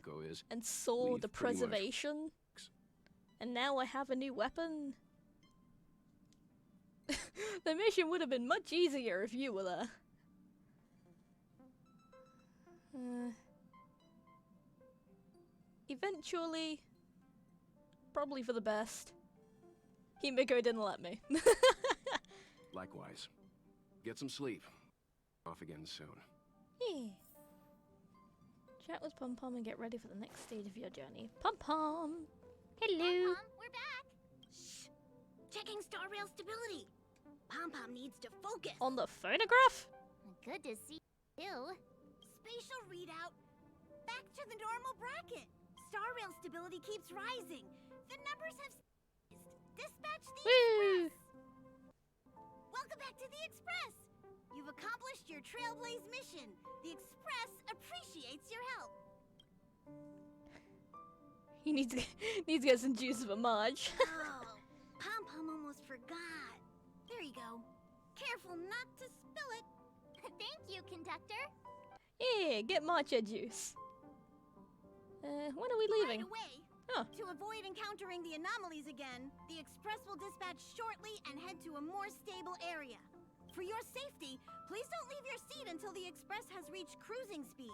and saw the we've pretty much- preservation, and now I have a new weapon. The mission would have been much easier if you were there. Eventually, probably for the best. Himeko didn't let me. Likewise. Get some sleep. Off again soon. Yeah. Chat with Pom Pom and get ready for the next stage of your journey. Pom Pom! Hello! Pom, we're back! Shh! Checking star rail stability! Pom Pom needs to focus! On the phonograph? Good to see you. Spatial readout! Back to the normal bracket! Star rail stability keeps rising! The numbers have dispatch the Woo! Express! Welcome back to the Express! You've accomplished your Trailblaze mission. The Express appreciates your help. He needs to get some juice for Marge. Oh, Pom Pom almost forgot. There you go. Careful not to spill it. Thank you, conductor. Yeah, get matcha juice. When are we leaving? Right away. Oh. To avoid encountering the anomalies again, the Express will dispatch shortly and head to a more stable area. For your safety, please don't leave your seat until the Express has reached cruising speed.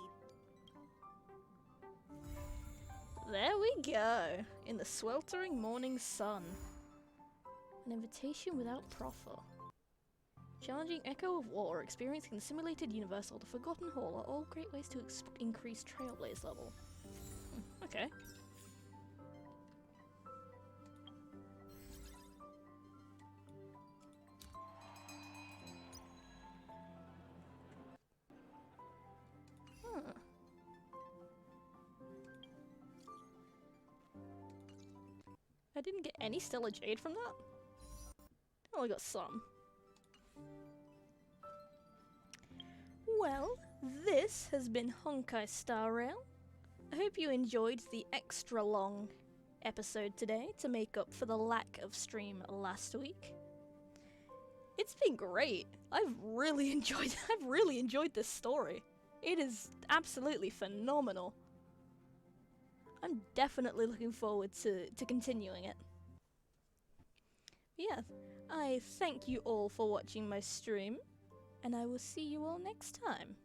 There we go. In the sweltering morning sun. An invitation without proffer. Challenging echo of war, experiencing the simulated universe or the forgotten hall are all great ways to increase Trailblaze level. Okay. I didn't get any Stellar Jade from that. I only got some. Well, this has been Honkai Star Rail. I hope you enjoyed the extra long episode today to make up for the lack of stream last week. It's been great. I've really enjoyed this story. It is absolutely phenomenal. I'm definitely looking forward to continuing it. Yeah, I thank you all for watching my stream, and I will see you all next time.